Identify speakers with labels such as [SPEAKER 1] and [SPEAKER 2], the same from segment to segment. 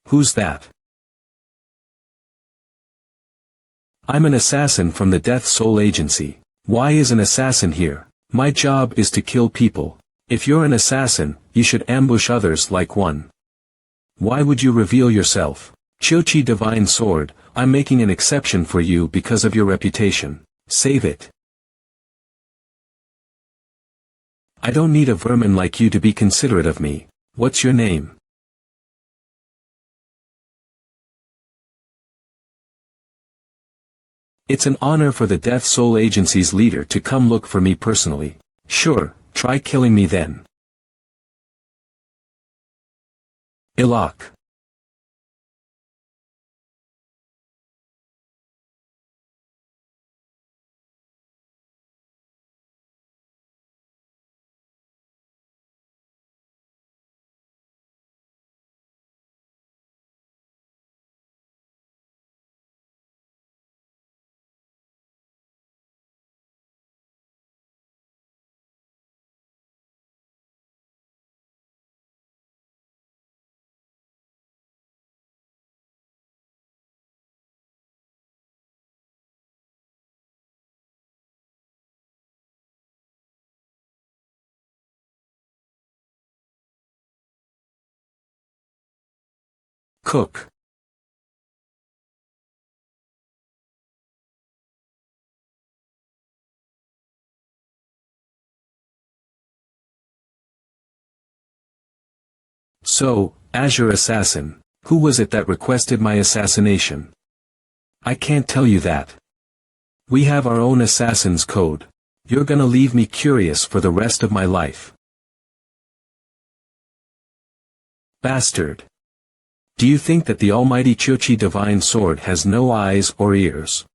[SPEAKER 1] Who's that? I'm an assassin from the Death Soul Agency. Why is an assassin here? My job is to kill people. If you're an assassin, you should ambush others like one. Why would you reveal yourself? Chochi Divine Sword, I'm making an exception for you because of your reputation. Save it. I don't need a vermin like you to be considerate of me. What's your name? It's an honor for the Death Soul Agency's leader to come look for me personally. Sure, try killing me then. Ilak. Cook. So, Azure Assassin, who was it that requested my assassination? I can't tell you that. We have our own assassin's code. You're gonna leave me curious for the rest of my life. Bastard. Do you think that the almighty Chochi Divine Sword has no eyes or ears?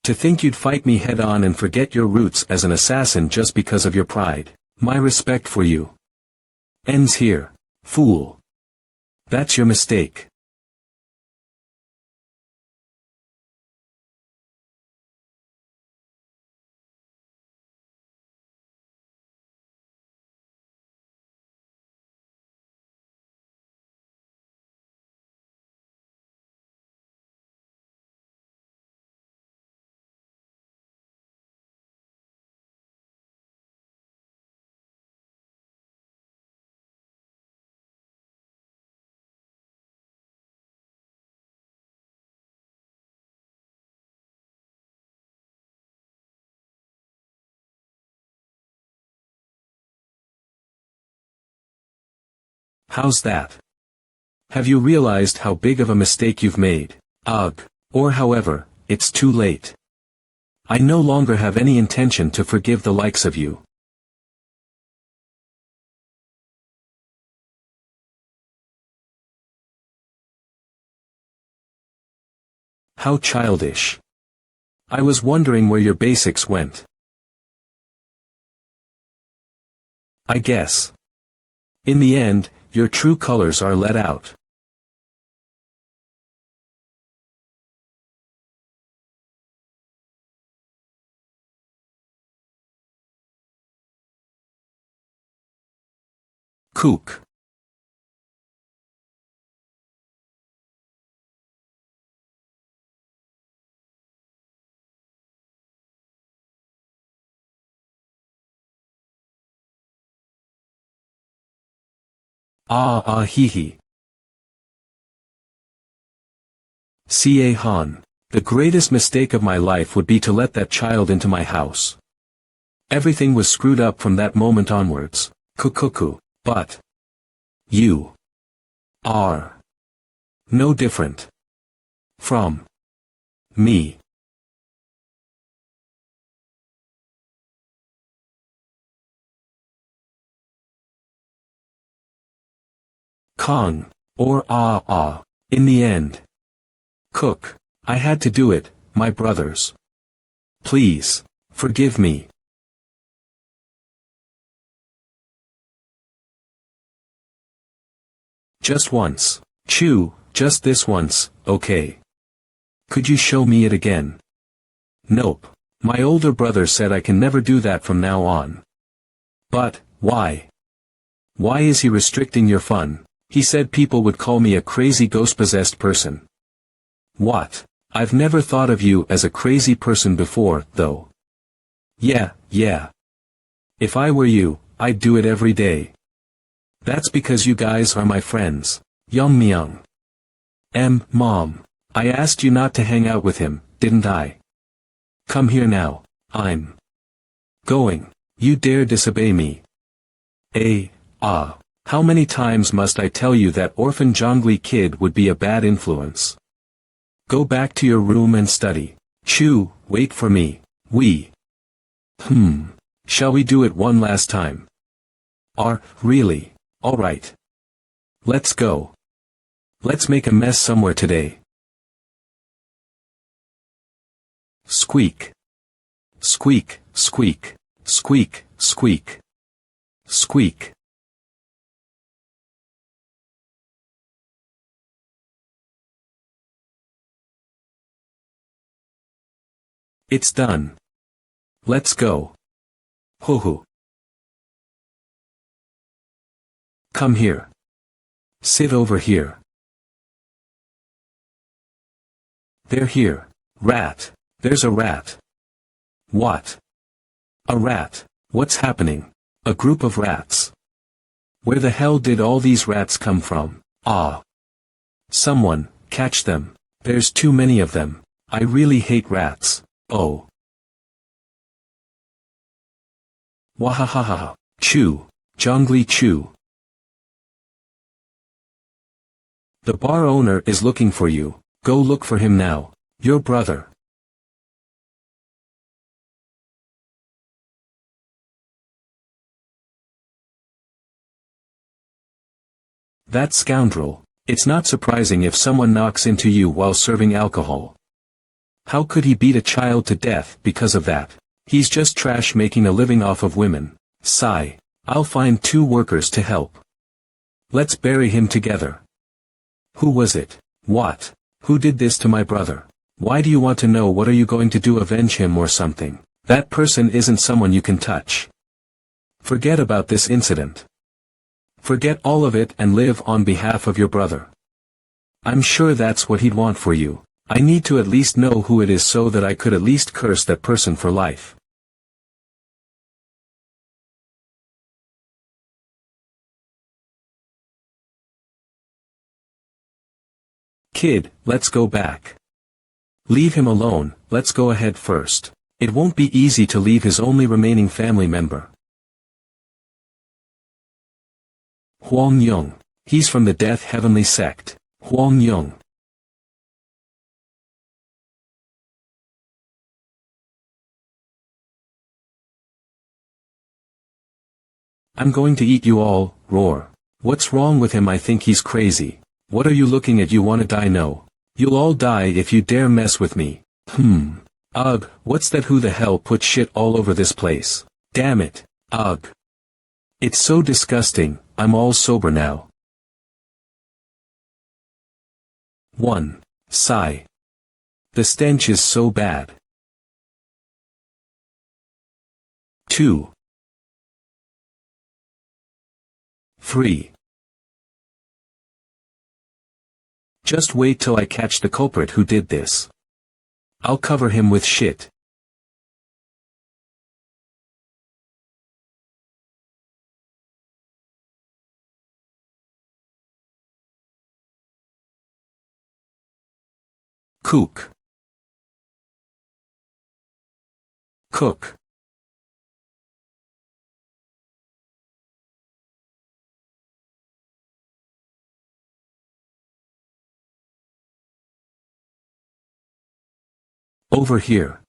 [SPEAKER 1] To think you'd fight me head-on and forget your roots as an assassin just because of your pride. My respect for you ends here, fool. That's your mistake. How's that? Have you realized how big of a mistake you've made? Ugh. Or however, it's too late. I no longer have any intention to forgive the likes of you. How childish. I was wondering where your basics went. I guess. In the end, your true colors are let out. Kook. Hee hee. C.A. Han. The greatest mistake of my life would be to let that child into my house. Everything was screwed up from that moment onwards. Kukuku. But you are no different from me. Kong. Or in the end. Cook. I had to do it, my brothers. Please, forgive me. Just once. Chew, just this once, okay. Could you show me it again? Nope. My older brother said I can never do that from now on. But, why? Why is he restricting your fun? He said people would call me a crazy ghost-possessed person. What? I've never thought of you as a crazy person before, though. Yeah. If I were you, I'd do it every day. That's because you guys are my friends. Myung. Mom. I asked you not to hang out with him, didn't I? Come here now. I'm going. You dare disobey me. How many times must I tell you that orphan Zhongli kid would be a bad influence? Go back to your room and study. Chu, wait for me. Shall we do it one last time? Really? Alright. Let's go. Let's make a mess somewhere today. Squeak. Squeak, squeak, squeak, squeak. Squeak. It's done. Let's go. Hoo. Come here. Sit over here. They're here. Rat. There's a rat. What? A rat. What's happening? A group of rats. Where the hell did all these rats come from? Someone, catch them. There's too many of them. I really hate rats. Oh. Wahahaha. Chu. Zhongli Chu. The bar owner is looking for you. Go look for him now. Your brother. That scoundrel. It's not surprising if someone knocks into you while serving alcohol. How could he beat a child to death because of that? He's just trash making a living off of women. Sigh. I'll find 2 workers to help. Let's bury him together. Who was it? What? Who did this to my brother? Why do you want to know? What are you going to do? Avenge him or something? That person isn't someone you can touch. Forget about this incident. Forget all of it and live on behalf of your brother. I'm sure that's what he'd want for you. I need to at least know who it is so that I could at least curse that person for life. Kid, let's go back. Leave him alone, let's go ahead first. It won't be easy to leave his only remaining family member. Huang Yung. He's from the Death Heavenly Sect. Huang Yung. I'm going to eat you all, roar. What's wrong with him? I think he's crazy. What are you looking at? You wanna die? No. You'll all die if you dare mess with me. Ugh, what's that? Who the hell put shit all over this place? Damn it. Ugh. It's so disgusting. I'm all sober now. 1. Sigh. The stench is so bad. 2. 3. Just wait till I catch the culprit who did this. I'll cover him with shit. Cook. Cook. Over here.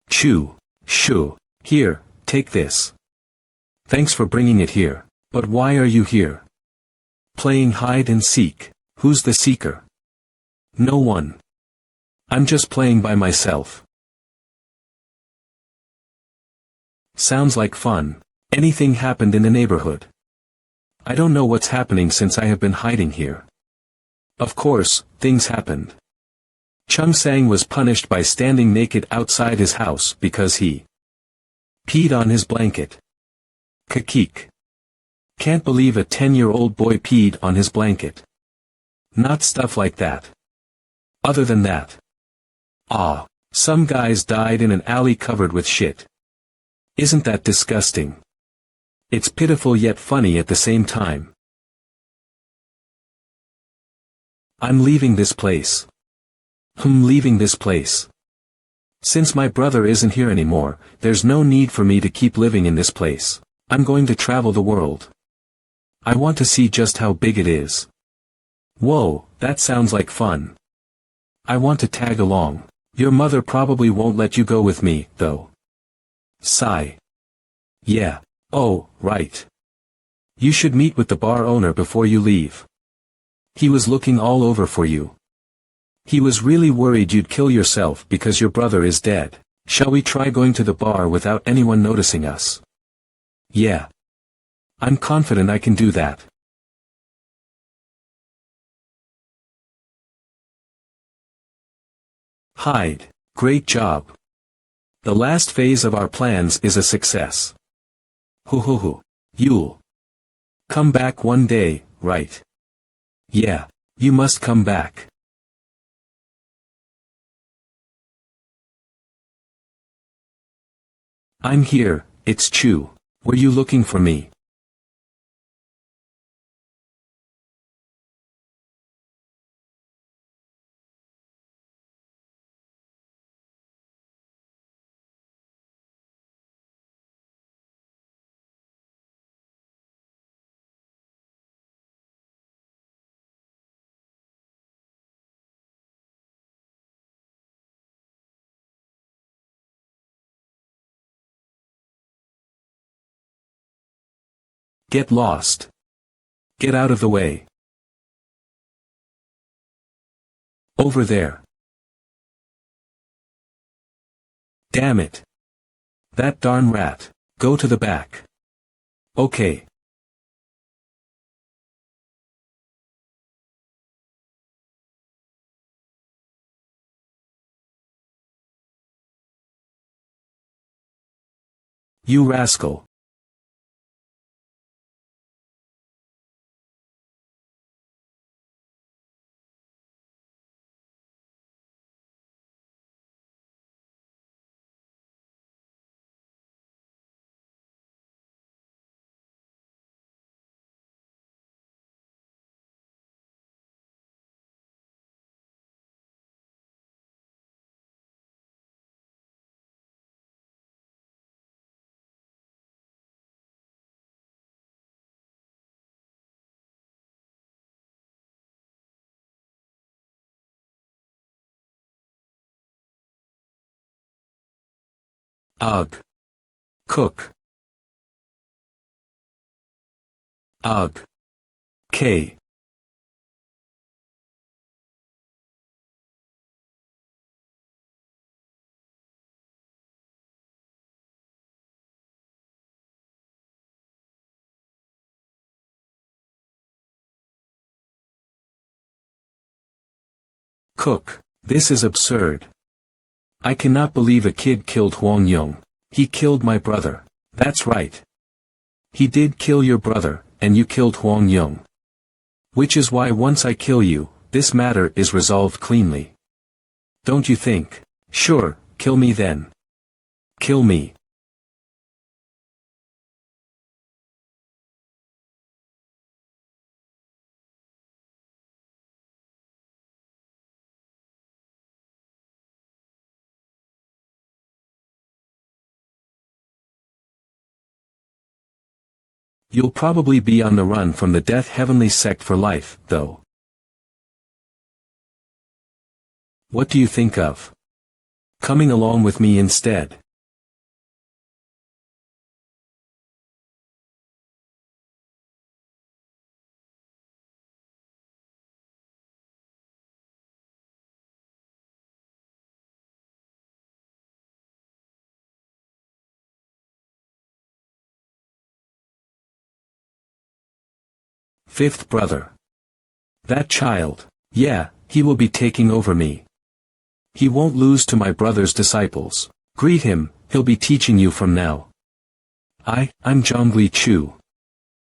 [SPEAKER 1] Chew. Shoo. Here, take this. Thanks for bringing it here. But why are you here? Playing hide and seek. Who's the seeker? No one. I'm just playing by myself. Sounds like fun. Anything happened in the neighborhood? I don't know what's happening since I have been hiding here. Of course, things happened. Chung Sang was punished by standing naked outside his house because he peed on his blanket. Kakik. Can't believe a 10-year-old boy peed on his blanket. Not stuff like that. Other than that. Ah, some guys died in an alley covered with shit. Isn't that disgusting? It's pitiful yet funny at the same time. I'm leaving this place. Leaving this place. Since my brother isn't here anymore, there's no need for me to keep living in this place. I'm going to travel the world. I want to see just how big it is. Whoa, that sounds like fun. I want to tag along. Your mother probably won't let you go with me, though. Sigh. Yeah. Oh, right. You should meet with the bar owner before you leave. He was looking all over for you. He was really worried you'd kill yourself because your brother is dead. Shall we try going to the bar without anyone noticing us? Yeah. I'm confident I can do that. Hide. Great job. The last phase of our plans is a success. Hoo. You'll come back one day, right? Yeah, you must come back. I'm here, it's Chu. Were you looking for me? Get lost. Get out of the way. Over there. Damn it. That darn rat. Go to the back. Okay. You rascal. Ugh. Cook. Ugh. K. Cook. This is absurd. I cannot believe a kid killed Huang Yong. He killed my brother. That's right. He did kill your brother, and you killed Huang Yong. Which is why once I kill you, this matter is resolved cleanly. Don't you think? Sure, kill me then. Kill me. You'll probably be on the run from the Death Heavenly sect for life, though. What do you think of coming along with me instead? Fifth brother. That child. Yeah, he will be taking over me. He won't lose to my brother's disciples. Greet him, he'll be teaching you from now. I'm Zhongli Chu.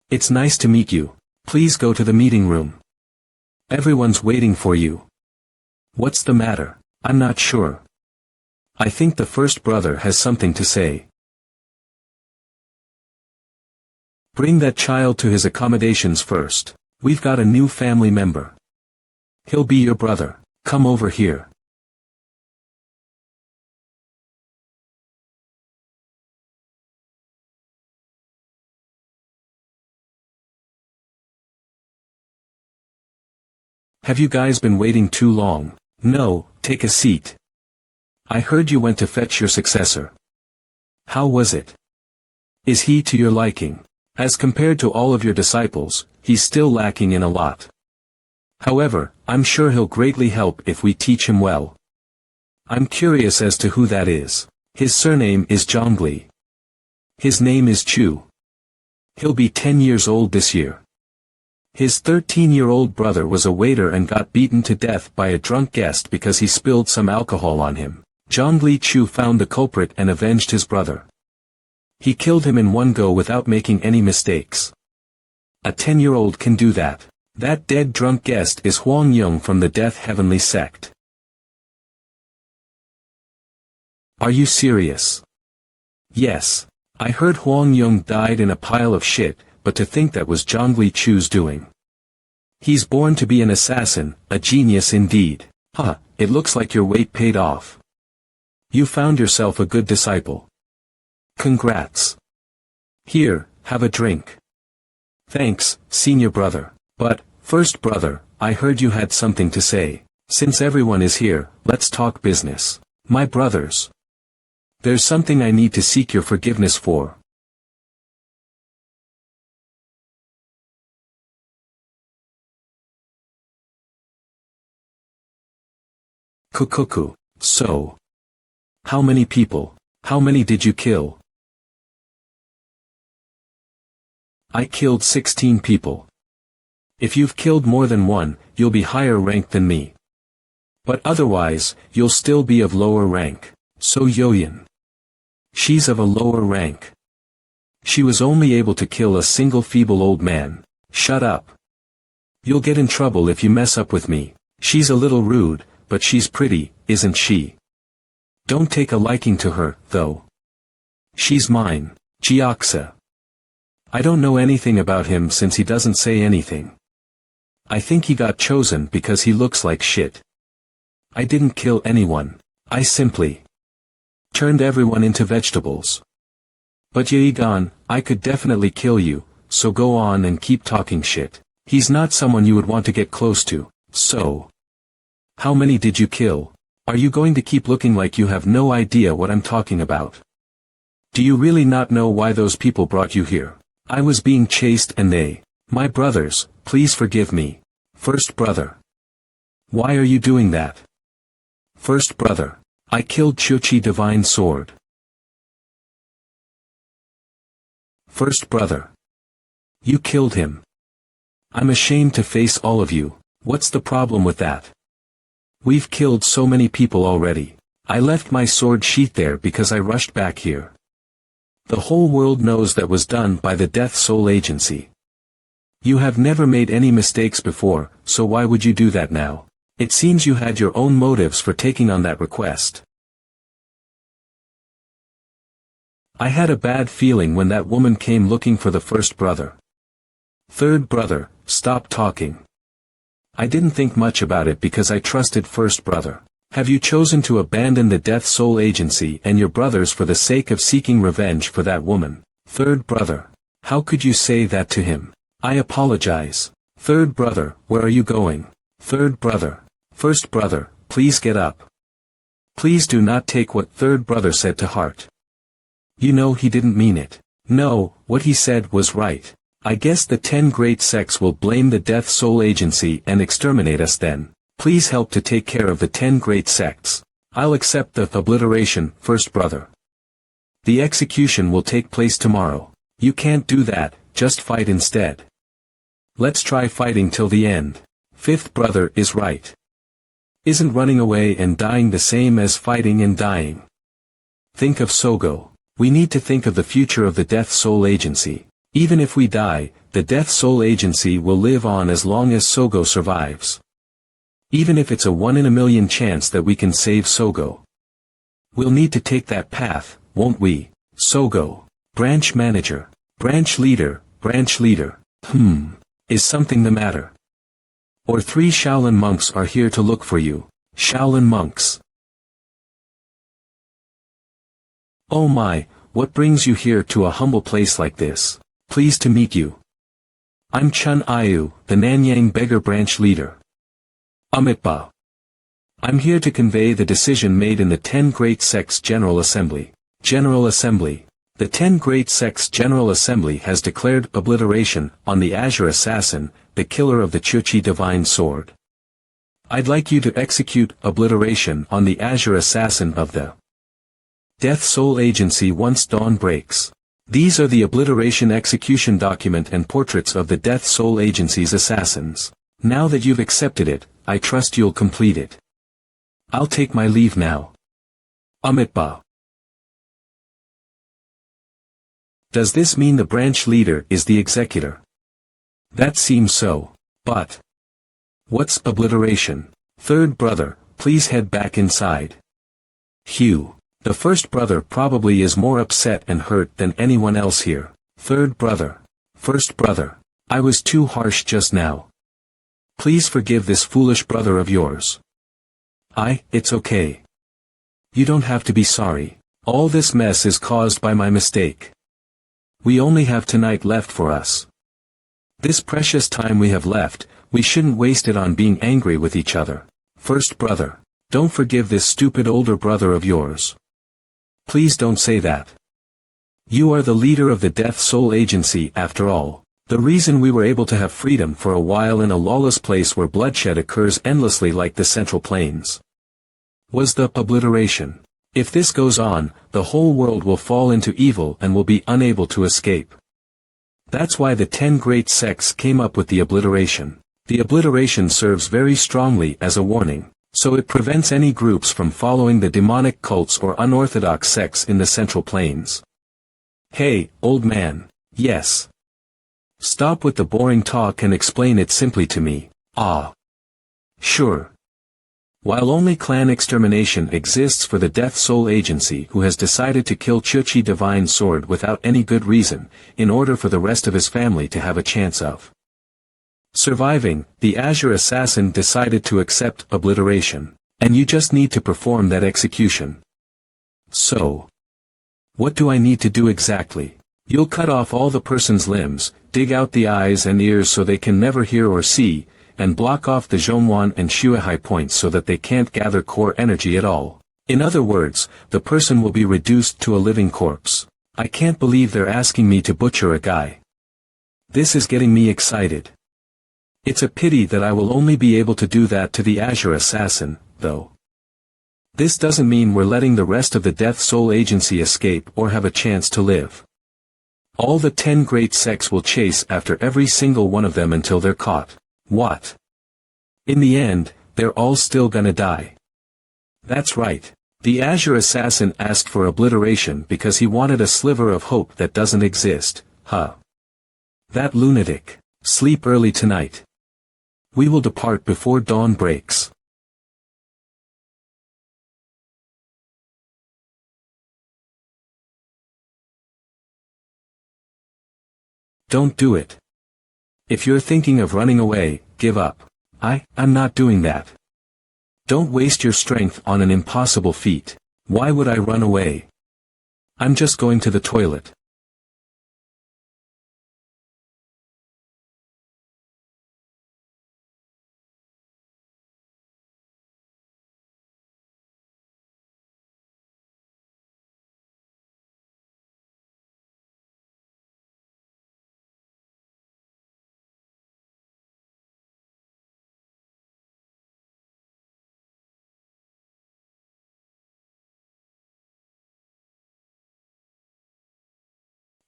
[SPEAKER 1] It's nice to meet you. Please go to the meeting room. Everyone's waiting for you. What's the matter? I'm not sure. I think the first brother has something to say. Bring that child to his accommodations first. We've got a new family member. He'll be your brother. Come over here. Have you guys been waiting too long? No, take a seat. I heard you went to fetch your successor. How was it? Is he to your liking? As compared to all of your disciples, he's still lacking in a lot. However, I'm sure he'll greatly help if we teach him well. I'm curious as to who that is. His surname is Zhongli. His name is Chu. He'll be 10 years old this year. His 13-year-old brother was a waiter and got beaten to death by a drunk guest because he spilled some alcohol on him. Zhongli Chu found the culprit and avenged his brother. He killed him in one go without making any mistakes. A 10-year-old can do that. That dead drunk guest is Huang Yung from the Death Heavenly sect. Are you serious? Yes. I heard Huang Yung died in a pile of shit, but to think that was Zhongli Chu's doing. He's born to be an assassin, a genius indeed. Huh, it looks like your wait paid off. You found yourself a good disciple. Congrats. Here, have a drink. Thanks, senior brother. But, first brother, I heard you had something to say. Since everyone is here, let's talk business. My brothers. There's something I need to seek your forgiveness for. Kukuku. So. How many people? How many did you kill? I killed 16 people. If you've killed more than one, you'll be higher ranked than me. But otherwise, you'll still be of lower rank. So Yoyin. She's of a lower rank. She was only able to kill a single feeble old man. Shut up. You'll get in trouble if you mess up with me. She's a little rude, but she's pretty, isn't she? Don't take a liking to her, though. She's mine, Jiaxa. I don't know anything about him since he doesn't say anything. I think he got chosen because he looks like shit. I didn't kill anyone. I simply turned everyone into vegetables. But Yigan, I could definitely kill you, so go on and keep talking shit. He's not someone you would want to get close to, so. How many did you kill? Are you going to keep looking like you have no idea what I'm talking about? Do you really not know why those people brought you here? I was being chased and they. My brothers, please forgive me. First brother. Why are you doing that? First brother. I killed Chuchi Divine Sword. First brother. You killed him. I'm ashamed to face all of you. What's the problem with that? We've killed so many people already. I left my sword sheath there because I rushed back here. The whole world knows that was done by the Death Soul Agency. You have never made any mistakes before, so why would you do that now? It seems you had your own motives for taking on that request. I had a bad feeling when that woman came looking for the first brother. Third brother, stop talking. I didn't think much about it because I trusted first brother. Have you chosen to abandon the Death Soul Agency and your brothers for the sake of seeking revenge for that woman? Third brother. How could you say that to him? I apologize. Third brother, where are you going? Third brother. First brother, please get up. Please do not take what third brother said to heart. You know he didn't mean it. No, what he said was right. I guess the 10 great sects will blame the Death Soul Agency and exterminate us then. Please help to take care of the 10 great sects. I'll accept the obliteration, first brother. The execution will take place tomorrow. You can't do that, just fight instead. Let's try fighting till the end. Fifth brother is right. Isn't running away and dying the same as fighting and dying? Think of Sogo. We need to think of the future of the Death Soul Agency. Even if we die, the Death Soul Agency will live on as long as Sogo survives. Even if it's a 1 in a million chance that we can save Sogo. We'll need to take that path, won't we? Sogo. Branch manager. Branch leader. Branch leader. Is something the matter? Or 3 Shaolin monks are here to look for you. Shaolin monks. Oh my, what brings you here to a humble place like this? Pleased to meet you. I'm Chun Ayu, the Nanyang Beggar Branch leader. Amitba. I'm here to convey the decision made in the 10 Great Sects General Assembly. General Assembly. The 10 Great Sects General Assembly has declared obliteration on the Azure Assassin, the killer of the Chuchi Divine Sword. I'd like you to execute obliteration on the Azure Assassin of the Death Soul Agency once dawn breaks. These are the obliteration execution document and portraits of the Death Soul Agency's assassins. Now that you've accepted it, I trust you'll complete it. I'll take my leave now. Amitba. Does this mean the branch leader is the executor? That seems so. But what's obliteration? Third brother, please head back inside. Hugh. The first brother probably is more upset and hurt than anyone else here. Third brother. First brother. I was too harsh just now. Please forgive this foolish brother of yours. It's okay. You don't have to be sorry. All this mess is caused by my mistake. We only have tonight left for us. This precious time we have left, we shouldn't waste it on being angry with each other. First brother. Don't forgive this stupid older brother of yours. Please don't say that. You are the leader of the Death Soul Agency after all. The reason we were able to have freedom for a while in a lawless place where bloodshed occurs endlessly like the Central Plains was the obliteration. If this goes on, the whole world will fall into evil and will be unable to escape. That's why the 10 Great Sects came up with the obliteration. The obliteration serves very strongly as a warning, so it prevents any groups from following the demonic cults or unorthodox sects in the Central Plains. Hey, old man. Yes. Stop with the boring talk and explain it simply to me. Sure. While only clan extermination exists for the Death Soul Agency who has decided to kill Chuchi Divine Sword without any good reason, in order for the rest of his family to have a chance of surviving, the Azure Assassin decided to accept obliteration. And you just need to perform that execution. So, what do I need to do exactly? You'll cut off all the person's limbs, dig out the eyes and ears so they can never hear or see, and block off the Zhongwan and Shuehai points so that they can't gather core energy at all. In other words, the person will be reduced to a living corpse. I can't believe they're asking me to butcher a guy. This is getting me excited. It's a pity that I will only be able to do that to the Azure Assassin, though. This doesn't mean we're letting the rest of the Death Soul Agency escape or have a chance to live. All the 10 Great Sects will chase after every single one of them until they're caught. What? In the end, they're all still gonna die. That's right. The Azure Assassin asked for obliteration because he wanted a sliver of hope that doesn't exist, huh? That lunatic. Sleep early tonight. We will depart before dawn breaks. Don't do it. If you're thinking of running away, give up. I'm not doing that. Don't waste your strength on an impossible feat. Why would I run away? I'm just going to the toilet.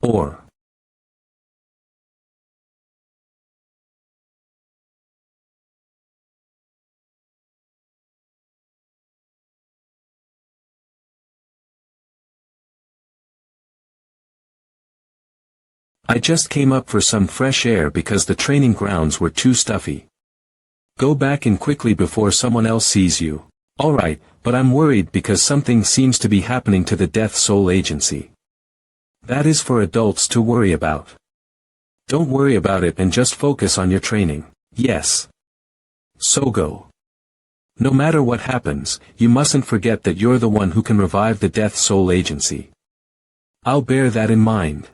[SPEAKER 1] Or I just came up for some fresh air because the training grounds were too stuffy. Go back in quickly before someone else sees you. Alright, but I'm worried because something seems to be happening to the Death Soul Agency. That is for adults to worry about. Don't worry about it and just focus on your training. Yes. So go. No matter what happens, you mustn't forget that you're the one who can revive the Death Soul Agency. I'll bear that in mind.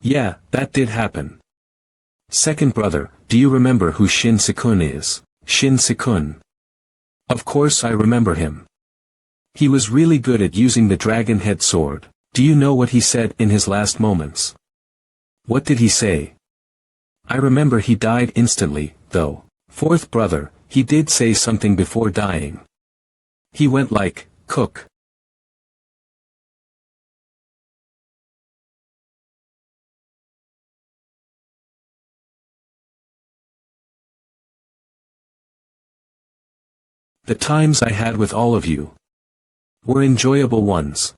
[SPEAKER 1] Yeah, that did happen. Second brother, do you remember who Shin Sekun is? Shin Sekun. Of course I remember him. He was really good at using the dragon head sword. Do you know what he said in his last moments? What did he say? I remember he died instantly, though. Fourth brother, he did say something before dying. He went like, cook. The times I had with all of you were enjoyable ones.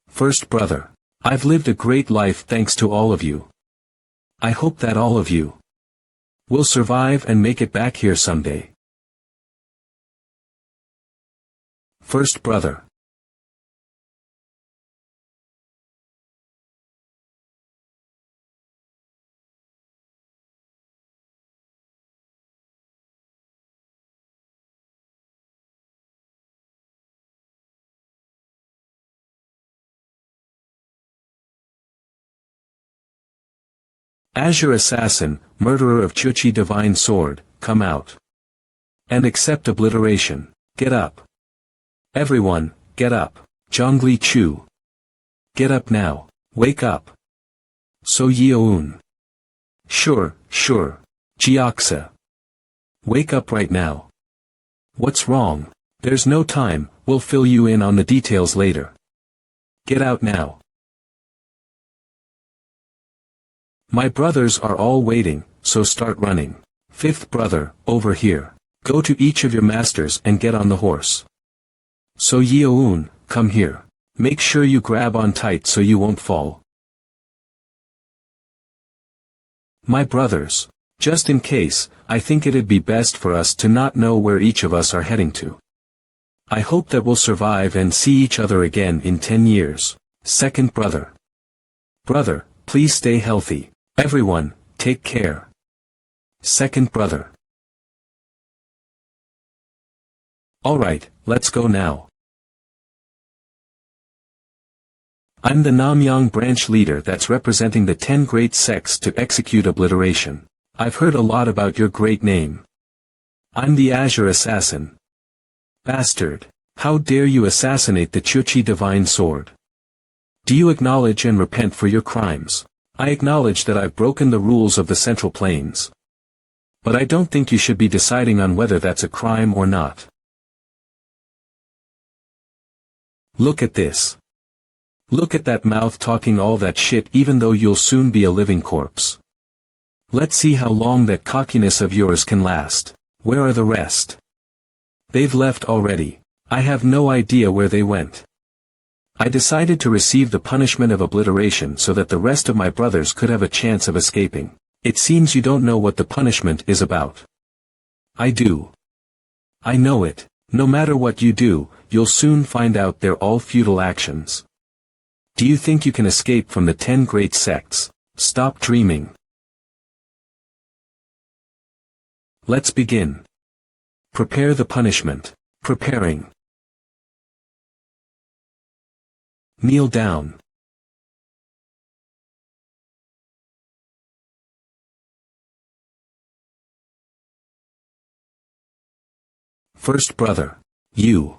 [SPEAKER 1] First brother, I've lived a great life thanks to all of you. I hope that all of you will survive and make it back here someday. First brother. Azure Assassin, murderer of Chuchi Divine Sword, come out. And accept obliteration. Get up. Everyone, get up. Zhongli Chu. Get up now. Wake up. So Yeoun. Sure. Jiaxa. Wake up right now. What's wrong? There's no time, we'll fill you in on the details later. Get out now. My brothers are all waiting, so start running. Fifth brother, over here. Go to each of your masters and get on the horse. So Yeoun, come here. Make sure you grab on tight so you won't fall. My brothers. Just in case, I think it'd be best for us to not know where each of us are heading to. I hope that we'll survive and see each other again in 10 years. Second brother. Brother, please stay healthy. Everyone, take care. Second brother. Alright, let's go now. I'm the Namyang branch leader that's representing the 10 great sects to execute obliteration. I've heard a lot about your great name. I'm the Azure Assassin. Bastard. How dare you assassinate the Chuchi Divine Sword? Do you acknowledge and repent for your crimes? I acknowledge that I've broken the rules of the Central Plains. But I don't think you should be deciding on whether that's a crime or not. Look at this. Look at that mouth talking all that shit even though you'll soon be a living corpse. Let's see how long that cockiness of yours can last. Where are the rest? They've left already. I have no idea where they went. I decided to receive the punishment of obliteration so that the rest of my brothers could have a chance of escaping. It seems you don't know what the punishment is about. I do. I know it. No matter what you do, you'll soon find out they're all futile actions. Do you think you can escape from the 10 great sects? Stop dreaming. Let's begin. Prepare the punishment. Preparing. Kneel down. First brother. You.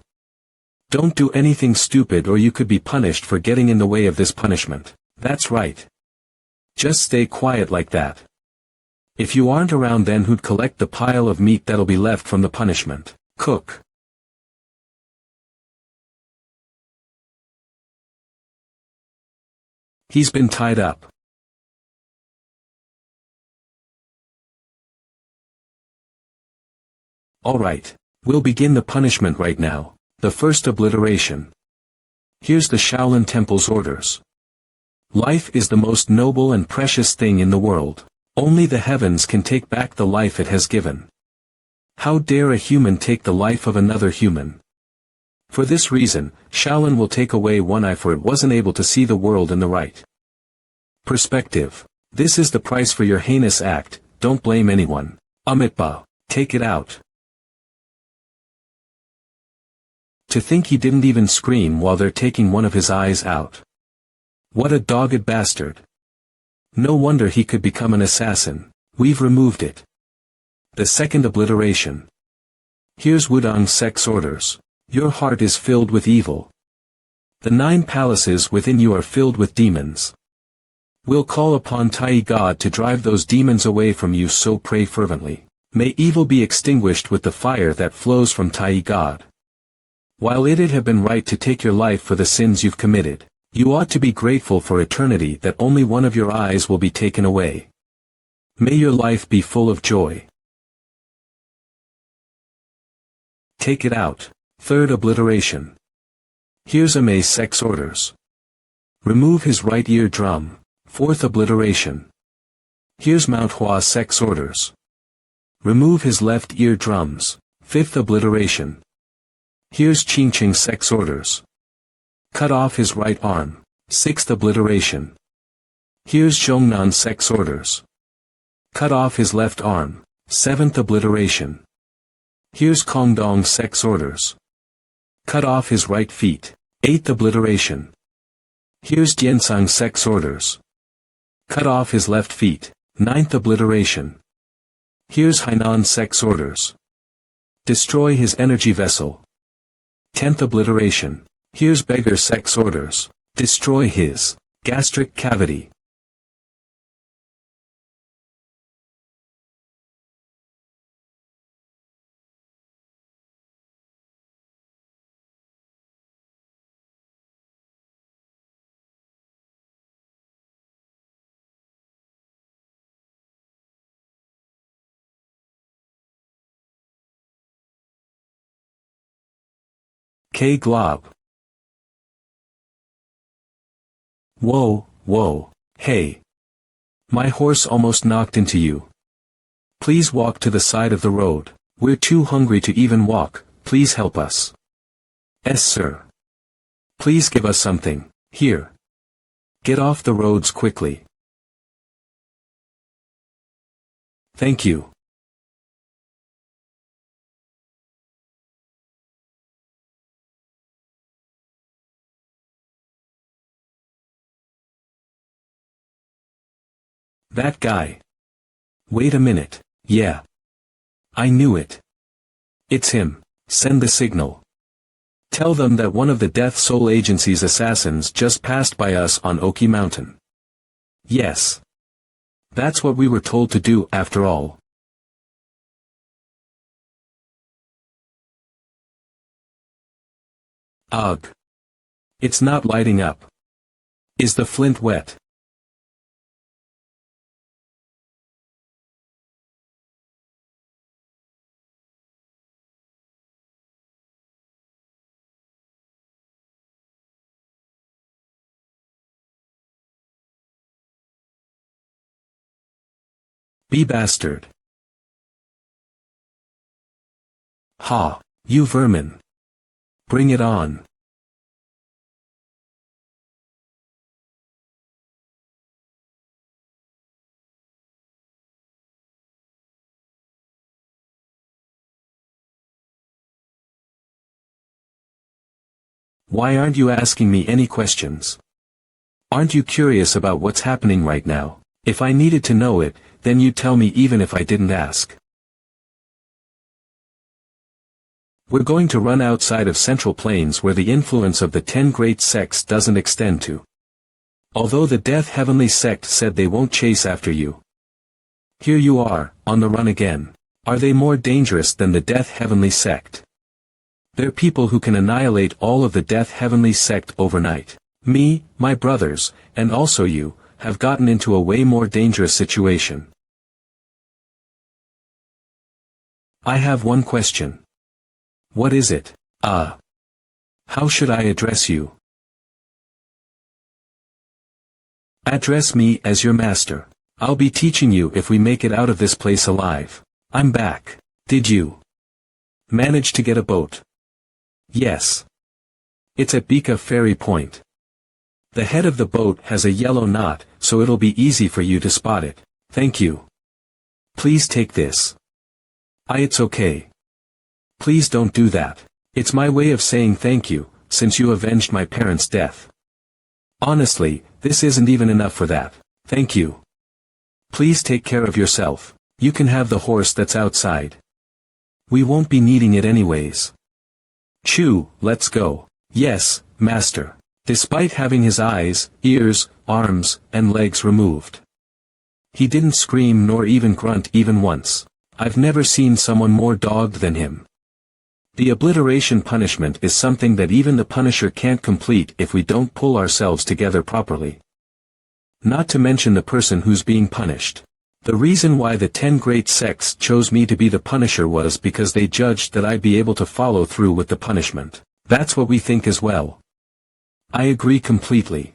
[SPEAKER 1] Don't do anything stupid or you could be punished for getting in the way of this punishment. That's right. Just stay quiet like that. If you aren't around then who'd collect the pile of meat that'll be left from the punishment? Cook. He's been tied up. Alright, we'll begin the punishment right now. The first obliteration. Here's the Shaolin Temple's orders. Life is the most noble and precious thing in the world. Only the heavens can take back the life it has given. How dare a human take the life of another human? For this reason, Shaolin will take away one eye for it wasn't able to see the world in the right perspective. This is the price for your heinous act, don't blame anyone. Amitabha, take it out. To think he didn't even scream while they're taking one of his eyes out. What a dogged bastard. No wonder he could become an assassin. We've removed it. The second obliteration. Here's Wudong's sex orders. Your heart is filled with evil. The 9 palaces within you are filled with demons. We'll call upon Tai God to drive those demons away from you, so pray fervently. May evil be extinguished with the fire that flows from Tai God. While it'd have been right to take your life for the sins you've committed, you ought to be grateful for eternity that only one of your eyes will be taken away. May your life be full of joy. Take it out. Third obliteration. Here's Ame's sex orders. Remove his right ear drum. Fourth obliteration. Here's MANHWA's sex orders. Remove his left ear drums. Fifth obliteration. Here's Qingqing's sex orders. Cut off his right arm. Sixth obliteration. Here's Zhongnan's sex orders. Cut off his left arm. Seventh obliteration. Here's Kongdong's sex orders. Cut off his right feet. Eighth obliteration. Here's Jiansang's sex orders. Cut off his left feet. Ninth obliteration. Here's Hainan's sex orders. Destroy his energy vessel. 10th obliteration. Here's Beggar's sex orders. Destroy his gastric cavity. Glob. Whoa, whoa, hey. My horse almost knocked into you. Please walk to the side of the road. We're too hungry to even walk, please help us. Yes, sir. Please give us something. Here. Get off the roads quickly. Thank you. That guy. Wait a minute, yeah. I knew it. It's him. Send the signal. Tell them that one of the Death Soul Agency's assassins just passed by us on Oki Mountain. Yes. That's what we were told to do after all. Ugh. It's not lighting up. Is the flint wet? Be bastard. Ha, you vermin. Bring it on. Why aren't you asking me any questions? Aren't you curious about what's happening right now? If I needed to know it, then you'd tell me even if I didn't ask. We're going to run outside of Central Plains where the influence of the 10 great sects doesn't extend to. Although the Death Heavenly Sect said they won't chase after you. Here you are, on the run again. Are they more dangerous than the Death Heavenly Sect? They're people who can annihilate all of the Death Heavenly Sect overnight. Me, my brothers, and also you, have gotten into a way more dangerous situation. I have one question. What is it? How should I address you? Address me as your master. I'll be teaching you if we make it out of this place alive. I'm back. Did you manage to get a boat? Yes. It's at Bika Ferry Point. The head of the boat has a yellow knot, so it'll be easy for you to spot it. Thank you. Please take this. It's okay. Please don't do that. It's my way of saying thank you, since you avenged my parents' death. Honestly, this isn't even enough for that. Thank you. Please take care of yourself. You can have the horse that's outside. We won't be needing it anyways. Chew, let's go. Yes, master. Despite having his eyes, ears, arms, and legs removed, he didn't scream nor even grunt even once. I've never seen someone more dogged than him. The obliteration punishment is something that even the Punisher can't complete if we don't pull ourselves together properly. Not to mention the person who's being punished. The reason why the 10 great sects chose me to be the Punisher was because they judged that I'd be able to follow through with the punishment. That's what we think as well. I agree completely.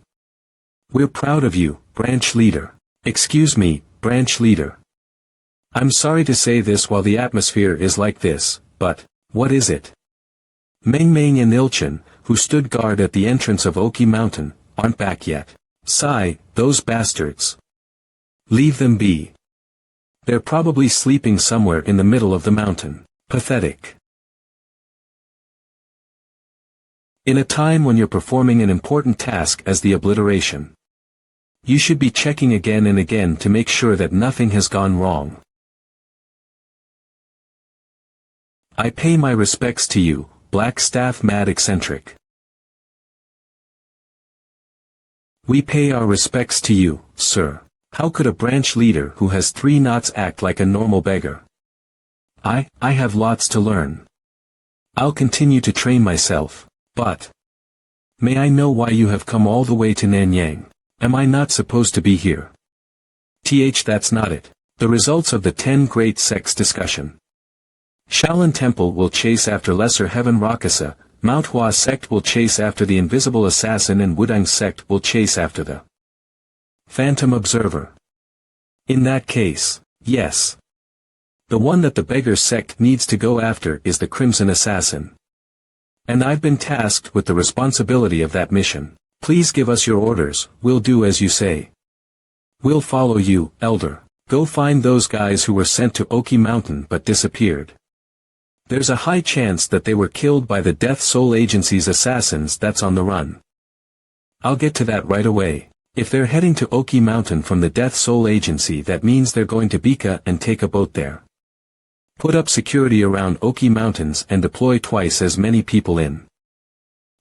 [SPEAKER 1] We're proud of you, branch leader. Excuse me, branch leader. I'm sorry to say this while the atmosphere is like this, but, what is it? Meng Meng and Ilchin, who stood guard at the entrance of Oki Mountain, aren't back yet. Sigh, those bastards. Leave them be. They're probably sleeping somewhere in the middle of the mountain. Pathetic. In a time when you're performing an important task as the obliteration, you should be checking again and again to make sure that nothing has gone wrong. I pay my respects to you, Black Staff Mad Eccentric. We pay our respects to you, sir. How could a branch leader who has 3 knots act like a normal beggar? I have lots to learn. I'll continue to train myself, but may I know why you have come all the way to Nanyang? Am I not supposed to be here? That's not it. The results of the 10 great sects discussion. Shaolin Temple will chase after Lesser Heaven Rakasa, MANHWA sect will chase after the Invisible Assassin, and Wudang sect will chase after the Phantom Observer. In that case, yes. The one that the beggar sect needs to go after is the Crimson Assassin. And I've been tasked with the responsibility of that mission. Please give us your orders, we'll do as you say. We'll follow you, Elder. Go find those guys who were sent to Oki Mountain but disappeared. There's a high chance that they were killed by the Death Soul Agency's assassins that's on the run. I'll get to that right away. If they're heading to Oki Mountain from the Death Soul Agency, that means they're going to Bika and take a boat there. Put up security around Oki Mountains and deploy twice as many people in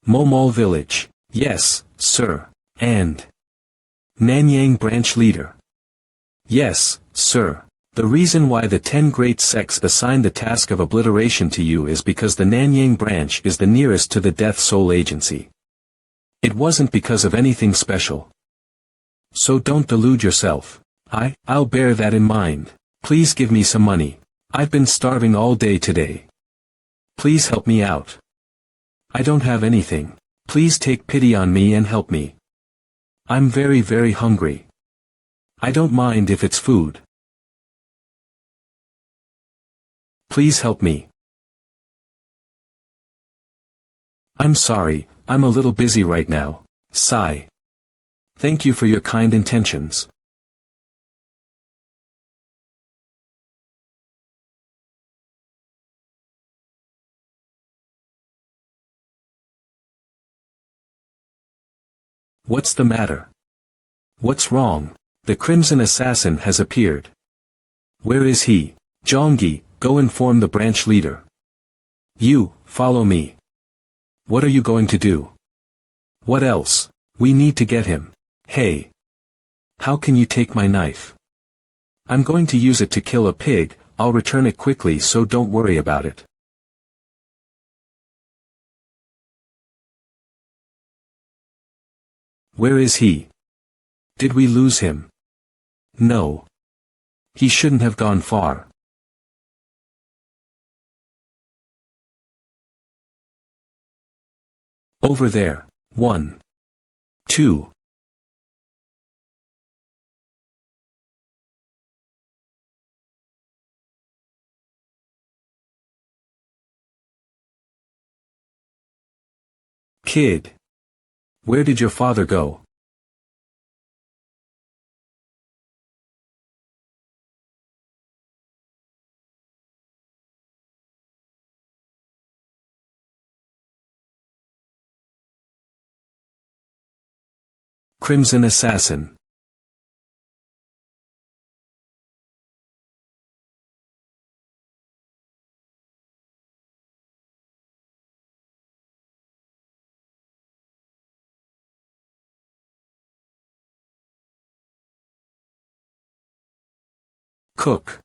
[SPEAKER 1] Momol Village. Yes, sir. And Nanyang branch leader. Yes, sir. The reason why the 10 great sects assigned the task of obliteration to you is because the Nanyang branch is the nearest to the Death Soul Agency. It wasn't because of anything special. So don't delude yourself. I'll bear that in mind. Please give me some money. I've been starving all day today. Please help me out. I don't have anything. Please take pity on me and help me. I'm very, very hungry. I don't mind if it's food. Please help me. I'm sorry, I'm a little busy right now. Sigh. Thank you for your kind intentions. What's the matter? What's wrong? The Crimson Assassin has appeared. Where is he? Jongi, go inform the branch leader. You, follow me. What are you going to do? What else? We need to get him. Hey. How can you take my knife? I'm going to use it to kill a pig. I'll return it quickly, so don't worry about it. Where is he? Did we lose him? No. He shouldn't have gone far. Over there. 1. 2. Kid. Where did your father go? Crimson Assassin. Cook.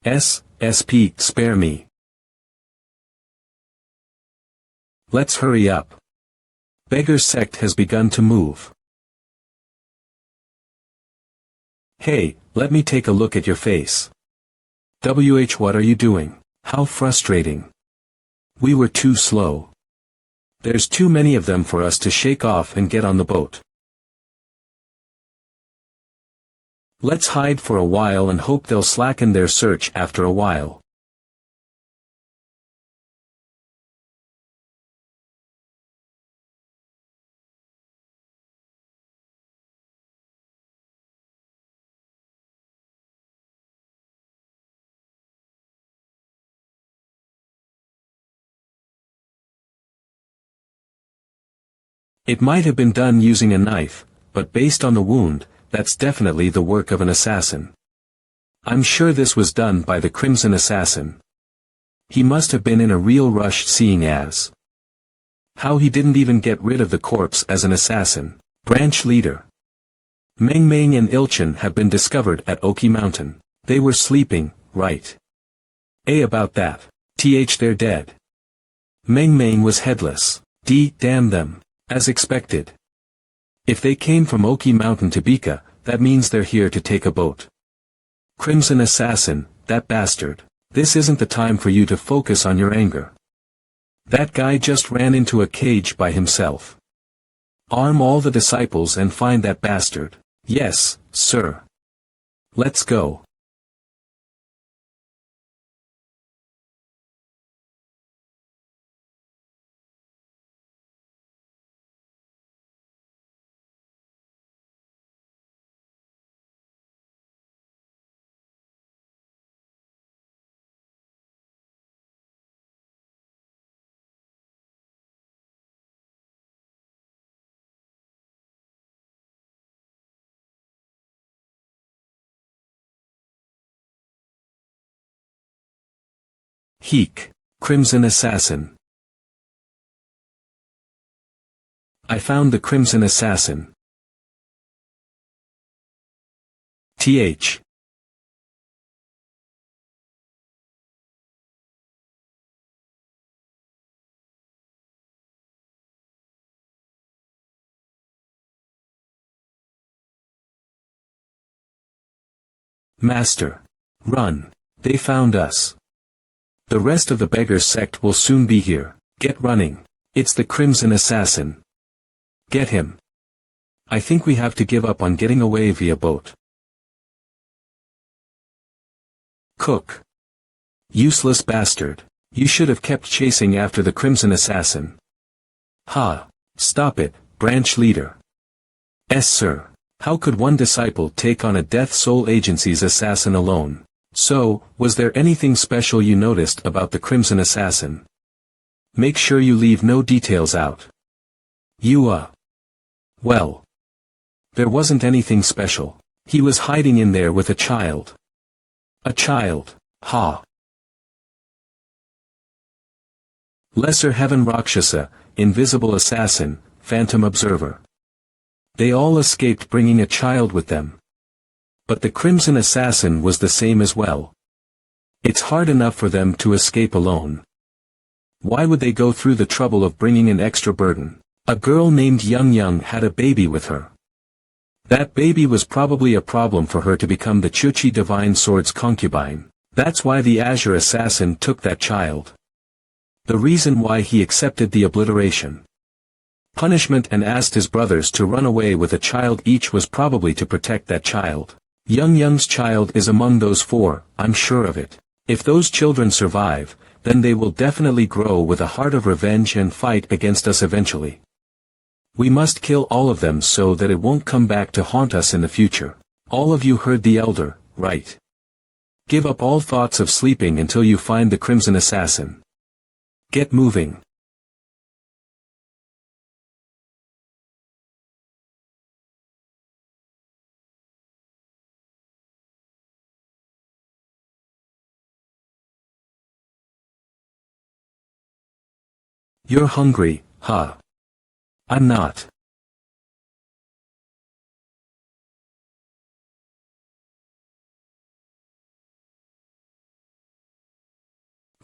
[SPEAKER 1] SP, spare me. Let's hurry up. Beggar's sect has begun to move. Hey, let me take a look at your face. What are you doing? How frustrating. We were too slow. There's too many of them for us to shake off and get on the boat. Let's hide for a while and hope they'll slacken their search after a while. It might have been done using a knife, but based on the wound, that's definitely the work of an assassin. I'm sure this was done by the Crimson Assassin. He must have been in a real rush seeing as how he didn't even get rid of the corpse as an assassin. Branch leader. Meng Meng and Ilchin have been discovered at Oki Mountain. They were sleeping, right? About that. They're dead. Meng Meng was headless. Damn them. As expected. If they came from Oki Mountain to Bika, that means they're here to take a boat. Crimson Assassin, that bastard. This isn't the time for you to focus on your anger. That guy just ran into a cage by himself. Arm all the disciples and find that bastard. Yes, sir. Let's go. Heek. Crimson Assassin. I found the Crimson Assassin. Master. Run. They found us. The rest of the beggar's sect will soon be here. Get running. It's the Crimson Assassin. Get him. I think we have to give up on getting away via boat. Cook. Useless bastard. You should have kept chasing after the Crimson Assassin. Ha. Stop it, branch leader. Sir. How could one disciple take on a Death Soul Agency's assassin alone? So, was there anything special you noticed about the Crimson Assassin? Make sure you leave no details out. Well. There wasn't anything special. He was hiding in there with a child. A child, ha. Lesser Heaven Rakshasa, Invisible Assassin, Phantom Observer. They all escaped bringing a child with them. But the Crimson Assassin was the same as well. It's hard enough for them to escape alone. Why would they go through the trouble of bringing an extra burden? A girl named Young Young had a baby with her. That baby was probably a problem for her to become the Chuchi Divine Sword's concubine. That's why the Azure Assassin took that child. The reason why he accepted the obliteration. Punishment and asked his brothers to run away with a child each was probably to protect that child. Young's child is among those four, I'm sure of it. If those children survive, then they will definitely grow with a heart of revenge and fight against us eventually. We must kill all of them so that it won't come back to haunt us in the future. All of you heard the elder, right? Give up all thoughts of sleeping until you find the Crimson Assassin. Get moving. You're hungry, huh? I'm not.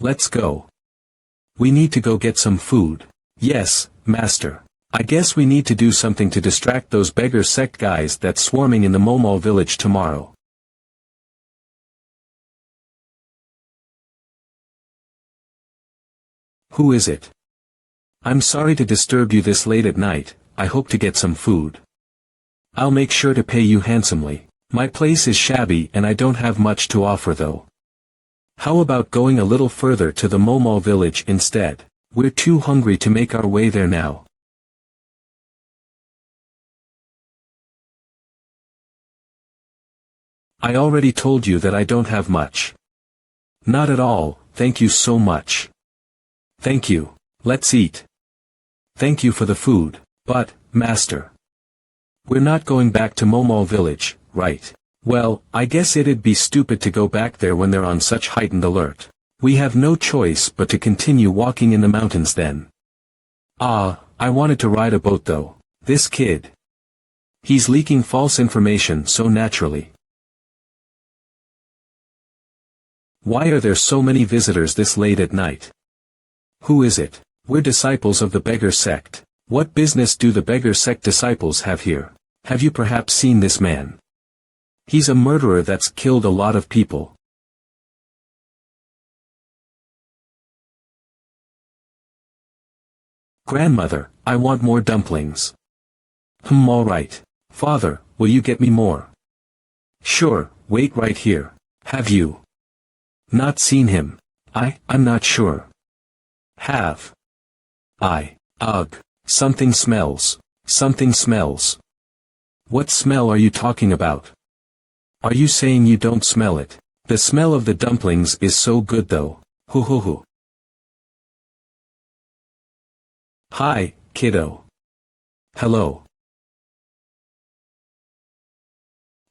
[SPEAKER 1] Let's go. We need to go get some food. Yes, master. I guess we need to do something to distract those beggar sect guys that's swarming in the Momal village tomorrow. Who is it? I'm sorry to disturb you this late at night, I hope to get some food. I'll make sure to pay you handsomely. My place is shabby and I don't have much to offer though. How about going a little further to the Momal village instead? We're too hungry to make our way there now. I already told you that I don't have much. Not at all, thank you so much. Thank you. Let's eat. Thank you for the food, but, master. We're not going back to Momal village, right? Well, I guess it'd be stupid to go back there when they're on such heightened alert. We have no choice but to continue walking in the mountains then. Ah, I wanted to ride a boat though. This kid. He's leaking false information so naturally. Why are there so many visitors this late at night? Who is it? We're disciples of the beggar sect. What business do the beggar sect disciples have here? Have you perhaps seen this man? He's a murderer that's killed a lot of people. Grandmother, I want more dumplings. Alright. Father, will you get me more? Sure, wait right here. Have you not seen him? I'm not sure. Have ugh, something smells. Something smells. What smell are you talking about? Are you saying you don't smell it? The smell of the dumplings is so good though. Hoo hoo hoo. Hi, kiddo. Hello.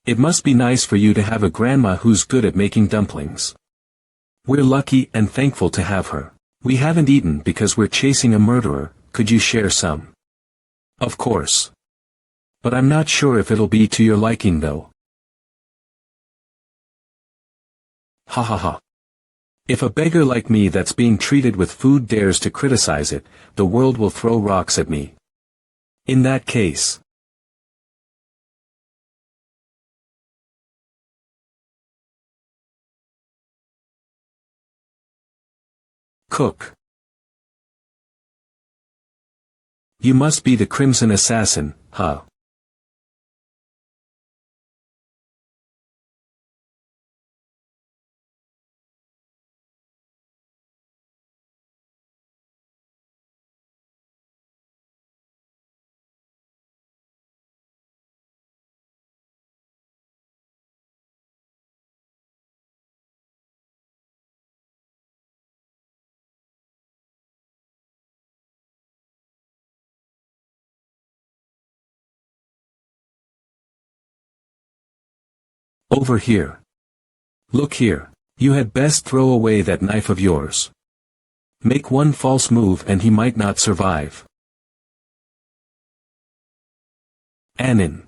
[SPEAKER 1] It must be nice for you to have a grandma who's good at making dumplings. We're lucky and thankful to have her. We haven't eaten because we're chasing a murderer, could you share some? Of course. But I'm not sure if it'll be to your liking though. Ha ha ha. If a beggar like me that's being treated with food dares to criticize it, the world will throw rocks at me. In that case. Cook. You must be the Crimson Assassin, huh? Over here. Look here. You had best throw away that knife of yours. Make one false move and he might not survive. Anin.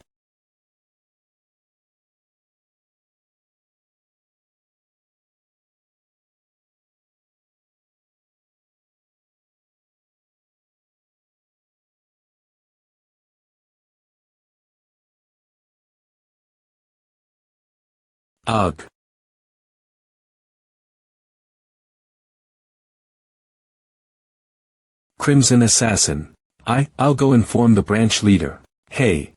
[SPEAKER 1] Ugh. Crimson Assassin. I'll go inform the branch leader. Hey.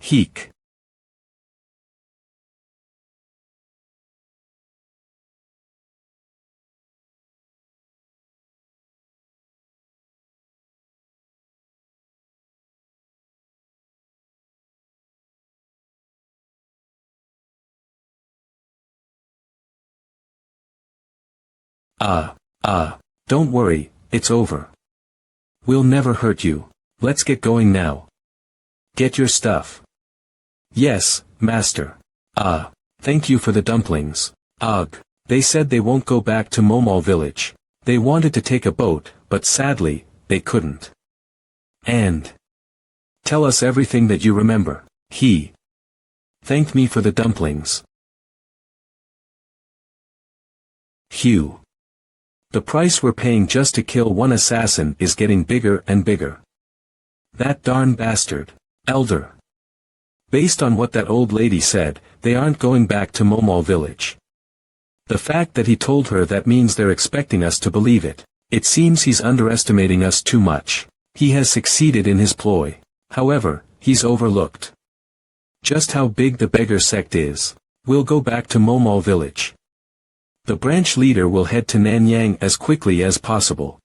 [SPEAKER 1] Heek. Don't worry, it's over. We'll never hurt you. Let's get going now. Get your stuff. Yes, master. Thank you for the dumplings. Ugh. They said they won't go back to Momal village. They wanted to take a boat, but sadly, they couldn't. And tell us everything that you remember. He thanked me for the dumplings. Hugh. The price we're paying just to kill one assassin is getting bigger and bigger. That darn bastard. Elder. Based on what that old lady said, they aren't going back to Momal village. The fact that he told her that means they're expecting us to believe it. It seems he's underestimating us too much. He has succeeded in his ploy. However, he's overlooked just how big the beggar sect is. We'll go back to Momal village. The branch leader will head to Nanyang as quickly as possible.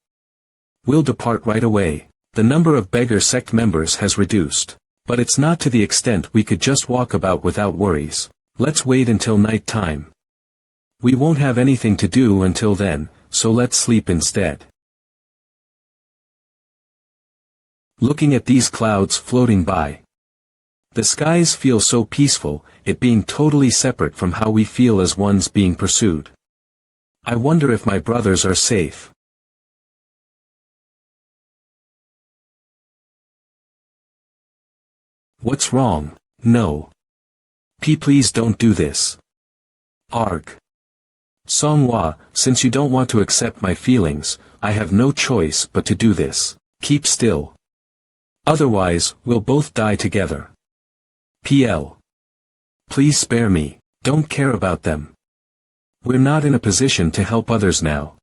[SPEAKER 1] We'll depart right away. The number of beggar sect members has reduced. But it's not to the extent we could just walk about without worries. Let's wait until night time. We won't have anything to do until then, so let's sleep instead. Looking at these clouds floating by. The skies feel so peaceful, it being totally separate from how we feel as ones being pursued. I wonder if my brothers are safe. What's wrong? No. Please don't do this. Arg. Songhua, since you don't want to accept my feelings, I have no choice but to do this. Keep still. Otherwise, we'll both die together. PL. Please spare me. Don't care about them. We're not in a position to help others now.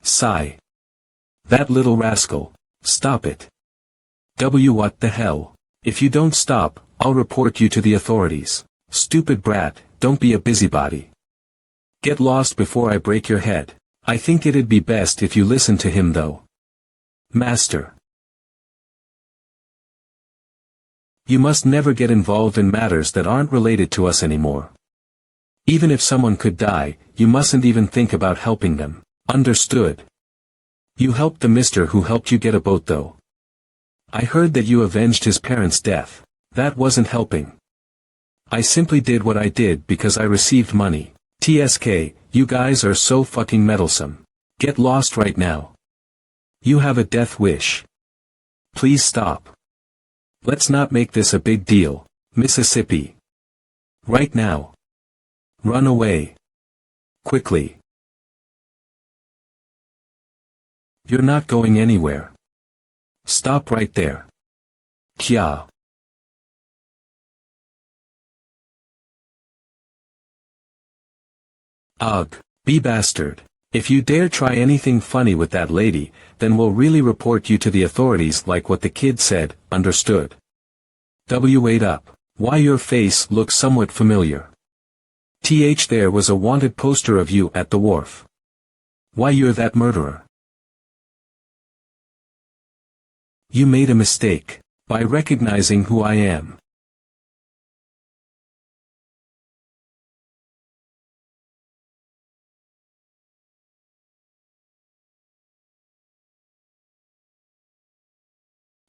[SPEAKER 1] Sigh. That little rascal. Stop it. What the hell? If you don't stop, I'll report you to the authorities. Stupid brat, don't be a busybody. Get lost before I break your head. I think it'd be best if you listen to him though. Master. You must never get involved in matters that aren't related to us anymore. Even if someone could die, you mustn't even think about helping them. Understood? You helped the mister who helped you get a boat though. I heard that you avenged his parents' death. That wasn't helping. I simply did what I did because I received money. TSK, you guys are so fucking meddlesome. Get lost right now. You have a death wish. Please stop. Let's not make this a big deal. Mississippi. Right now. Run away. Quickly. You're not going anywhere. Stop right there. Kya. Ugh, be bastard. If you dare try anything funny with that lady, then we'll really report you to the authorities like what the kid said. Understood? Wait up. Why your face looks somewhat familiar. There was a wanted poster of you at the wharf. Why you're that murderer. You made a mistake by recognizing who I am.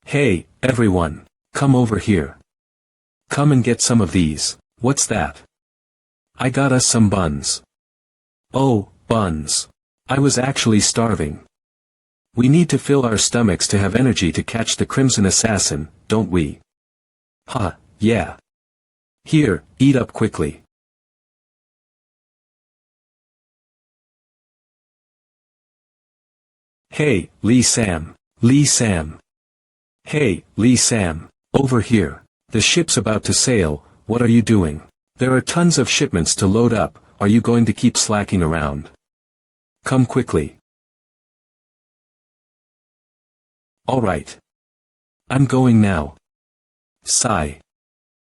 [SPEAKER 1] Hey, everyone, come over here. Come and get some of these. What's that? I got us some buns. Oh, buns. I was actually starving. We need to fill our stomachs to have energy to catch the Crimson Assassin, don't we? Huh, yeah. Here, eat up quickly. Hey, Lee Sam. Lee Sam. Hey, Lee Sam. Over here. The ship's about to sail, what are you doing? There are tons of shipments to load up, are you going to keep slacking around? Come quickly. Alright. I'm going now. Sigh.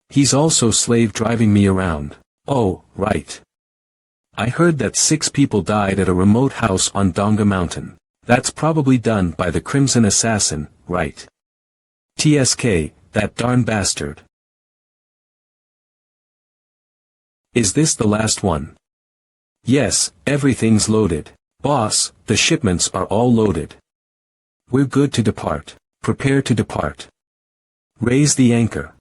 [SPEAKER 1] He's also slave driving me around. Oh, right. I heard that 6 people died at a remote house on Donga Mountain. That's probably done by the Crimson Assassin, right? TSK, that darn bastard. Is this the last one? Yes, everything's loaded. Boss, the shipments are all loaded. We're good to depart. Prepare to depart. Raise the anchor.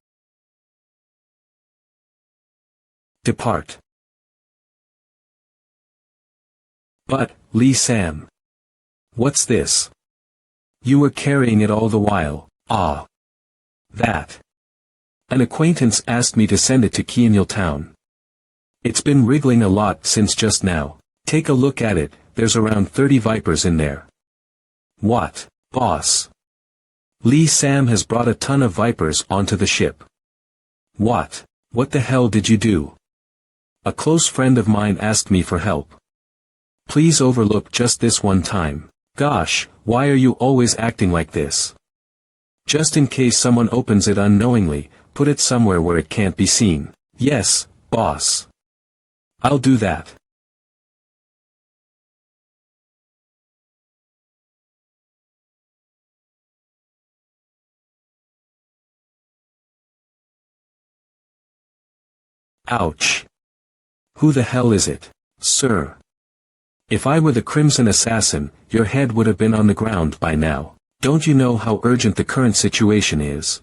[SPEAKER 1] Depart. But, Lee Sam. What's this? You were carrying it all the while. Ah. That. An acquaintance asked me to send it to Keanil Town. It's been wriggling a lot since just now. Take a look at it, there's around 30 vipers in there. What, boss? Lee Sam has brought a ton of vipers onto the ship. What the hell did you do? A close friend of mine asked me for help. Please overlook just this one time. Gosh, why are you always acting like this? Just in case someone opens it unknowingly, put it somewhere where it can't be seen. Yes, boss. I'll do that. Ouch. Who the hell is it, sir? If I were the Crimson Assassin, your head would have been on the ground by now. Don't you know how urgent the current situation is?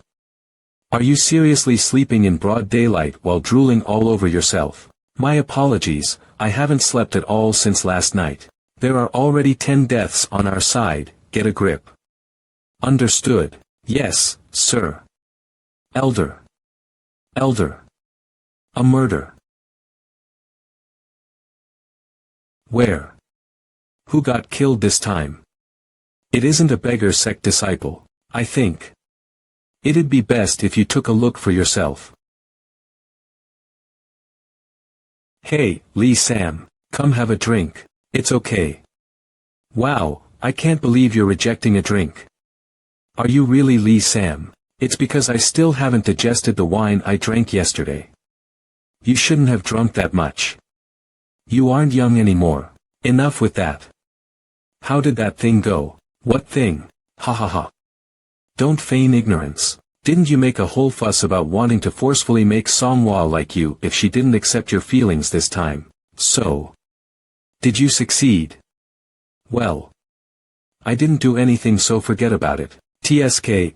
[SPEAKER 1] Are you seriously sleeping in broad daylight while drooling all over yourself? My apologies, I haven't slept at all since last night. There are already 10 deaths on our side, get a grip. Understood. Yes, sir. Elder. A murder. Where? Who got killed this time? It isn't a beggar sect disciple, I think. It'd be best if you took a look for yourself. Hey, Lee Sam, come have a drink. It's okay. Wow, I can't believe you're rejecting a drink. Are you really Lee Sam? It's because I still haven't digested the wine I drank yesterday. You shouldn't have drunk that much. You aren't young anymore. Enough with that. How did that thing go? What thing? Ha ha ha. Don't feign ignorance. Didn't you make a whole fuss about wanting to forcefully make Songwa like you if she didn't accept your feelings this time? So. Did you succeed? Well. I didn't do anything, so forget about it. TSK.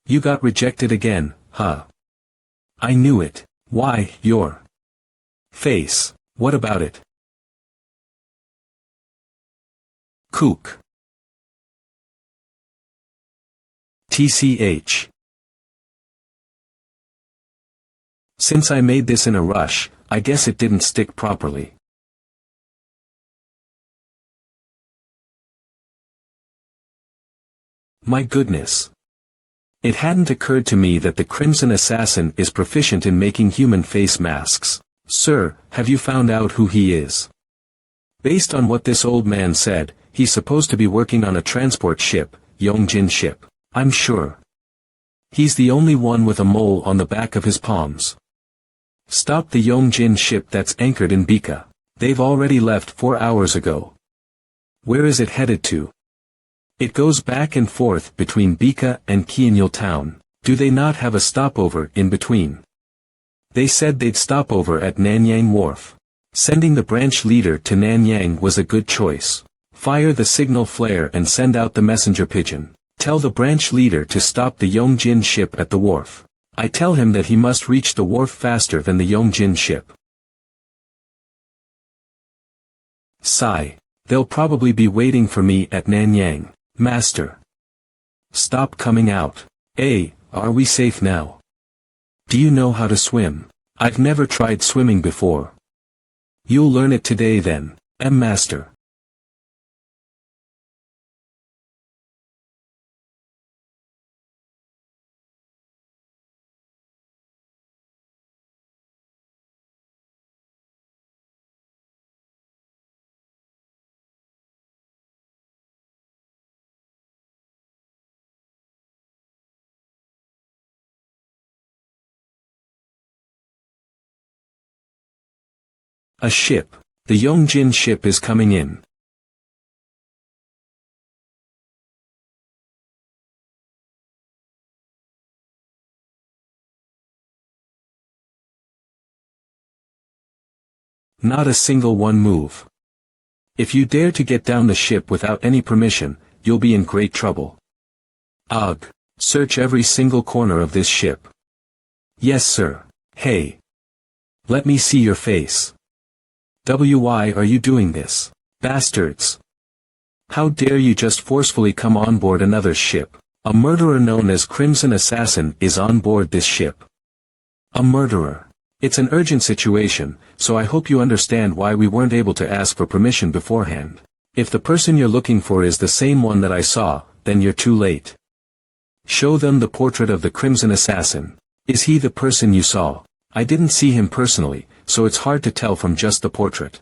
[SPEAKER 1] You got rejected again, huh? I knew it. Why, your face. What about it? Kook. TCH. Since I made this in a rush, I guess it didn't stick properly. My goodness. It hadn't occurred to me that the Crimson Assassin is proficient in making human face masks. Sir, have you found out who he is? Based on what this old man said, he's supposed to be working on a transport ship, Yongjin ship. I'm sure. He's the only one with a mole on the back of his palms. Stop the Yongjin ship that's anchored in Bika. They've already left 4 hours ago. Where is it headed to? It goes back and forth between Bika and Keanil Town. Do they not have a stopover in between? They said they'd stop over at Nanyang Wharf. Sending the branch leader to Nanyang was a good choice. Fire the signal flare and send out the messenger pigeon. Tell the branch leader to stop the Yongjin ship at the wharf. I tell him that he must reach the wharf faster than the Yongjin ship. Sigh. They'll probably be waiting for me at Nanyang. Master. Stop coming out. Are we safe now? Do you know how to swim? I've never tried swimming before. You'll learn it today then, Master. A ship. The Yongjin ship is coming in. Not a single one move. If you dare to get down the ship without any permission, you'll be in great trouble. Ugh. Search every single corner of this ship. Yes, sir. Hey. Let me see your face. Why are you doing this? Bastards. How dare you just forcefully come on board another ship? A murderer known as Crimson Assassin is on board this ship. A murderer. It's an urgent situation, so I hope you understand why we weren't able to ask for permission beforehand. If the person you're looking for is the same one that I saw, then you're too late. Show them the portrait of the Crimson Assassin. Is he the person you saw? I didn't see him personally, so it's hard to tell from just the portrait.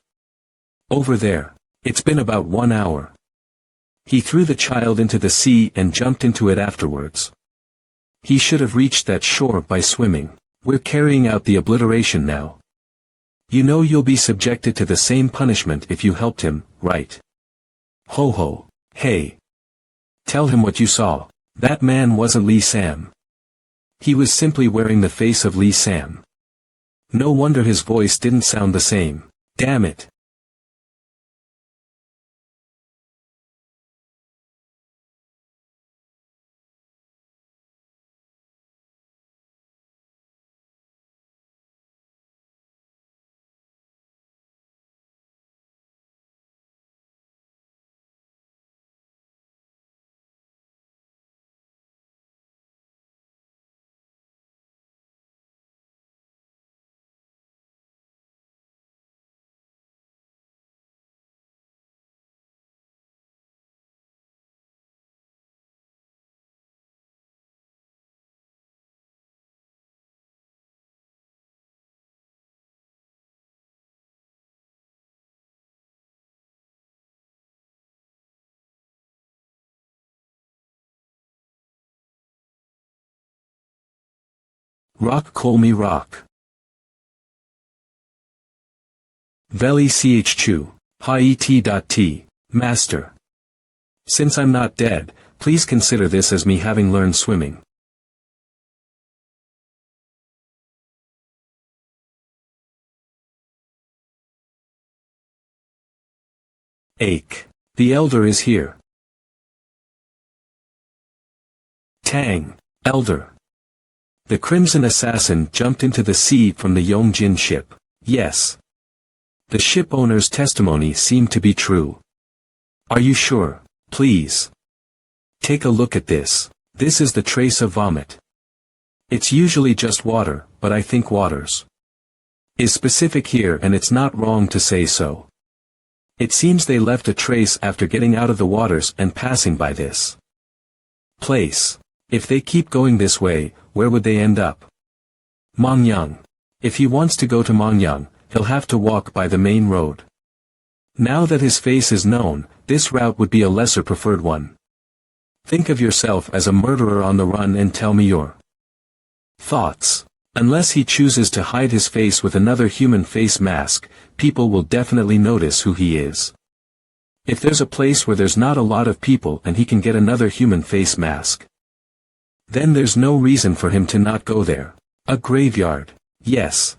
[SPEAKER 1] Over there. It's been about 1 hour. He threw the child into the sea and jumped into it afterwards. He should have reached that shore by swimming. We're carrying out the obliteration now. You know you'll be subjected to the same punishment if you helped him, right? Ho ho. Hey. Tell him what you saw. That man wasn't Lee Sam. He was simply wearing the face of Lee Sam. No wonder his voice didn't sound the same. Damn it. Rock call me rock. Veli ch chu. Hi et.t. Master. Since I'm not dead, please consider this as me having learned swimming. Ache. The elder is here. Tang. Elder. The Crimson Assassin jumped into the sea from the Yongjin ship. Yes. The ship owner's testimony seemed to be true. Are you sure? Please. Take a look at this. This is the trace of vomit. It's usually just water, but I think waters is specific here and it's not wrong to say so. It seems they left a trace after getting out of the waters and passing by this place. If they keep going this way, where would they end up? Manhyang. If he wants to go to Manhyang, he'll have to walk by the main road. Now that his face is known, this route would be a lesser preferred one. Think of yourself as a murderer on the run and tell me your thoughts. Unless he chooses to hide his face with another human face mask, people will definitely notice who he is. If there's a place where there's not a lot of people and he can get another human face mask, then there's no reason for him to not go there. A graveyard. Yes.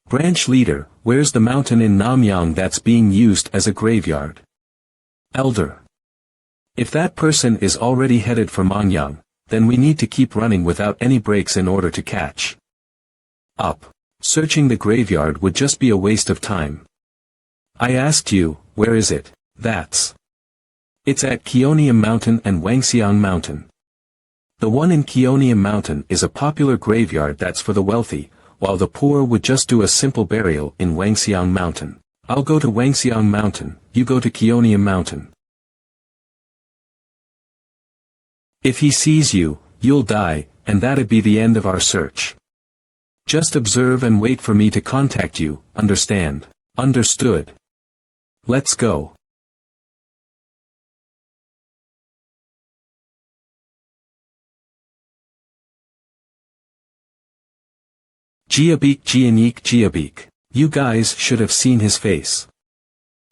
[SPEAKER 1] Branch leader, where's the mountain in Namyang that's being used as a graveyard? Elder. If that person is already headed for Manhyang, then we need to keep running without any breaks in order to catch up. Searching the graveyard would just be a waste of time. I asked you, where is it? It's at Keonium Mountain and Wangxiang Mountain. The one in Keonium Mountain is a popular graveyard that's for the wealthy, while the poor would just do a simple burial in Wangxiang Mountain. I'll go to Wangxiang Mountain, you go to Keonium Mountain. If he sees you, you'll die, and that'd be the end of our search. Just observe and wait for me to contact you, understand? Understood. Let's go. Giabik Gianik Giabik. You guys should have seen his face.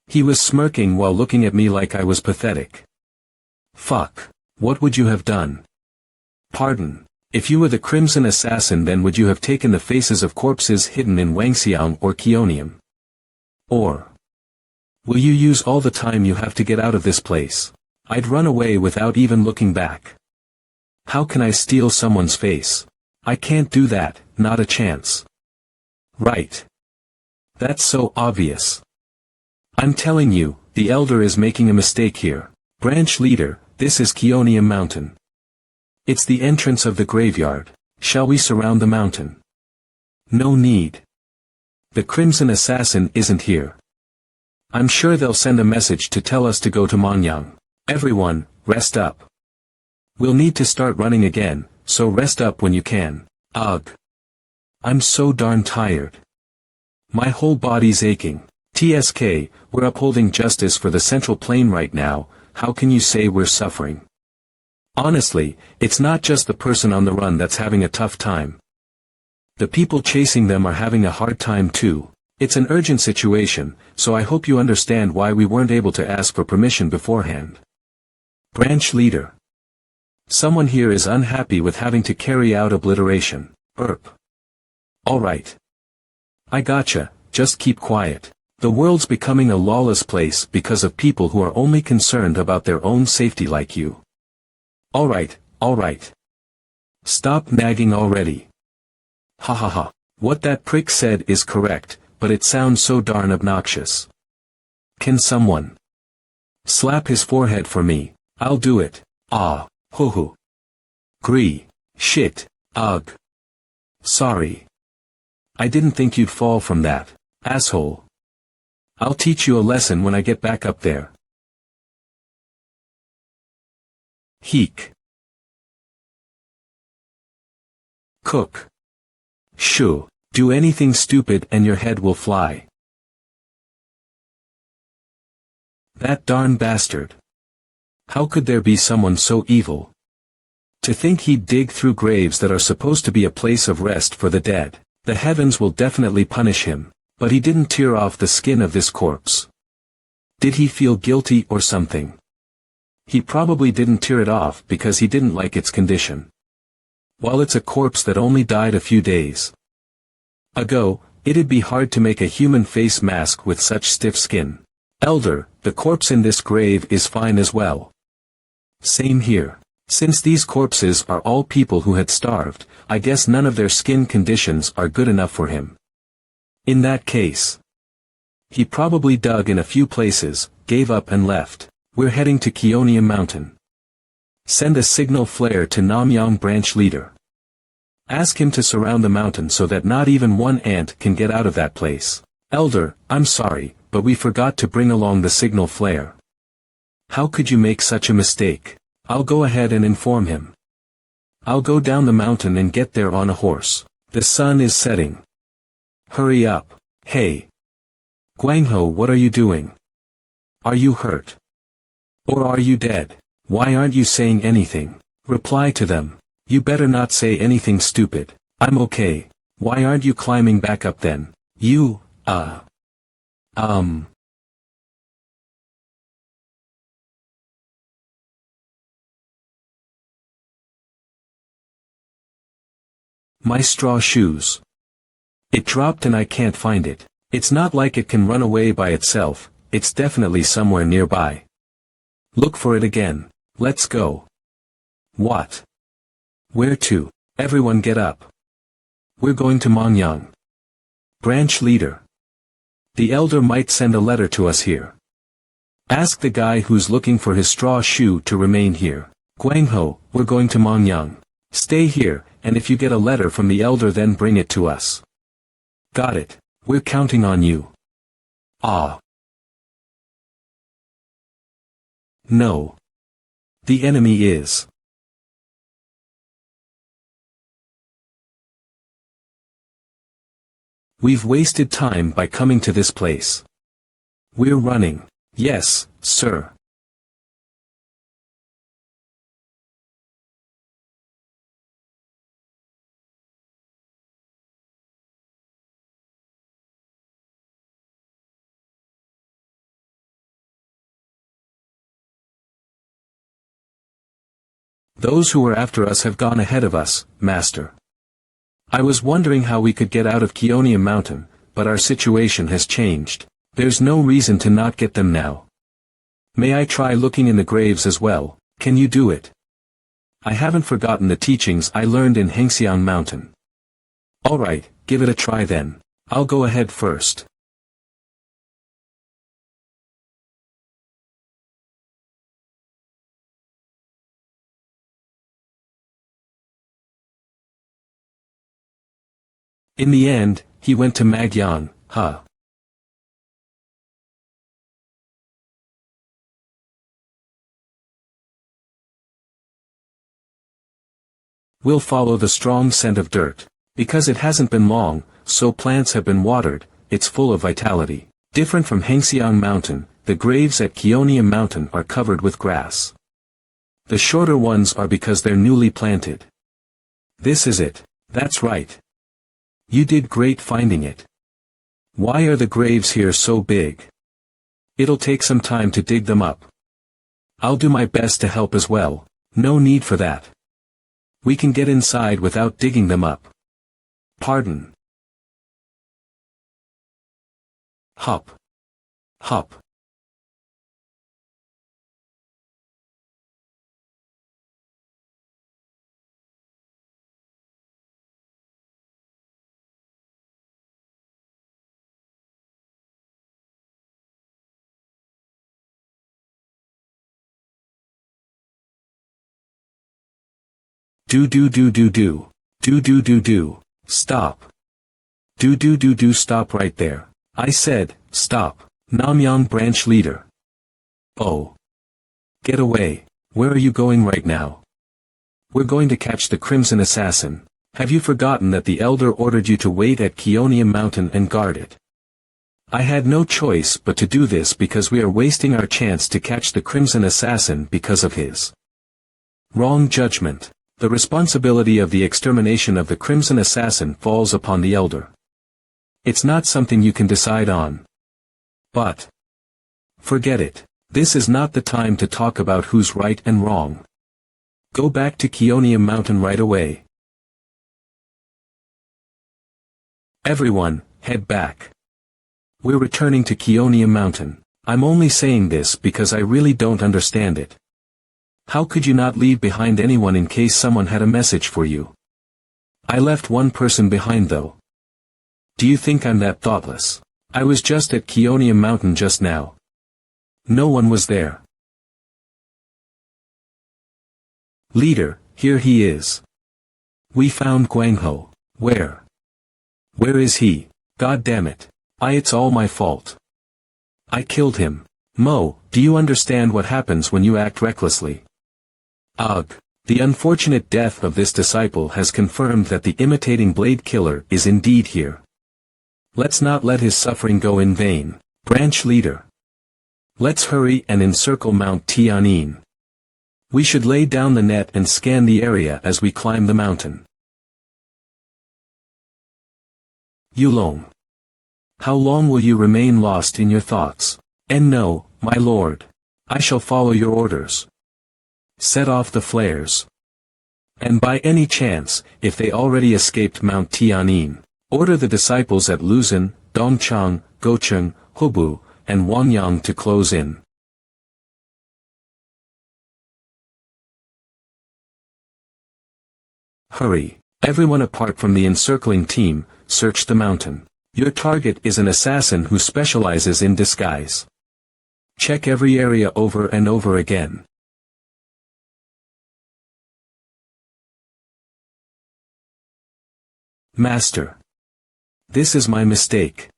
[SPEAKER 1] He was smirking while looking at me like I was pathetic. Fuck. What would you have done? Pardon. If you were the Crimson Assassin, then would you have taken the faces of corpses hidden in Wangxiang or Keonium? Or will you use all the time you have to get out of this place? I'd run away without even looking back. How can I steal someone's face? I can't do that, not a chance. Right. That's so obvious. I'm telling you, the Elder is making a mistake here. Branch leader, this is Keonium Mountain. It's the entrance of the graveyard. Shall we surround the mountain? No need. The Crimson Assassin isn't here. I'm sure they'll send a message to tell us to go to Monyang. Everyone, rest up. We'll need to start running again, so rest up when you can. Ugh. I'm so darn tired. My whole body's aching. TSK, we're upholding justice for the Central Plain right now, how can you say we're suffering? Honestly, it's not just the person on the run that's having a tough time. The people chasing them are having a hard time too. It's an urgent situation, so I hope you understand why we weren't able to ask for permission beforehand. Branch leader. Someone here is unhappy with having to carry out obliteration. Alright. I gotcha, just keep quiet. The world's becoming a lawless place because of people who are only concerned about their own safety like you. Alright. Stop nagging already. Ha ha ha. What that prick said is correct, but it sounds so darn obnoxious. Can someone slap his forehead for me? I'll do it. Ah, hoo. Gree. Shit. Ugh. Sorry. I didn't think you'd fall from that, asshole. I'll teach you a lesson when I get back up there. Heek. Cook. Shoo. Do anything stupid and your head will fly. That darn bastard. How could there be someone so evil? To think he'd dig through graves that are supposed to be a place of rest for the dead. The heavens will definitely punish him, but he didn't tear off the skin of this corpse. Did he feel guilty or something? He probably didn't tear it off because he didn't like its condition. While it's a corpse that only died a few days ago, it'd be hard to make a human face mask with such stiff skin. Elder, the corpse in this grave is fine as well. Same here. Since these corpses are all people who had starved, I guess none of their skin conditions are good enough for him. In that case, he probably dug in a few places, gave up and left. We're heading to Keonium Mountain. Send a signal flare to Namyang branch leader. Ask him to surround the mountain so that not even one ant can get out of that place. Elder, I'm sorry, but we forgot to bring along the signal flare. How could you make such a mistake? I'll go ahead and inform him. I'll go down the mountain and get there on a horse. The sun is setting. Hurry up. Hey. Guangho, what are you doing? Are you hurt? Or are you dead? Why aren't you saying anything? Reply to them. You better not say anything stupid. I'm okay. Why aren't you climbing back up then? You, My straw shoes. It dropped and I can't find it. It's not like it can run away by itself, it's definitely somewhere nearby. Look for it again. Let's go. What? Where to? Everyone get up. We're going to Monyang. Branch leader. The elder might send a letter to us here. Ask the guy who's looking for his straw shoe to remain here. Guangho, we're going to Monyang. Stay here, and if you get a letter from the elder then bring it to us. Got it. We're counting on you. Ah. No. The enemy is. We've wasted time by coming to this place. We're running. Yes, sir. Those who were after us have gone ahead of us, Master. I was wondering how we could get out of Keonium Mountain, but our situation has changed. There's no reason to not get them now. May I try looking in the graves as well? Can you do it? I haven't forgotten the teachings I learned in Hengxiang Mountain. Alright, give it a try then. I'll go ahead first. In the end, he went to Magyarang, huh? We'll follow the strong scent of dirt. Because it hasn't been long, so plants have been watered, it's full of vitality. Different from Hengxiang Mountain, the graves at Keonium Mountain are covered with grass. The shorter ones are because they're newly planted. This is it. That's right. You did great finding it. Why are the graves here so big? It'll take some time to dig them up. I'll do my best to help as well. No need for that. We can get inside without digging them up. Pardon. Hop. Hop. Do do do do do. Do do do do. Stop. Do do do do stop right there. I said, stop. Namyang branch leader. Oh. Get away. Where are you going right now? We're going to catch the Crimson Assassin. Have you forgotten that the Elder ordered you to wait at Keonium Mountain and guard it? I had no choice but to do this because we are wasting our chance to catch the Crimson Assassin because of his wrong judgment. The responsibility of the extermination of the Crimson Assassin falls upon the Elder. It's not something you can decide on. But forget it. This is not the time to talk about who's right and wrong. Go back to Keonium Mountain right away. Everyone, head back. We're returning to Keonium Mountain. I'm only saying this because I really don't understand it. How could you not leave behind anyone in case someone had a message for you? I left one person behind though. Do you think I'm that thoughtless? I was just at Keonium Mountain just now. No one was there. Leader, here he is. We found Guangho. Where? Where is he? God damn it. It's all my fault. I killed him. Mo, do you understand what happens when you act recklessly? Ugh. The unfortunate death of this disciple has confirmed that the imitating blade killer is indeed here. Let's not let his suffering go in vain. Branch leader. Let's hurry and encircle Mount Tianyin. We should lay down the net and scan the area as we climb the mountain. Yulong. How long will you remain lost in your thoughts? And no, my lord. I shall follow your orders. Set off the flares. And by any chance, if they already escaped Mount Tianyin, order the disciples at Luzon, Dongchang, Gocheng, Hubu, and Wangyang to close in. Hurry. Everyone apart from the encircling team, search the mountain. Your target is an assassin who specializes in disguise. Check every area over and over again. Master. This is my mistake.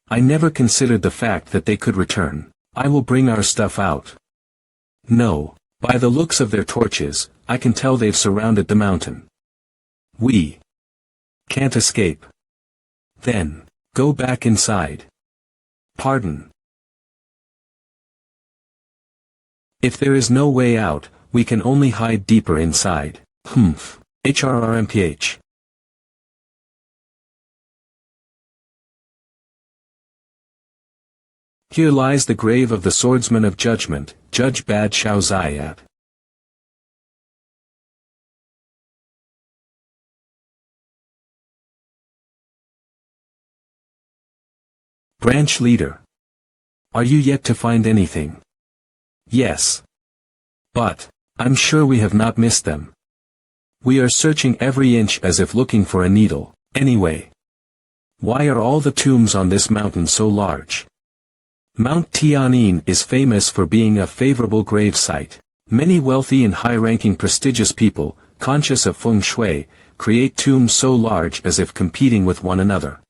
[SPEAKER 1] I never considered the fact that they could return. I will bring our stuff out. No, by the looks of their torches, I can tell they've surrounded the mountain. We can't escape. Then, go back inside. Pardon. If there is no way out, we can only hide deeper inside. HRRMPH. Here lies the grave of the swordsman of judgment, Judge Bad Shao Zayat. Branch leader. Are you yet to find anything? Yes. But, I'm sure we have not missed them. We are searching every inch as if looking for a needle. Anyway. Why are all the tombs on this mountain so large? Mount Tian'an is famous for being a favorable grave site. Many wealthy and high-ranking prestigious people, conscious of feng shui, create tombs so large as if competing with one another.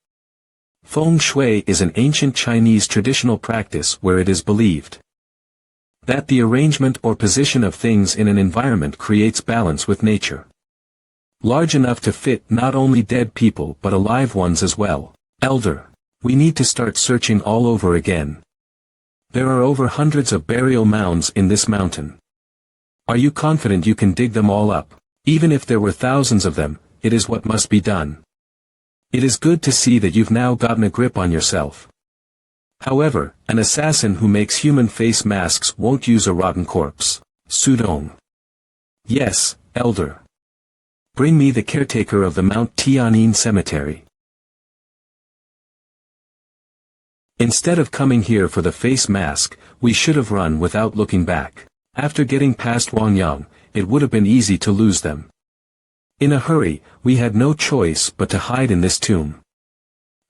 [SPEAKER 1] Feng shui is an ancient Chinese traditional practice where it is believed that the arrangement or position of things in an environment creates balance with nature. Large enough to fit not only dead people but alive ones as well. Elder, we need to start searching all over again. There are over hundreds of burial mounds in this mountain. Are you confident you can dig them all up? Even if there were thousands of them, it is what must be done. It is good to see that you've now gotten a grip on yourself. However, an assassin who makes human face masks won't use a rotten corpse. Sudong. Yes, Elder. Bring me the caretaker of the Mount Tian'an cemetery. Instead of coming here for the face mask, we should have run without looking back. After getting past Wang Yang, it would have been easy to lose them. In a hurry, we had no choice but to hide in this tomb.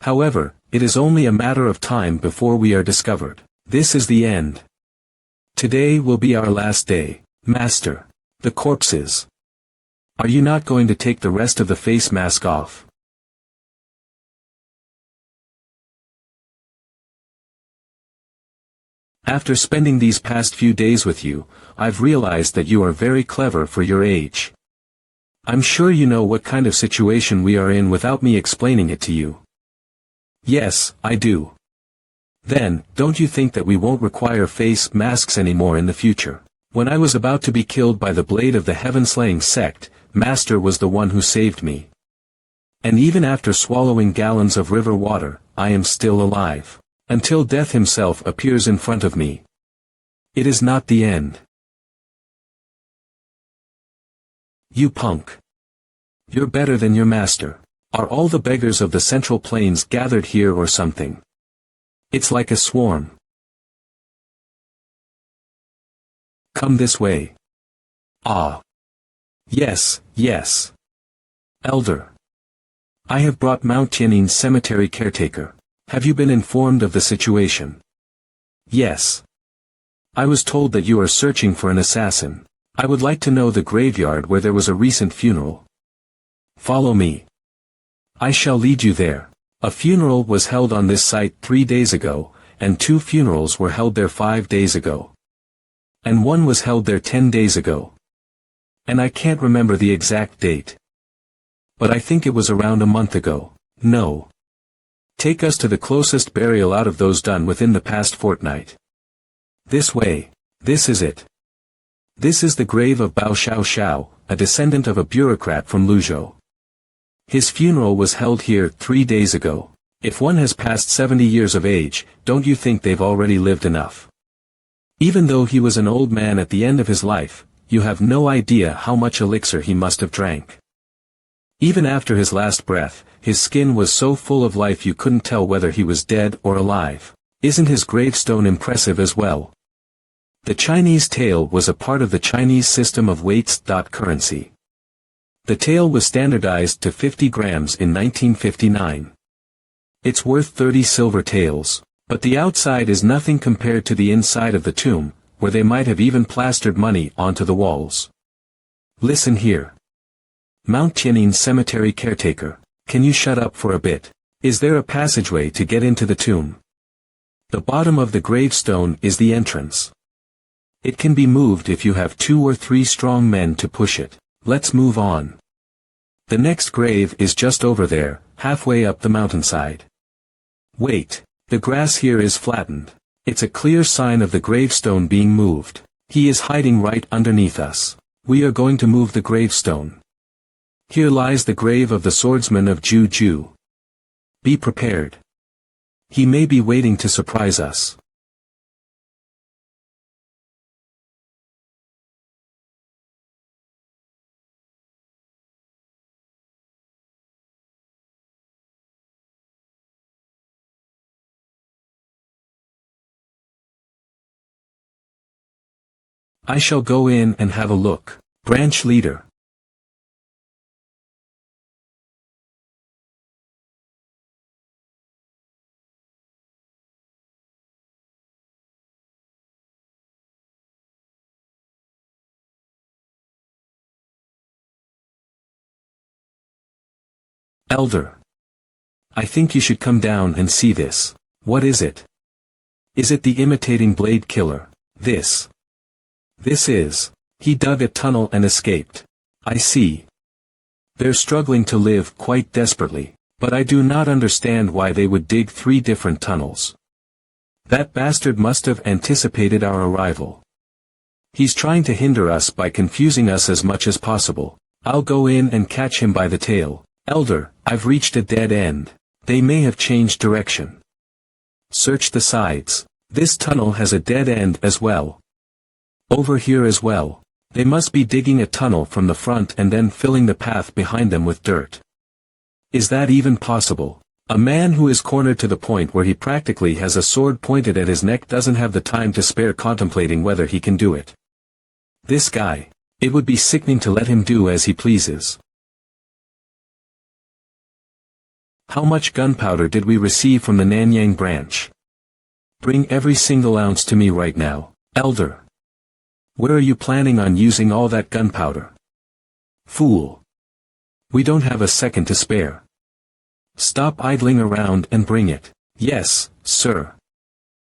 [SPEAKER 1] However, it is only a matter of time before we are discovered. This is the end. Today will be our last day, Master. The corpses. Are you not going to take the rest of the face mask off? After spending these past few days with you, I've realized that you are very clever for your age. I'm sure you know what kind of situation we are in without me explaining it to you. Yes, I do. Then, don't you think that we won't require face masks anymore in the future? When I was about to be killed by the blade of the heaven-slaying sect, Master was the one who saved me. And even after swallowing gallons of river water, I am still alive. Until death himself appears in front of me. It is not the end. You punk. You're better than your master. Are all the beggars of the Central Plains gathered here or something? It's like a swarm. Come this way. Ah. Yes, yes. Elder. I have brought Mount Tian'an's cemetery caretaker. Have you been informed of the situation? Yes. I was told that you are searching for an assassin. I would like to know the graveyard where there was a recent funeral. Follow me. I shall lead you there. A funeral was held on this site 3 days ago, and 2 funerals were held there 5 days ago. And one was held there 10 days ago. And I can't remember the exact date. But I think it was around a month ago. No. Take us to the closest burial out of those done within the past fortnight. This way. This is it. This is the grave of Bao Xiao Xiao, a descendant of a bureaucrat from Luzhou. His funeral was held here 3 days ago. If one has passed 70 years of age, don't you think they've already lived enough? Even though he was an old man at the end of his life, you have no idea how much elixir he must have drank. Even after his last breath, his skin was so full of life you couldn't tell whether he was dead or alive. Isn't his gravestone impressive as well? The Chinese tael was a part of the Chinese system of weights. Currency. The tael was standardized to 50 grams in 1959. It's worth 30 silver taels, but the outside is nothing compared to the inside of the tomb, where they might have even plastered money onto the walls. Listen here. Mount Tian'an cemetery caretaker, can you shut up for a bit? Is there a passageway to get into the tomb? The bottom of the gravestone is the entrance. It can be moved if you have 2 or 3 strong men to push it. Let's move on. The next grave is just over there, halfway up the mountainside. Wait, the grass here is flattened. It's a clear sign of the gravestone being moved. He is hiding right underneath us. We are going to move the gravestone. Here lies the grave of the swordsman of Ju. Be prepared. He may be waiting to surprise us. I shall go in and have a look. Branch leader. Elder. I think you should come down and see this. What is it? Is it the imitating blade killer? This is. He dug a tunnel and escaped. I see. They're struggling to live quite desperately, but I do not understand why they would dig 3 different tunnels. That bastard must have anticipated our arrival. He's trying to hinder us by confusing us as much as possible. I'll go in and catch him by the tail. Elder, I've reached a dead end. They may have changed direction. Search the sides. This tunnel has a dead end as well. Over here as well. They must be digging a tunnel from the front and then filling the path behind them with dirt. Is that even possible? A man who is cornered to the point where he practically has a sword pointed at his neck doesn't have the time to spare contemplating whether he can do it. This guy. It would be sickening to let him do as he pleases. How much gunpowder did we receive from the Nanyang branch? Bring every single ounce to me right now, Elder. Where are you planning on using all that gunpowder? Fool. We don't have a second to spare. Stop idling around and bring it. Yes, sir.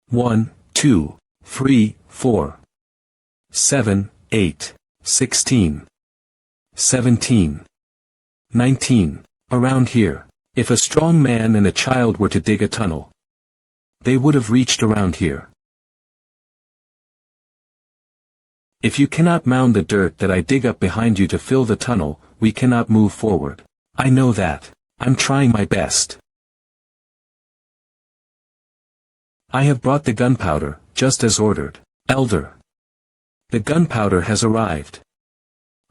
[SPEAKER 1] 1, 2, 3, 4, 7, 8, 16, 17, 19, around here. If a strong man and a child were to dig a tunnel, they would have reached around here. If you cannot mound the dirt that I dig up behind you to fill the tunnel, we cannot move forward. I know that. I'm trying my best. I have brought the gunpowder, just as ordered. Elder. The gunpowder has arrived.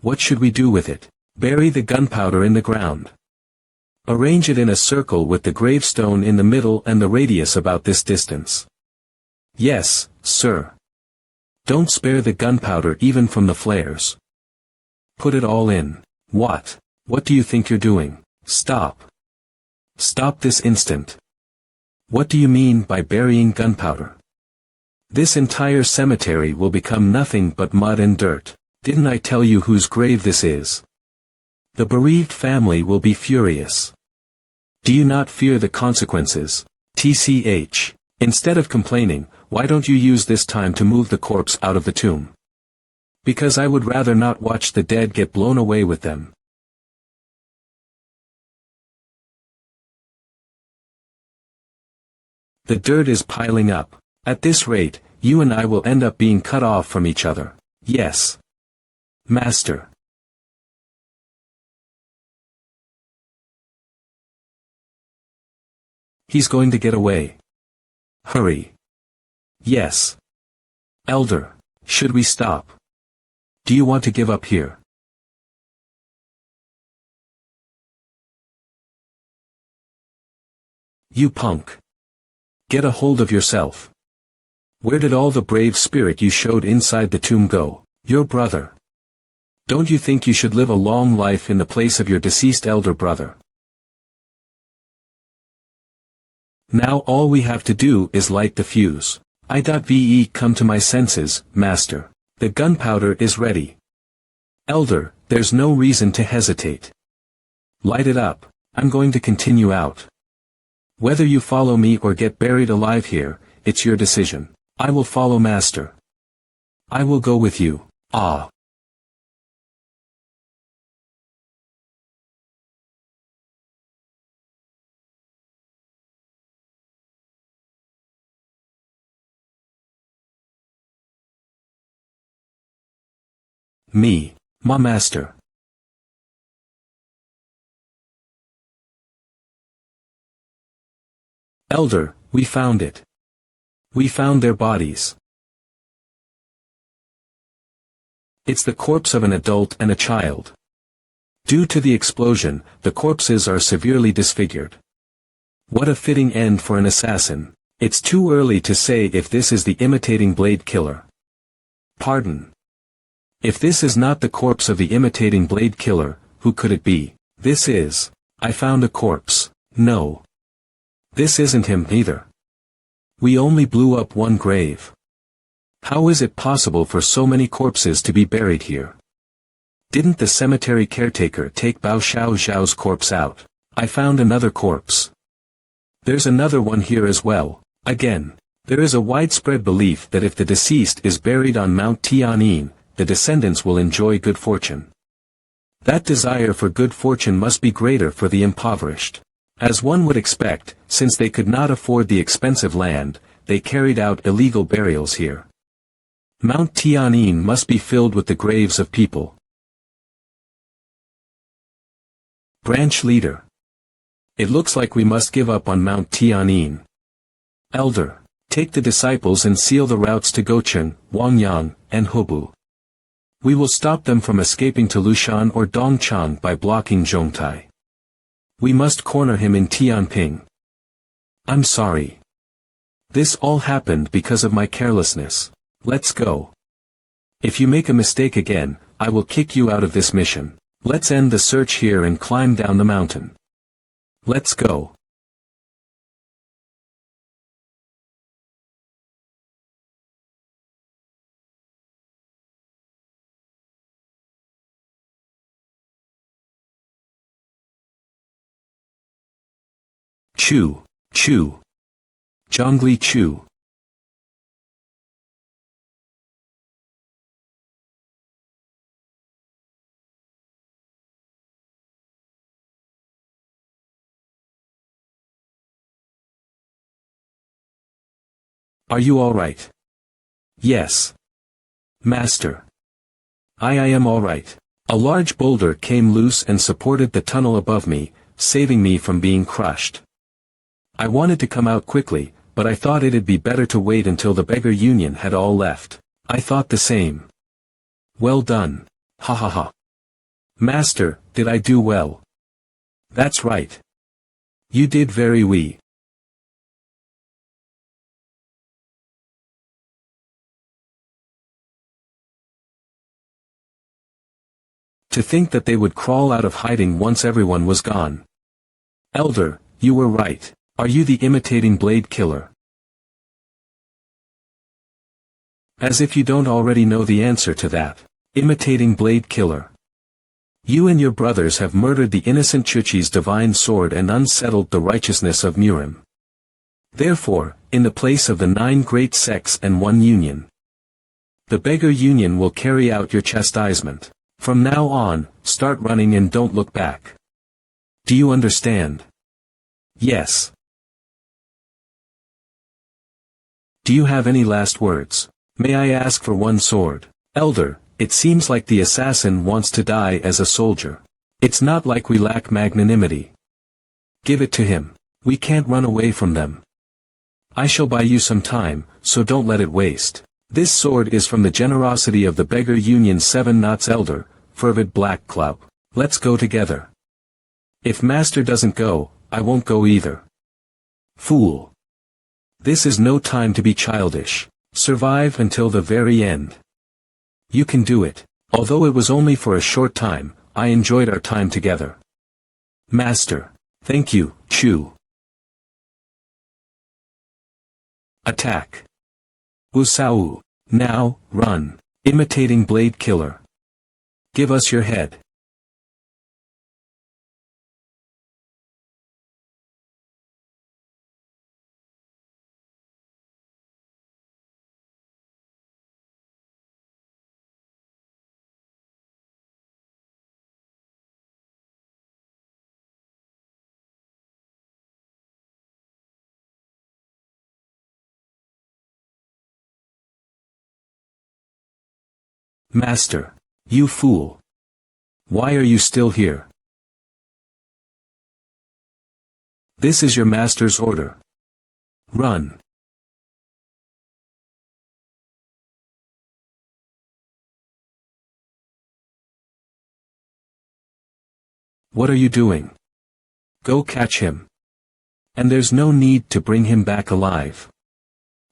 [SPEAKER 1] What should we do with it? Bury the gunpowder in the ground. Arrange it in a circle with the gravestone in the middle and the radius about this distance. Yes, sir. Don't spare the gunpowder even from the flares. Put it all in. What? What do you think you're doing? Stop. Stop this instant. What do you mean by burying gunpowder? This entire cemetery will become nothing but mud and dirt. Didn't I tell you whose grave this is? The bereaved family will be furious. Do you not fear the consequences? TCH. Instead of complaining, why don't you use this time to move the corpse out of the tomb? Because I would rather not watch the dead get blown away with them. The dirt is piling up. At this rate, you and I will end up being cut off from each other. Yes. Master. He's going to get away. Hurry. Yes. Elder, should we stop? Do you want to give up here? You punk. Get a hold of yourself. Where did all the brave spirit you showed inside the tomb go? Your brother. Don't you think you should live a long life in the place of your deceased elder brother? Now all we have to do is light the fuse. I.ve come to my senses, master. The gunpowder is ready. Elder, there's no reason to hesitate. Light it up. I'm going to continue out. Whether you follow me or get buried alive here, it's your decision. I will follow master. I will go with you. Ah. Me, my master. Elder, we found it. We found their bodies. It's the corpse of an adult and a child. Due to the explosion, the corpses are severely disfigured. What a fitting end for an assassin. It's too early to say if this is the imitating blade killer. Pardon. If this is not the corpse of the imitating blade killer, who could it be? This is. I found a corpse. No. This isn't him either. We only blew up one grave. How is it possible for so many corpses to be buried here? Didn't the cemetery caretaker take Bao Xiao Zhao's corpse out? I found another corpse. There's another one here as well. Again, there is a widespread belief that if the deceased is buried on Mount Tianyin, the descendants will enjoy good fortune. That desire for good fortune must be greater for the impoverished. As one would expect, since they could not afford the expensive land, they carried out illegal burials here. Mount Tianyin must be filled with the graves of people. Branch leader. It looks like we must give up on Mount Tianyin. Elder, take the disciples and seal the routes to Gocheng, Wangyang, and Hubu. We will stop them from escaping to Lushan or Dongchang by blocking Zhongtai. We must corner him in Tianping. I'm sorry. This all happened because of my carelessness. Let's go. If you make a mistake again, I will kick you out of this mission. Let's end the search here and climb down the mountain. Let's go. Chu, Chu. Zhongli Chu. Are you all right? Yes. Master. I am all right. A large boulder came loose and supported the tunnel above me, saving me from being crushed. I wanted to come out quickly, but I thought it'd be better to wait until the beggar union had all left. I thought the same. Well done. Ha ha ha. Master, did I do well? That's right. You did very well. To think that they would crawl out of hiding once everyone was gone. Elder, you were right. Are you the imitating blade killer? As if you don't already know the answer to that. Imitating blade killer. You and your brothers have murdered the innocent Chuchi's divine sword and unsettled the righteousness of Murim. Therefore, in the place of the 9 great sects and 1 union, the beggar union will carry out your chastisement. From now on, start running and don't look back. Do you understand? Yes. Do you have any last words? May I ask for 1 sword? Elder, it seems like the assassin wants to die as a soldier. It's not like we lack magnanimity. Give it to him. We can't run away from them. I shall buy you some time, so don't let it waste. This sword is from the generosity of the beggar union 7 knots. Elder, fervid black club. Let's go together. If master doesn't go, I won't go either. Fool. This is no time to be childish. Survive until the very end. You can do it. Although it was only for a short time, I enjoyed our time together. Master. Thank you, Chu. Attack. Usau. Now, run. Imitating blade killer. Give us your head. Master. You fool. Why are you still here? This is your master's order. Run. What are you doing? Go catch him. And there's no need to bring him back alive.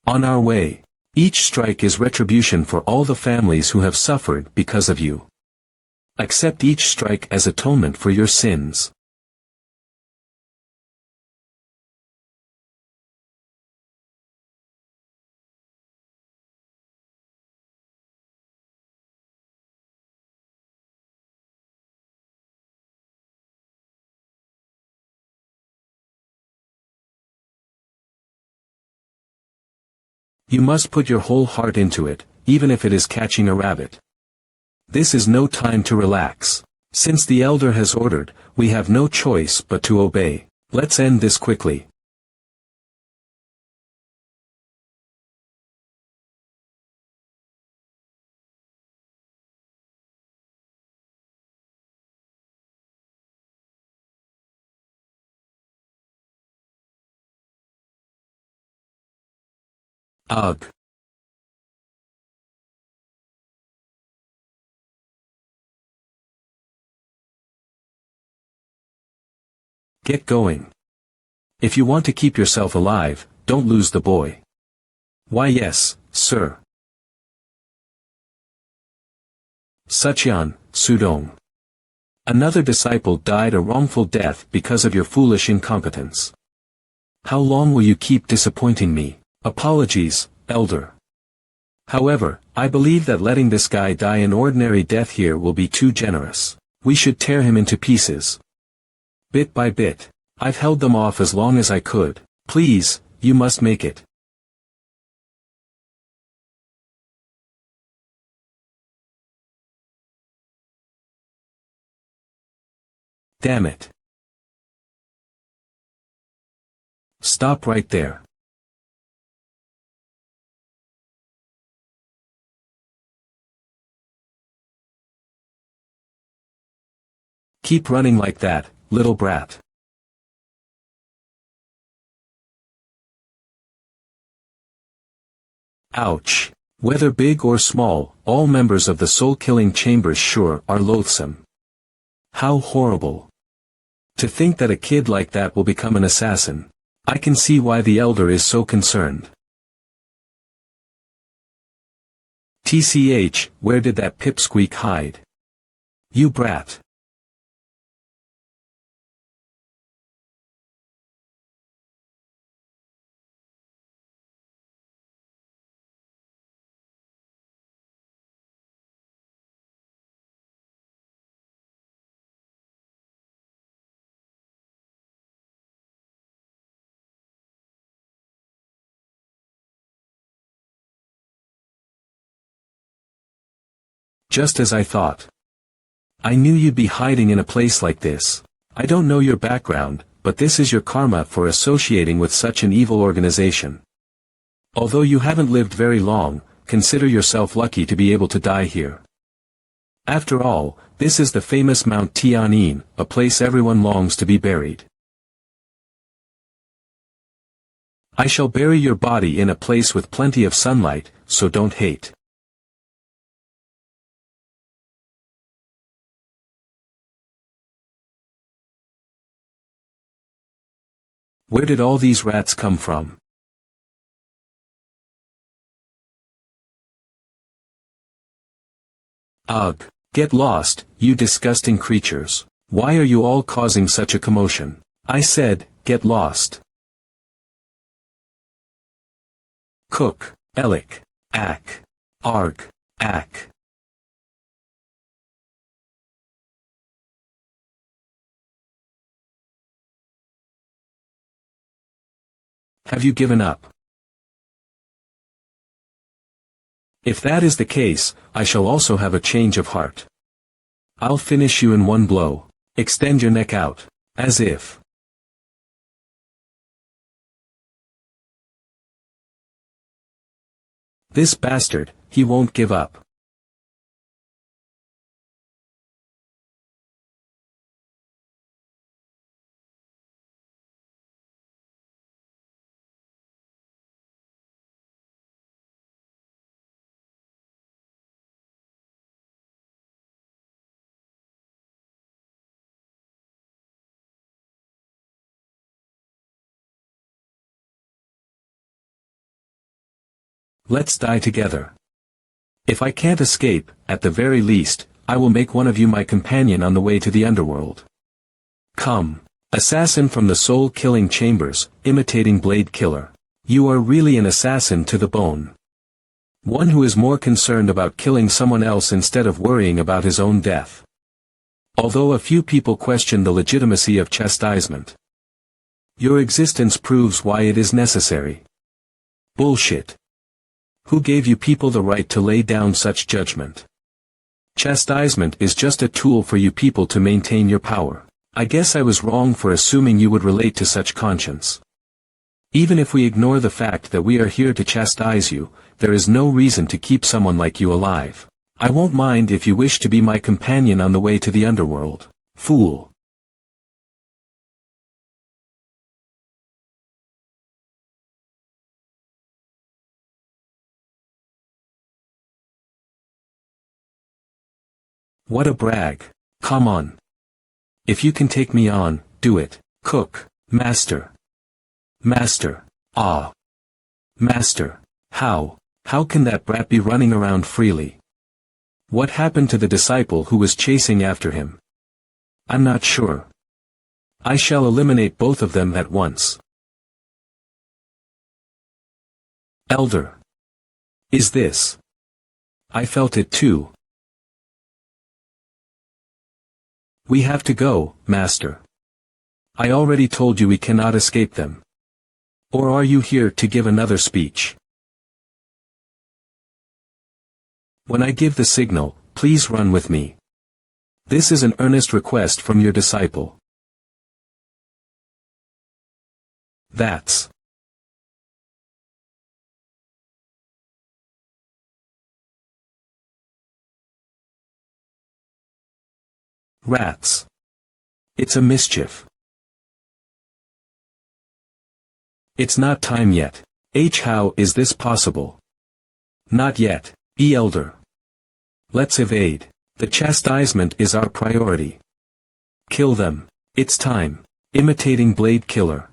[SPEAKER 1] On our way. Each strike is retribution for all the families who have suffered because of you. Accept each strike as atonement for your sins. You must put your whole heart into it, even if it is catching a rabbit. This is no time to relax. Since the elder has ordered, we have no choice but to obey. Let's end this quickly. Ugh. Get going. If you want to keep yourself alive, don't lose the boy. Why yes, sir. Sachyan, Sudong. Another disciple died a wrongful death because of your foolish incompetence. How long will you keep disappointing me? Apologies, elder. However, I believe that letting this guy die an ordinary death here will be too generous. We should tear him into pieces. Bit by bit. I've held them off as long as I could. Please, you must make it. Damn it. Stop right there. Keep running like that, little brat. Ouch. Whether big or small, all members of the soul-killing chambers sure are loathsome. How horrible. To think that a kid like that will become an assassin. I can see why the elder is so concerned. TCH, where did that pipsqueak hide? You brat. Just as I thought. I knew you'd be hiding in a place like this. I don't know your background, but this is your karma for associating with such an evil organization. Although you haven't lived very long, consider yourself lucky to be able to die here. After all, this is the famous Mount Tian'in, a place everyone longs to be buried. I shall bury your body in a place with plenty of sunlight, so don't hate. Where did all these rats come from? Ugh! Get lost, you disgusting creatures. Why are you all causing such a commotion? I said, get lost. Cook, Elik, Ak. Arg, Ak. Have you given up? If that is the case, I shall also have a change of heart. I'll finish you in one blow. Extend your neck out. As if. This bastard, he won't give up. Let's die together. If I can't escape, at the very least, I will make one of you my companion on the way to the underworld. Come. Assassin from the soul-killing chambers, imitating blade killer. You are really an assassin to the bone. One who is more concerned about killing someone else instead of worrying about his own death. Although a few people question the legitimacy of chastisement. Your existence proves why it is necessary. Bullshit. Who gave you people the right to lay down such judgment? Chastisement is just a tool for you people to maintain your power. I guess I was wrong for assuming you would relate to such conscience. Even if we ignore the fact that we are here to chastise you, there is no reason to keep someone like you alive. I won't mind if you wish to be my companion on the way to the underworld. Fool. What a brag. Come on. If you can take me on, do it. Cook. Master. Master. Ah. Master. How can that brat be running around freely? What happened to the disciple who was chasing after him? I'm not sure. I shall eliminate both of them at once. Elder. Is this? I felt it too. We have to go, Master. I already told you we cannot escape them. Or are you here to give another speech? When I give the signal, please run with me. This is an earnest request from your disciple. That's rats. It's a mischief. It's not time yet. How is this possible? Not yet, Elder. Let's evade. The chastisement is our priority. Kill them. It's time. Imitating blade killer.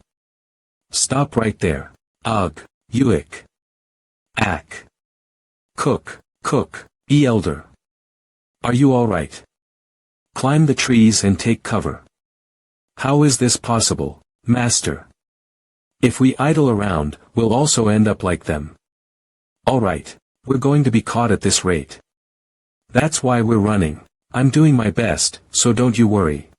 [SPEAKER 1] Stop right there. Ugh. Uick. Ack. Cook. Elder. Are you alright? Climb the trees and take cover. How is this possible, Master? If we idle around, we'll also end up like them. Alright, we're going to be caught at this rate. That's why we're running. I'm doing my best, so don't you worry.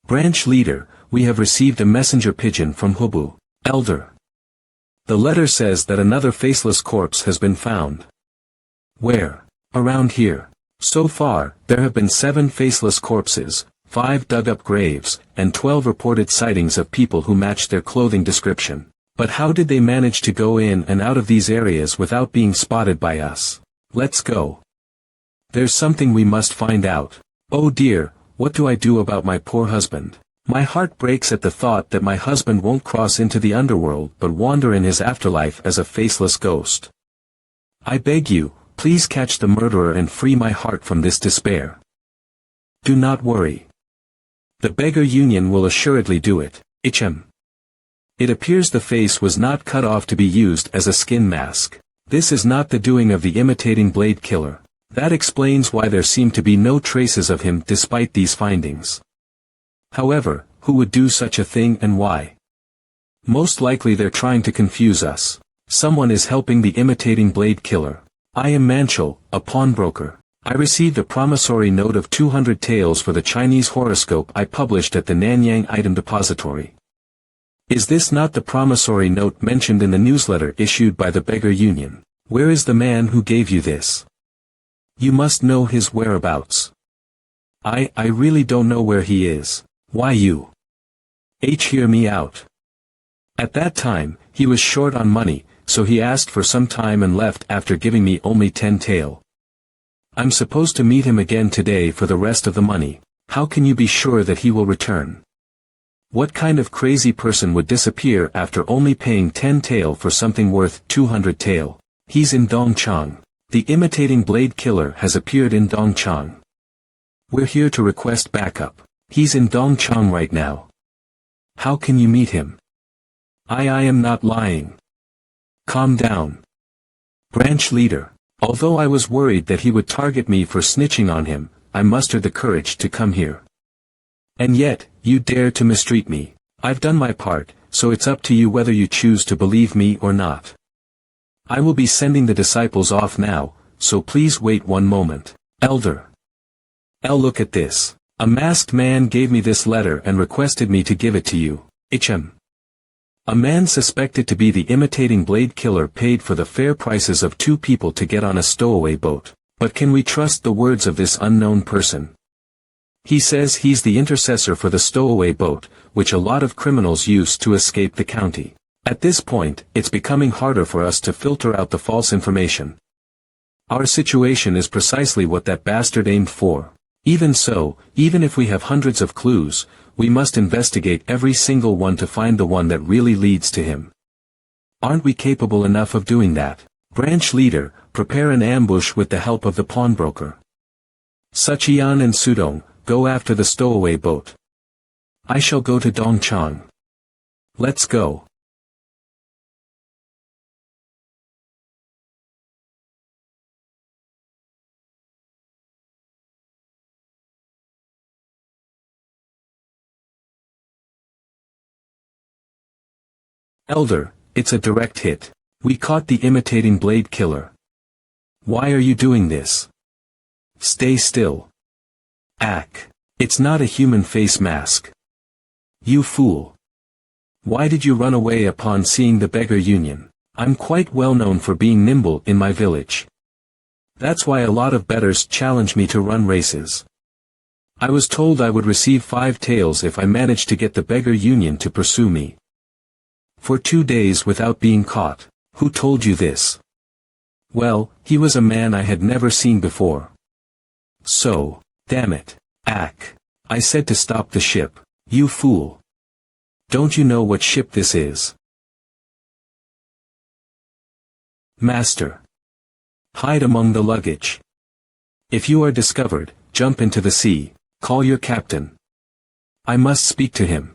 [SPEAKER 1] Branch leader, we have received a messenger pigeon from Hubu. Elder. The letter says that another faceless corpse has been found. Where? Around here. So far, there have been 7 faceless corpses, 5 dug-up graves, and 12 reported sightings of people who matched their clothing description. But how did they manage to go in and out of these areas without being spotted by us? Let's go. There's something we must find out. Oh dear, what do I do about my poor husband? My heart breaks at the thought that my husband won't cross into the underworld but wander in his afterlife as a faceless ghost. I beg you, please catch the murderer and free my heart from this despair. Do not worry. The beggar union will assuredly do it. It appears the face was not cut off to be used as a skin mask. This is not the doing of the imitating blade killer. That explains why there seem to be no traces of him despite these findings. However, who would do such a thing and why? Most likely they're trying to confuse us. Someone is helping the imitating blade killer. I am MANHWA, a pawnbroker. I received a promissory note of 200 taels for the Chinese horoscope I published at the Nanyang Item Depository. Is this not the promissory note mentioned in the newsletter issued by the beggar union? Where is the man who gave you this? You must know his whereabouts. I really don't know where he is. Why you? Hear me out. At that time, he was short on money, so he asked for some time and left after giving me only 10 tael. I'm supposed to meet him again today for the rest of the money. How can you be sure that he will return? What kind of crazy person would disappear after only paying 10 tael for something worth 200 tael? He's in Dongchang. The imitating blade killer has appeared in Dongchang. We're here to request backup. He's in Dongchang right now. How can you meet him? I am not lying. Calm down. Branch leader. Although I was worried that he would target me for snitching on him, I mustered the courage to come here. And yet, you dare to mistreat me. I've done my part, so it's up to you whether you choose to believe me or not. I will be sending the disciples off now, so please wait one moment. Elder. Look at this. A masked man gave me this letter and requested me to give it to you. A man suspected to be the imitating blade killer paid for the fair prices of 2 people to get on a stowaway boat. But can we trust the words of this unknown person? He says he's the intercessor for the stowaway boat, which a lot of criminals use to escape the county. At this point, it's becoming harder for us to filter out the false information. Our situation is precisely what that bastard aimed for. Even so, even if we have hundreds of clues, we must investigate every single one to find the one that really leads to him. Aren't we capable enough of doing that? Branch leader, prepare an ambush with the help of the pawnbroker. Suchian and Sudong, go after the stowaway boat. I shall go to Dongchang. Let's go. Elder, it's a direct hit. We caught the imitating blade killer. Why are you doing this? Stay still. It's not a human face mask. You fool. Why did you run away upon seeing the beggar union? I'm quite well known for being nimble in my village. That's why a lot of bettors challenge me to run races. I was told I would receive 5 taels if I managed to get the beggar union to pursue me. For 2 days without being caught. Who told you this? Well, he was a man I had never seen before. So, damn it. I said to stop the ship. You fool. Don't you know what ship this is? Master. Hide among the luggage. If you are discovered, jump into the sea. Call your captain. I must speak to him.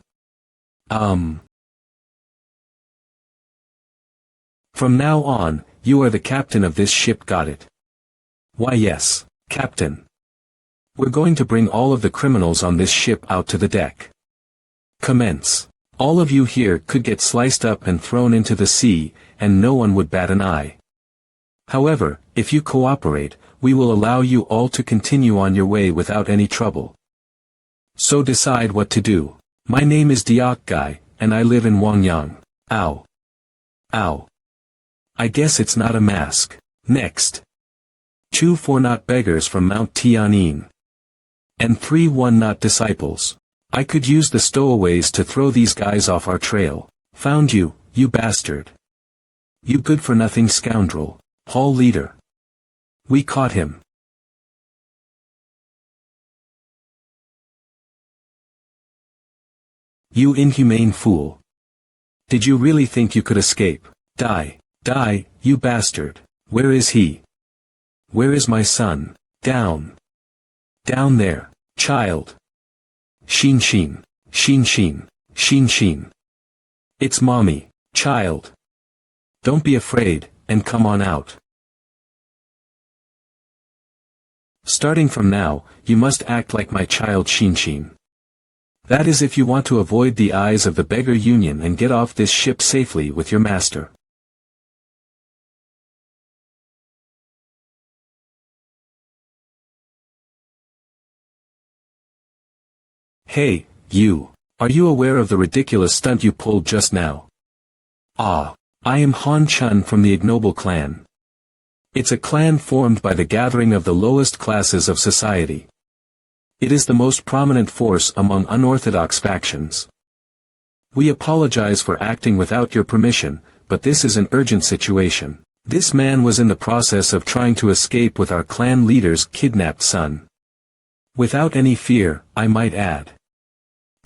[SPEAKER 1] From now on, you are the captain of this ship, got it? Why yes, captain. We're going to bring all of the criminals on this ship out to the deck. Commence. All of you here could get sliced up and thrown into the sea, and no one would bat an eye. However, if you cooperate, we will allow you all to continue on your way without any trouble. So decide what to do. My name is Diok Gai, and I live in Wangyang. Ow. Ow. I guess it's not a mask. Next. 2 4-knot beggars from Mount Tianin. And 3 1-knot disciples. I could use the stowaways to throw these guys off our trail. Found you, you bastard. You good-for-nothing scoundrel. Hall leader. We caught him. You inhumane fool. Did you really think you could escape? Die. Die, you bastard. Where is he? Where is my son? Down. Down there, child. Shin Shin. Shin Shin. Shin Shin. It's mommy, child. Don't be afraid, and come on out. Starting from now, you must act like my child Shin Shin. That is if you want to avoid the eyes of the beggar union and get off this ship safely with your master. Hey, you. Are you aware of the ridiculous stunt you pulled just now? I am Han Chun from the Ignoble clan. It's a clan formed by the gathering of the lowest classes of society. It is the most prominent force among unorthodox factions. We apologize for acting without your permission, but this is an urgent situation. This man was in the process of trying to escape with our clan leader's kidnapped son. Without any fear, I might add.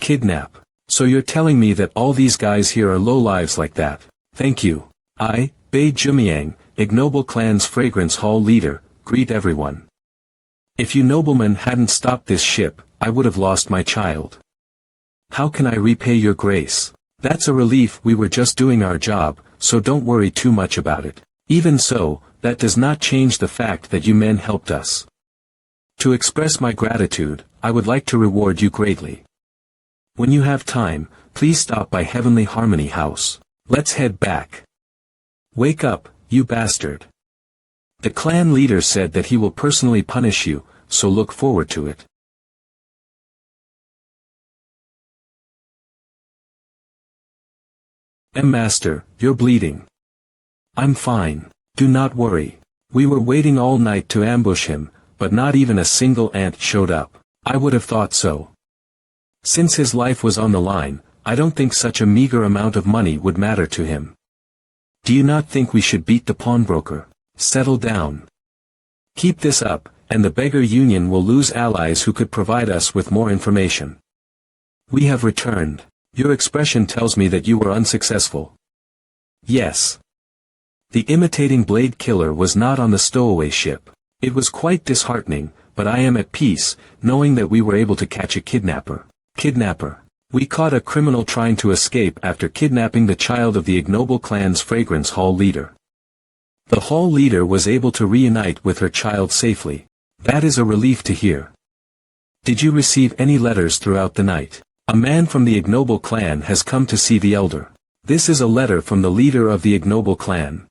[SPEAKER 1] Kidnap. So you're telling me that all these guys here are lowlives like that? Thank you. I, Bei Jumiang, Ignoble Clan's Fragrance Hall leader, greet everyone. If you noblemen hadn't stopped this ship, I would have lost my child. How can I repay your grace? That's a relief. We were just doing our job, so don't worry too much about it. Even so, that does not change the fact that you men helped us. To express my gratitude, I would like to reward you greatly. When you have time, please stop by Heavenly Harmony House. Let's head back. Wake up, you bastard. The clan leader said that he will personally punish you, so look forward to it. Master, you're bleeding. I'm fine. Do not worry. We were waiting all night to ambush him, but not even a single ant showed up. I would have thought so. Since his life was on the line, I don't think such a meager amount of money would matter to him. Do you not think we should beat the pawnbroker? Settle down. Keep this up, and the beggar union will lose allies who could provide us with more information. We have returned. Your expression tells me that you were unsuccessful. Yes. The imitating blade killer was not on the stowaway ship. It was quite disheartening, but I am at peace, knowing that we were able to catch a kidnapper. Kidnapper. We caught a criminal trying to escape after kidnapping the child of the ignoble clan's fragrance hall leader. The hall leader was able to reunite with her child safely. That is a relief to hear. Did you receive any letters throughout the night? A man from the ignoble clan has come to see the elder. This is a letter from the leader of the ignoble clan.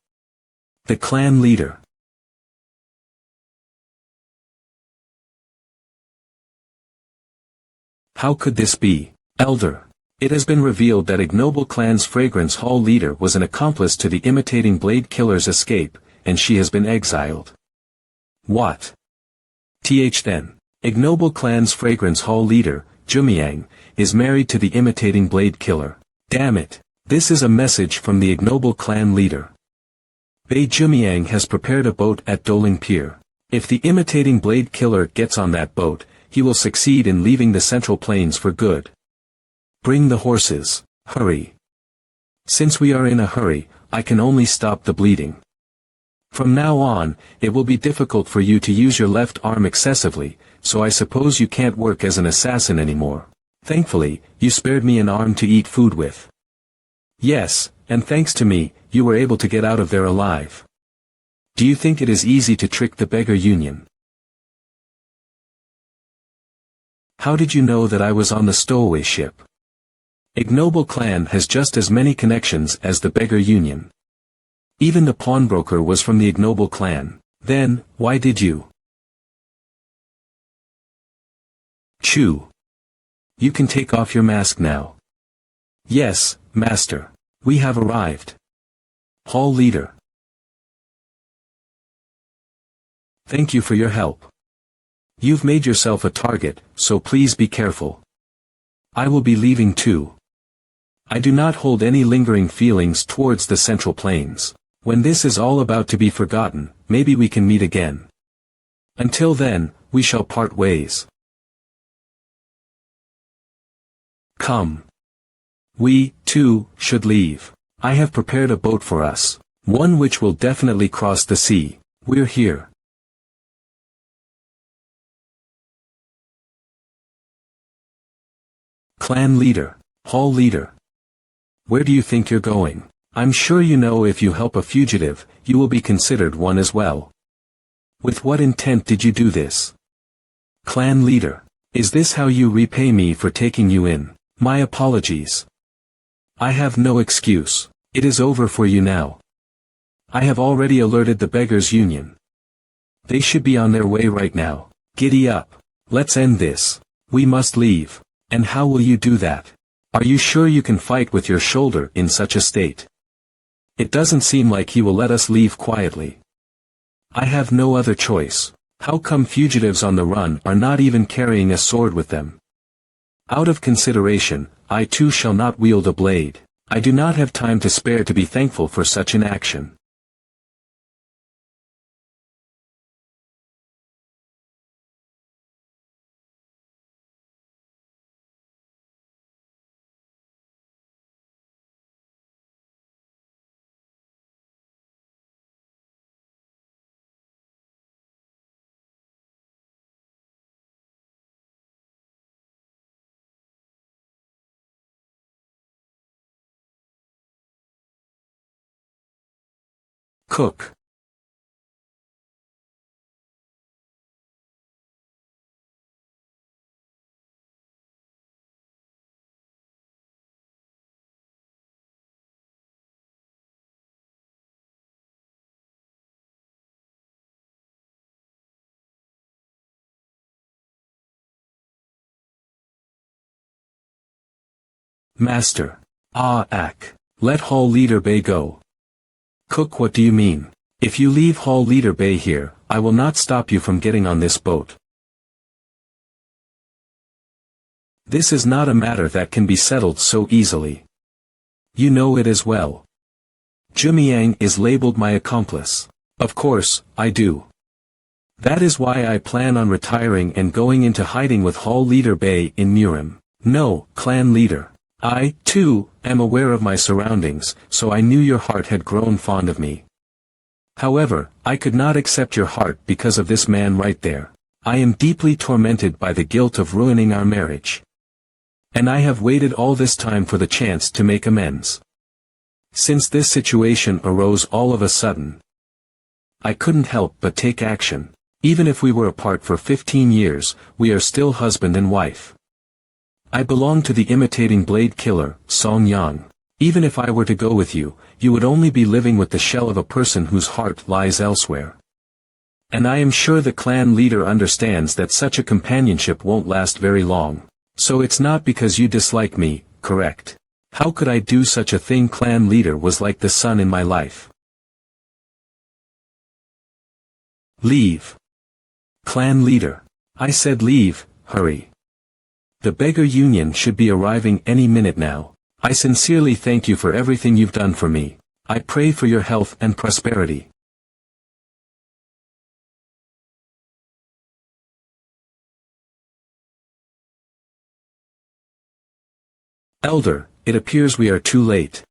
[SPEAKER 1] The clan leader. How could this be? Elder. It has been revealed that ignoble clan's fragrance hall leader was an accomplice to the imitating blade killer's escape, and she has been exiled. What? Then. Ignoble clan's fragrance hall leader, Jumiang, is married to the imitating blade killer. Damn it. This is a message from the ignoble clan leader. Bei Jumiang has prepared a boat at Doling Pier. If the imitating blade killer gets on that boat, he will succeed in leaving the Central Plains for good. Bring the horses. Hurry. Since we are in a hurry, I can only stop the bleeding. From now on, it will be difficult for you to use your left arm excessively, so I suppose you can't work as an assassin anymore. Thankfully, you spared me an arm to eat food with. Yes, and thanks to me, you were able to get out of there alive. Do you think it is easy to trick the beggar union? How did you know that I was on the stowaway ship? Ignoble clan has just as many connections as the beggar union. Even the pawnbroker was from the ignoble clan. Then, why did you? Chew. You can take off your mask now. Yes, master. We have arrived. Hall leader. Thank you for your help. You've made yourself a target, so please be careful. I will be leaving too. I do not hold any lingering feelings towards the Central Plains. When this is all about to be forgotten, maybe we can meet again. Until then, we shall part ways. Come. We, too, should leave. I have prepared a boat for us. One which will definitely cross the sea. We're here. Clan leader. Hall leader. Where do you think you're going? I'm sure you know if you help a fugitive, you will be considered one as well. With what intent did you do this? Clan leader. Is this how you repay me for taking you in? My apologies. I have no excuse. It is over for you now. I have already alerted the Beggars Union. They should be on their way right now. Giddy up. Let's end this. We must leave. And how will you do that? Are you sure you can fight with your shoulder in such a state? It doesn't seem like he will let us leave quietly. I have no other choice. How come fugitives on the run are not even carrying a sword with them? Out of consideration, I too shall not wield a blade. I do not have time to spare to be thankful for such an action. Cook. Master. Let Hall Leader Bay go. Cook, what do you mean? If you leave Hall Leader Bay here, I will not stop you from getting on this boat. This is not a matter that can be settled so easily. You know it as well. Jumiang is labeled my accomplice. Of course, I do. That is why I plan on retiring and going into hiding with Hall Leader Bay in Murim. No, clan leader. I, too, am aware of my surroundings, so I knew your heart had grown fond of me. However, I could not accept your heart because of this man right there. I am deeply tormented by the guilt of ruining our marriage. And I have waited all this time for the chance to make amends. Since this situation arose all of a sudden, I couldn't help but take action. Even if we were apart for 15 years, we are still husband and wife. I belong to the imitating blade killer, Song Yang. Even if I were to go with you, you would only be living with the shell of a person whose heart lies elsewhere. And I am sure the clan leader understands that such a companionship won't last very long. So it's not because you dislike me, correct? How could I do such a thing? Clan leader was like the sun in my life. Leave. Clan leader. I said leave, hurry. The beggar union should be arriving any minute now. I sincerely thank you for everything you've done for me. I pray for your health and prosperity. Elder, it appears we are too late.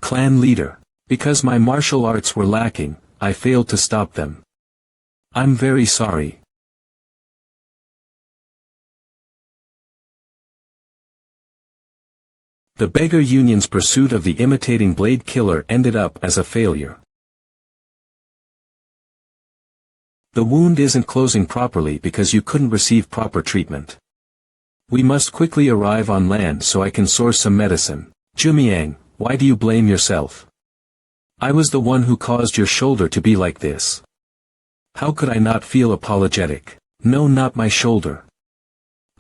[SPEAKER 1] Clan leader. Because my martial arts were lacking, I failed to stop them. I'm very sorry. The beggar union's pursuit of the imitating blade killer ended up as a failure. The wound isn't closing properly because you couldn't receive proper treatment. We must quickly arrive on land so I can source some medicine. Jumiang, why do you blame yourself? I was the one who caused your shoulder to be like this. How could I not feel apologetic? No, not my shoulder.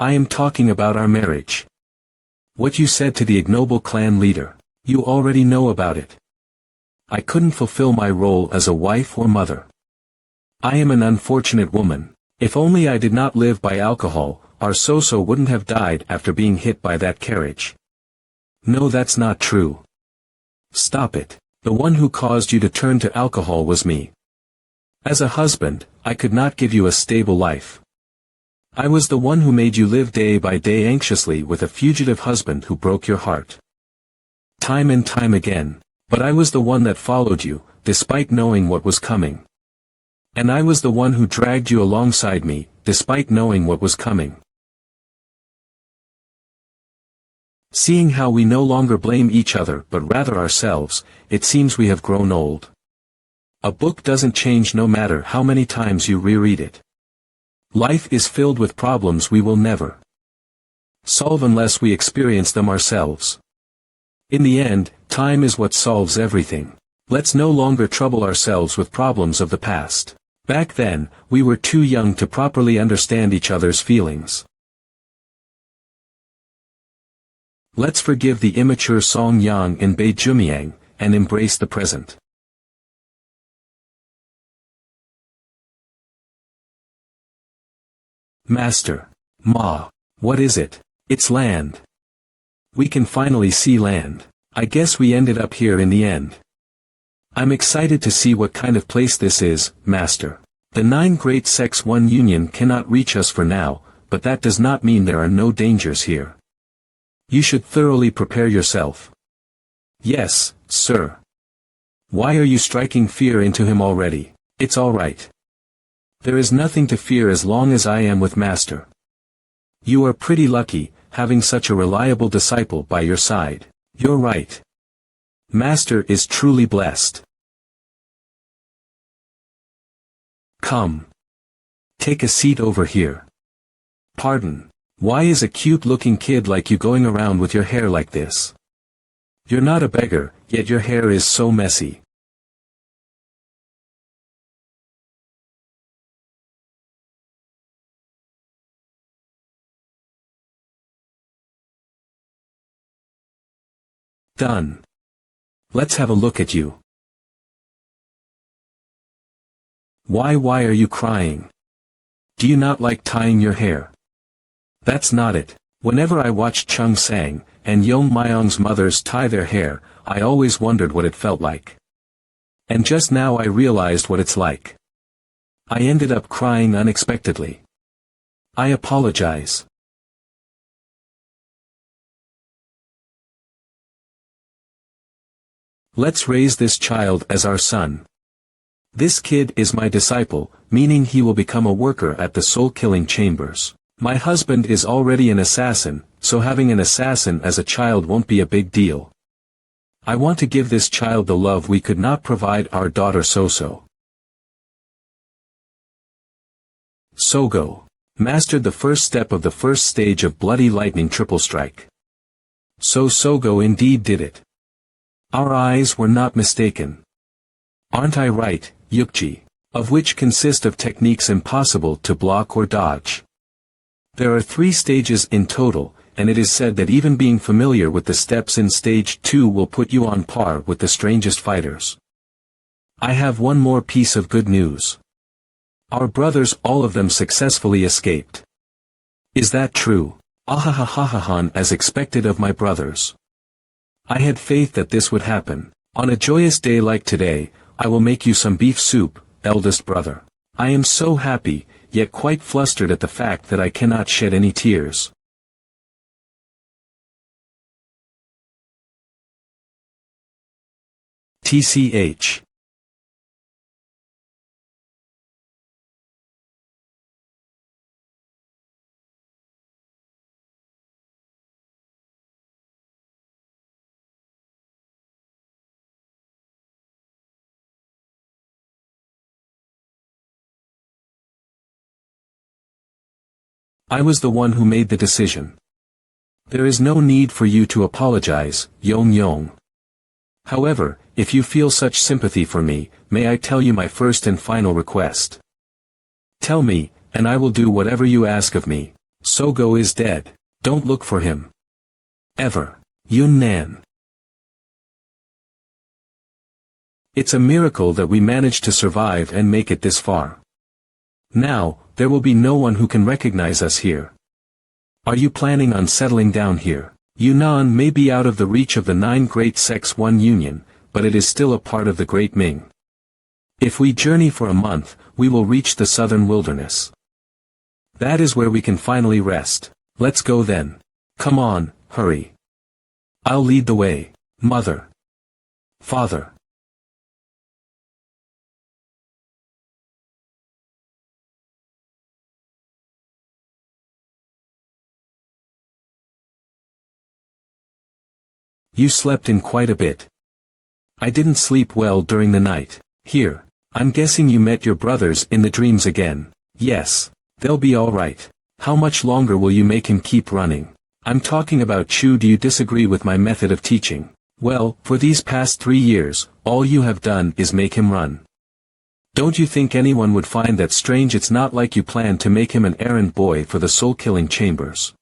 [SPEAKER 1] I am talking about our marriage. What you said to the ignoble clan leader. You already know about it. I couldn't fulfill my role as a wife or mother. I am an unfortunate woman. If only I did not live by alcohol, our Soso wouldn't have died after being hit by that carriage. No, that's not true. Stop it. The one who caused you to turn to alcohol was me. As a husband, I could not give you a stable life. I was the one who made you live day by day anxiously with a fugitive husband who broke your heart. Time and time again. But I was the one that followed you, despite knowing what was coming. And I was the one who dragged you alongside me, despite knowing what was coming. Seeing how we no longer blame each other but rather ourselves, it seems we have grown old. A book doesn't change no matter how many times you reread it. Life is filled with problems we will never solve unless we experience them ourselves. In the end, time is what solves everything. Let's no longer trouble ourselves with problems of the past. Back then, we were too young to properly understand each other's feelings. Let's forgive the immature Song Yang and Bei Jumiang, and embrace the present. Master. Ma. What is it? It's land. We can finally see land. I guess we ended up here in the end. I'm excited to see what kind of place this is, Master. The 9 Great Sects One Union cannot reach us for now, but that does not mean there are no dangers here. You should thoroughly prepare yourself. Yes, sir. Why are you striking fear into him already? It's all right. There is nothing to fear as long as I am with Master. You are pretty lucky, having such a reliable disciple by your side. You're right. Master is truly blessed. Come. Take a seat over here. Pardon. Why is a cute-looking kid like you going around with your hair like this? You're not a beggar, yet your hair is so messy. Done. Let's have a look at you. Why are you crying? Do you not like tying your hair? That's not it. Whenever I watched Chung Sang and Yong Myong's mothers tie their hair, I always wondered what it felt like. And just now I realized what it's like. I ended up crying unexpectedly. I apologize. Let's raise this child as our son. This kid is my disciple, meaning he will become a worker at the soul-killing chambers. My husband is already an assassin, so having an assassin as a child won't be a big deal. I want to give this child the love we could not provide our daughter Soso. Sogo. Mastered the first step of the first stage of Bloody Lightning Triple Strike. So Sogo indeed did it. Our eyes were not mistaken. Aren't I right, Yukji? Of which consist of techniques impossible to block or dodge. There are 3 stages in total, and it is said that even being familiar with the steps in stage 2 will put you on par with the strangest fighters. I have one more piece of good news. Our brothers, all of them, successfully escaped. Is that true? Ahahahahan, as expected of my brothers. I had faith that this would happen. On a joyous day like today, I will make you some beef soup, eldest brother. I am so happy, yet quite flustered at the fact that I cannot shed any tears. TCH. I was the one who made the decision. There is no need for you to apologize, Yong. However, if you feel such sympathy for me, may I tell you my first and final request? Tell me, and I will do whatever you ask of me. Sogo is dead. Don't look for him. Ever. Yun Nan. It's a miracle that we managed to survive and make it this far. Now, there will be no one who can recognize us here. Are you planning on settling down here? Yunnan may be out of the reach of the 9 great sects One Union, but it is still a part of the Great Ming. If we journey for a month, we will reach the southern wilderness. That is where we can finally rest. Let's go then. Come on, hurry. I'll lead the way. Mother. Father. You slept in quite a bit. I didn't sleep well during the night. Here. I'm guessing you met your brothers in the dreams again. Yes. They'll be all right. How much longer will you make him keep running? I'm talking about Chu. Do you disagree with my method of teaching? Well, for these past 3 years, all you have done is make him run. Don't you think anyone would find that strange? It's not like you planned to make him an errand boy for the soul-killing chambers.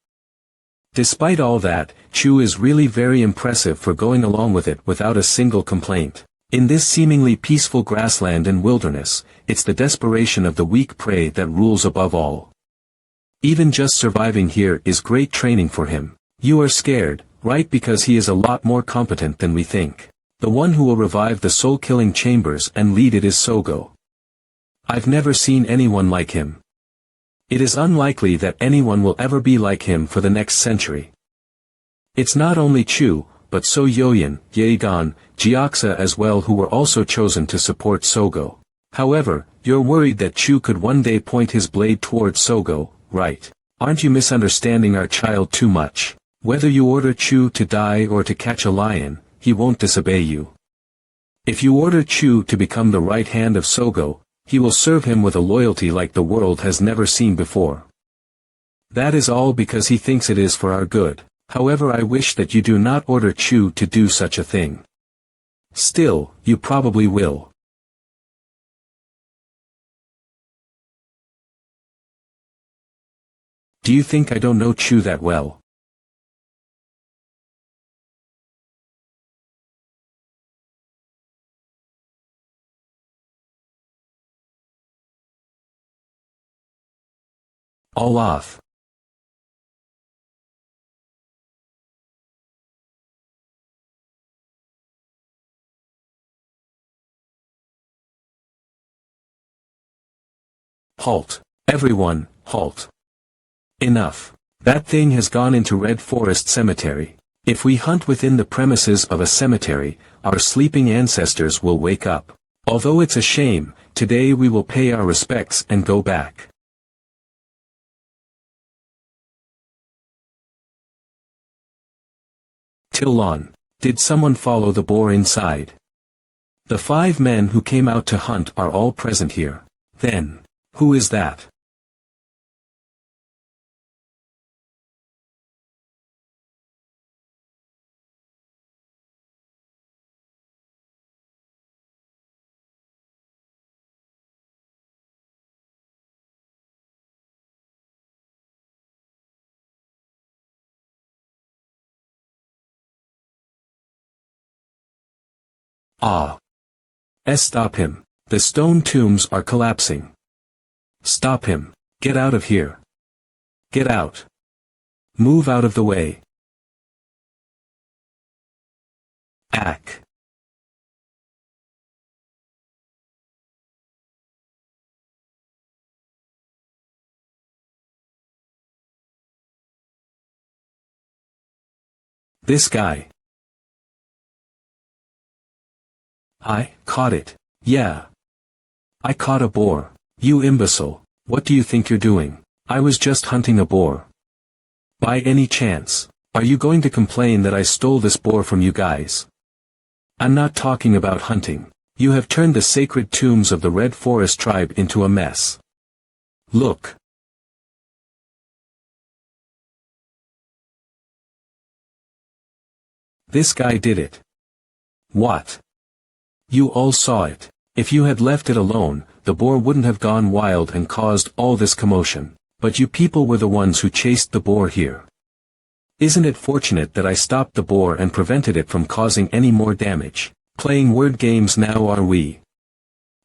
[SPEAKER 1] Despite all that, Chu is really very impressive for going along with it without a single complaint. In this seemingly peaceful grassland and wilderness, it's the desperation of the weak prey that rules above all. Even just surviving here is great training for him. You are scared, right? Because he is a lot more competent than we think. The one who will revive the soul-killing chambers and lead it is Sogo. I've never seen anyone like him. It is unlikely that anyone will ever be like him for the next century. It's not only Chu, but So Yoyan, Yegan, Jiaxa as well, who were also chosen to support Sogo. However, you're worried that Chu could one day point his blade towards Sogo, right? Aren't you misunderstanding our child too much? Whether you order Chu to die or to catch a lion, he won't disobey you. If you order Chu to become the right hand of Sogo, he will serve him with a loyalty like the world has never seen before. That is all because he thinks it is for our good. However, I wish that you do not order Chu to do such a thing. Still, you probably will. Do you think I don't know Chu that well? All off. Halt. Everyone, halt. Enough. That thing has gone into Red Forest Cemetery. If we hunt within the premises of a cemetery, our sleeping ancestors will wake up. Although it's a shame, today we will pay our respects and go back. Tilon, did someone follow the boar inside? The 5 men who came out to hunt are all present here. Then, who is that? Ah. Stop him. The stone tombs are collapsing. Stop him. Get out of here. Get out. Move out of the way. Ack. This guy. I caught it. Yeah. I caught a boar. You imbecile, what do you think you're doing? I was just hunting a boar. By any chance, are you going to complain that I stole this boar from you guys? I'm not talking about hunting. You have turned the sacred tombs of the Red Forest tribe into a mess. Look. This guy did it. What? You all saw it. If you had left it alone, the boar wouldn't have gone wild and caused all this commotion. But you people were the ones who chased the boar here. Isn't it fortunate that I stopped the boar and prevented it from causing any more damage? Playing word games now, are we?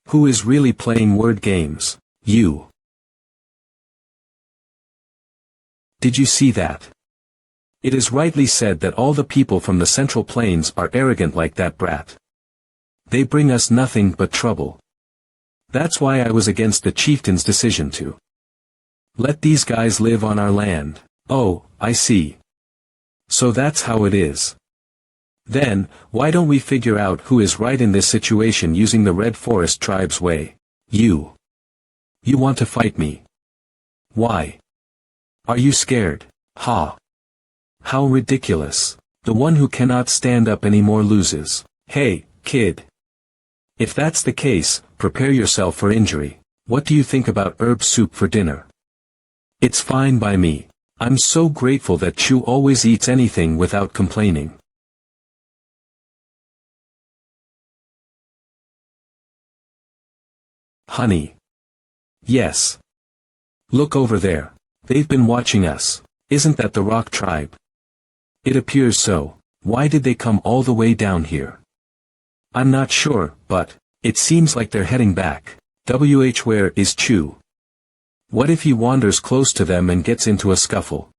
[SPEAKER 1] Who is really playing word games? You. Did you see that? It is rightly said that all the people from the Central Plains are arrogant like that brat. They bring us nothing but trouble. That's why I was against the chieftain's decision to let these guys live on our land. Oh, I see. So that's how it is. Then, why don't we figure out who is right in this situation using the Red Forest tribe's way? You. You want to fight me? Why? Are you scared? Ha. How ridiculous. The one who cannot stand up anymore loses. Hey, kid. If that's the case, prepare yourself for injury. What do you think about herb soup for dinner? It's fine by me. I'm so grateful that Chu always eats anything without complaining. Honey. Yes. Look over there. They've been watching us. Isn't that the Rock tribe? It appears so. Why did they come all the way down here? I'm not sure, but it seems like they're heading back. Where is Chu? What if he wanders close to them and gets into a scuffle?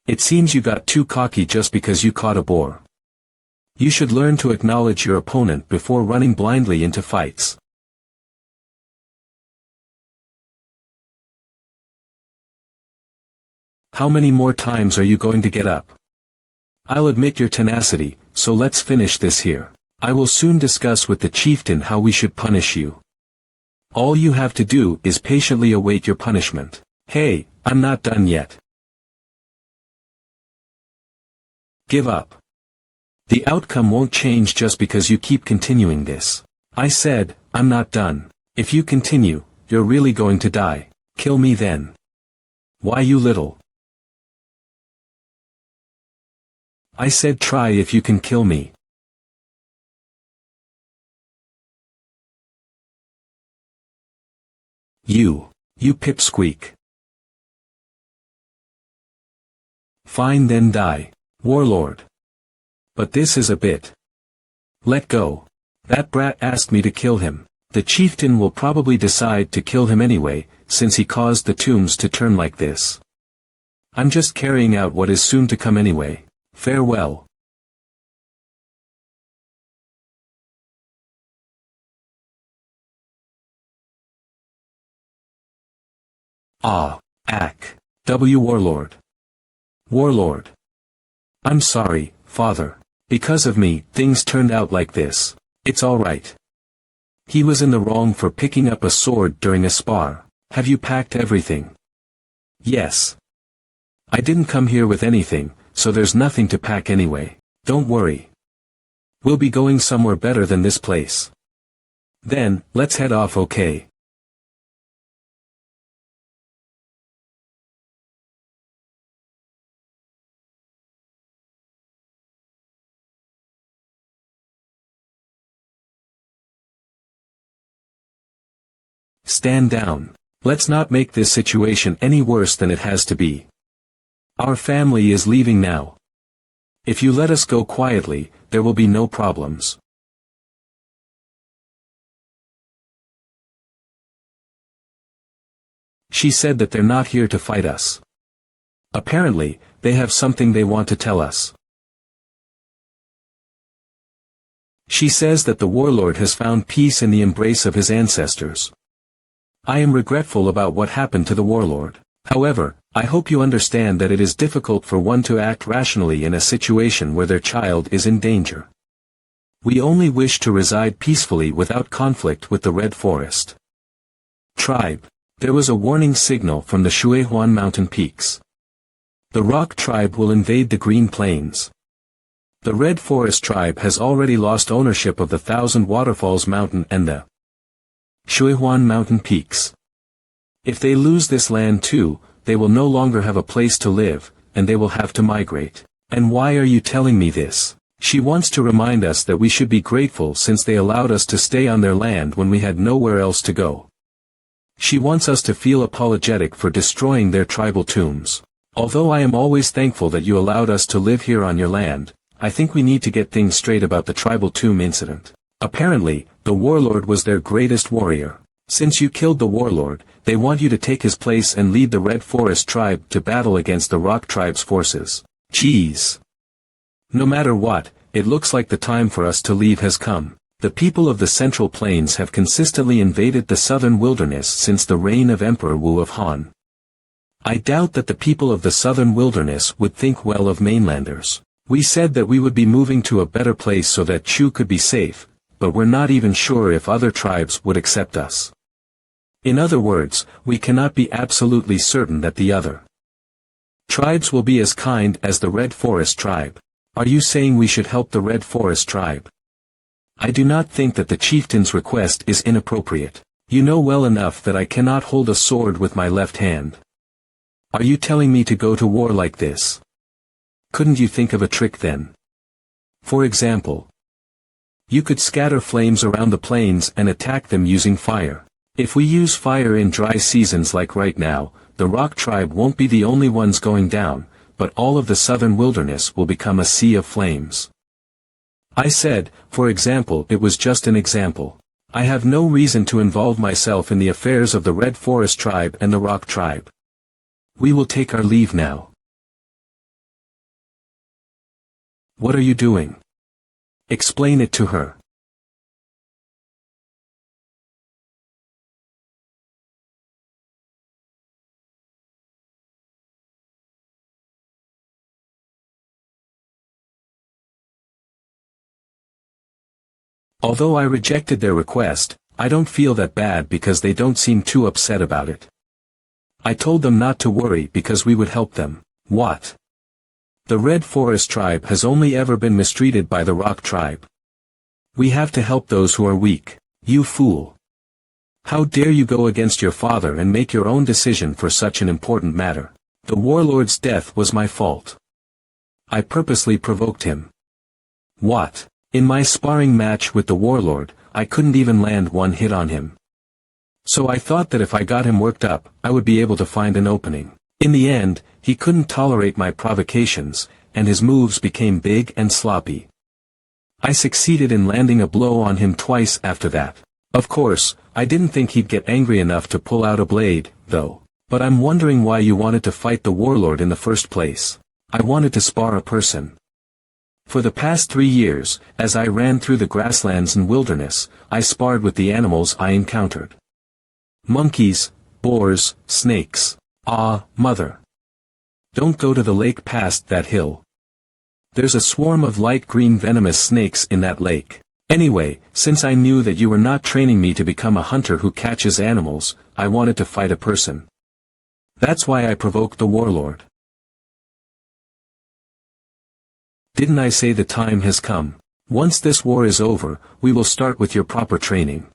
[SPEAKER 1] It seems you got too cocky just because you caught a boar. You should learn to acknowledge your opponent before running blindly into fights. How many more times are you going to get up? I'll admit your tenacity, so let's finish this here. I will soon discuss with the chieftain how we should punish you. All you have to do is patiently await your punishment. Hey, I'm not done yet. Give up. The outcome won't change just because you keep continuing this. I said, I'm not done. If you continue, you're really going to die. Kill me then. Why you little? I said try if you can kill me. You pipsqueak. Fine then die, warlord. But this is a bit. Let go. That brat asked me to kill him. The chieftain will probably decide to kill him anyway, since he caused the tombs to turn like this. I'm just carrying out what is soon to come anyway. Farewell. Warlord. Warlord. I'm sorry, father. Because of me, things turned out like this. It's alright. He was in the wrong for picking up a sword during a spar. Have you packed everything? Yes. I didn't come here with anything, so there's nothing to pack anyway. Don't worry. We'll be going somewhere better than this place. Then, let's head off, okay? Stand down. Let's not make this situation any worse than it has to be. Our family is leaving now. If you let us go quietly, there will be no problems. She said that they're not here to fight us. Apparently, they have something they want to tell us. She says that the warlord has found peace in the embrace of his ancestors. I am regretful about what happened to the warlord. However, I hope you understand that it is difficult for one to act rationally in a situation where their child is in danger. We only wish to reside peacefully without conflict with the Red Forest Tribe. There was a warning signal from the Shuihuan mountain peaks. The Rock Tribe will invade the Green Plains. The Red Forest Tribe has already lost ownership of the Thousand Waterfalls Mountain and the Shuihuan mountain peaks. If they lose this land too, they will no longer have a place to live, and they will have to migrate. And why are you telling me this? She wants to remind us that we should be grateful since they allowed us to stay on their land when we had nowhere else to go. She wants us to feel apologetic for destroying their tribal tombs. Although I am always thankful that you allowed us to live here on your land, I think we need to get things straight about the tribal tomb incident. Apparently, the warlord was their greatest warrior. Since you killed the warlord, they want you to take his place and lead the Red Forest Tribe to battle against the Rock Tribe's forces. Jeez. No matter what, it looks like the time for us to leave has come. The people of the Central Plains have consistently invaded the southern wilderness since the reign of Emperor Wu of Han. I doubt that the people of the southern wilderness would think well of mainlanders. We said that we would be moving to a better place so that Chu could be safe, but we're not even sure if other tribes would accept us. In other words, we cannot be absolutely certain that the other tribes will be as kind as the Red Forest Tribe. Are you saying we should help the Red Forest Tribe? I do not think that the chieftain's request is inappropriate. You know well enough that I cannot hold a sword with my left hand. Are you telling me to go to war like this? Couldn't you think of a trick then? For example, you could scatter flames around the plains and attack them using fire. If we use fire in dry seasons like right now, the Rock Tribe won't be the only ones going down, but all of the southern wilderness will become a sea of flames. I said, for example, it was just an example. I have no reason to involve myself in the affairs of the Red Forest Tribe and the Rock Tribe. We will take our leave now. What are you doing? Explain it to her. Although I rejected their request, I don't feel that bad because they don't seem too upset about it. I told them not to worry because we would help them. What? The Red Forest tribe has only ever been mistreated by the Rock tribe. We have to help those who are weak. You fool. How dare you go against your father and make your own decision for such an important matter? The warlord's death was my fault. I purposely provoked him. What? In my sparring match with the warlord, I couldn't even land one hit on him. So I thought that if I got him worked up, I would be able to find an opening. In the end, he couldn't tolerate my provocations, and his moves became big and sloppy. I succeeded in landing a blow on him twice after that. Of course, I didn't think he'd get angry enough to pull out a blade, though. But I'm wondering why you wanted to fight the warlord in the first place. I wanted to spar a person. For the past 3 years, as I ran through the grasslands and wilderness, I sparred with the animals I encountered. Monkeys, boars, snakes. Ah, mother. Don't go to the lake past that hill. There's a swarm of light green venomous snakes in that lake. Anyway, since I knew that you were not training me to become a hunter who catches animals, I wanted to fight a person. That's why I provoked the warlord. Didn't I say the time has come? Once this war is over, we will start with your proper training.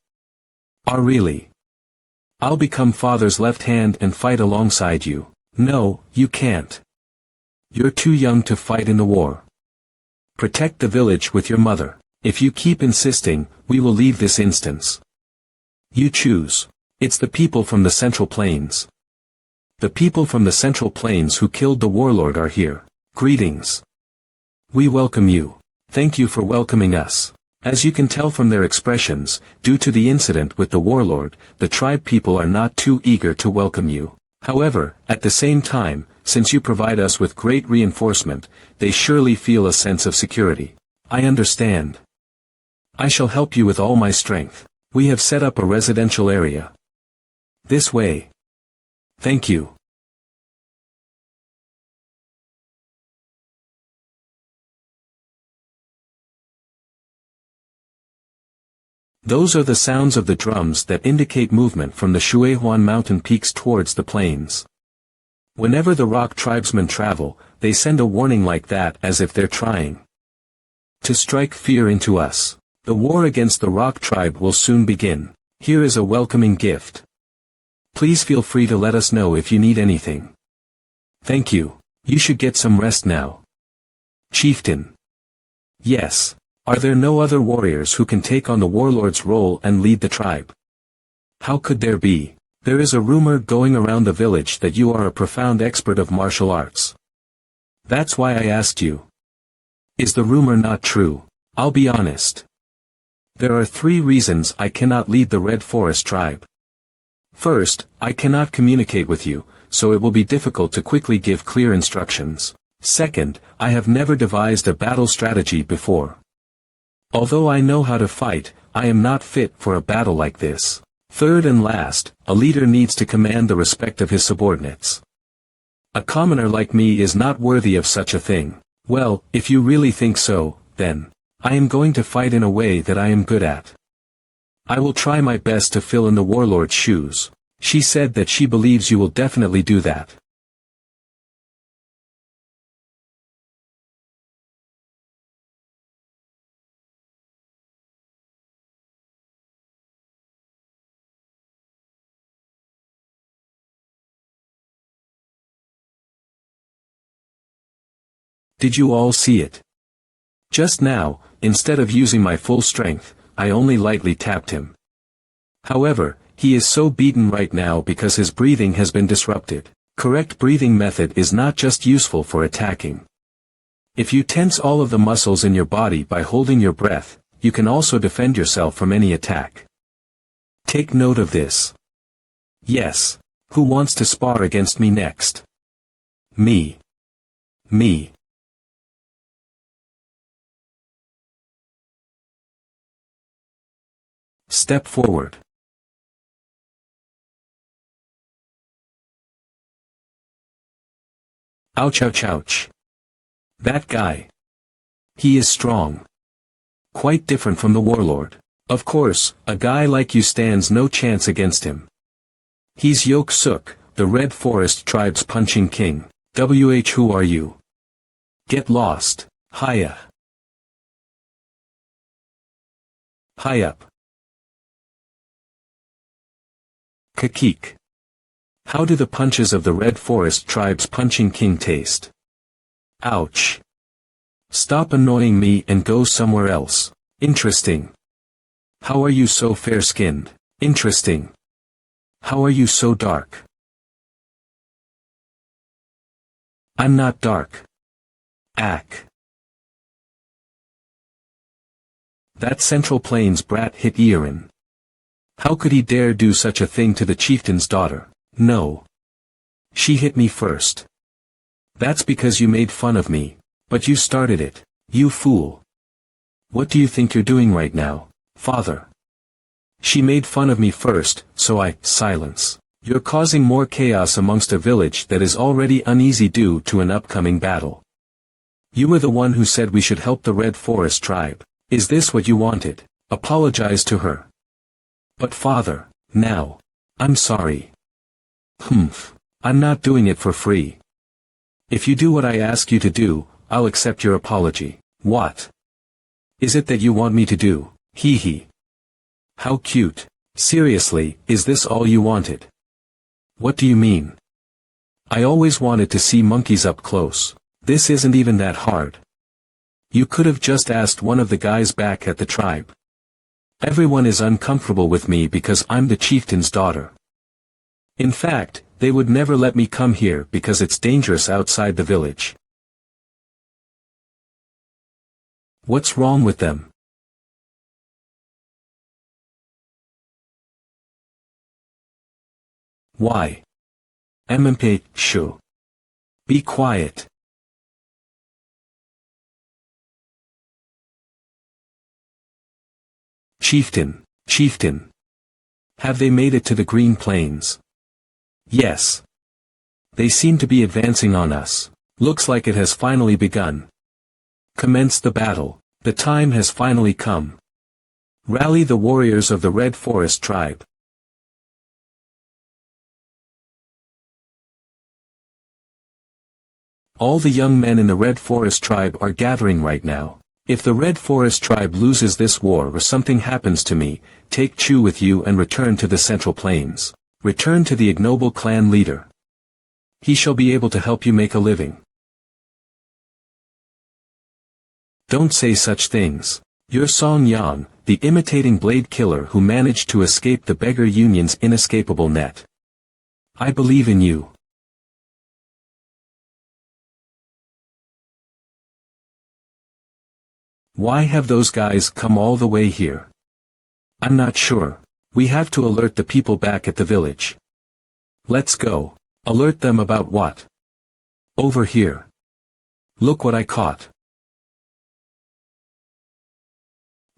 [SPEAKER 1] Ah, really? I'll become father's left hand and fight alongside you. No, you can't. You're too young to fight in the war. Protect the village with your mother. If you keep insisting, we will leave this instance. You choose. It's the people from the Central Plains. The people from the Central Plains who killed the warlord are here. Greetings. We welcome you. Thank you for welcoming us. As you can tell from their expressions, due to the incident with the warlord, the tribe people are not too eager to welcome you. However, at the same time, since you provide us with great reinforcement, they surely feel a sense of security. I understand. I shall help you with all my strength. We have set up a residential area. This way. Thank you. Those are the sounds of the drums that indicate movement from the Shuehuan mountain peaks towards the plains. Whenever the rock tribesmen travel, they send a warning like that as if they're trying to strike fear into us. The war against the rock tribe will soon begin. Here is a welcoming gift. Please feel free to let us know if you need anything. Thank you. You should get some rest now. Chieftain. Yes. Are there no other warriors who can take on the warlord's role and lead the tribe? How could there be? There is a rumor going around the village that you are a profound expert of martial arts. That's why I asked you. Is the rumor not true? I'll be honest. There are 3 reasons I cannot lead the Red Forest tribe. First, I cannot communicate with you, so it will be difficult to quickly give clear instructions. Second, I have never devised a battle strategy before. Although I know how to fight, I am not fit for a battle like this. Third and last, a leader needs to command the respect of his subordinates. A commoner like me is not worthy of such a thing. Well, if you really think so, then, I am going to fight in a way that I am good at. I will try my best to fill in the warlord's shoes. She said that she believes you will definitely do that. Did you all see it? Just now, instead of using my full strength, I only lightly tapped him. However, he is so beaten right now because his breathing has been disrupted. Correct breathing method is not just useful for attacking. If you tense all of the muscles in your body by holding your breath, you can also defend yourself from any attack. Take note of this. Yes. Who wants to spar against me next? Me. Me. Step forward. Ouch, ouch, ouch. That guy. He is strong. Quite different from the warlord. Of course, a guy like you stands no chance against him. He's Yok Suk, the Red Forest tribe's punching king. Who are you? Get lost, Hiya. High up. Kakik. How do the punches of the Red Forest Tribe's punching king taste? Ouch. Stop annoying me and go somewhere else. Interesting. How are you so fair-skinned? Interesting. How are you so dark? I'm not dark. Ack. That Central Plains brat hit Irin. How could he dare do such a thing to the chieftain's daughter? No. She hit me first. That's because you made fun of me. But you started it, you fool. What do you think you're doing right now, father? She made fun of me first, so silence. You're causing more chaos amongst a village that is already uneasy due to an upcoming battle. You were the one who said we should help the Red Forest Tribe. Is this what you wanted? Apologize to her. But father, now. I'm sorry. Humph. I'm not doing it for free. If you do what I ask you to do, I'll accept your apology. What is it that you want me to do? Hee hee. How cute. Seriously, is this all you wanted? What do you mean? I always wanted to see monkeys up close. This isn't even that hard. You could have just asked one of the guys back at the tribe. Everyone is uncomfortable with me because I'm the chieftain's daughter. In fact, they would never let me come here because it's dangerous outside the village. What's wrong with them? Why? MP, shoo. Be quiet. Chieftain. Have they made it to the Green Plains? Yes. They seem to be advancing on us. Looks like it has finally begun. Commence the battle. The time has finally come. Rally the warriors of the Red Forest Tribe. All the young men in the Red Forest Tribe are gathering right now. If the Red Forest Tribe loses this war or something happens to me, take Chu with you and return to the Central Plains. Return to the ignoble clan leader. He shall be able to help you make a living. Don't say such things. You're Song Yang, the imitating blade killer who managed to escape the Beggar Union's inescapable net. I believe in you. Why have those guys come all the way here? I'm not sure. We have to alert the people back at the village. Let's go. Alert them about what? Over here. Look what I caught.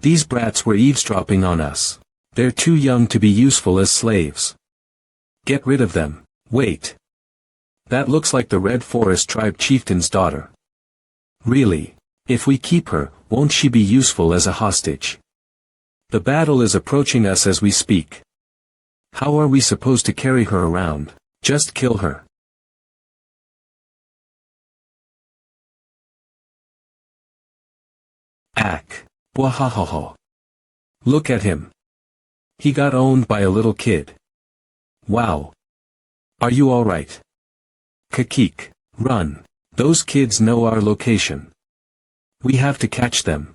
[SPEAKER 1] These brats were eavesdropping on us. They're too young to be useful as slaves. Get rid of them. Wait. That looks like the Red Forest Tribe chieftain's daughter. Really? If we keep her, won't she be useful as a hostage? The battle is approaching us as we speak. How are we supposed to carry her around? Just kill her. Ack. Wahahaha. Look at him. He got owned by a little kid. Wow. Are you alright? Kakik. Run. Those kids know our location. We have to catch them.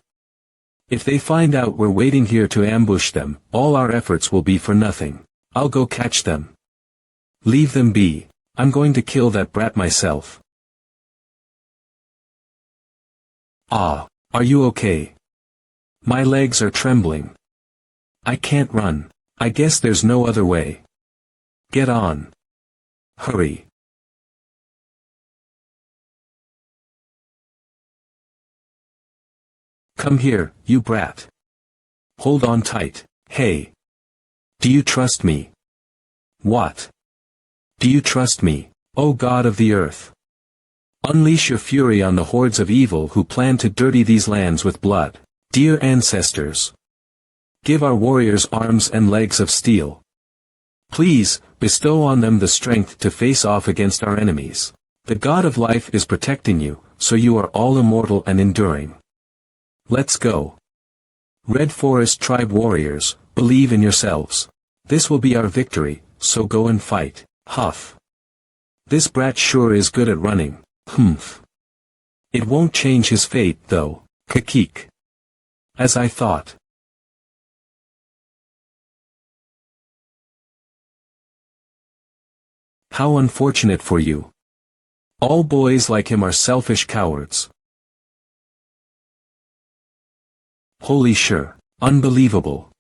[SPEAKER 1] If they find out we're waiting here to ambush them, all our efforts will be for nothing. I'll go catch them. Leave them be. I'm going to kill that brat myself. Ah, are you okay? My legs are trembling. I can't run. I guess there's no other way. Get on. Hurry. Come here, you brat. Hold on tight. Hey. Do you trust me? What? Do you trust me, O God of the earth? Unleash your fury on the hordes of evil who plan to dirty these lands with blood. Dear ancestors. Give our warriors arms and legs of steel. Please, bestow on them the strength to face off against our enemies. The god of life is protecting you, so you are all immortal and enduring. Let's go. Red Forest Tribe warriors, believe in yourselves. This will be our victory, so go and fight. Huff. This brat sure is good at running. Humph. It won't change his fate, though. Kakik. As I thought. How unfortunate for you. All boys like him are selfish cowards. Holy sure. Unbelievable.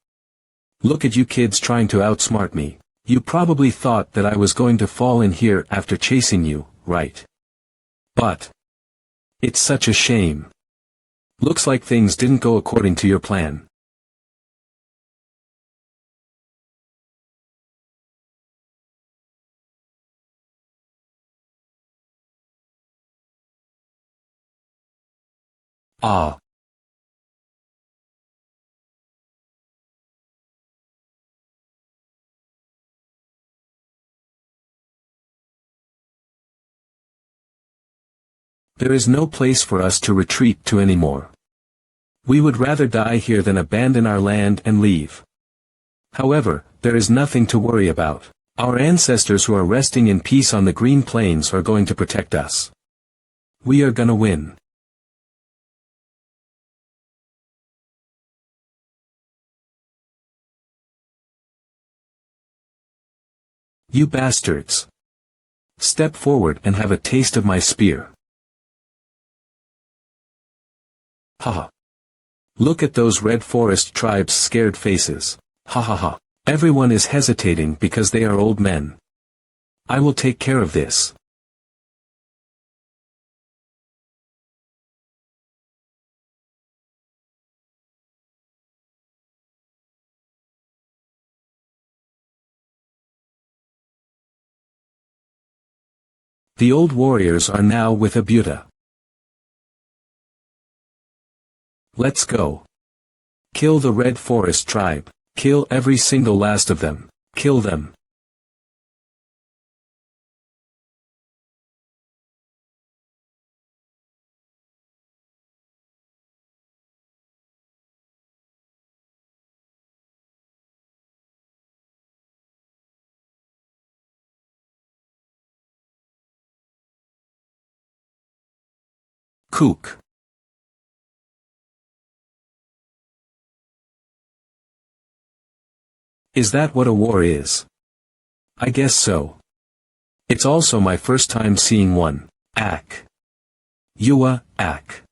[SPEAKER 1] Look at you kids trying to outsmart me. You probably thought that I was going to fall in here after chasing you, right? But it's such a shame. Looks like things didn't go according to your plan. Ah. There is no place for us to retreat to anymore. We would rather die here than abandon our land and leave. However, there is nothing to worry about. Our ancestors who are resting in peace on the green plains are going to protect us. We are gonna win. You bastards. Step forward and have a taste of my spear. Haha. Look at those Red Forest Tribe's scared faces. Ha ha ha. Everyone is hesitating because they are old men. I will take care of this. The old warriors are now with Abuta. Let's go. Kill the Red Forest Tribe. Kill every single last of them. Kill them. Kook. Is that what a war is? I guess so. It's also my first time seeing one. Ack. Yua, ack.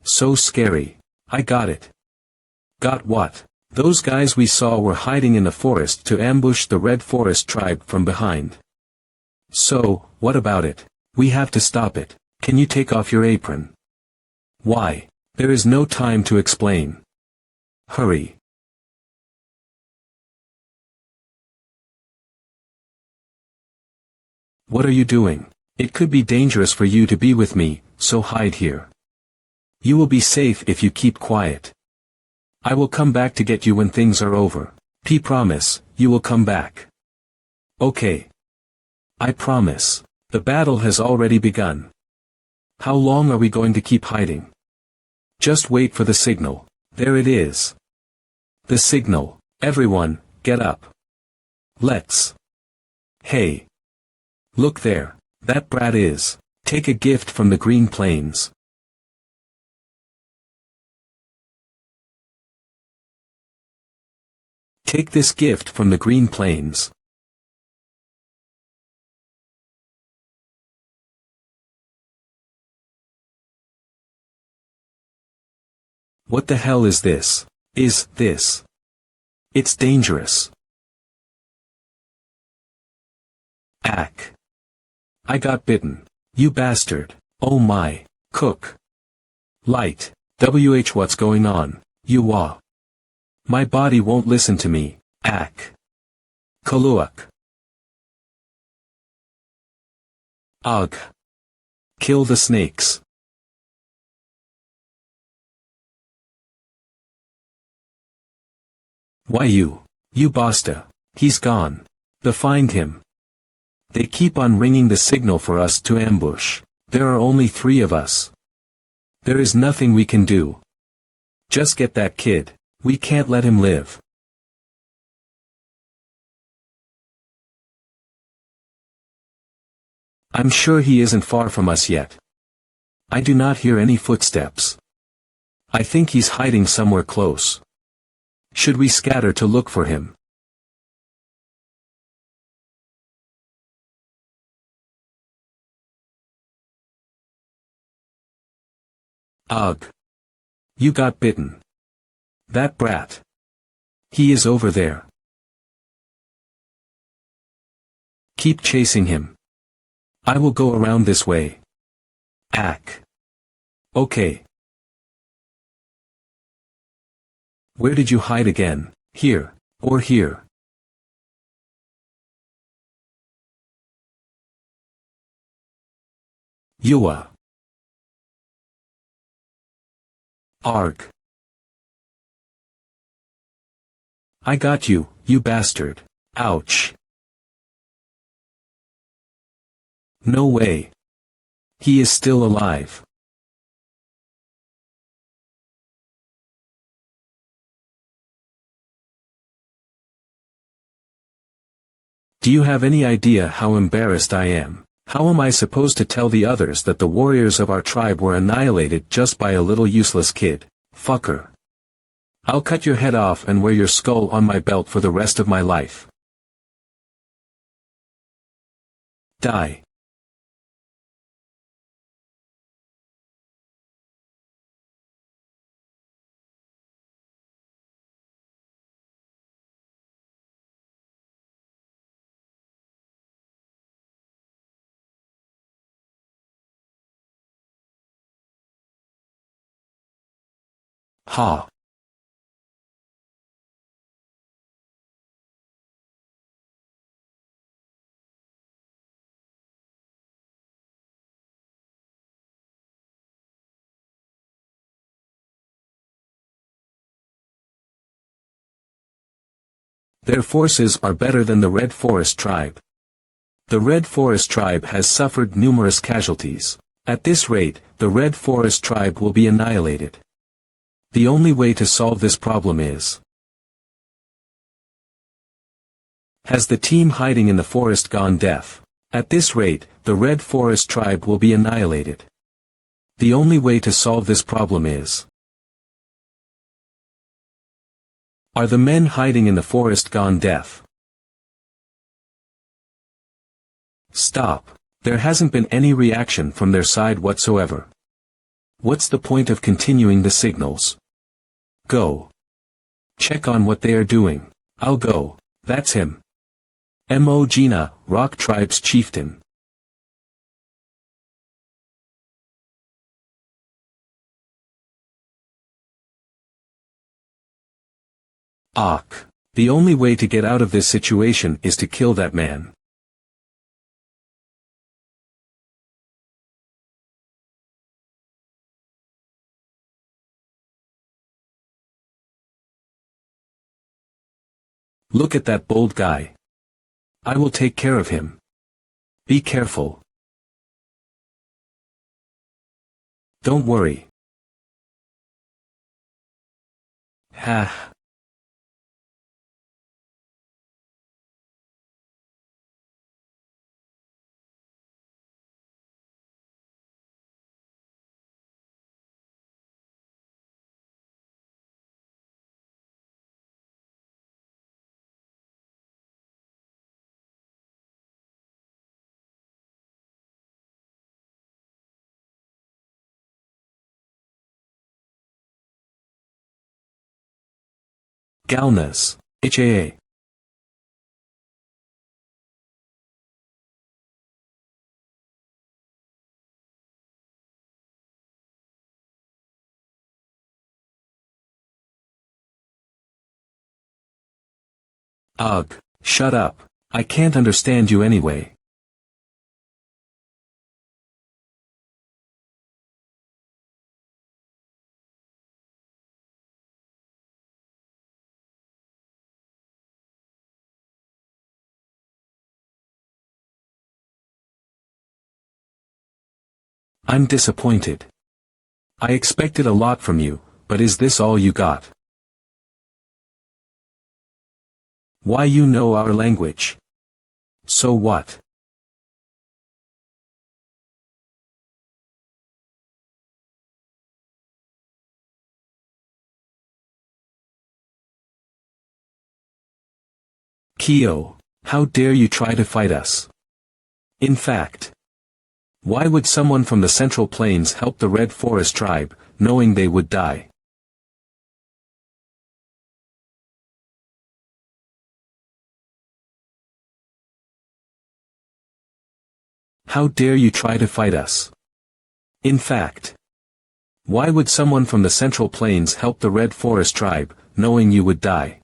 [SPEAKER 1] So scary. I got it. Got what? Those guys we saw were hiding in the forest to ambush the Red Forest Tribe from behind. So, what about it? We have to stop it. Can you take off your apron? Why? There is no time to explain. Hurry. What are you doing? It could be dangerous for you to be with me, so hide here. You will be safe if you keep quiet. I will come back to get you when things are over. Promise, you will come back. Okay. I promise. The battle has already begun. How long are we going to keep hiding? Just wait for the signal. There it is. The signal. Everyone, get up. Let's. Hey. Look there. That brat is. Take a gift from the Green Plains. Take this gift from the Green Plains. What the hell is this? Is this? It's dangerous. Ack. I got bitten. You bastard. Oh my. Cook. Light. What's going on? You wah. My body won't listen to me. Ack. Kaluak. Ugh. Kill the snakes. Why you? You basta. He's gone. Find him. They keep on ringing the signal for us to ambush. There are only 3 of us. There is nothing we can do. Just get that kid. We can't let him live. I'm sure he isn't far from us yet. I do not hear any footsteps. I think he's hiding somewhere close. Should we scatter to look for him? Ugh. You got bitten. That brat. He is over there. Keep chasing him. I will go around this way. Ack. Okay. Where did you hide again? Here, or here? Yua. Arg. I got you, you bastard. Ouch. No way. He is still alive. Do you have any idea how embarrassed I am? How am I supposed to tell the others that the warriors of our tribe were annihilated just by a little useless kid? Fucker. I'll cut your head off and wear your skull on my belt for the rest of my life. Die. Ha. Their forces are better than the Red Forest tribe. The Red Forest tribe has suffered numerous casualties. At this rate, the Red Forest tribe will be annihilated. The only way to solve this problem is... Has the team hiding in the forest gone deaf? At this rate, the Red Forest tribe will be annihilated. The only way to solve this problem is... Are the men hiding in the forest gone deaf? Stop. There hasn't been any reaction from their side whatsoever. What's the point of continuing the signals? Go. Check on what they are doing. I'll go. That's him. Mo Gina, Rock Tribe's chieftain. Ak. The only way to get out of this situation is to kill that man. Look at that bold guy. I will take care of him. Be careful. Don't worry. Ha. Galnas. HAA. Ugh. Shut up. I can't understand you anyway. I'm disappointed. I expected a lot from you, but is this all you got? Why, you know our language. So what? Kyo, how dare you try to fight us? In fact, why would someone from the Central Plains help the Red Forest tribe, knowing they would die? How dare you try to fight us? In fact, why would someone from the Central Plains help the Red Forest tribe, knowing you would die?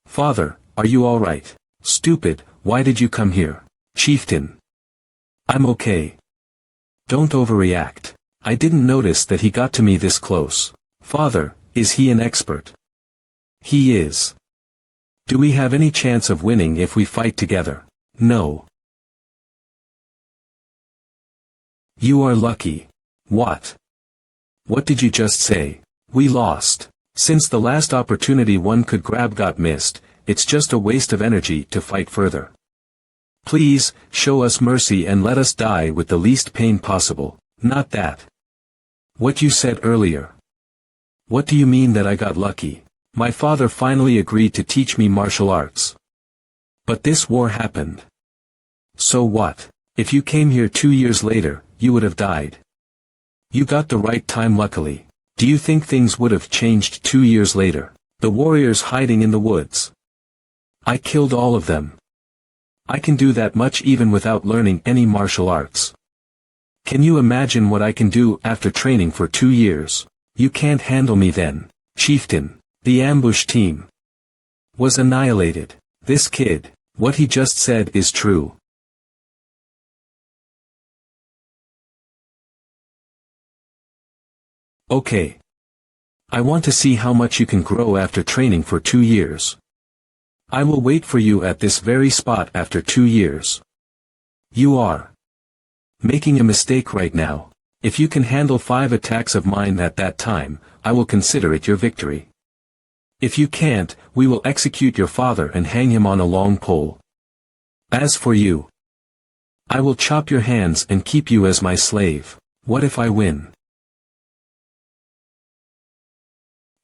[SPEAKER 1] Father, are you all right? Stupid, why did you come here? Chieftain. I'm okay. Don't overreact. I didn't notice that he got to me this close. Father, is he an expert? He is. Do we have any chance of winning if we fight together? No. You are lucky. What? What did you just say? We lost. Since the last opportunity one could grab got missed, it's just a waste of energy to fight further. Please, show us mercy and let us die with the least pain possible. Not that. What you said earlier. What do you mean that I got lucky? My father finally agreed to teach me martial arts. But this war happened. So what? If you came here 2 years later, you would have died. You got the right time luckily. Do you think things would have changed 2 years later? The warriors hiding in the woods. I killed all of them. I can do that much even without learning any martial arts. Can you imagine what I can do after training for 2 years? You can't handle me then, Chieftain. The ambush team was annihilated. This kid, what he just said is true. Okay. I want to see how much you can grow after training for 2 years. I will wait for you at this very spot after 2 years. You are making a mistake right now. If you can handle 5 attacks of mine at that time, I will consider it your victory. If you can't, we will execute your father and hang him on a long pole. As for you, I will chop your hands and keep you as my slave. What if I win?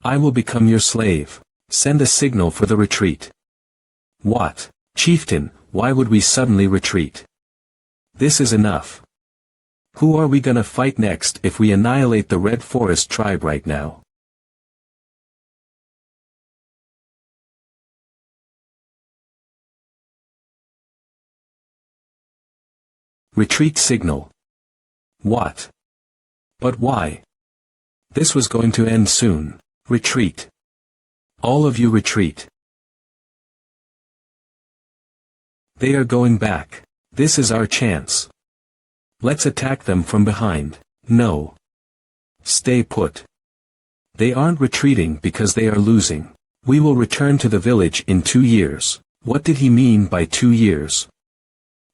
[SPEAKER 1] I will become your slave. Send a signal for the retreat. What? Chieftain, why would we suddenly retreat? This is enough. Who are we gonna fight next if we annihilate the Red Forest tribe right now? Retreat signal. What? But why? This was going to end soon. Retreat. All of you retreat. They are going back. This is our chance. Let's attack them from behind. No. Stay put. They aren't retreating because they are losing. We will return to the village in 2 years. What did he mean by 2 years?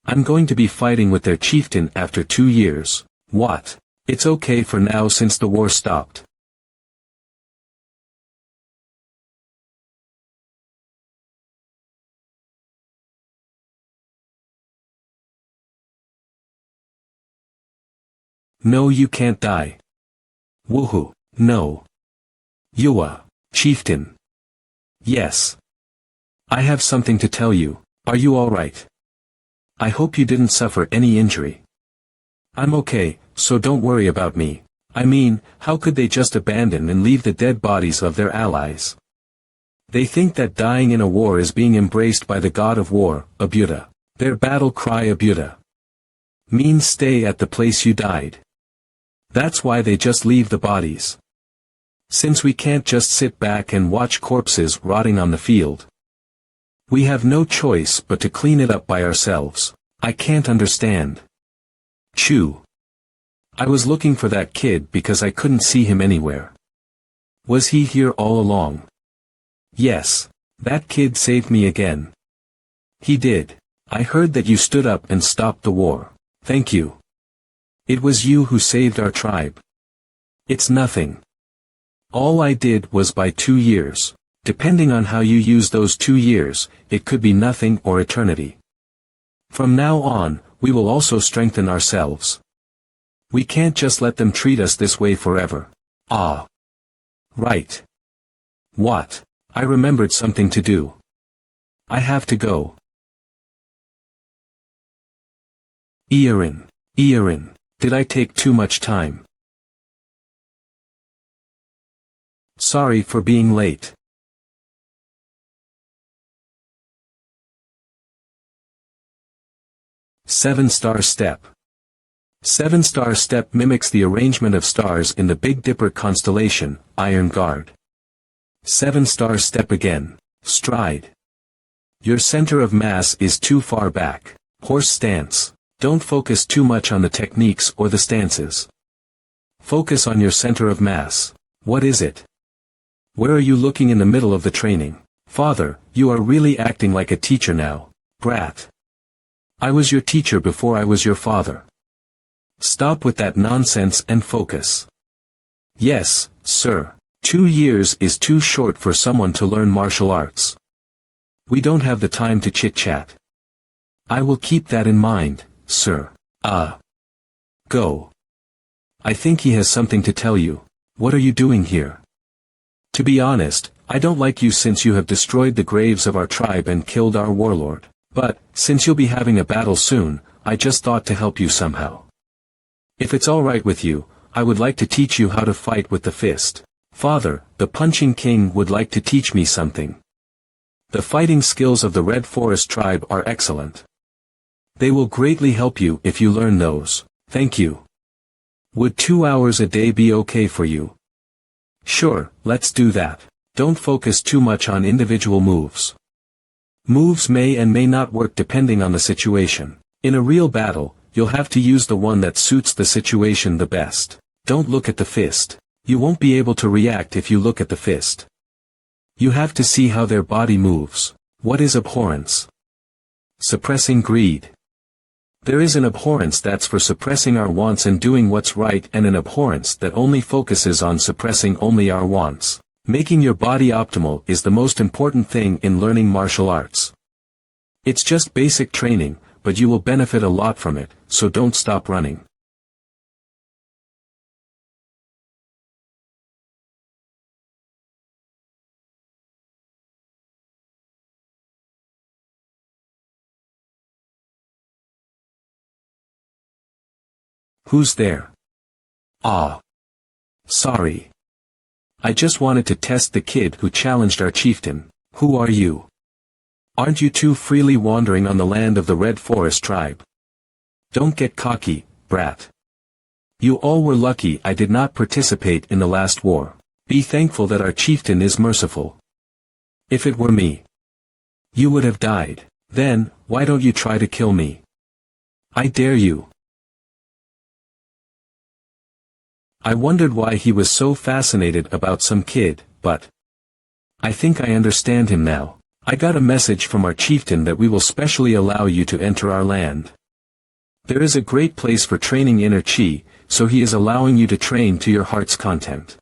[SPEAKER 1] I'm going to be fighting with their chieftain after 2 years. What? It's okay for now since the war stopped. No, you can't die. Woohoo, no. Yua, chieftain. Yes. I have something to tell you. Are you alright? I hope you didn't suffer any injury. I'm okay, so don't worry about me. I mean, how could they just abandon and leave the dead bodies of their allies? They think that dying in a war is being embraced by the god of war, Abuda. Their battle cry Abuda means stay at the place you died. That's why they just leave the bodies. Since we can't just sit back and watch corpses rotting on the field. We have no choice but to clean it up by ourselves. I can't understand. Chew. I was looking for that kid because I couldn't see him anywhere. Was he here all along? Yes. That kid saved me again. He did. I heard that you stood up and stopped the war. Thank you. It was you who saved our tribe. It's nothing. All I did was buy 2 years. Depending on how you use those 2 years, it could be nothing or eternity. From now on, we will also strengthen ourselves. We can't just let them treat us this way forever. Ah. Right. What? I remembered something to do. I have to go. Erin, did I take too much time? Sorry for being late. Seven-star step. Seven-star step mimics the arrangement of stars in the Big Dipper constellation, Iron Guard. Seven-star step again. Stride. Your center of mass is too far back. Horse stance. Don't focus too much on the techniques or the stances. Focus on your center of mass. What is it? Where are you looking in the middle of the training? Father, you are really acting like a teacher now. Brat. I was your teacher before I was your father. Stop with that nonsense and focus. Yes, sir. 2 years is too short for someone to learn martial arts. We don't have the time to chit-chat. I will keep that in mind, sir. Go. I think he has something to tell you. What are you doing here? To be honest, I don't like you since you have destroyed the graves of our tribe and killed our warlord. But, since you'll be having a battle soon, I just thought to help you somehow. If it's all right with you, I would like to teach you how to fight with the fist. Father, the Punching King would like to teach me something. The fighting skills of the Red Forest tribe are excellent. They will greatly help you if you learn those. Thank you. Would 2 hours a day be okay for you? Sure, let's do that. Don't focus too much on individual moves. Moves may and may not work depending on the situation. In a real battle, you'll have to use the one that suits the situation the best. Don't look at the fist. You won't be able to react if you look at the fist. You have to see how their body moves. What is abhorrence? Suppressing greed. There is an abhorrence that's for suppressing our wants and doing what's right, and an abhorrence that only focuses on suppressing only our wants. Making your body optimal is the most important thing in learning martial arts. It's just basic training, but you will benefit a lot from it, so don't stop running. Who's there? Sorry. I just wanted to test the kid who challenged our chieftain. Who are you? Aren't you two freely wandering on the land of the Red Forest tribe? Don't get cocky, brat. You all were lucky I did not participate in the last war. Be thankful that our chieftain is merciful. If it were me, you would have died. Then, why don't you try to kill me? I dare you. I wondered why he was so fascinated about some kid, but I think I understand him now. I got a message from our chieftain that we will specially allow you to enter our land. There is a great place for training inner chi, so he is allowing you to train to your heart's content.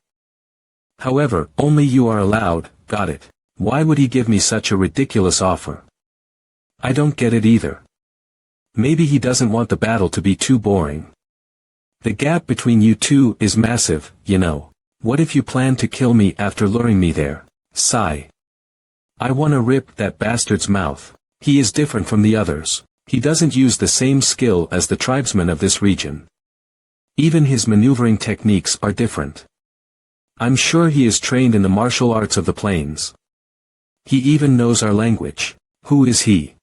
[SPEAKER 1] However, only you are allowed. Got it. Why would he give me such a ridiculous offer? I don't get it either. Maybe he doesn't want the battle to be too boring. The gap between you two is massive, you know. What if you plan to kill me after luring me there? Sigh. I wanna rip that bastard's mouth. He is different from the others. He doesn't use the same skill as the tribesmen of this region. Even his maneuvering techniques are different. I'm sure he is trained in the martial arts of the plains. He even knows our language. Who is he?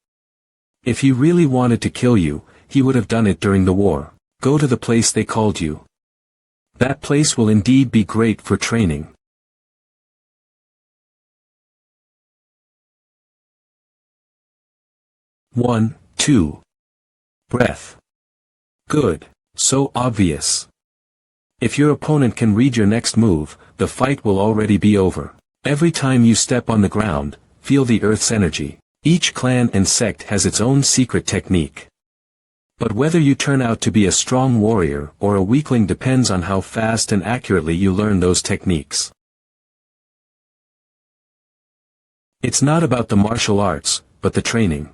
[SPEAKER 1] If he really wanted to kill you, he would have done it during the war. Go to the place they called you. That place will indeed be great for training. 1, 2. Breath. Good. So obvious. If your opponent can read your next move, the fight will already be over. Every time you step on the ground, feel the earth's energy. Each clan and sect has its own secret technique. But whether you turn out to be a strong warrior or a weakling depends on how fast and accurately you learn those techniques. It's not about the martial arts, but the training.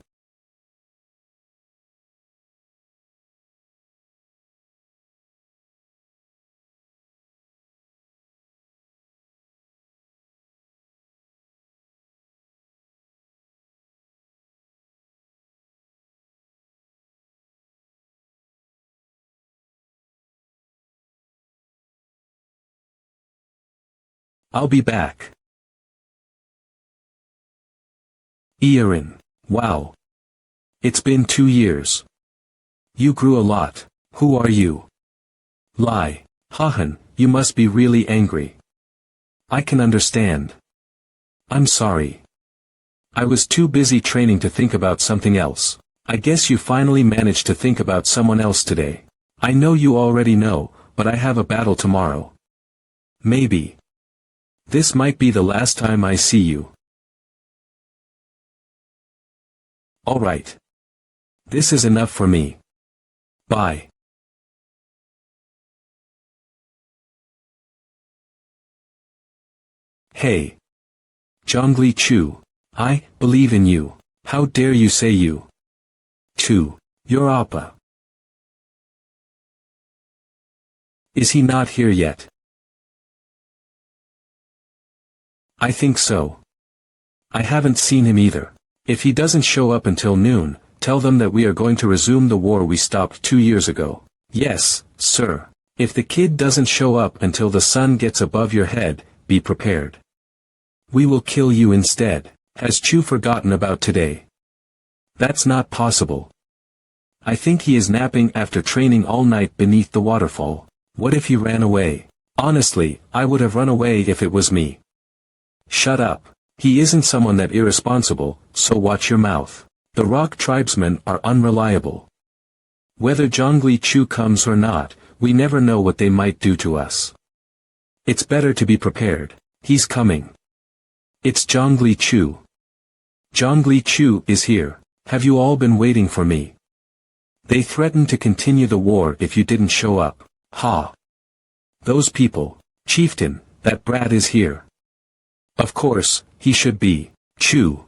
[SPEAKER 1] I'll be back. Erin. Wow. It's been 2 years. You grew a lot. Who are you? Lai. Hahan, you must be really angry. I can understand. I'm sorry. I was too busy training to think about something else. I guess you finally managed to think about someone else today. I know you already know, but I have a battle tomorrow. Maybe. This might be the last time I see you. Alright. This is enough for me. Bye. Hey. Zhongli Chu. I believe in you. How dare you say you? Chu. Your Appa. Is he not here yet? I think so. I haven't seen him either. If he doesn't show up until noon, tell them that we are going to resume the war we stopped 2 years ago. Yes, sir. If the kid doesn't show up until the sun gets above your head, be prepared. We will kill you instead. Has Chu forgotten about today? That's not possible. I think he is napping after training all night beneath the waterfall. What if he ran away? Honestly, I would have run away if it was me. Shut up. He isn't someone that irresponsible, so watch your mouth. The rock tribesmen are unreliable. Whether Zhongli Chu comes or not, we never know what they might do to us. It's better to be prepared. He's coming. It's Zhongli Chu. Zhongli Chu is here. Have you all been waiting for me? They threatened to continue the war if you didn't show up. Ha! Those people. Chieftain, that brat is here. Of course, he should be. Chu.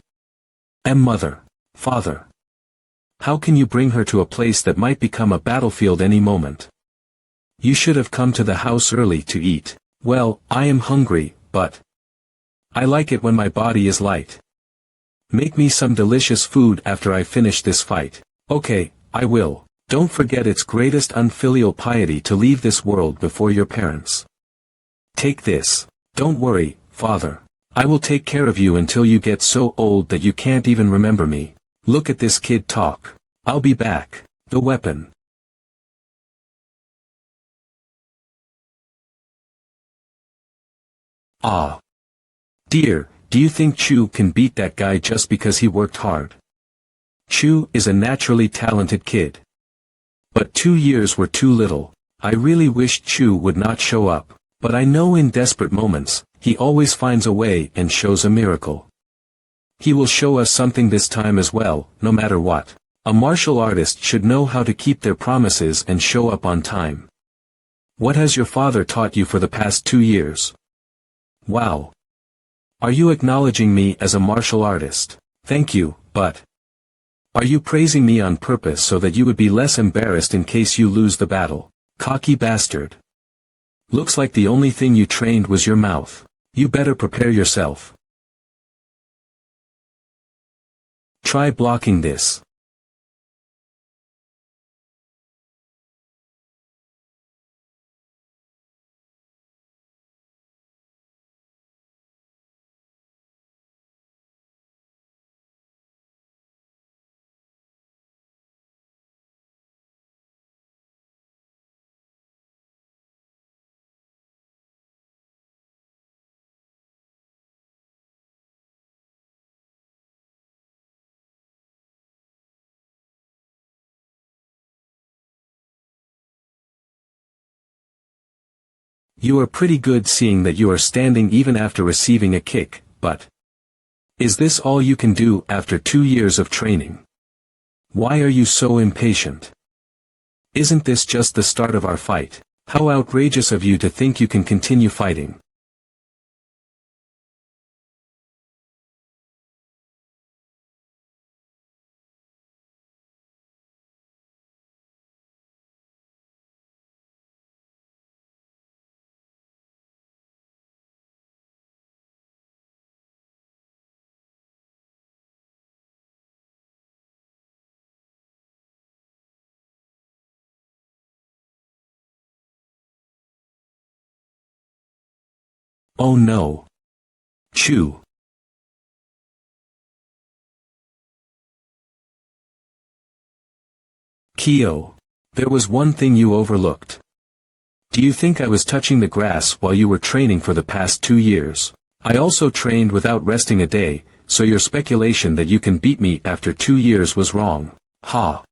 [SPEAKER 1] Mother. Father. How can you bring her to a place that might become a battlefield any moment? You should have come to the house early to eat. Well, I am hungry, but I like it when my body is light. Make me some delicious food after I finish this fight. Okay, I will. Don't forget it's greatest unfilial piety to leave this world before your parents. Take this. Don't worry, Father. I will take care of you until you get so old that you can't even remember me. Look at this kid talk. I'll be back. The weapon. Ah. Dear, do you think Chu can beat that guy just because he worked hard? Chu is a naturally talented kid. But 2 years were too little. I really wished Chu would not show up. But I know in desperate moments, he always finds a way and shows a miracle. He will show us something this time as well, no matter what. A martial artist should know how to keep their promises and show up on time. What has your father taught you for the past 2 years? Wow. Are you acknowledging me as a martial artist? Thank you, but are you praising me on purpose so that you would be less embarrassed in case you lose the battle? Cocky bastard. Looks like the only thing you trained was your mouth. You better prepare yourself. Try blocking this. You are pretty good seeing that you are standing even after receiving a kick, but is this all you can do after 2 years of training? Why are you so impatient? Isn't this just the start of our fight? How outrageous of you to think you can continue fighting. Oh no. Chew. Kyo. There was one thing you overlooked. Do you think I was touching the grass while you were training for the past 2 years? I also trained without resting a day, so your speculation that you can beat me after 2 years was wrong. Ha.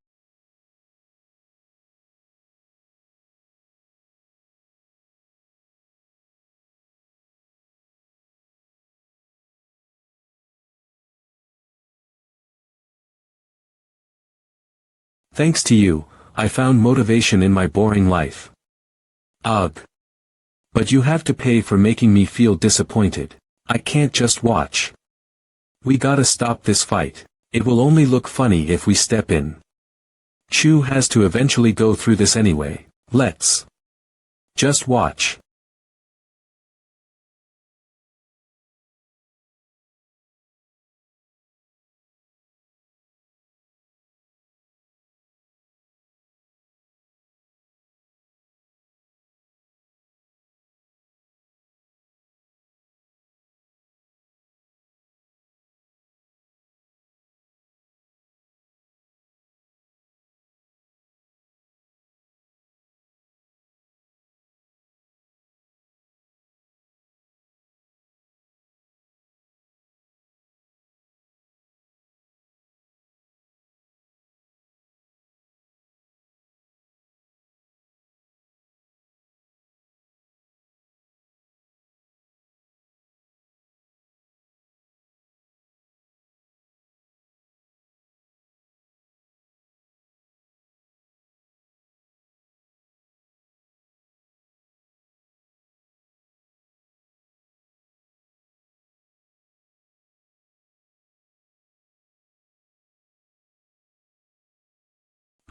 [SPEAKER 1] Thanks to you, I found motivation in my boring life. Ugh. But you have to pay for making me feel disappointed. I can't just watch. We gotta stop this fight. It will only look funny if we step in. Chu has to eventually go through this anyway. Let's just watch.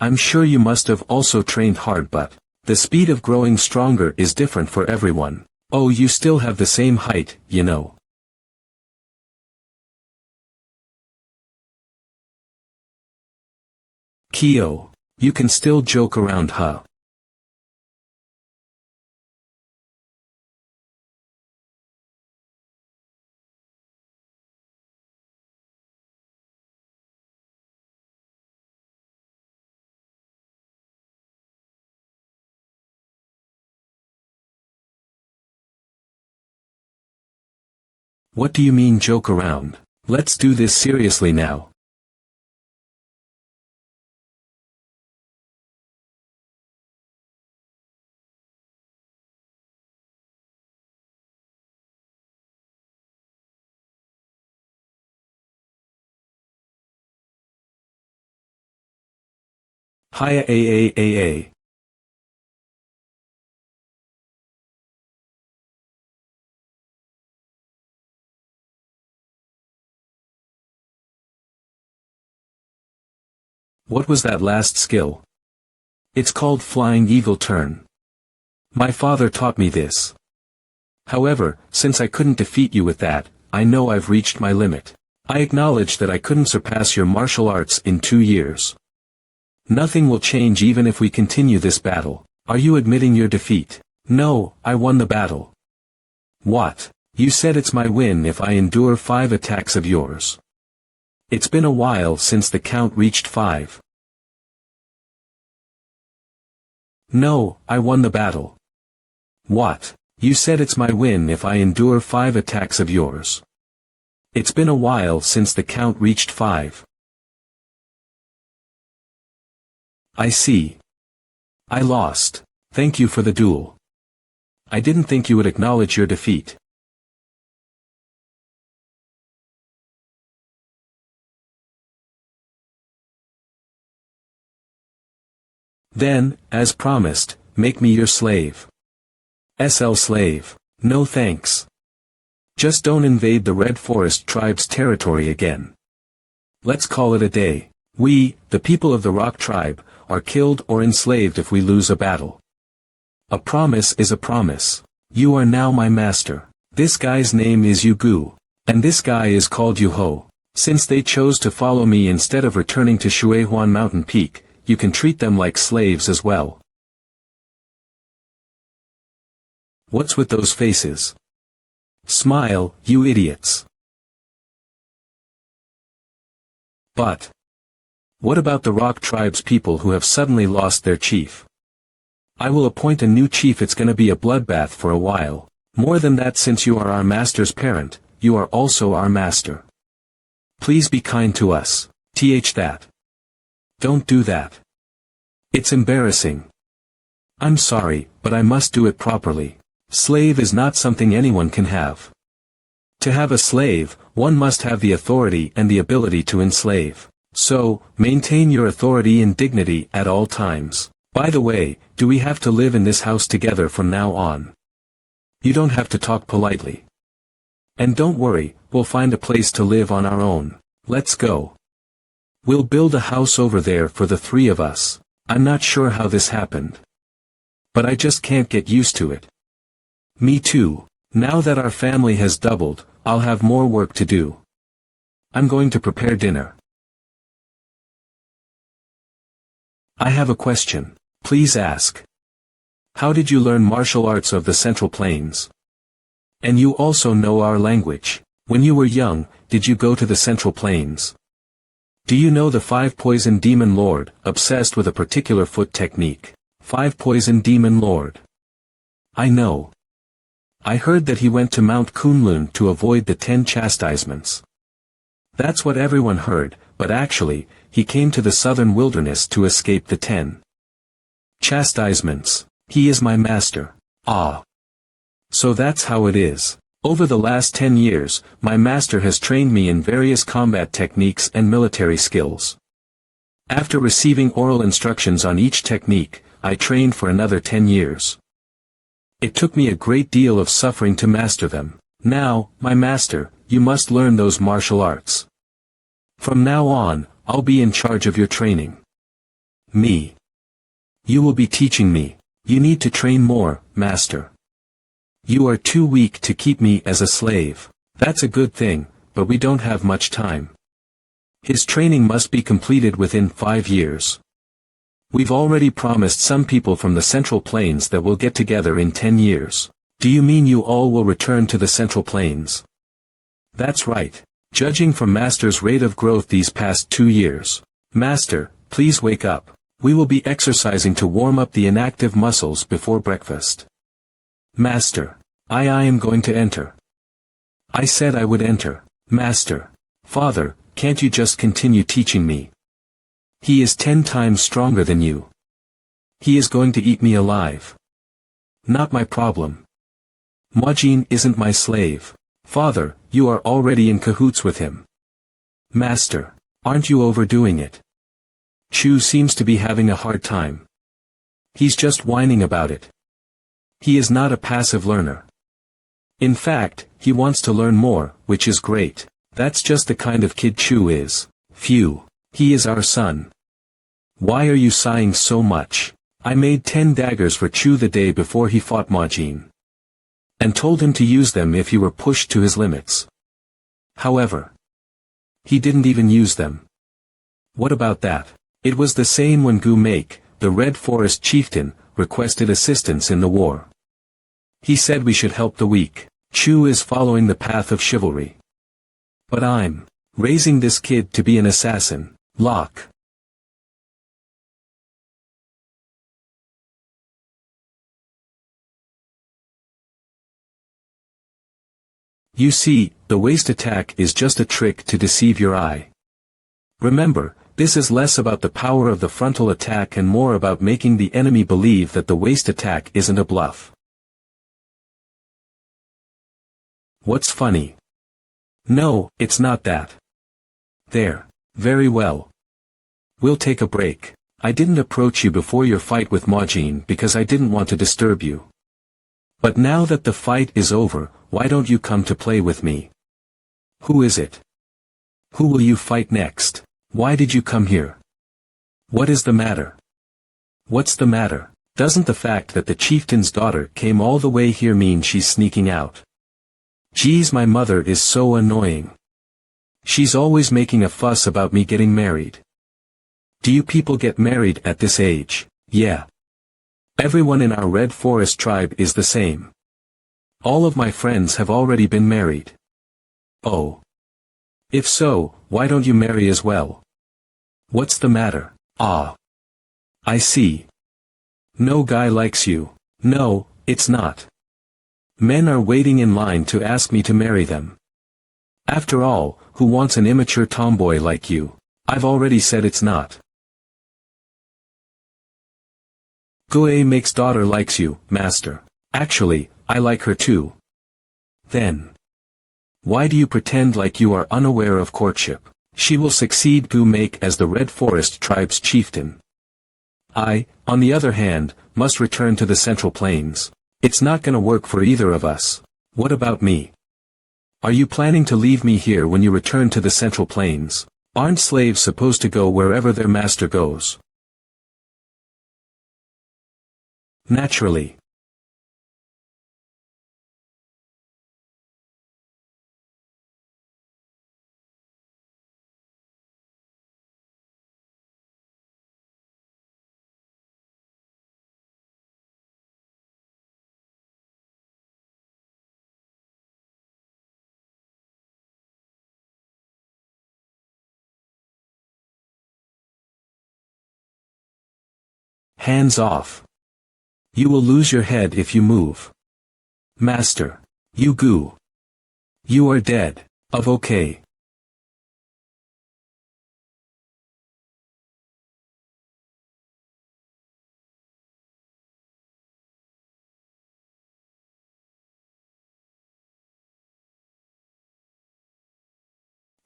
[SPEAKER 1] I'm sure you must have also trained hard, but the speed of growing stronger is different for everyone. Oh, you still have the same height, you know. Kyo. You can still joke around, huh? What do you mean joke around? Let's do this seriously now. Hiya a. What was that last skill? It's called Flying Eagle Turn. My father taught me this. However, since I couldn't defeat you with that, I know I've reached my limit. I acknowledge that I couldn't surpass your martial arts in 2 years. Nothing will change even if we continue this battle. Are you admitting your defeat? No, I won the battle. What? You said it's my win if I endure 5 attacks of yours. It's been a while since the count reached 5. No, I won the battle. What? You said it's my win if I endure 5 attacks of yours. It's been a while since the count reached 5. I see. I lost. Thank you for the duel. I didn't think you would acknowledge your defeat. Then, as promised, make me your slave. SL slave. No thanks. Just don't invade the Red Forest tribe's territory again. Let's call it a day. We, the people of the Rock tribe, are killed or enslaved if we lose a battle. A promise is a promise. You are now my master. This guy's name is Yugu. And this guy is called Yuho. Since they chose to follow me instead of returning to Shuehuan Mountain Peak, you can treat them like slaves as well. What's with those faces? Smile, you idiots. But what about the Rock tribe's people who have suddenly lost their chief? I will appoint a new chief. It's gonna be a bloodbath for a while. More than that, since you are our master's parent, you are also our master. Please be kind to us. That. Don't do that. It's embarrassing. I'm sorry, but I must do it properly. Slave is not something anyone can have. To have a slave, one must have the authority and the ability to enslave. So, maintain your authority and dignity at all times. By the way, do we have to live in this house together from now on? You don't have to talk politely. And don't worry, we'll find a place to live on our own. Let's go. We'll build a house over there for the three of us. I'm not sure how this happened. But I just can't get used to it. Me too. Now that our family has doubled, I'll have more work to do. I'm going to prepare dinner. I have a question. Please ask. How did you learn martial arts of the Central Plains? And you also know our language. When you were young, did you go to the Central Plains? Do you know the 5-Poison Demon Lord, obsessed with a particular foot technique? 5-Poison Demon Lord. I know. I heard that he went to Mount Kunlun to avoid the 10 chastisements. That's what everyone heard, but actually, he came to the southern wilderness to escape the 10 chastisements. He is my master. Ah. So that's how it is. Over the last 10 years, my master has trained me in various combat techniques and military skills. After receiving oral instructions on each technique, I trained for another 10 years. It took me a great deal of suffering to master them. Now, my master, you must learn those martial arts. From now on, I'll be in charge of your training. Me. You will be teaching me. You need to train more, master. You are too weak to keep me as a slave. That's a good thing, but we don't have much time. His training must be completed within 5 years. We've already promised some people from the Central Plains that we'll get together in 10 years. Do you mean you all will return to the Central Plains? That's right. Judging from Master's rate of growth these past 2 years. Master, please wake up. We will be exercising to warm up the inactive muscles before breakfast. Master. I am going to enter. I said I would enter. Master. Father, can't you just continue teaching me? He is 10 times stronger than you. He is going to eat me alive. Not my problem. Majin isn't my slave. Father, you are already in cahoots with him. Master. Aren't you overdoing it? Chu seems to be having a hard time. He's just whining about it. He is not a passive learner. In fact, he wants to learn more, which is great. That's just the kind of kid Chu is. Phew. He is our son. Why are you sighing so much? I made 10 daggers for Chu the day before he fought Majin. And told him to use them if he were pushed to his limits. However, he didn't even use them. What about that? It was the same when Gu Make, the Red Forest chieftain, requested assistance in the war. He said we should help the weak. Chu is following the path of chivalry. But I'm raising this kid to be an assassin. Lock. You see, the waist attack is just a trick to deceive your eye. Remember, this is less about the power of the frontal attack and more about making the enemy believe that the waist attack isn't a bluff. What's funny? No, it's not that. There. Very well. We'll take a break. I didn't approach you before your fight with Majin because I didn't want to disturb you. But now that the fight is over, why don't you come to play with me? Who is it? Who will you fight next? Why did you come here? What is the matter? What's the matter? Doesn't the fact that the chieftain's daughter came all the way here mean she's sneaking out? Geez, my mother is so annoying. She's always making a fuss about me getting married. Do you people get married at this age? Yeah. Everyone in our Red Forest tribe is the same. All of my friends have already been married. Oh. If so, why don't you marry as well? What's the matter? Ah. I see. No guy likes you. No, it's not. Men are waiting in line to ask me to marry them. After all, who wants an immature tomboy like you? I've already said it's not. Gue makes daughter likes you, master. Actually, I like her too. Then. Why do you pretend like you are unaware of courtship? She will succeed Gu make as the Red Forest tribe's chieftain. I, on the other hand, must return to the Central Plains. It's not gonna work for either of us. What about me? Are you planning to leave me here when you return to the Central Plains? Aren't slaves supposed to go wherever their master goes? Naturally. Hands off. You will lose your head if you move. Master. You Gu. You are dead. Of okay.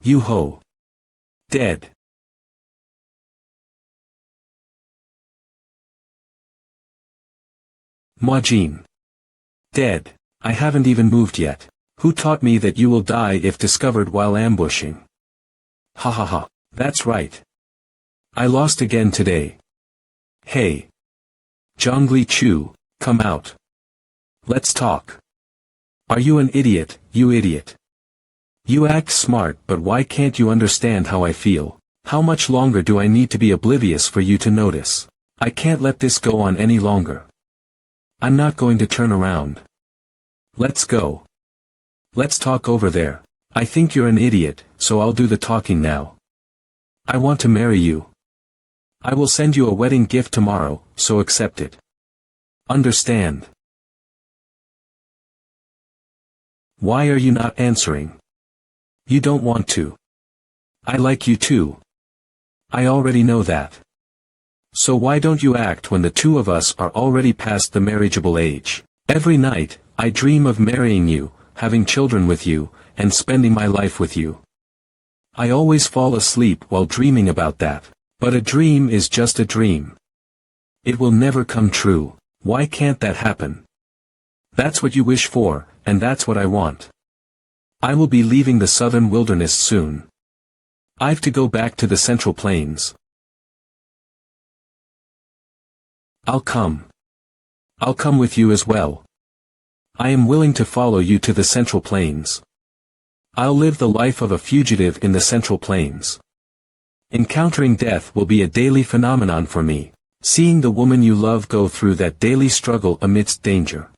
[SPEAKER 1] You ho. Dead. Majin. Dead. I haven't even moved yet. Who taught me that you will die if discovered while ambushing? Ha ha ha. That's right. I lost again today. Hey. Zhongli Chu, come out. Let's talk. Are you an idiot, you idiot? You act smart, but why can't you understand how I feel? How much longer do I need to be oblivious for you to notice? I can't let this go on any longer. I'm not going to turn around. Let's go. Let's talk over there. I think you're an idiot, so I'll do the talking now. I want to marry you. I will send you a wedding gift tomorrow, so accept it. Understand? Why are you not answering? You don't want to. I like you too. I already know that. So why don't you act when the two of us are already past the marriageable age? Every night, I dream of marrying you, having children with you, and spending my life with you. I always fall asleep while dreaming about that. But a dream is just a dream. It will never come true. Why can't that happen? That's what you wish for, and that's what I want. I will be leaving the southern wilderness soon. I've to go back to the Central Plains. I'll come. I'll come with you as well. I am willing to follow you to the Central Plains. I'll live the life of a fugitive in the Central Plains. Encountering death will be a daily phenomenon for me, seeing the woman you love go through that daily struggle amidst danger.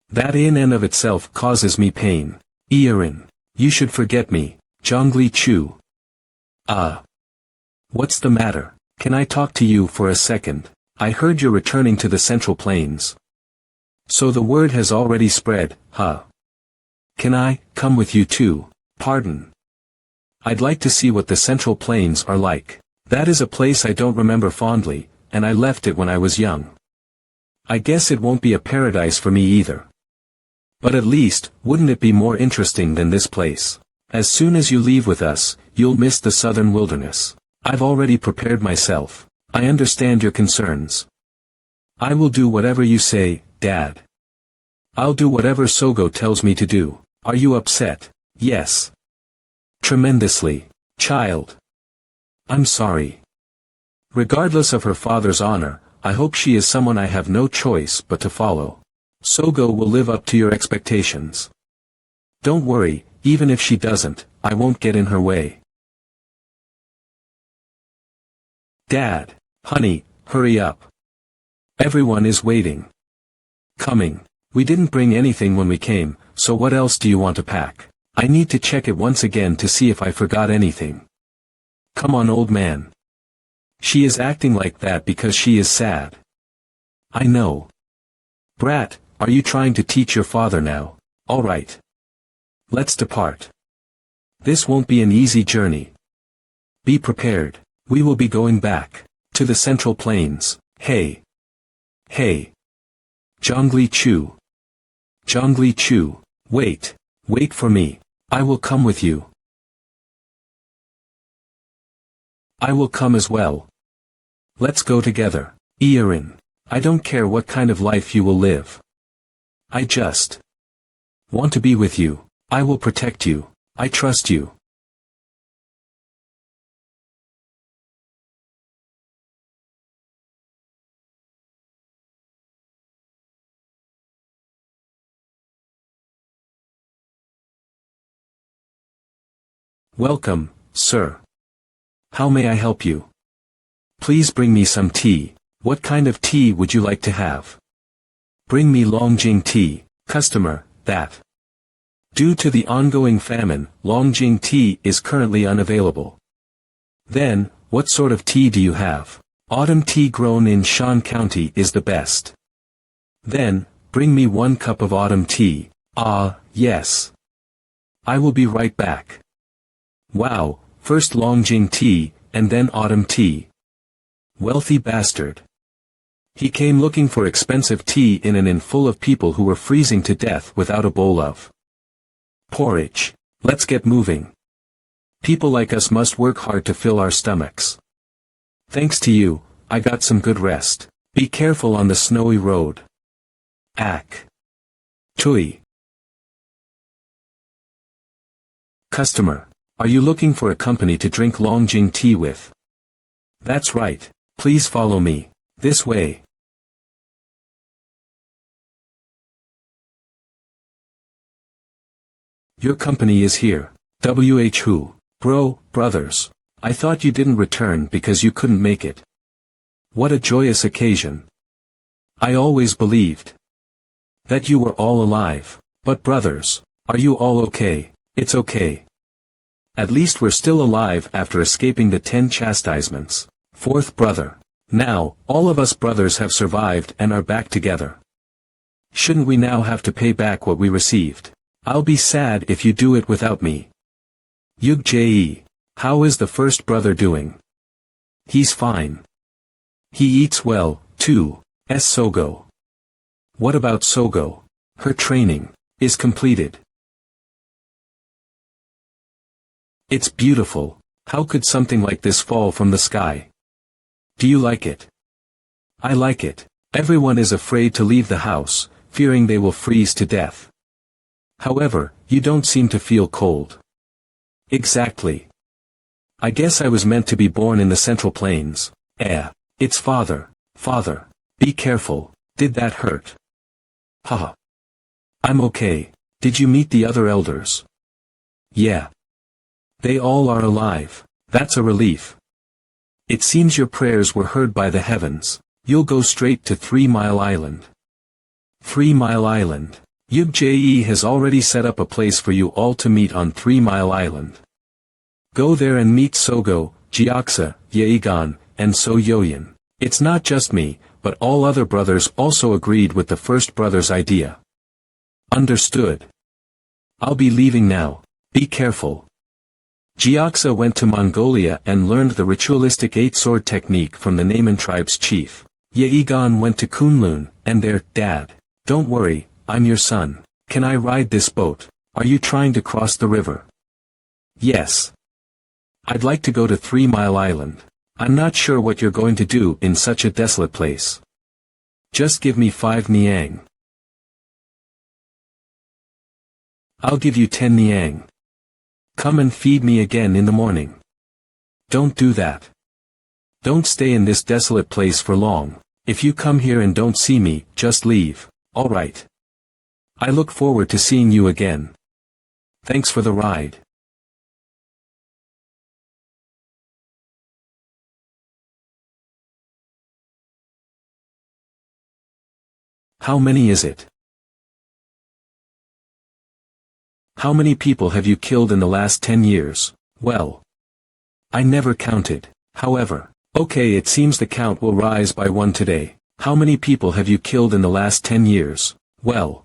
[SPEAKER 1] That in and of itself causes me pain. Irin, you should forget me, Zhongli Chu. What's the matter? Can I talk to you for a second? I heard you're returning to the Central Plains. So the word has already spread, huh? Can I come with you too? Pardon. I'd like to see what the Central Plains are like. That is a place I don't remember fondly, and I left it when I was young. I guess it won't be a paradise for me either. But at least, wouldn't it be more interesting than this place? As soon as you leave with us, you'll miss the southern wilderness. I've already prepared myself. I understand your concerns. I will do whatever you say, Dad. I'll do whatever Sogo tells me to do. Are you upset? Yes. Tremendously. Child. I'm sorry. Regardless of her father's honor, I hope she is someone I have no choice but to follow. Sogo will live up to your expectations. Don't worry, even if she doesn't, I won't get in her way. Dad, honey, hurry up. Everyone is waiting. Coming. We didn't bring anything when we came, so what else do you want to pack? I need to check it once again to see if I forgot anything. Come on, old man. She is acting like that because she is sad. I know. Brat, are you trying to teach your father now? All right. Let's depart. This won't be an easy journey. Be prepared. We will be going back to the Central Plains. Hey. Hey. Zhongli Chu. Zhongli Chu. Wait for me. I will come with you. I will come as well. Let's go together. Irin. I don't care what kind of life you will live. I just want to be with you. I will protect you. I trust you. Welcome, sir. How may I help you? Please bring me some tea. What kind of tea would you like to have? Bring me Longjing tea. Customer, that. Due to the ongoing famine, Longjing tea is currently unavailable. Then, what sort of tea do you have? Autumn tea grown in Shan County is the best. Then, bring me 1 cup of autumn tea. Ah, yes. I will be right back. Wow, first Longjing tea, and then autumn tea. Wealthy bastard. He came looking for expensive tea in an inn full of people who were freezing to death without a bowl of porridge. Let's get moving. People like us must work hard to fill our stomachs. Thanks to you, I got some good rest. Be careful on the snowy road. Ack. Tui. Customer. Are you looking for a company to drink Longjing tea with? That's right. Please follow me. This way. Your company is here. Who? Brothers. I thought you didn't return because you couldn't make it. What a joyous occasion. I always believed that you were all alive. But brothers, are you all okay? It's okay. At least we're still alive after escaping the 10 chastisements. Fourth brother. Now, all of us brothers have survived and are back together. Shouldn't we now have to pay back what we received? I'll be sad if you do it without me. Yug-jae. How is the first brother doing? He's fine. He eats well, too. Sogo. What about Sogo? Her training is completed. It's beautiful. How could something like this fall from the sky? Do you like it? I like it. Everyone is afraid to leave the house, fearing they will freeze to death. However, you don't seem to feel cold. Exactly. I guess I was meant to be born in the Central Plains. It's father. Father. Be careful. Did that hurt? Haha. I'm okay. Did you meet the other elders? Yeah. They all are alive. That's a relief. It seems your prayers were heard by the heavens. You'll go straight to 3 Mile Island. 3 Mile Island. Yug-jae has already set up a place for you all to meet on 3 Mile Island. Go there and meet Sogo, Jiaksa, Yegan, and So Yoyin. It's not just me, but all other brothers also agreed with the first brother's idea. Understood. I'll be leaving now. Be careful. Jiaksa went to Mongolia and learned the ritualistic 8-sword technique from the Naiman tribe's chief. Yegan went to Kunlun, and there, Dad. Don't worry, I'm your son. Can I ride this boat? Are you trying to cross the river? Yes. I'd like to go to 3 Mile Island. I'm not sure what you're going to do in such a desolate place. Just give me 5 niang. I'll give you 10 niang. Come and feed me again in the morning. Don't do that. Don't stay in this desolate place for long. If you come here and don't see me, just leave, alright? I look forward to seeing you again. Thanks for the ride. How many is it? How many people have you killed in the last 10 years? Well, I never counted. However, okay, it seems the count will rise by 1 today. How many people have you killed in the last 10 years? Well,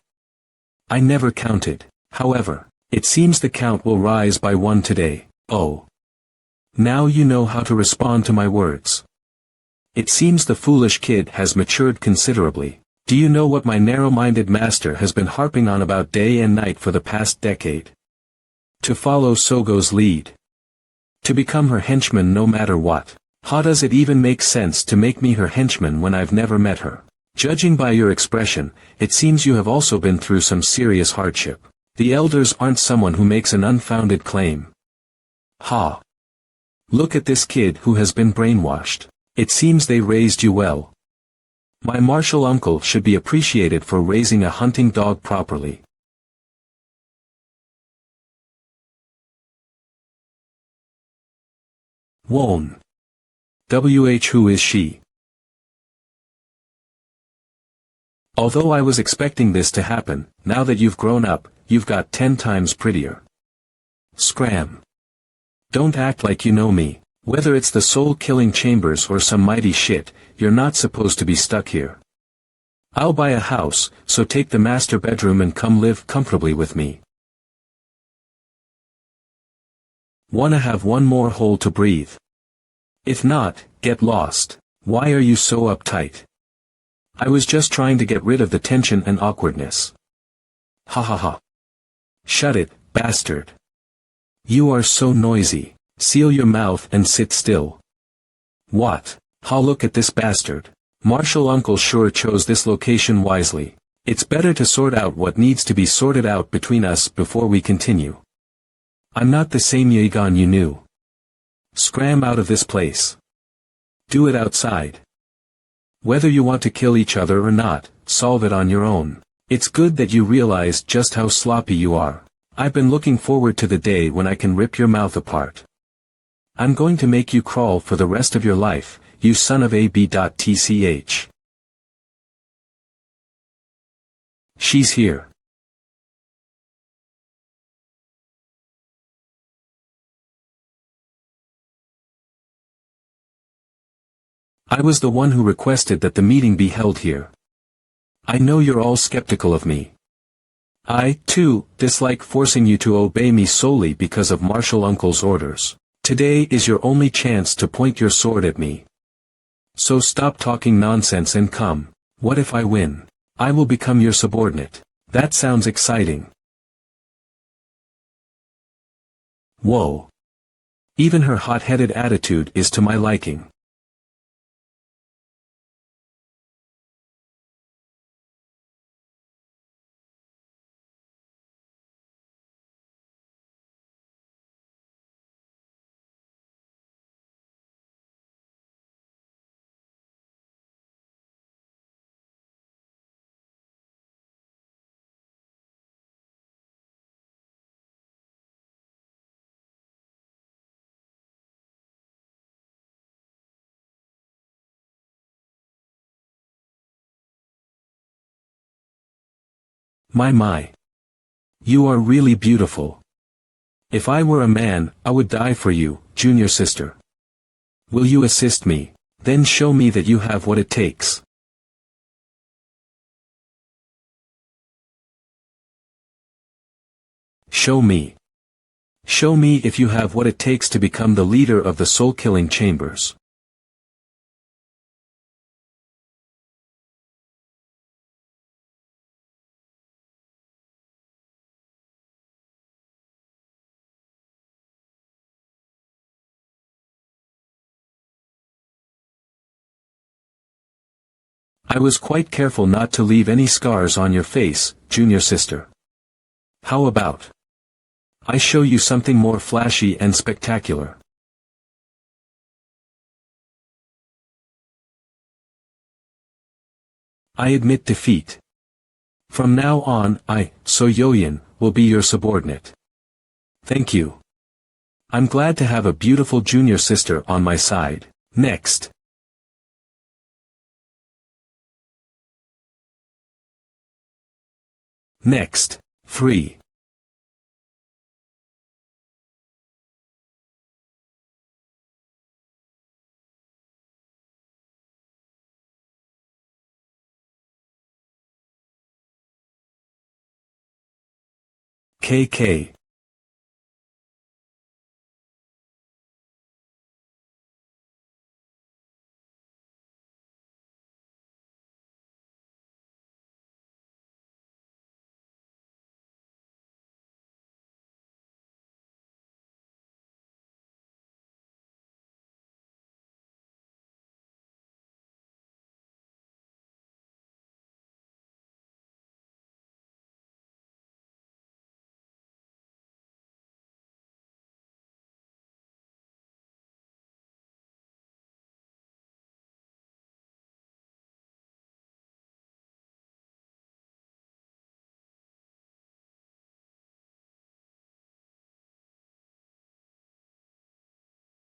[SPEAKER 1] I never counted. However, it seems the count will rise by 1 today. Oh. Now you know how to respond to my words. It seems the foolish kid has matured considerably. Do you know what my narrow-minded master has been harping on about day and night for the past decade? To follow Sogo's lead. To become her henchman no matter what. How does it even make sense to make me her henchman when I've never met her? Judging by your expression, it seems you have also been through some serious hardship. The elders aren't someone who makes an unfounded claim. Ha! Look at this kid who has been brainwashed. It seems they raised you well. My martial uncle should be appreciated for raising a hunting dog properly. Won. Who is she? Although I was expecting this to happen, now that you've grown up, you've got 10 times prettier. Scram. Don't act like you know me. Whether it's the soul-killing chambers or some mighty shit, you're not supposed to be stuck here. I'll buy a house, so take the master bedroom and come live comfortably with me. Wanna have one more hole to breathe? If not, get lost. Why are you so uptight? I was just trying to get rid of the tension and awkwardness. Ha ha ha. Shut it, bastard. You are so noisy. Seal your mouth and sit still. What? Ha, look at this bastard. Martial uncle sure chose this location wisely. It's better to sort out what needs to be sorted out between us before we continue. I'm not the same Yegan you knew. Scram out of this place. Do it outside. Whether you want to kill each other or not, solve it on your own. It's good that you realize just how sloppy you are. I've been looking forward to the day when I can rip your mouth apart. I'm going to make you crawl for the rest of your life, you son of a b.tch. She's here. I was the one who requested that the meeting be held here. I know you're all skeptical of me. I, too, dislike forcing you to obey me solely because of martial uncle's orders. Today is your only chance to point your sword at me. So stop talking nonsense and come. What if I win? I will become your subordinate. That sounds exciting. Whoa. Even her hot-headed attitude is to my liking. My. You are really beautiful. If I were a man, I would die for you, junior sister. Will you assist me? Then show me that you have what it takes. Show me. Show me if you have what it takes to become the leader of the soul-killing chambers. I was quite careful not to leave any scars on your face, junior sister. How about I show you something more flashy and spectacular? I admit defeat. From now on, So Yoyin, will be your subordinate. Thank you. I'm glad to have a beautiful junior sister on my side. Next. Next. 3. KK.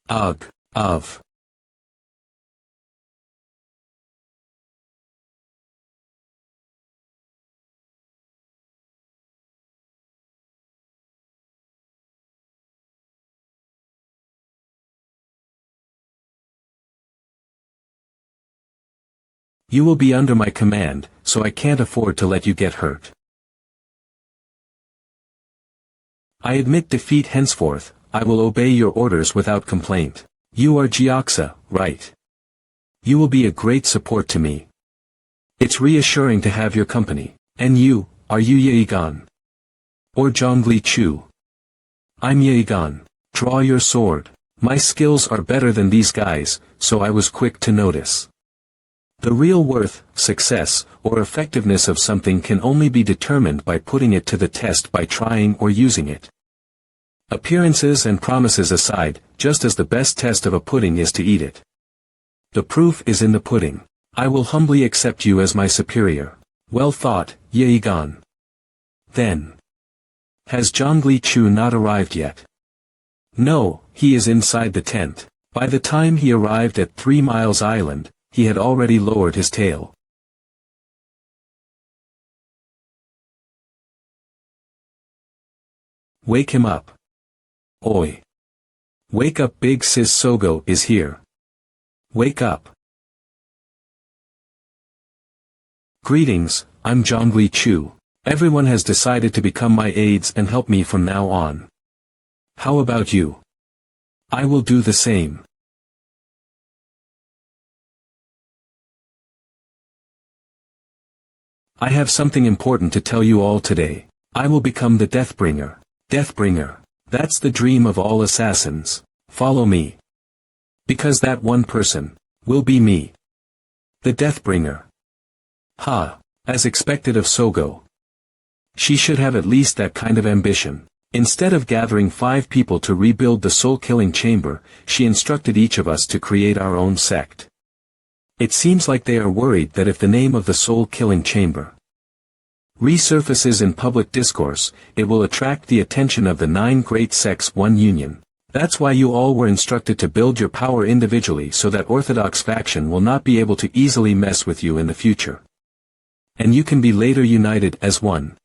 [SPEAKER 1] Ugh. Of. You will be under my command, so I can't afford to let you get hurt. I admit defeat henceforth, I will obey your orders without complaint. You are Gyeoksa, right? You will be a great support to me. It's reassuring to have your company. And you, are you Yeogan? Or Zhongli Chu? I'm Yeogan. Draw your sword. My skills are better than these guys, so I was quick to notice. The real worth, success, or effectiveness of something can only be determined by putting it to the test by trying or using it. Appearances and promises aside, just as the best test of a pudding is to eat it. The proof is in the pudding. I will humbly accept you as my superior. Well thought, Yeogan. Then. Has Zhongli Chu not arrived yet? No, he is inside the tent. By the time he arrived at 3 Miles Island, he had already lowered his tail. Wake him up. Oi. Wake up, big sis, Sogo is here. Wake up. Greetings, I'm Zhongli Chu. Everyone has decided to become my aides and help me from now on. How about you? I will do the same. I have something important to tell you all today. I will become the Deathbringer. Deathbringer. That's the dream of all assassins. Follow me. Because that one person will be me. The Deathbringer. Ha. As expected of Sogo. She should have at least that kind of ambition. Instead of gathering 5 people to rebuild the soul-killing chamber, she instructed each of us to create our own sect. It seems like they are worried that if the name of the soul-killing chamber resurfaces in public discourse, it will attract the attention of the 9 great sects one union. That's why you all were instructed to build your power individually so that Orthodox faction will not be able to easily mess with you in the future. And you can be later united as one.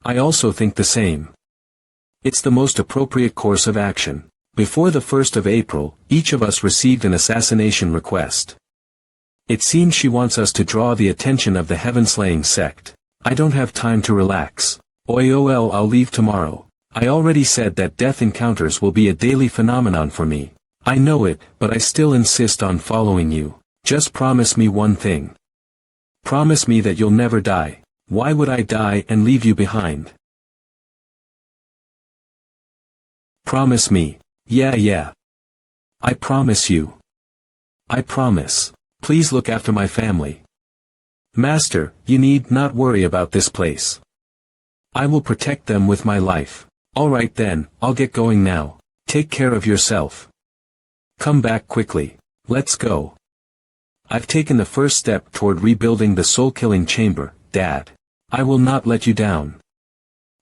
[SPEAKER 1] I also think the same. It's the most appropriate course of action. Before the 1st of April, each of us received an assassination request. It seems she wants us to draw the attention of the heaven-slaying sect. I don't have time to relax. I'll leave tomorrow. I already said that death encounters will be a daily phenomenon for me. I know it, but I still insist on following you. Just promise me one thing. Promise me that you'll never die. Why would I die and leave you behind? Promise me. Yeah. I promise you. I promise. Please look after my family. Master, you need not worry about this place. I will protect them with my life. Alright then, I'll get going now. Take care of yourself. Come back quickly. Let's go. I've taken the first step toward rebuilding the soul-killing chamber, Dad. I will not let you down.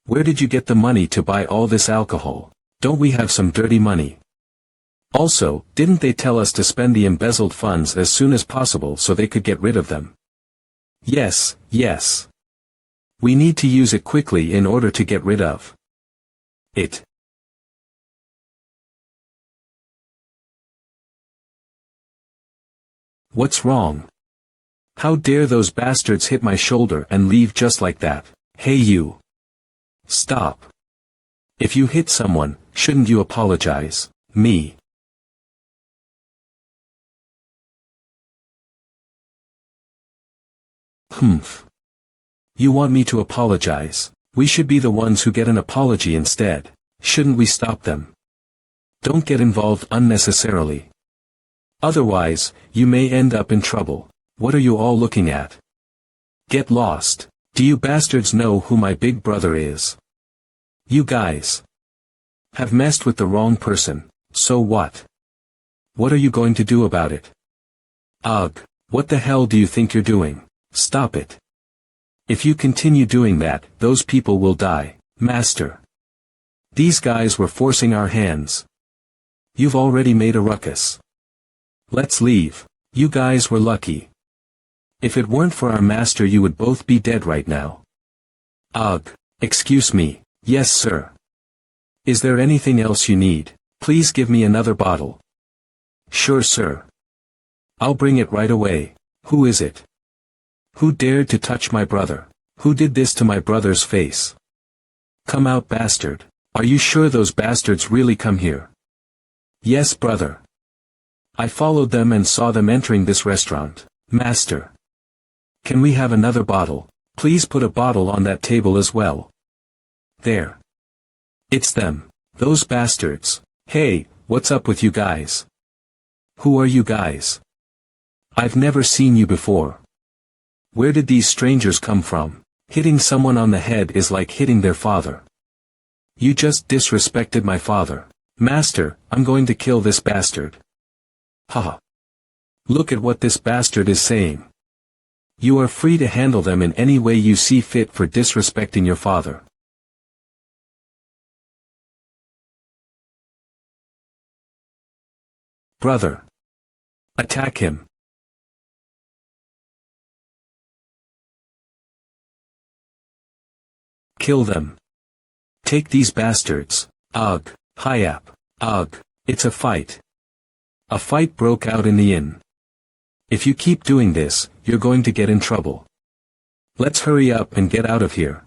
[SPEAKER 1] Where did you get the money to buy all this alcohol? Don't we have some dirty money? Also, didn't they tell us to spend the embezzled funds as soon as possible so they could get rid of them? Yes, yes. We need to use it quickly in order to get rid of it. What's wrong? How dare those bastards hit my shoulder and leave just like that? Hey you! Stop. If you hit someone, shouldn't you apologize? Me. Humph. You want me to apologize? We should be the ones who get an apology instead. Shouldn't we stop them? Don't get involved unnecessarily. Otherwise, you may end up in trouble. What are you all looking at? Get lost. Do you bastards know who my big brother is? You guys have messed with the wrong person, so what? What are you going to do about it? Ugh, what the hell do you think you're doing? Stop it. If you continue doing that, those people will die, Master. These guys were forcing our hands. You've already made a ruckus. Let's leave. You guys were lucky. If it weren't for our master you would both be dead right now. Ugh, excuse me. Yes sir. Is there anything else you need? Please give me another bottle. Sure sir. I'll bring it right away. Who is it? Who dared to touch my brother? Who did this to my brother's face? Come out bastard. Are you sure those bastards really come here? Yes brother. I followed them and saw them entering this restaurant. Master. Can we have another bottle? Please put a bottle on that table as well. There. It's them. Those bastards. Hey, what's up with you guys? Who are you guys? I've never seen you before. Where did these strangers come from? Hitting someone on the head is like hitting their father. You just disrespected my father. Master, I'm going to kill this bastard. Haha. Look at what this bastard is saying. You are free to handle them in any way you see fit for disrespecting your father. Brother. Attack him. Kill them. Take these bastards. Ugh. Hi-up. Ugh. It's a fight. A fight broke out in the inn. If you keep doing this, you're going to get in trouble. Let's hurry up and get out of here.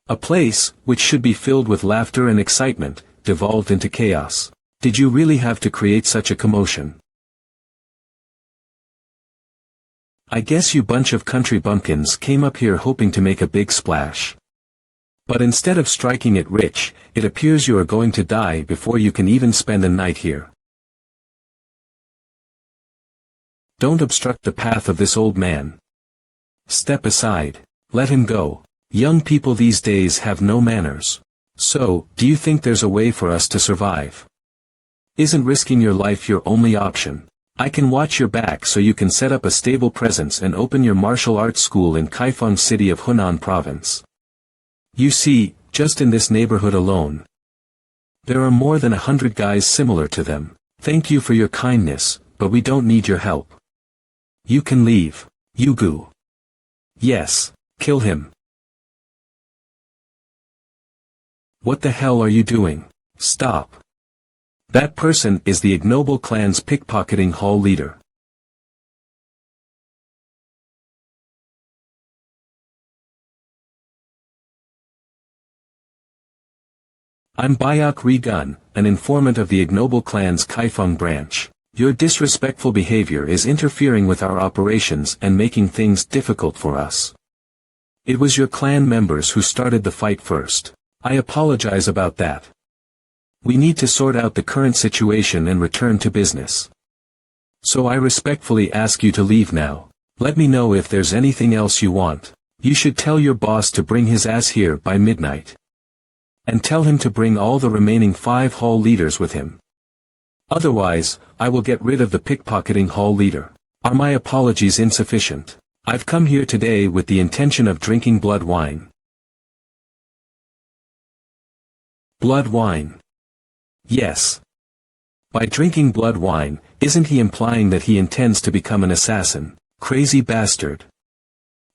[SPEAKER 1] A place, which should be filled with laughter and excitement, devolved into chaos. Did you really have to create such a commotion? I guess you bunch of country bumpkins came up here hoping to make a big splash. But instead of striking it rich, it appears you are going to die before you can even spend a night here. Don't obstruct the path of this old man. Step aside. Let him go. Young people these days have no manners. So, do you think there's a way for us to survive? Isn't risking your life your only option? I can watch your back so you can set up a stable presence and open your martial arts school in Kaifeng City of Hunan Province. You see, just in this neighborhood alone, there are more than 100 guys similar to them. Thank you for your kindness, but we don't need your help. You can leave. Yugu. Yes, kill him. What the hell are you doing? Stop. That person is the ignoble clan's pickpocketing hall leader. I'm Bayak Rigun, an informant of the ignoble clan's Kaifeng branch. Your disrespectful behavior is interfering with our operations and making things difficult for us. It was your clan members who started the fight first. I apologize about that. We need to sort out the current situation and return to business. So I respectfully ask you to leave now. Let me know if there's anything else you want. You should tell your boss to bring his ass here by midnight. And tell him to bring all the remaining 5 hall leaders with him. Otherwise, I will get rid of the pickpocketing hall leader. Are my apologies insufficient? I've come here today with the intention of drinking blood wine. Blood wine. Yes. By drinking blood wine, isn't he implying that he intends to become an assassin? Crazy bastard.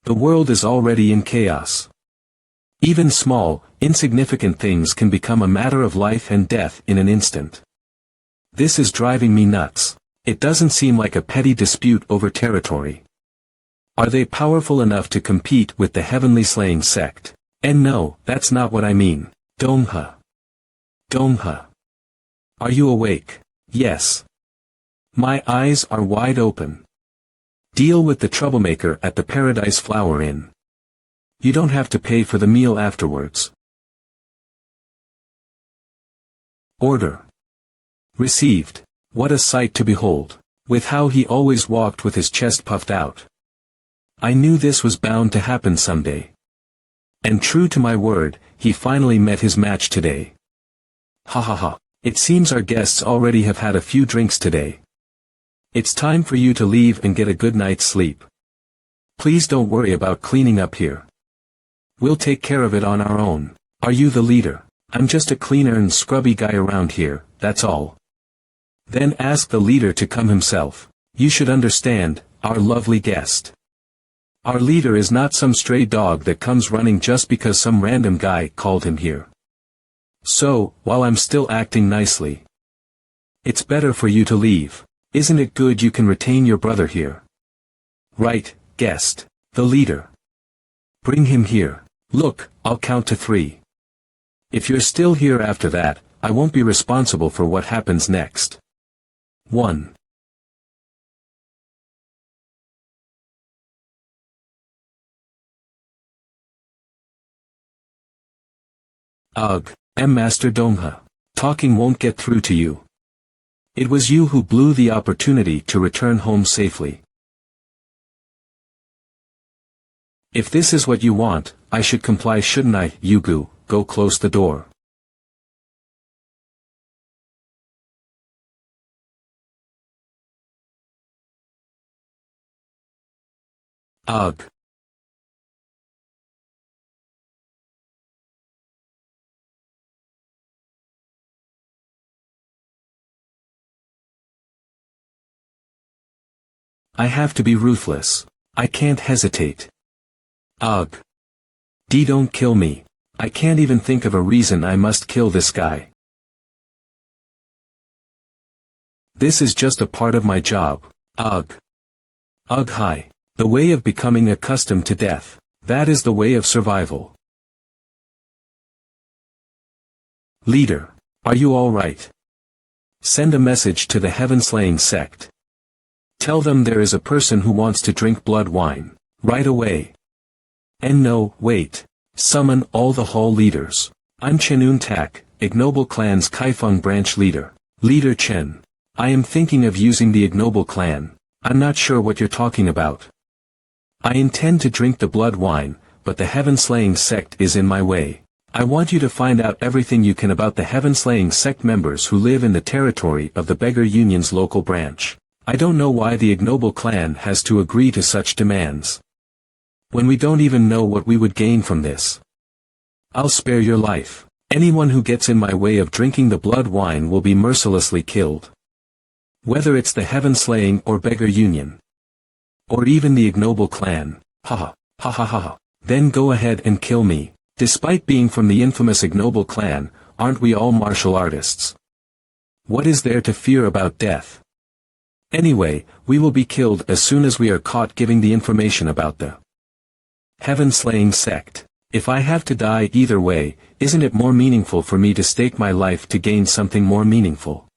[SPEAKER 1] The world is already in chaos. Even small, insignificant things can become a matter of life and death in an instant. This is driving me nuts. It doesn't seem like a petty dispute over territory. Are they powerful enough to compete with the heavenly slaying sect? And no, that's not what I mean. Dongha. Dongha. Are you awake? Yes. My eyes are wide open. Deal with the troublemaker at the Paradise Flower Inn. You don't have to pay for the meal afterwards. Order. Received. What a sight to behold. With how he always walked with his chest puffed out. I knew this was bound to happen someday. And true to my word, he finally met his match today. Ha ha ha. It seems our guests already have had a few drinks today. It's time for you to leave and get a good night's sleep. Please don't worry about cleaning up here. We'll take care of it on our own. Are you the leader? I'm just a cleaner and scrubby guy around here, that's all. Then ask the leader to come himself. You should understand, our lovely guest. Our leader is not some stray dog that comes running just because some random guy called him here. So, while I'm still acting nicely, it's better for you to leave. Isn't it good you can retain your brother here? Right, guest. The leader. Bring him here. Look, I'll count to 3. If you're still here after that, I won't be responsible for what happens next. 1. Ugh, Master Dongha. Talking won't get through to you. It was you who blew the opportunity to return home safely. If this is what you want, I should comply, shouldn't I? Yugu, go close the door. Ugh. I have to be ruthless. I can't hesitate. Ugh. Don't kill me. I can't even think of a reason I must kill this guy. This is just a part of my job. Ugh. Ugh hi. The way of becoming accustomed to death. That is the way of survival. Leader. Are you all right? Send a message to the heaven-slaying sect. Tell them there is a person who wants to drink blood wine. Right away. And no, wait. Summon all the hall leaders. I'm Chenun Tak, Ignoble Clan's Kaifeng branch leader. Leader Chen. I am thinking of using the Ignoble Clan. I'm not sure what you're talking about. I intend to drink the blood wine, but the heaven-slaying sect is in my way. I want you to find out everything you can about the heaven-slaying sect members who live in the territory of the Beggar Union's local branch. I don't know why the Ignoble Clan has to agree to such demands. When we don't even know what we would gain from this. I'll spare your life. Anyone who gets in my way of drinking the blood wine will be mercilessly killed. Whether it's the heaven-slaying or Beggar Union. Or even the Ignoble Clan. Ha ha ha ha ha. Then go ahead and kill me. Despite being from the infamous Ignoble Clan, aren't we all martial artists? What is there to fear about death? Anyway, we will be killed as soon as we are caught giving the information about the heaven-slaying sect. If I have to die either way, isn't it more meaningful for me to stake my life to gain something more meaningful?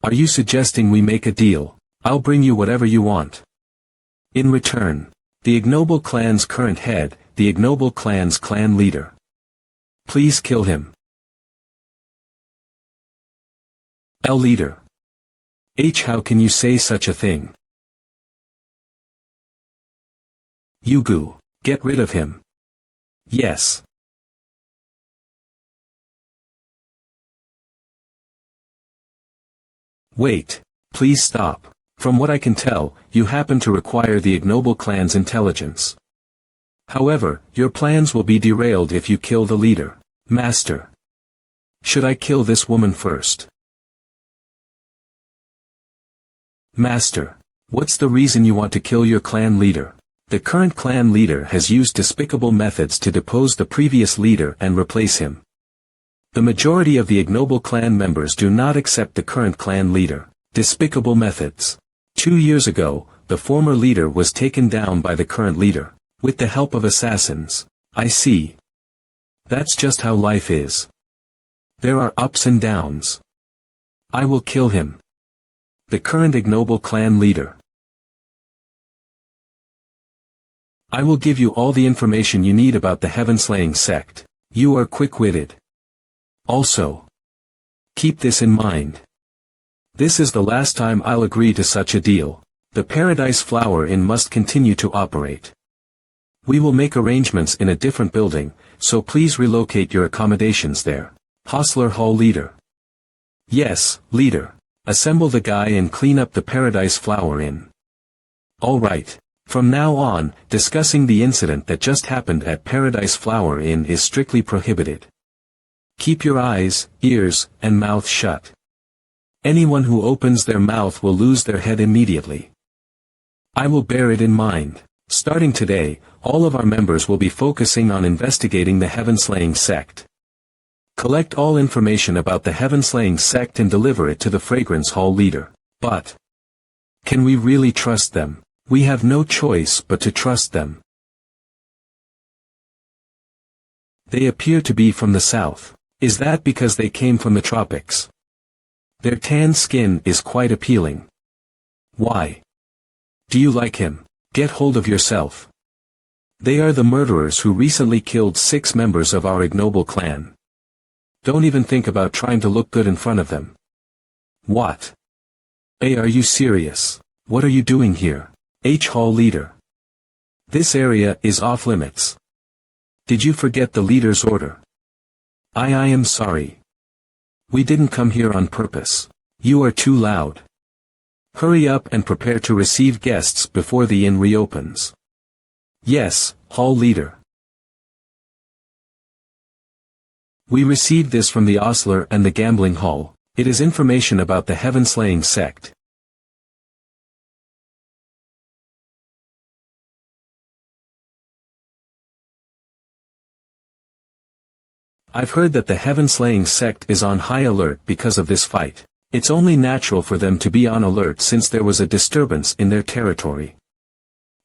[SPEAKER 1] Are you suggesting we make a deal? I'll bring you whatever you want. In return, the ignoble clan's current head, the ignoble clan's clan leader. Please kill him. L leader. How can you say such a thing? Yugu, get rid of him. Yes. Wait, please stop. From what I can tell, you happen to require the ignoble clan's intelligence. However, your plans will be derailed if you kill the leader. Master. Should I kill this woman first? Master. What's the reason you want to kill your clan leader? The current clan leader has used despicable methods to depose the previous leader and replace him. The majority of the ignoble clan members do not accept the current clan leader. Despicable methods. 2 years ago, the former leader was taken down by the current leader, with the help of assassins. I see. That's just how life is. There are ups and downs. I will kill him. The current ignoble clan leader. I will give you all the information you need about the heaven-slaying sect. You are quick-witted. Also, keep this in mind. This is the last time I'll agree to such a deal. The Paradise Flower Inn must continue to operate. We will make arrangements in a different building, so please relocate your accommodations there. Hostler Hall Leader. Yes, Leader. Assemble the guy and clean up the Paradise Flower Inn. Alright. From now on, discussing the incident that just happened at Paradise Flower Inn is strictly prohibited. Keep your eyes, ears, and mouth shut. Anyone who opens their mouth will lose their head immediately. I will bear it in mind. Starting today, all of our members will be focusing on investigating the Heaven-Slaying sect. Collect all information about the Heaven-Slaying sect and deliver it to the Fragrance Hall leader. But can we really trust them? We have no choice but to trust them. They appear to be from the south. Is that because they came from the tropics? Their tan skin is quite appealing. Why? Do you like him? Get hold of yourself. They are the murderers who recently killed 6 members of our ignoble clan. Don't even think about trying to look good in front of them. What? Are you serious? What are you doing here? Hall leader. This area is off limits. Did you forget the leader's order? I am sorry. We didn't come here on purpose. You are too loud. Hurry up and prepare to receive guests before the inn reopens. Yes, Hall leader. We received this from the Ostler and the Gambling Hall. It is information about the Heaven-Slaying sect. I've heard that the Heaven-Slaying sect is on high alert because of this fight. It's only natural for them to be on alert since there was a disturbance in their territory.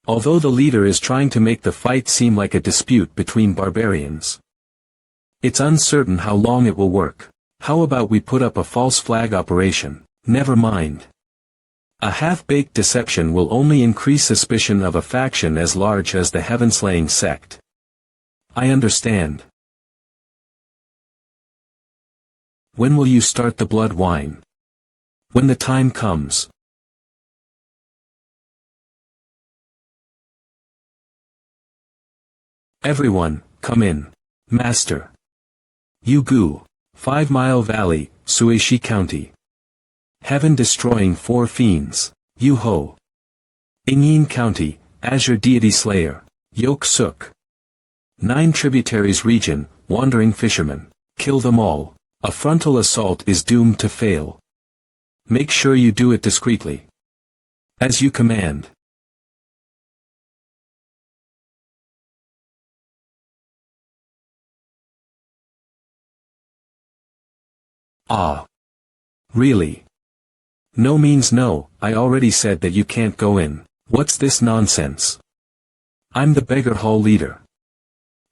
[SPEAKER 1] Although the leader is trying to make the fight seem like a dispute between barbarians. It's uncertain how long it will work. How about we put up a false flag operation? Never mind. A half-baked deception will only increase suspicion of a faction as large as the Heaven-Slaying sect. I understand. When will you start the blood wine? When the time comes. Everyone, come in. Master. Yugu. 5 Mile Valley, Suishi County. Heaven-destroying 4 fiends. Yu-Ho. Ingyin County, Azure Deity Slayer. Yok-Suk. 9 Tributaries Region, Wandering Fisherman. Kill them all. A frontal assault is doomed to fail. Make sure you do it discreetly. As you command. Ah. Really? No means no. I already said that you can't go in. What's this nonsense? I'm the beggar hall leader.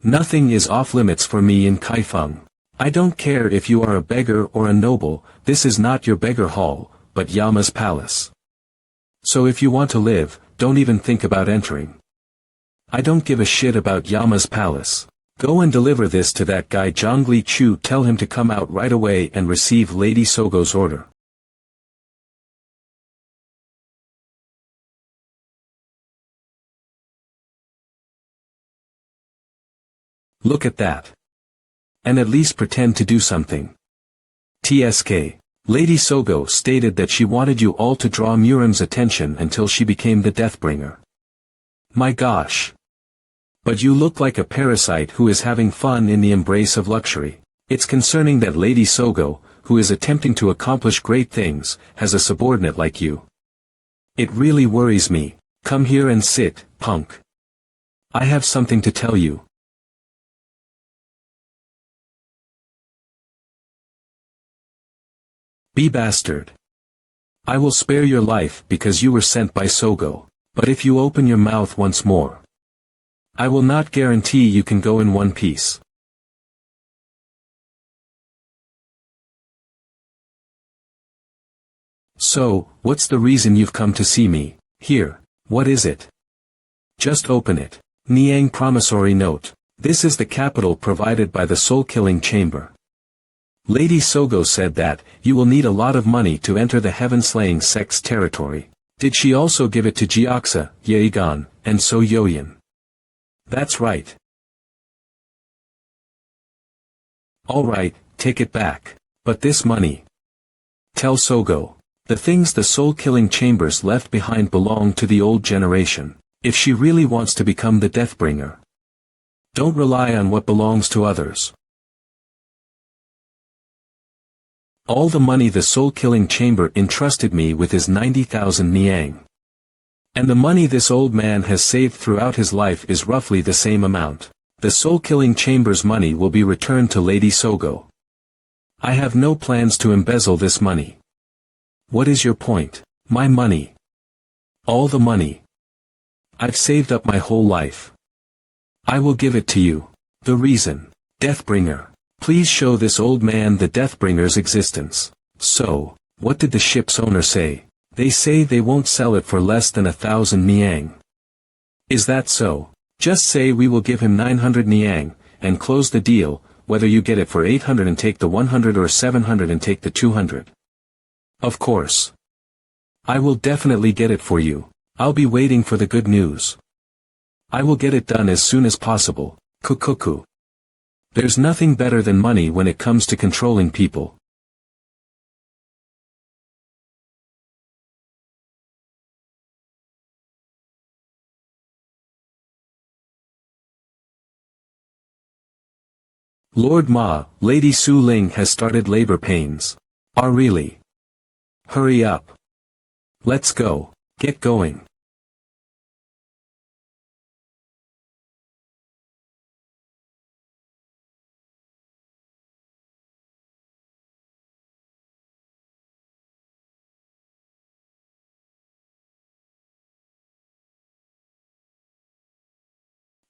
[SPEAKER 1] Nothing is off limits for me in Kaifeng. I don't care if you are a beggar or a noble, this is not your beggar hall, but Yama's palace. So if you want to live, don't even think about entering. I don't give a shit about Yama's palace. Go and deliver this to that guy Zhongli Chu. Tell him to come out right away and receive Lady Sogo's order. Look at that. And at least pretend to do something. TSK. Lady Sogo stated that she wanted you all to draw Muram's attention until she became the Deathbringer. My gosh. But you look like a parasite who is having fun in the embrace of luxury. It's concerning that Lady Sogo, who is attempting to accomplish great things, has a subordinate like you. It really worries me. Come here and sit, punk. I have something to tell you. Be bastard. I will spare your life because you were sent by Sogo, but if you open your mouth once more, I will not guarantee you can go in one piece. So, what's the reason you've come to see me? Here, what is it? Just open it. Niang promissory note. This is the capital provided by the soul-killing chamber. Lady Sogo said that, you will need a lot of money to enter the heaven-slaying sect's territory. Did she also give it to Jiaxa, Yegan, and So Yoyin? That's right. Alright, take it back. But this money. Tell Sogo. The things the soul-killing chambers left behind belong to the old generation. If she really wants to become the Deathbringer, don't rely on what belongs to others. All the money the soul-killing chamber entrusted me with is 90,000 Niang. And the money this old man has saved throughout his life is roughly the same amount. The soul-killing chamber's money will be returned to Lady Sogo. I have no plans to embezzle this money. What is your point? My money. All the money. I've saved up my whole life. I will give it to you. The reason. Deathbringer. Please show this old man the Deathbringer's existence. So, what did the ship's owner say? They say they won't sell it for less than 1,000 Niang. Is that so? Just say we will give him 900 Niang, and close the deal, whether you get it for 800 and take the 100 or 700 and take the 200. Of course. I will definitely get it for you. I'll be waiting for the good news. I will get it done as soon as possible. Kukuku. There's nothing better than money when it comes to controlling people. Lord Ma, Lady Su Ling has started labor pains. Ah, really? Hurry up. Let's go. Get going.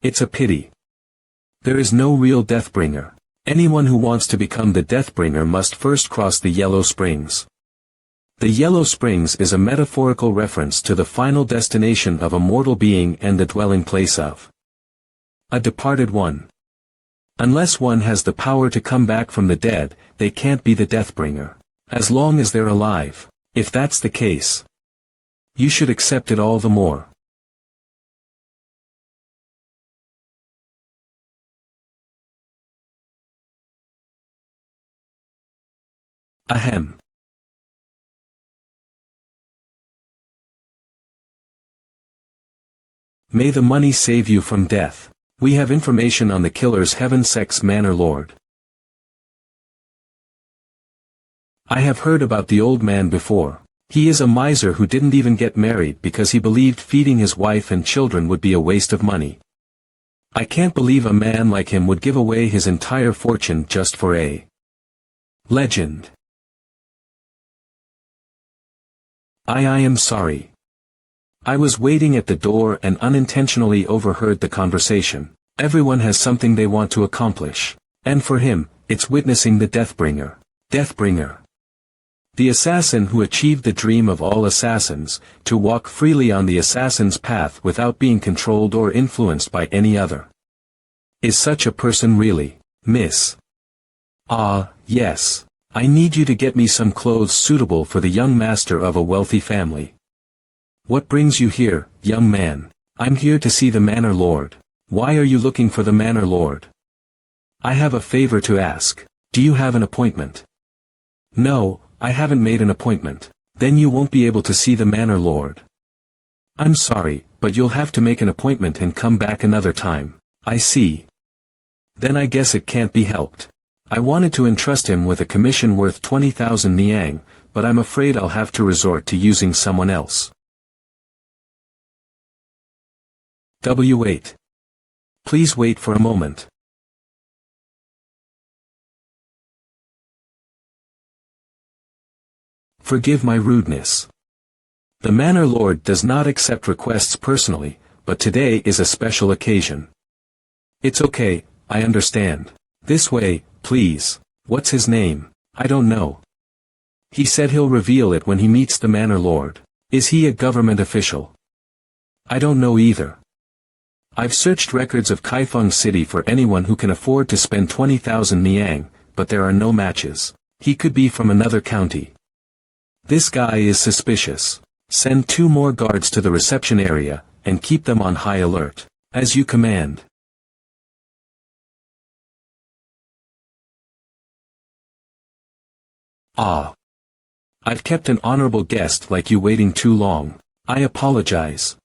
[SPEAKER 1] It's a pity. There is no real Deathbringer. Anyone who wants to become the Deathbringer must first cross the Yellow Springs. The Yellow Springs is a metaphorical reference to the final destination of a mortal being and the dwelling place of a departed one. Unless one has the power to come back from the dead, they can't be the Deathbringer. As long as they're alive. If that's the case, you should accept it all the more. Ahem. May the money save you from death. We have information on the killer's Heaven Sex Manor Lord. I have heard about the old man before. He is a miser who didn't even get married because he believed feeding his wife and children would be a waste of money. I can't believe a man like him would give away his entire fortune just for a legend. I am sorry. I was waiting at the door and unintentionally overheard the conversation. Everyone has something they want to accomplish. And for him, it's witnessing the Deathbringer. Deathbringer. The assassin who achieved the dream of all assassins, to walk freely on the assassin's path without being controlled or influenced by any other. Is such a person really, Miss? Ah, yes. I need you to get me some clothes suitable for the young master of a wealthy family. What brings you here, young man? I'm here to see the manor lord. Why are you looking for the manor lord? I have a favor to ask. Do you have an appointment? No, I haven't made an appointment. Then you won't be able to see the manor lord. I'm sorry, but you'll have to make an appointment and come back another time. I see. Then I guess it can't be helped. I wanted to entrust him with a commission worth 20,000 niang, but I'm afraid I'll have to resort to using someone else. W8. Please wait for a moment. Forgive my rudeness. The manor lord does not accept requests personally, but today is a special occasion. It's okay, I understand. This way, please. What's his name? I don't know. He said he'll reveal it when he meets the manor lord. Is he a government official? I don't know either. I've searched records of Kaifeng City for anyone who can afford to spend 20,000 niang, but there are no matches. He could be from another county. This guy is suspicious. Send 2 more guards to the reception area, and keep them on high alert. As you command. Ah. I've kept an honorable guest like you waiting too long. I apologize.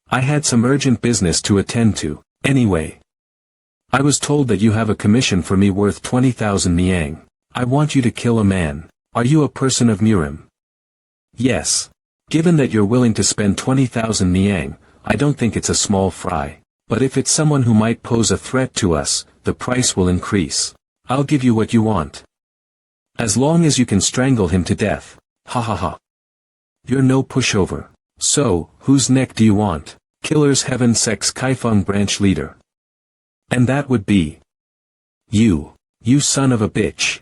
[SPEAKER 1] I had some urgent business to attend to. Anyway. I was told that you have a commission for me worth 20,000 niang. I want you to kill a man. Are you a person of Murim? Yes. Given that you're willing to spend 20,000 niang, I don't think it's a small fry. But if it's someone who might pose a threat to us, the price will increase. I'll give you what you want. As long as you can strangle him to death. Ha ha ha. You're no pushover. So, whose neck do you want? Killer's Heaven Sex Kaifeng branch leader. And that would be you. You son of a bitch.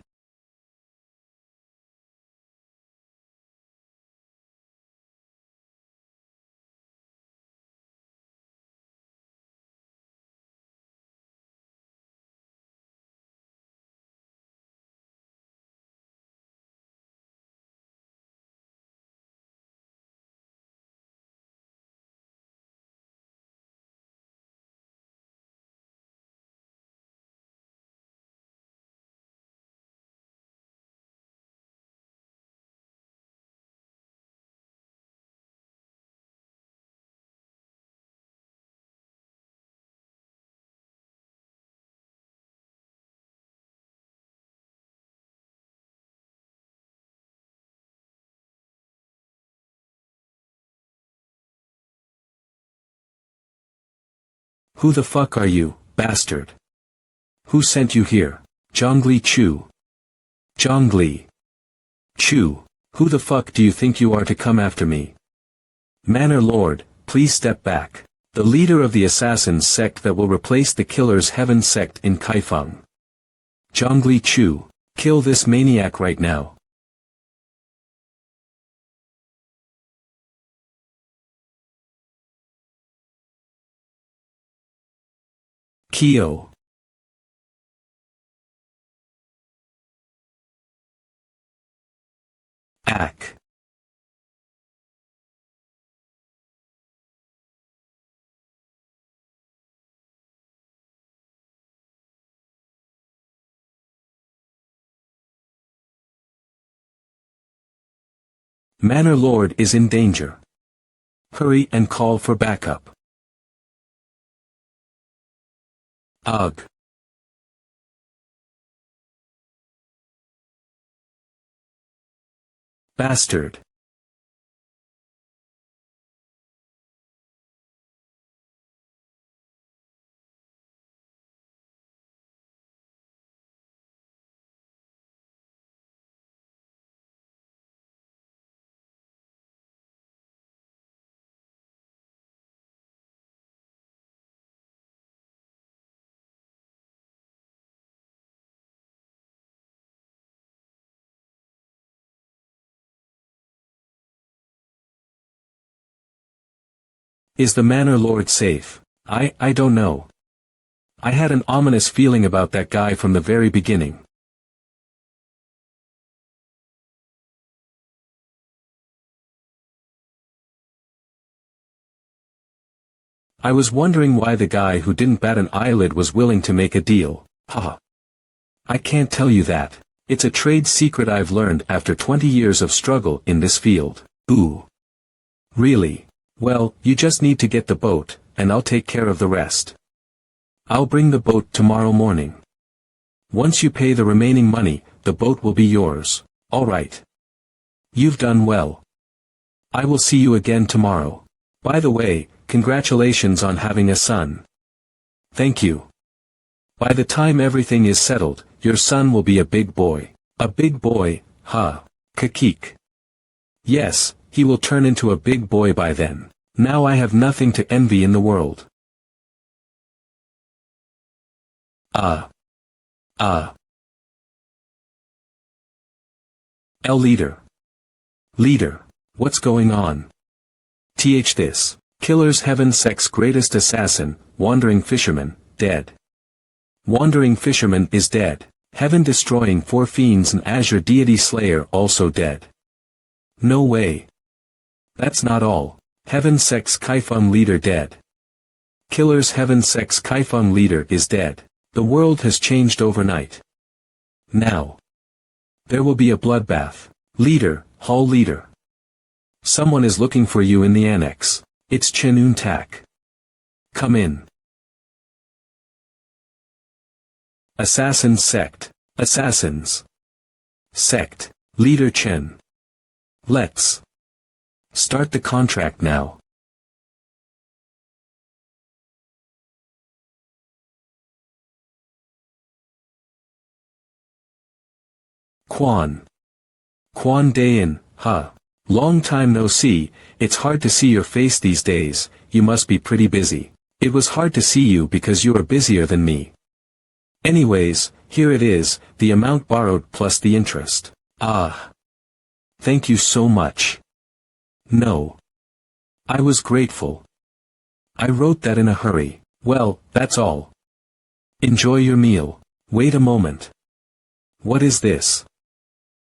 [SPEAKER 1] Who the fuck are you, bastard? Who sent you here? Zhongli Chu. Zhongli Chu. Who the fuck do you think you are to come after me? Manor Lord, please step back. The leader of the assassins sect that will replace the Killer's Heaven sect in Kaifeng. Zhongli Chu. Kill this maniac right now. Kyo. Ak. Manor Lord is in danger. Hurry and call for backup. Ugh. Bastard. Is the Manor Lord safe? I don't know. I had an ominous feeling about that guy from the very beginning. I was wondering why the guy who didn't bat an eyelid was willing to make a deal. Haha. I can't tell you that. It's a trade secret I've learned after 20 years of struggle in this field. Ooh. Really? Well, you just need to get the boat, and I'll take care of the rest. I'll bring the boat tomorrow morning. Once you pay the remaining money, the boat will be yours. All right. You've done well. I will see you again tomorrow. By the way, congratulations on having a son. Thank you. By the time everything is settled, your son will be a big boy. A big boy, huh? Kakik. Yes, he will turn into a big boy by then. Now I have nothing to envy in the world. Leader. Leader, what's going on? This. Killer's Heaven Sex Greatest Assassin, Wandering Fisherman, dead. Wandering Fisherman is dead. Heaven Destroying 4 Fiends and Azure Deity Slayer also dead. No way. That's not all. Heaven Sex Kaifeng Leader dead. Killer's Heaven Sex Kaifeng Leader is dead. The world has changed overnight. Now. There will be a bloodbath. Leader, Hall Leader. Someone is looking for you in the annex. It's Chen Un-tak. Come in. Assassin's Sect. Assassins. Sect. Leader Chen. Let's start the contract now. Quan Dayan, huh? Long time no see. It's hard to see your face these days. You must be pretty busy. It was hard to see you because you are busier than me. Anyways, here it is, the amount borrowed plus the interest. Thank you so much. No. I was grateful. I wrote that in a hurry. Well, that's all. Enjoy your meal. Wait a moment. What is this?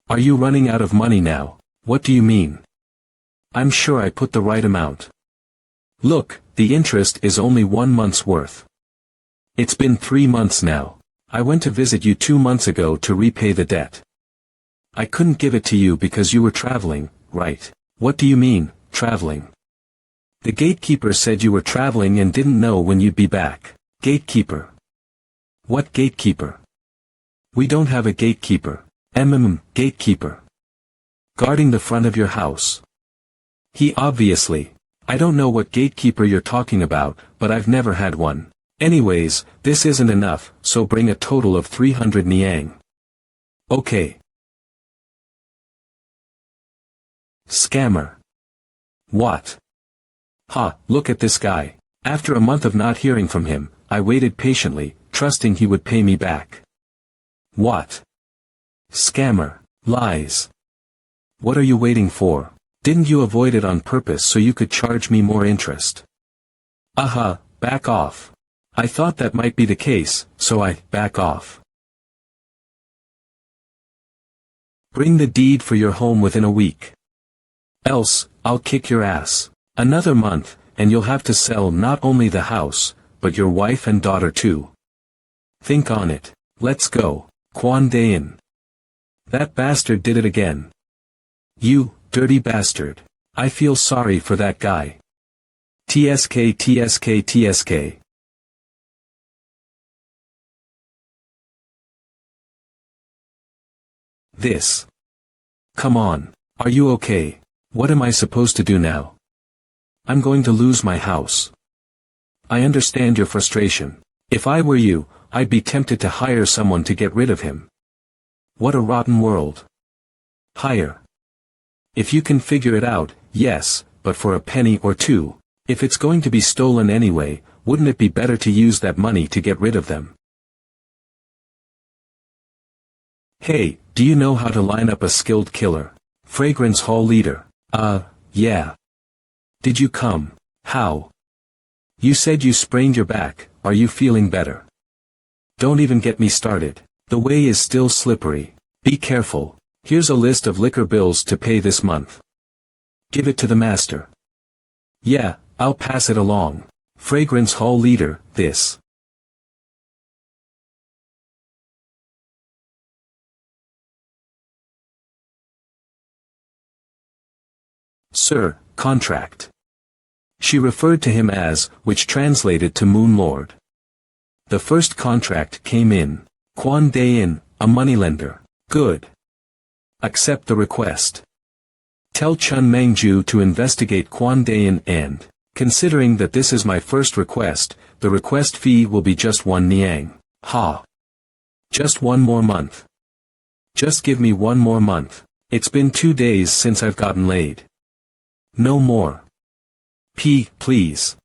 [SPEAKER 1] Are you running out of money now? What do you mean? I'm sure I put the right amount. Look, the interest is only 1 month's worth. It's been 3 months now. I went to visit you 2 months ago to repay the debt. I couldn't give it to you because you were traveling, right? What do you mean, traveling? The gatekeeper said you were traveling and didn't know when you'd be back. Gatekeeper? What gatekeeper? We don't have a gatekeeper. Gatekeeper. Guarding the front of your house. He obviously. I don't know what gatekeeper you're talking about, but I've never had one. Anyways, this isn't enough, so bring a total of 300 niang. Okay. Scammer. What? Look at this guy. After a month of not hearing from him, I waited patiently, trusting he would pay me back. What? Scammer. Lies. What are you waiting for? Didn't you avoid it on purpose so you could charge me more interest? Back off. I thought that might be the case, so I back off. Bring the deed for your home within a week. Else, I'll kick your ass. Another month, and you'll have to sell not only the house, but your wife and daughter too. Think on it. Let's go. Quan Dayan. That bastard did it again. You, dirty bastard. I feel sorry for that guy. TSK. This. Come on. Are you okay? What am I supposed to do now? I'm going to lose my house. I understand your frustration. If I were you, I'd be tempted to hire someone to get rid of him. What a rotten world. Hire. If you can figure it out, yes, but for a penny or two. If it's going to be stolen anyway, wouldn't it be better to use that money to get rid of them? Hey, do you know how to line up a skilled killer? Fragrance Hall Leader. Yeah. Did you come? How? You said you sprained your back, are you feeling better? Don't even get me started. The way is still slippery. Be careful. Here's a list of liquor bills to pay this month. Give it to the master. Yeah, I'll pass it along. Fragrance Hall Leader, this. Sir, contract. She referred to him as, which translated to Moon Lord. The first contract came in. Quan Dayin, a moneylender. Good. Accept the request. Tell Chun Mengju to investigate Quan Dayin and, considering that this is my first request, the request fee will be just 1 niang. Ha. Just 1 more month. Just give me 1 more month. It's been 2 days since I've gotten laid. No more. Please.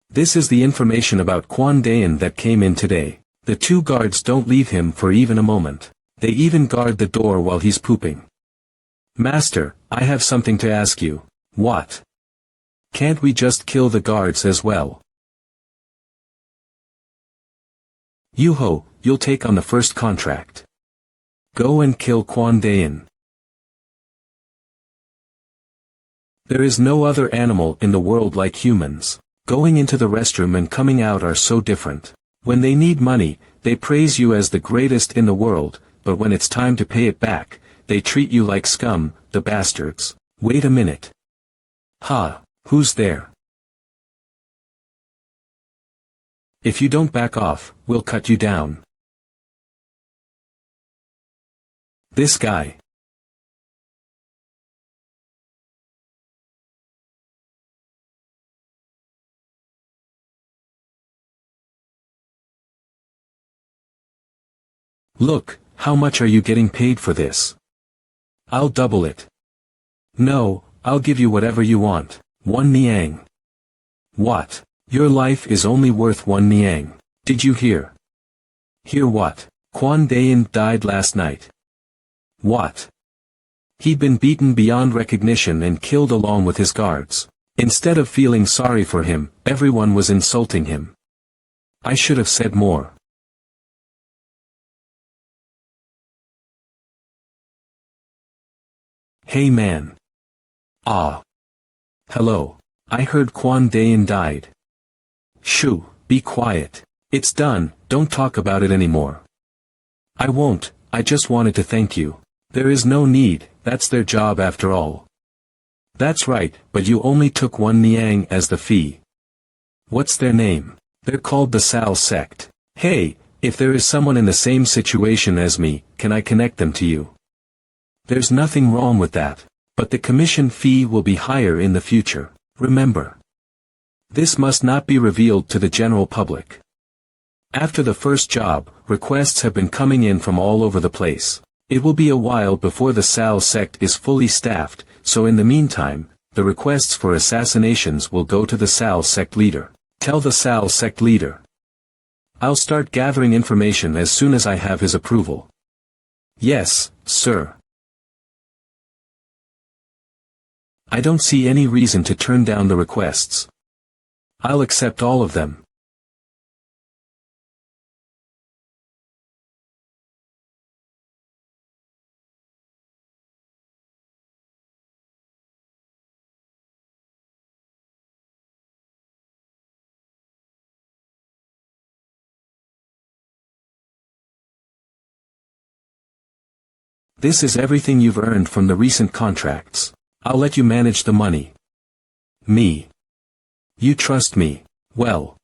[SPEAKER 1] This is the information about Quan Dayin that came in today. The 2 guards don't leave him for even a moment. They even guard the door while he's pooping. Master, I have something to ask you. What? Can't we just kill the guards as well? Yuho, you'll take on the first contract. Go and kill Quan Dayin. There is no other animal in the world like humans. Going into the restroom and coming out are so different. When they need money, they praise you as the greatest in the world, but when it's time to pay it back, they treat you like scum, the bastards. Wait a minute. Ha, who's there? If you don't back off, we'll cut you down. This guy. Look, how much are you getting paid for this? I'll double it. No, I'll give you whatever you want. 1 niang. What? Your life is only worth 1 niang. Did you hear? Hear what? Quan Dayin died last night. What? He'd been beaten beyond recognition and killed along with his guards. Instead of feeling sorry for him, everyone was insulting him. I should have said more. Hey man. Ah. Hello. I heard Quan Dayin died. Shoo, be quiet. It's done, don't talk about it anymore. I won't, I just wanted to thank you. There is no need, that's their job after all. That's right, but you only took 1 niang as the fee. What's their name? They're called the Sal sect. Hey, if there is someone in the same situation as me, can I connect them to you? There's nothing wrong with that, but the commission fee will be higher in the future, remember. This must not be revealed to the general public. After the first job, requests have been coming in from all over the place. It will be a while before the Sal sect is fully staffed, so in the meantime, the requests for assassinations will go to the Sal sect leader. Tell the Sal sect leader. I'll start gathering information as soon as I have his approval. Yes, sir. I don't see any reason to turn down the requests. I'll accept all of them. This is everything you've earned from the recent contracts. I'll let you manage the money. Me. You trust me, well.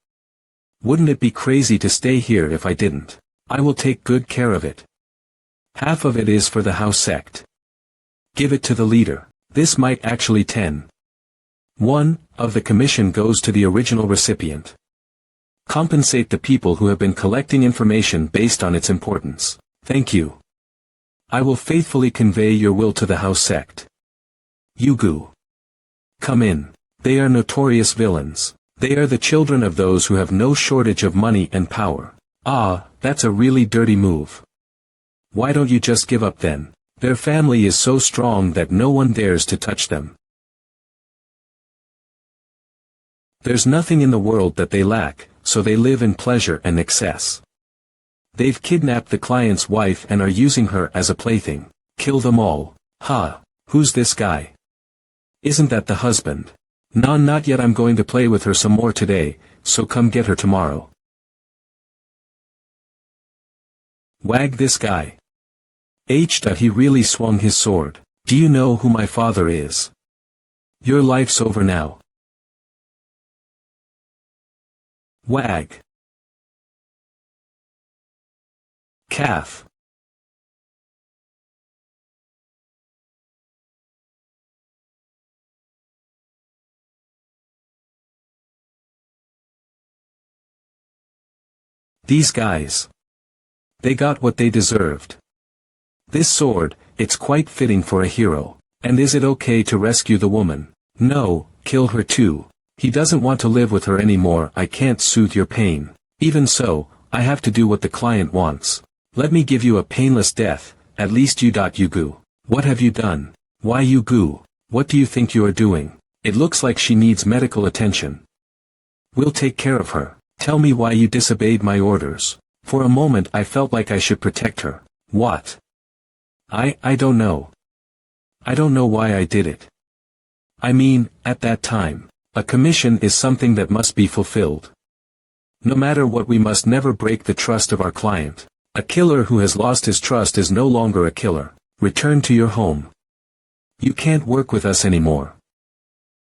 [SPEAKER 1] Wouldn't it be crazy to stay here if I didn't? I will take good care of it. Half of it is for the house sect. Give it to the leader. This might actually 1 of the commission goes to the original recipient. Compensate the people who have been collecting information based on its importance. Thank you. I will faithfully convey your will to the house sect. Yugu. Come in. They are notorious villains. They are the children of those who have no shortage of money and power. Ah, that's a really dirty move. Why don't you just give up then? Their family is so strong that no one dares to touch them. There's nothing in the world that they lack, so they live in pleasure and excess. They've kidnapped the client's wife and are using her as a plaything. Kill them all. Ha! Who's this guy? Isn't that the husband? Nah, not yet. I'm going to play with her some more today, so come get her tomorrow. Wag this guy. He really swung his sword. Do you know who my father is? Your life's over now. Wag. Calf. These guys. They got what they deserved. This sword, it's quite fitting for a hero. And is it okay to rescue the woman? No, kill her too. He doesn't want to live with her anymore. I can't soothe your pain. Even so, I have to do what the client wants. Let me give you a painless death, at least you. Yugu. What have you done? Why Yugu? What do you think you are doing? It looks like she needs medical attention. We'll take care of her. Tell me why you disobeyed my orders. For a moment I felt like I should protect her. What? I don't know. I don't know why I did it. I mean, at that time, a commission is something that must be fulfilled. No matter what, we must never break the trust of our client. A killer who has lost his trust is no longer a killer. Return to your home. You can't work with us anymore.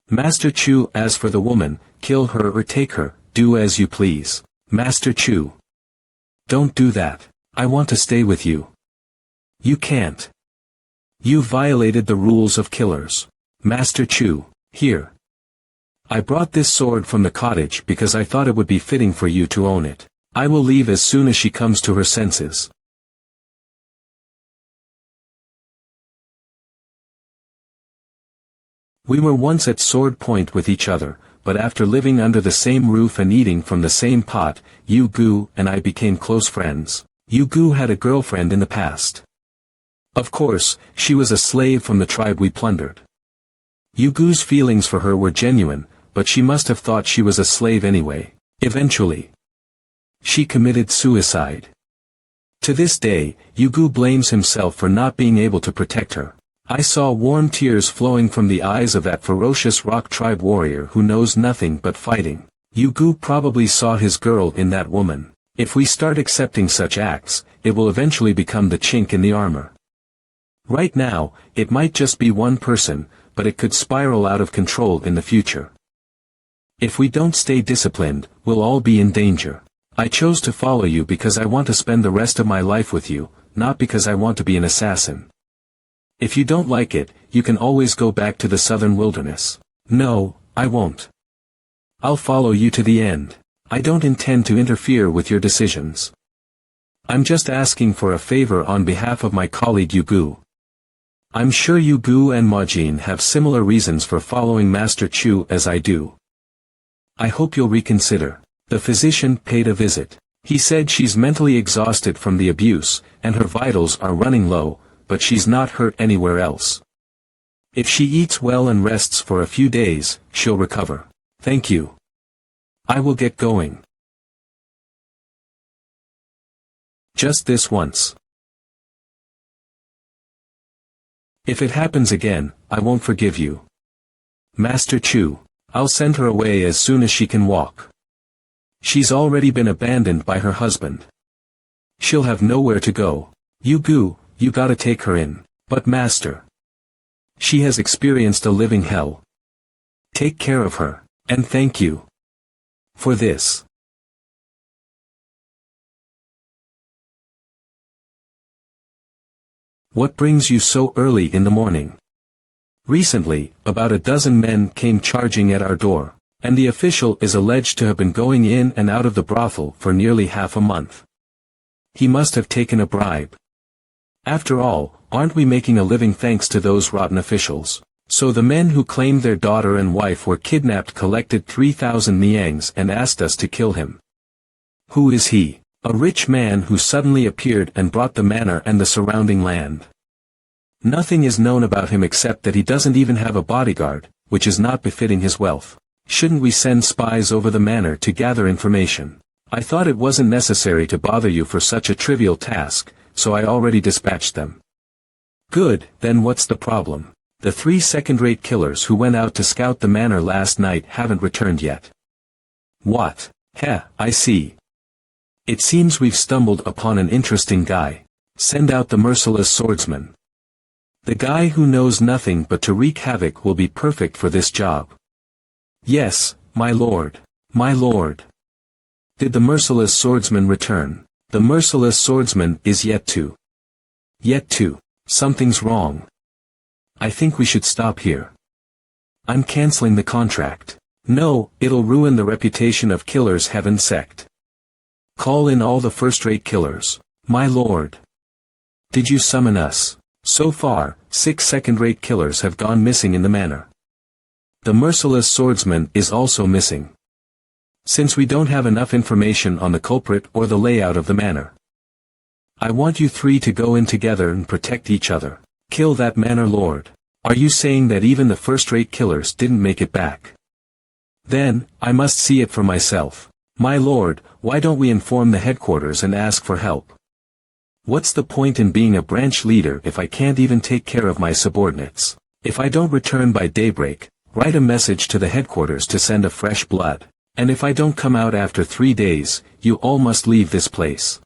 [SPEAKER 1] Master Chu. As for the woman, kill her or take her, do as you please. Master Chu. Don't do that. I want to stay with you. You can't. You violated the rules of killers. Master Chu, here. I brought this sword from the cottage because I thought it would be fitting for you to own it. I will leave as soon as she comes to her senses. We were once at sword point with each other, but after living under the same roof and eating from the same pot, Yugu and I became close friends. Yugu had a girlfriend in the past. Of course, she was a slave from the tribe we plundered. Yugu's feelings for her were genuine, but she must have thought she was a slave anyway. Eventually, she committed suicide. To this day, Yugu blames himself for not being able to protect her. I saw warm tears flowing from the eyes of that ferocious rock tribe warrior who knows nothing but fighting. Yugu probably saw his girl in that woman. If we start accepting such acts, it will eventually become the chink in the armor. Right now, it might just be one person, but it could spiral out of control in the future. If we don't stay disciplined, we'll all be in danger. I chose to follow you because I want to spend the rest of my life with you, not because I want to be an assassin. If you don't like it, you can always go back to the southern wilderness. No, I won't. I'll follow you to the end. I don't intend to interfere with your decisions. I'm just asking for a favor on behalf of my colleague Yugu. I'm sure Yugu and Majin have similar reasons for following Master Chu as I do. I hope you'll reconsider. The physician paid a visit. He said she's mentally exhausted from the abuse, and her vitals are running low, but she's not hurt anywhere else. If she eats well and rests for a few days, she'll recover. Thank you. I will get going. Just this once. If it happens again, I won't forgive you. Master Chu, I'll send her away as soon as she can walk. She's already been abandoned by her husband. She'll have nowhere to go. Yugu, you gotta take her in. But master, she has experienced a living hell. Take care of her, and thank you for this. What brings you so early in the morning? Recently, about a dozen men came charging at our door, and the official is alleged to have been going in and out of the brothel for nearly half a month. He must have taken a bribe. After all, aren't we making a living thanks to those rotten officials? So the men who claimed their daughter and wife were kidnapped collected 3,000 niangs and asked us to kill him. Who is he? A rich man who suddenly appeared and brought the manor and the surrounding land. Nothing is known about him except that he doesn't even have a bodyguard, which is not befitting his wealth. Shouldn't we send spies over the manor to gather information? I thought it wasn't necessary to bother you for such a trivial task, so I already dispatched them. Good, then what's the problem? The 3 second-rate killers who went out to scout the manor last night haven't returned yet. What? Heh, I see. It seems we've stumbled upon an interesting guy. Send out the merciless swordsman. The guy who knows nothing but to wreak havoc will be perfect for this job. Yes, my lord. My lord. Did the merciless swordsman return? The merciless swordsman is yet to. Something's wrong. I think we should stop here. I'm canceling the contract. No, it'll ruin the reputation of Killers Heaven Sect. Call in all the first-rate killers. My lord. Did you summon us? So far, 6 second-rate killers have gone missing in the manor. The merciless swordsman is also missing. Since we don't have enough information on the culprit or the layout of the manor, I want you 3 to go in together and protect each other. Kill that manor lord. Are you saying that even the first-rate killers didn't make it back? Then, I must see it for myself. My lord, why don't we inform the headquarters and ask for help? What's the point in being a branch leader if I can't even take care of my subordinates? If I don't return by daybreak, write a message to the headquarters to send a fresh blood. And if I don't come out after 3 days, you all must leave this place.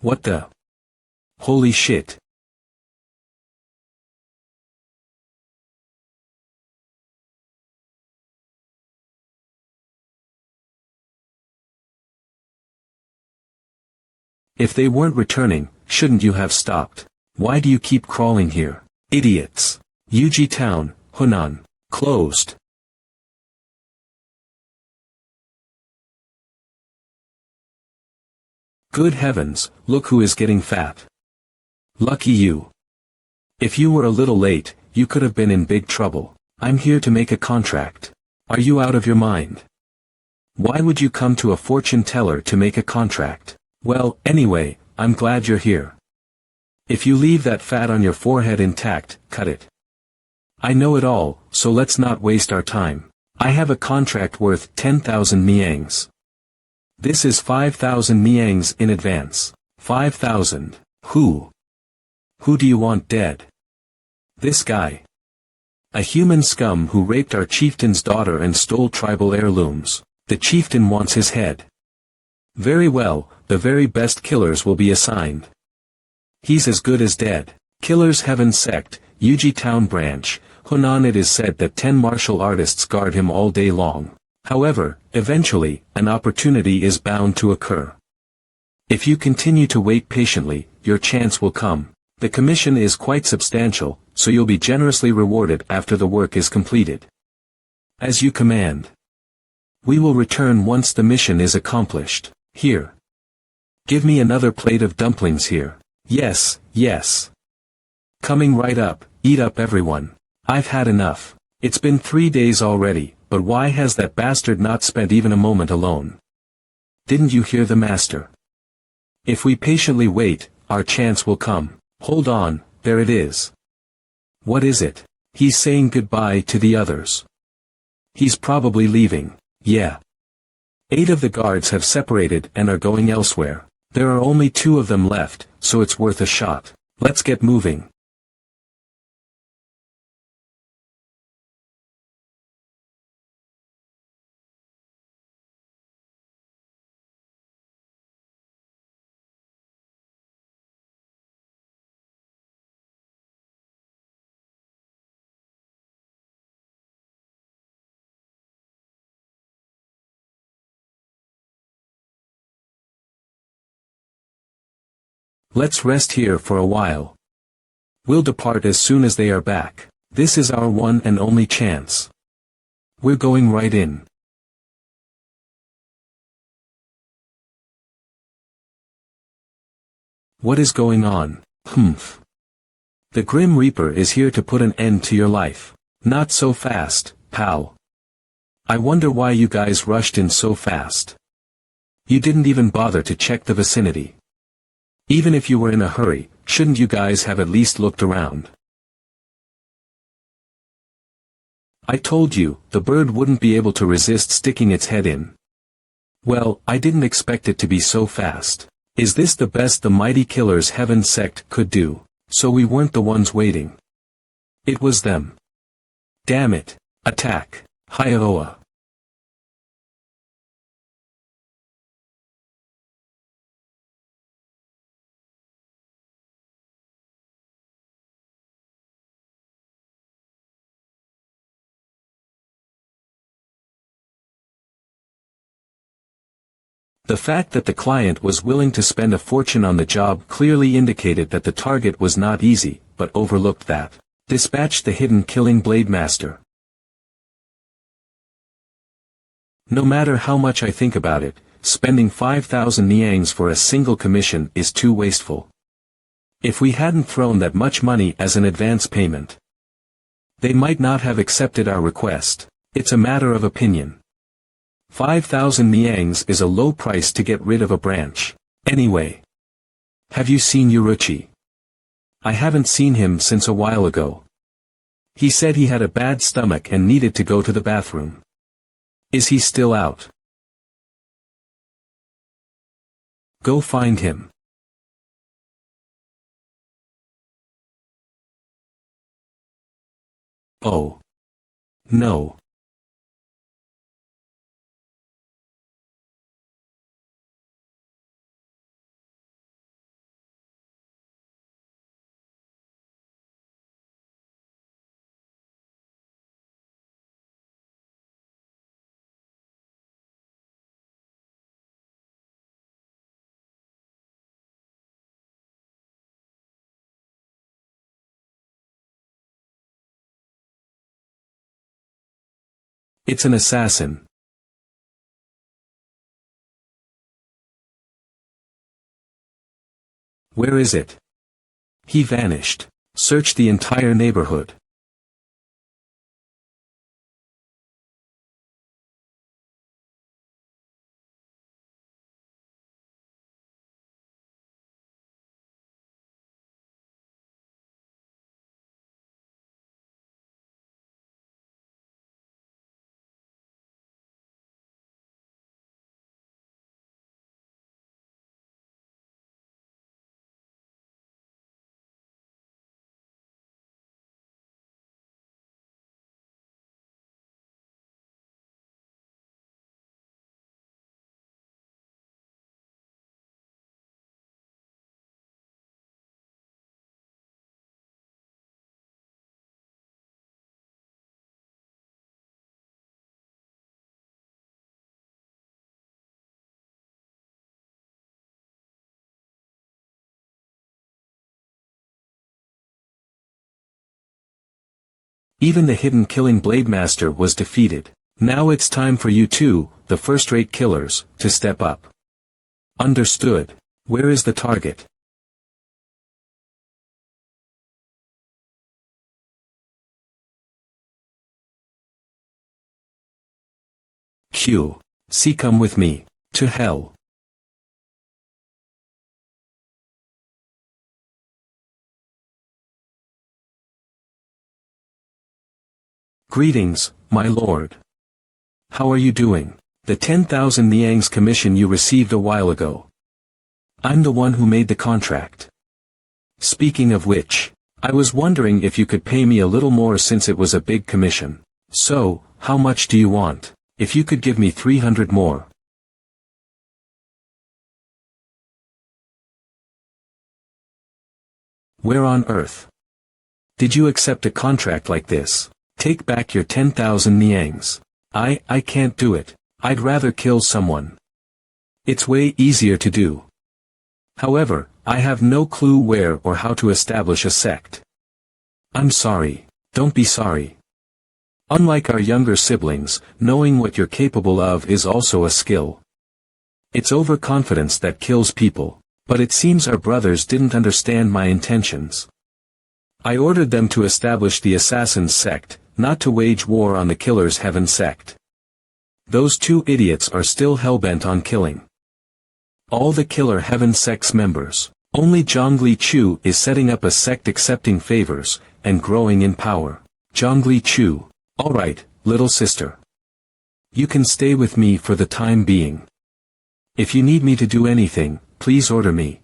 [SPEAKER 1] What the? Holy shit. If they weren't returning, shouldn't you have stopped? Why do you keep crawling here? Idiots. Yuji Town, Hunan. Closed. Good heavens, look who is getting fat. Lucky you. If you were a little late, you could have been in big trouble. I'm here to make a contract. Are you out of your mind? Why would you come to a fortune teller to make a contract? Well, anyway, I'm glad you're here. If you leave that fat on your forehead intact, cut it. I know it all, so let's not waste our time. I have a contract worth 10,000 miangs. This is 5,000 miangs in advance. 5,000. Who? Who do you want dead? This guy. A human scum who raped our chieftain's daughter and stole tribal heirlooms. The chieftain wants his head. Very well, the very best killers will be assigned. He's as good as dead. Killers Heaven Sect, Yuji Town Branch, Hunan. It is said that 10 martial artists guard him all day long. However, eventually, an opportunity is bound to occur. If you continue to wait patiently, your chance will come. The commission is quite substantial, so you'll be generously rewarded after the work is completed. As you command. We will return once the mission is accomplished. Here. Give me another plate of dumplings here. Yes, yes. Coming right up, eat up everyone. I've had enough. It's been 3 days already, but why has that bastard not spent even a moment alone? Didn't you hear the master? If we patiently wait, our chance will come. Hold on, there it is. What is it? He's saying goodbye to the others. He's probably leaving. Yeah. 8 of the guards have separated and are going elsewhere. There are only 2 of them left, so it's worth a shot. Let's get moving. Let's rest here for a while. We'll depart as soon as they are back. This is our one and only chance. We're going right in. What is going on? Humph. The Grim Reaper is here to put an end to your life. Not so fast, pal. I wonder why you guys rushed in so fast. You didn't even bother to check the vicinity. Even if you were in a hurry, shouldn't you guys have at least looked around? I told you, the bird wouldn't be able to resist sticking its head in. Well, I didn't expect it to be so fast. Is this the best the mighty killer's heaven sect could do? So we weren't the ones waiting. It was them. Damn it. Attack. Hi-oh-a. The fact that the client was willing to spend a fortune on the job clearly indicated that the target was not easy, but overlooked that. Dispatch the hidden killing blade master. No matter how much I think about it, spending 5,000 niangs for a single commission is too wasteful. If we hadn't thrown that much money as an advance payment, they might not have accepted our request. It's a matter of opinion. 5,000 niangs is a low price to get rid of a branch. Anyway. Have you seen Yuruchi? I haven't seen him since a while ago. He said he had a bad stomach and needed to go to the bathroom. Is he still out? Go find him. Oh. No. It's an assassin. Where is it? He vanished. Search the entire neighborhood. Even the hidden killing blade master was defeated. Now it's time for you two, the first-rate killers, to step up. Understood. Where is the target? Q. C. Come with me. To hell. Greetings, my lord. How are you doing? The 10,000 niangs commission you received a while ago. I'm the one who made the contract. Speaking of which, I was wondering if you could pay me a little more since it was a big commission. So, how much do you want? If you could give me 300 more. Where on earth? Did you accept a contract like this? Take back your 10,000 niangs. I can't do it. I'd rather kill someone. It's way easier to do. However, I have no clue where or how to establish a sect. I'm sorry. Don't be sorry. Unlike our younger siblings, knowing what you're capable of is also a skill. It's overconfidence that kills people. But it seems our brothers didn't understand my intentions. I ordered them to establish the Assassins sect, not to wage war on the Killers Heaven sect. Those two idiots are still hellbent on killing all the Killer Heaven sect's members. Only Zhongli Chu is setting up a sect accepting favors, and growing in power. Zhongli Chu. Alright, little sister. You can stay with me for the time being. If you need me to do anything, please order me.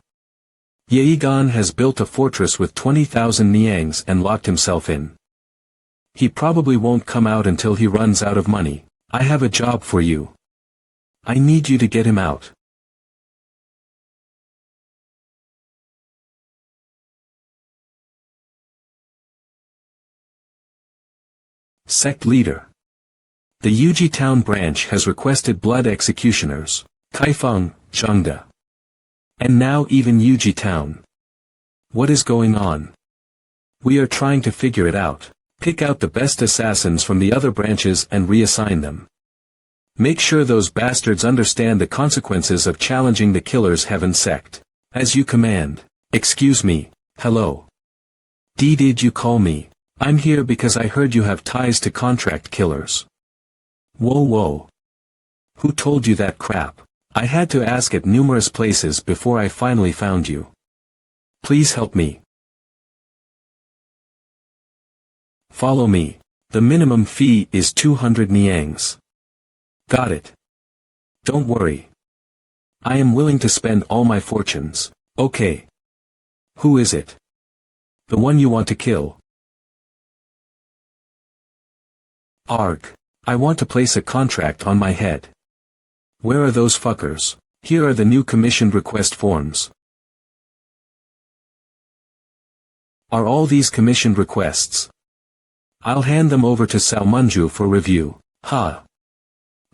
[SPEAKER 1] Yegan has built a fortress with 20,000 niangs and locked himself in. He probably won't come out until he runs out of money. I have a job for you. I need you to get him out. Sect Leader. The Yuji Town branch has requested blood executioners. Kaifeng, Zhengde. And now even Yuji Town. What is going on? We are trying to figure it out. Pick out the best assassins from the other branches and reassign them. Make sure those bastards understand the consequences of challenging the Killers Heaven sect. As you command. Excuse me, hello. Did you call me? I'm here because I heard you have ties to contract killers. Whoa. Who told you that crap? I had to ask at numerous places before I finally found you. Please help me. Follow me. The minimum fee is 200 niangs. Got it. Don't worry. I am willing to spend all my fortunes. Okay. Who is it? The one you want to kill. Arg. I want to place a contract on my head. Where are those fuckers? Here are the new commissioned request forms. Are all these commissioned requests? I'll hand them over to Salmanju for review. Ha.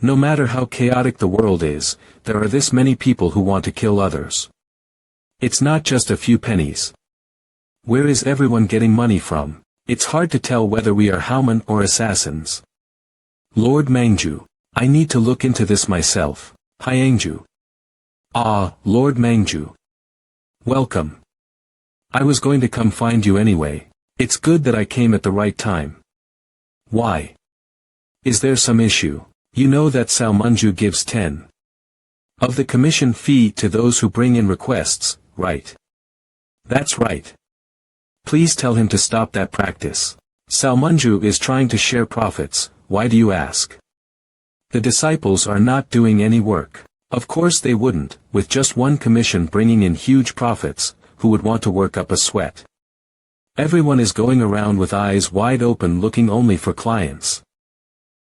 [SPEAKER 1] No matter how chaotic the world is, there are this many people who want to kill others. It's not just a few pennies. Where is everyone getting money from? It's hard to tell whether we are Howman or assassins. Lord Mangju. I need to look into this myself. Hyangju. Ah, Lord Mangju. Welcome. I was going to come find you anyway. It's good that I came at the right time. Why? Is there some issue? You know that Salmanju gives 10 of the commission fee to those who bring in requests, right? That's right. Please tell him to stop that practice. Salmanju is trying to share profits, why do you ask? The disciples are not doing any work. Of course they wouldn't, with just one commission bringing in huge profits, who would want to work up a sweat? Everyone is going around with eyes wide open looking only for clients.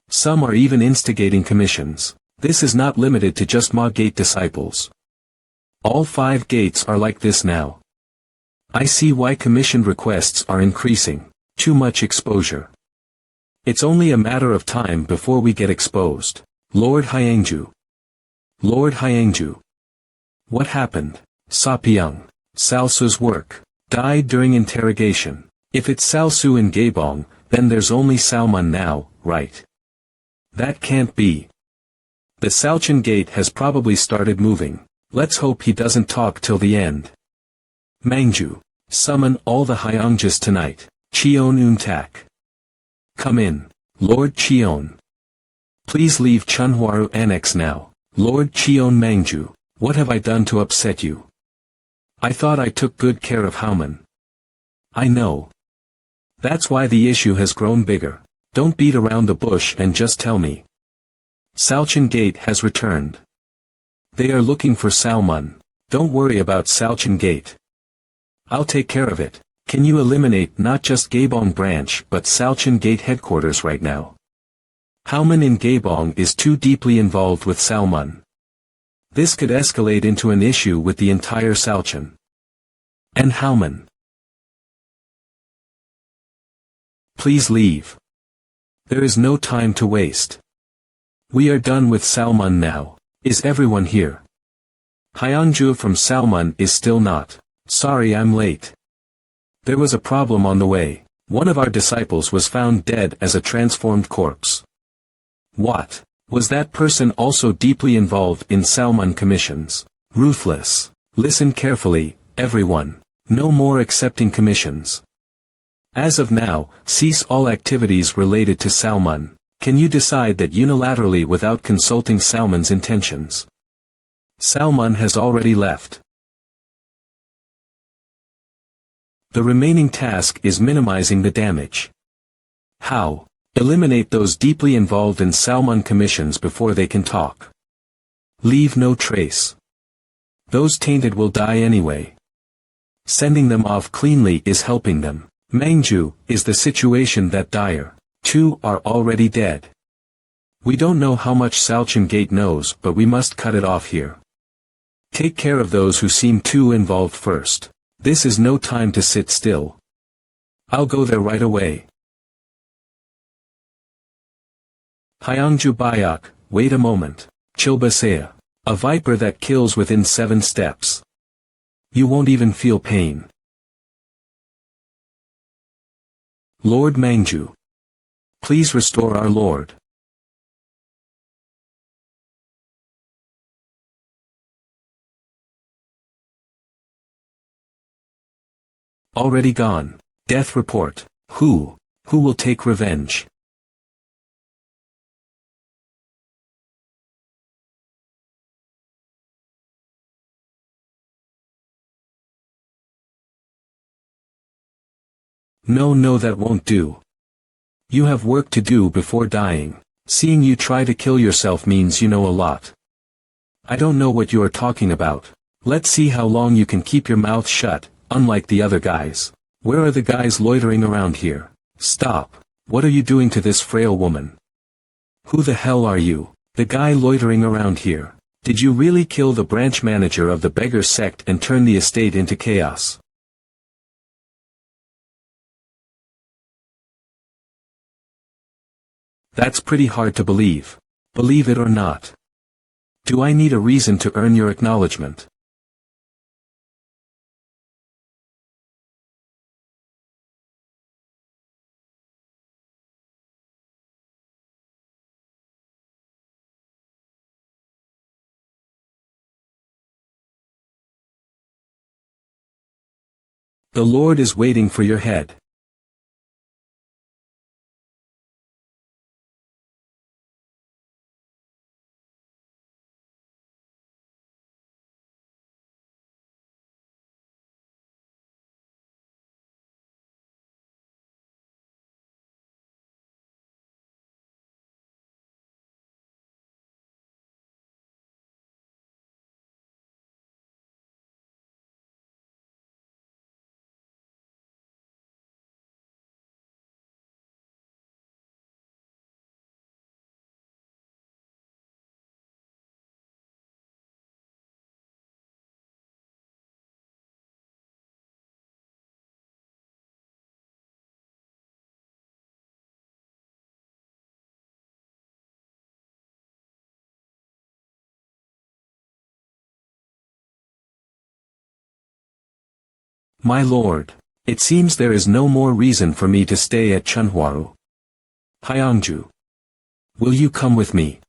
[SPEAKER 1] Some are even instigating commissions. This is not limited to just Ma Gate disciples. All 5 gates are like this now. I see why commissioned requests are increasing. Too much exposure. It's only a matter of time before we get exposed. Lord Hyangju. Lord Hyangju. What happened? Sapyung. Salsu's work. Died during interrogation. If it's Salsu and Gaebong, then there's only Salman now, right? That can't be. The Salchan gate has probably started moving. Let's hope he doesn't talk till the end. Mangju. Summon all the Hyangjas tonight. Cheon Untak. Come in. Lord Cheon. Please leave Chunhuaru Annex now. Lord Cheon Mangju. What have I done to upset you? I thought I took good care of Howman. I know. That's why the issue has grown bigger. Don't beat around the bush and just tell me. Salchan Gate has returned. They are looking for Salman. Don't worry about Salchan Gate. I'll take care of it. Can you eliminate not just Gaebong branch but Salchan Gate headquarters right now? Howman in Gaebong is too deeply involved with Salman. This could escalate into an issue with the entire Salchan. And Howman. Please leave. There is no time to waste. We are done with Salman now. Is everyone here? Hyangju from Salman is still not. Sorry I'm late. There was a problem on the way. One of our disciples was found dead as a transformed corpse. What? Was that person also deeply involved in Salman commissions? Ruthless. Listen carefully, everyone. No more accepting commissions. As of now, cease all activities related to Salmon. Can you decide that unilaterally without consulting Salmon's intentions? Salmon has already left. The remaining task is minimizing the damage. How? Eliminate those deeply involved in Salmon commissions before they can talk. Leave no trace. Those tainted will die anyway. Sending them off cleanly is helping them. Mangju, is the situation that dire? 2 are already dead. We don't know how much Salchon Gate knows, but we must cut it off here. Take care of those who seem too involved first. This is no time to sit still. I'll go there right away. Hyangju Bayak, wait a moment. Chilbasea. A viper that kills within 7 steps. You won't even feel pain. Lord Mangju. Please restore our Lord. Already gone. Death report. Who will take revenge? No, that won't do. You have work to do before dying. Seeing you try to kill yourself means you know a lot. I don't know what you are talking about. Let's see how long you can keep your mouth shut, unlike the other guys. Where are the guys loitering around here? Stop. What are you doing to this frail woman? Who the hell are you? The guy loitering around here. Did you really kill the branch manager of the beggar sect and turn the estate into chaos? That's pretty hard to believe. Believe it or not. Do I need a reason to earn your acknowledgement? The Lord is waiting for your head. My lord, it seems there is no more reason for me to stay at Chunhwaru. Hyangju. Will you come with me?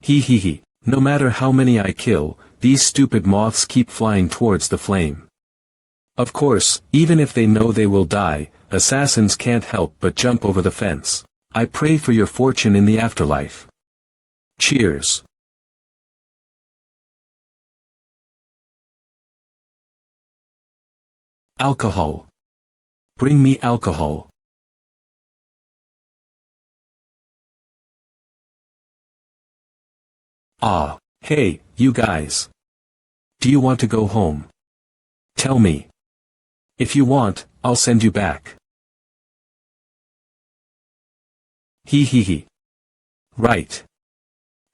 [SPEAKER 1] He. No matter how many I kill, these stupid moths keep flying towards the flame. Of course, even if they know they will die, assassins can't help but jump over the fence. I pray for your fortune in the afterlife. Cheers. Alcohol. Bring me alcohol. Ah, hey, you guys. Do you want to go home? Tell me. If you want, I'll send you back. He. Right.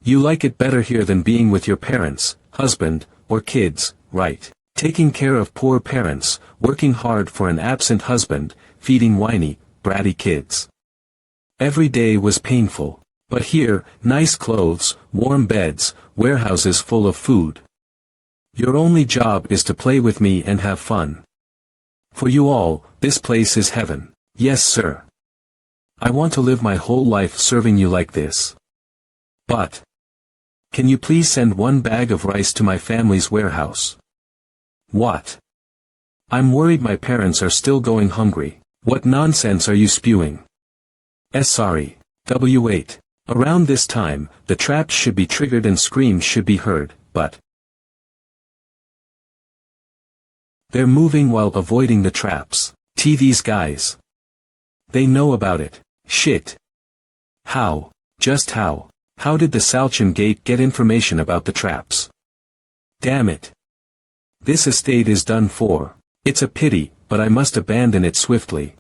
[SPEAKER 1] You like it better here than being with your parents, husband, or kids, right? Taking care of poor parents, working hard for an absent husband, feeding whiny, bratty kids. Every day was painful. But here, nice clothes, warm beds, warehouses full of food. Your only job is to play with me and have fun. For you all, this place is heaven. Yes, sir. I want to live my whole life serving you like this. But can you please send 1 bag of rice to my family's warehouse? What? I'm worried my parents are still going hungry. What nonsense are you spewing? Sorry. W8. Around this time, the traps should be triggered and screams should be heard, but they're moving while avoiding the traps. These guys. They know about it. Shit. How? Just how? How did the Salchan Gate get information about the traps? Damn it. This estate is done for. It's a pity, but I must abandon it swiftly.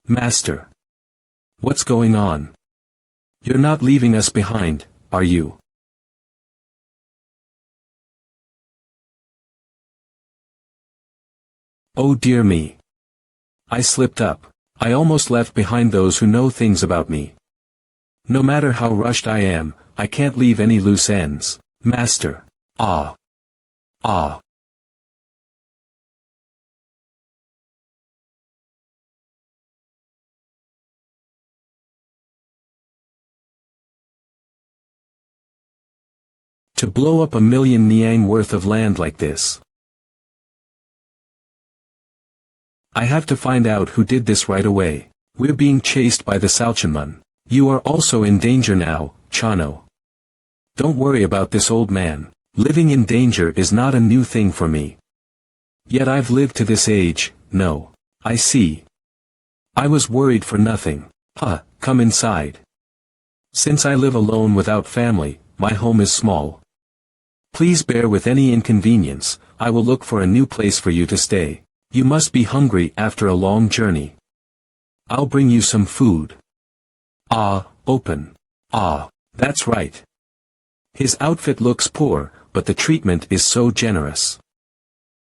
[SPEAKER 1] Master. What's going on? You're not leaving us behind, are you? Oh dear me. I slipped up. I almost left behind those who know things about me. No matter how rushed I am, I can't leave any loose ends. Master. Ah. Ah. To blow up 1,000,000 Niang worth of land like this. I have to find out who did this right away. We're being chased by the Salchanman. You are also in danger now, Chano. Don't worry about this old man. Living in danger is not a new thing for me. Yet I've lived to this age. No. I see. I was worried for nothing. Come inside. Since I live alone without family, my home is small. Please bear with any inconvenience. I will look for a new place for you to stay. You must be hungry after a long journey. I'll bring you some food. Open. That's right. His outfit looks poor, but the treatment is so generous.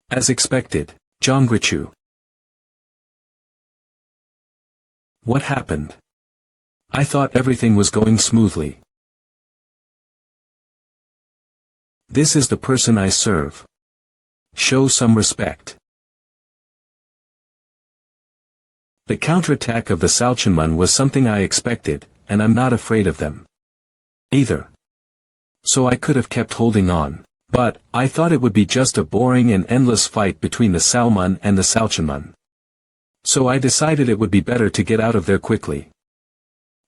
[SPEAKER 1] As expected, Jongrichu. What happened? I thought everything was going smoothly. This is the person I serve. Show some respect. The counterattack of the Salchanman was something I expected, and I'm not afraid of them. Either. So I could have kept holding on. But, I thought it would be just a boring and endless fight between the Salman and the Salchanman. So I decided it would be better to get out of there quickly.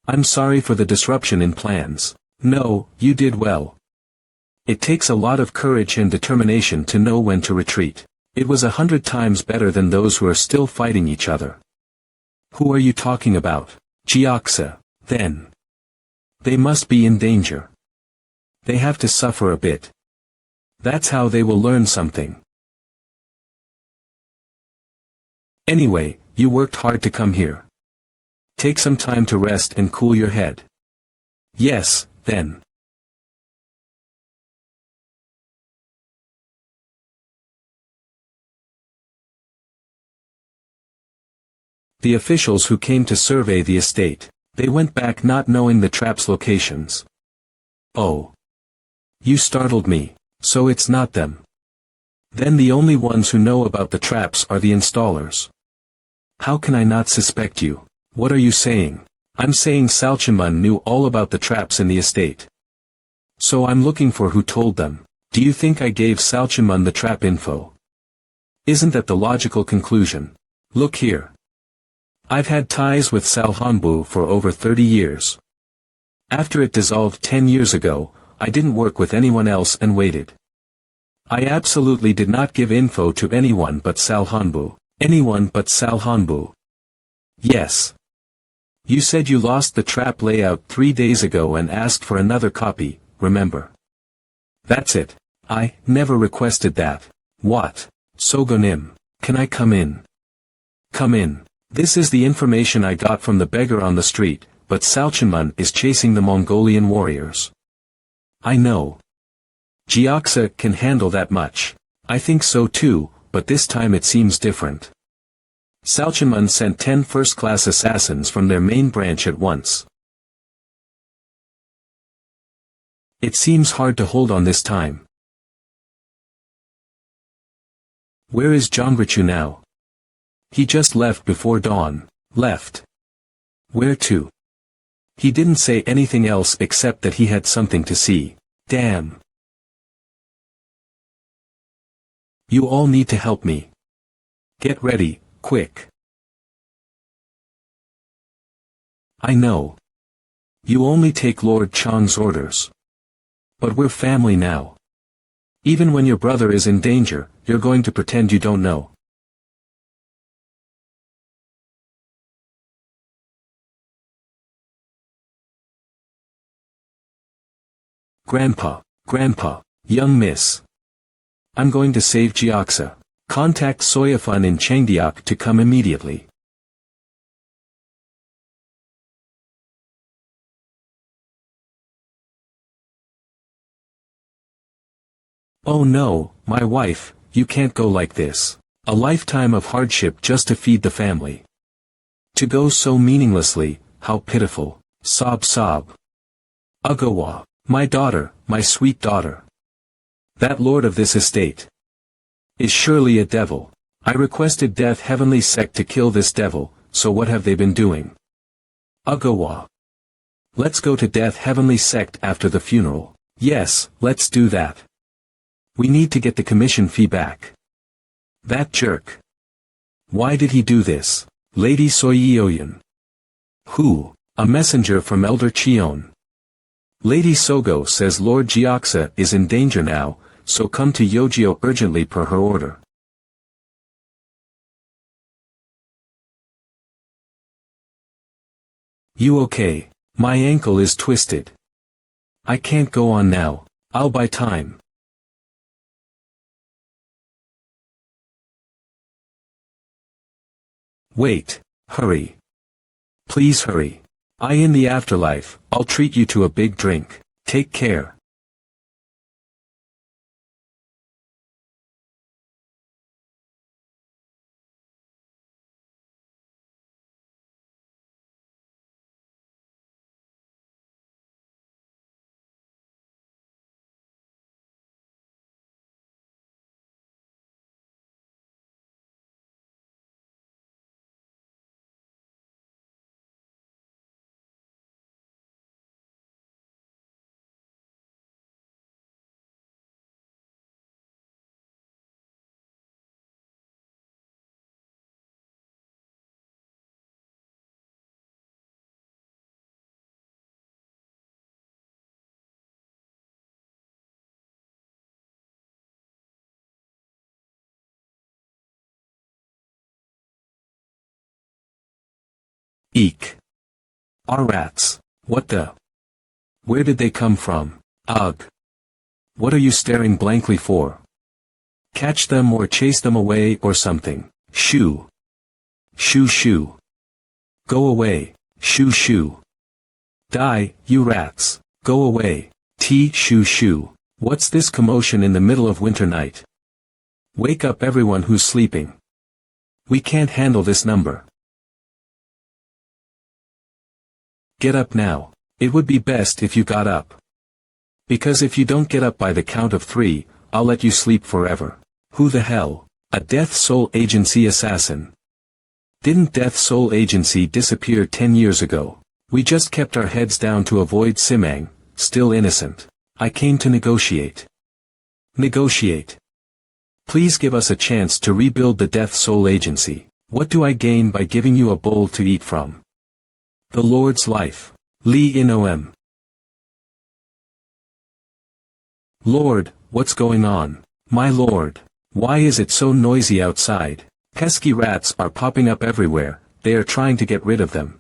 [SPEAKER 1] I'm sorry for the disruption in plans. No, you did well. It takes a lot of courage and determination to know when to retreat. It was 100 times better than those who are still fighting each other. Who are you talking about? Jiaxa. Then. They must be in danger. They have to suffer a bit. That's how they will learn something. Anyway, you worked hard to come here. Take some time to rest and cool your head. Yes, then. The officials who came to survey the estate, they went back not knowing the trap's locations. Oh. You startled me, so it's not them. Then the only ones who know about the traps are the installers. How can I not suspect you? What are you saying? I'm saying Salchanman knew all about the traps in the estate. So I'm looking for who told them. Do you think I gave Salchanman the trap info? Isn't that the logical conclusion? Look here. I've had ties with Salhanbu for over 30 years. After it dissolved 10 years ago, I didn't work with anyone else and waited. I absolutely did not give info to anyone but Salhanbu. Anyone but Salhanbu. Yes. You said you lost the trap layout 3 days ago and asked for another copy, remember? That's it. I never requested that. What? Sogonim. Can I come in? Come in. This is the information I got from the beggar on the street, but Salchanman is chasing the Mongolian warriors. I know. Jiaxa can handle that much. I think so too, but this time it seems different. Salchanman sent 10 first-class assassins from their main branch at once. It seems hard to hold on this time. Where is Jongrichu now? He just left before dawn. Left. Where to? He didn't say anything else except that he had something to see. Damn. You all need to help me. Get ready, quick. I know. You only take Lord Chang's orders. But we're family now. Even when your brother is in danger, you're going to pretend you don't know. Grandpa, young miss. I'm going to save Jiaxa. Contact Soyafun in Chengdiak to come immediately. Oh no, my wife, you can't go like this. A lifetime of hardship just to feed the family. To go so meaninglessly, how pitiful. Sob. Ugawa, my daughter, my sweet daughter. That lord of this estate is surely a devil. I requested Death Heavenly Sect to kill this devil, so what have they been doing? Ugawa. Let's go to Death Heavenly Sect after the funeral. Yes, let's do that. We need to get the commission fee back. That jerk. Why did he do this? Lady Soyeoyun. Who? A messenger from Elder Cheon. Lady Sogo says Lord Jiaxa is in danger now, so come to Yojio urgently per her order. You okay? My ankle is twisted. I can't go on now. I'll buy time. Wait, hurry. Please hurry. In the afterlife, I'll treat you to a big drink. Take care. Eek. Our rats. What the? Where did they come from? Ugh. What are you staring blankly for? Catch them or chase them away or something. Shoo. Shoo. Go away. Shoo. Die, you rats. Go away. Shoo. What's this commotion in the middle of winter night? Wake up everyone who's sleeping. We can't handle this number. Get up now. It would be best if you got up. Because if you don't get up by the count of 3, I'll let you sleep forever. Who the hell? A Death Soul Agency assassin. Didn't Death Soul Agency disappear 10 years ago? We just kept our heads down to avoid Simang, still innocent. I came to negotiate. Negotiate. Please give us a chance to rebuild the Death Soul Agency. What do I gain by giving you a bowl to eat from? The Lord's life. Li Inom. Lord, what's going on? My lord. Why is it so noisy outside? Pesky rats are popping up everywhere, they are trying to get rid of them.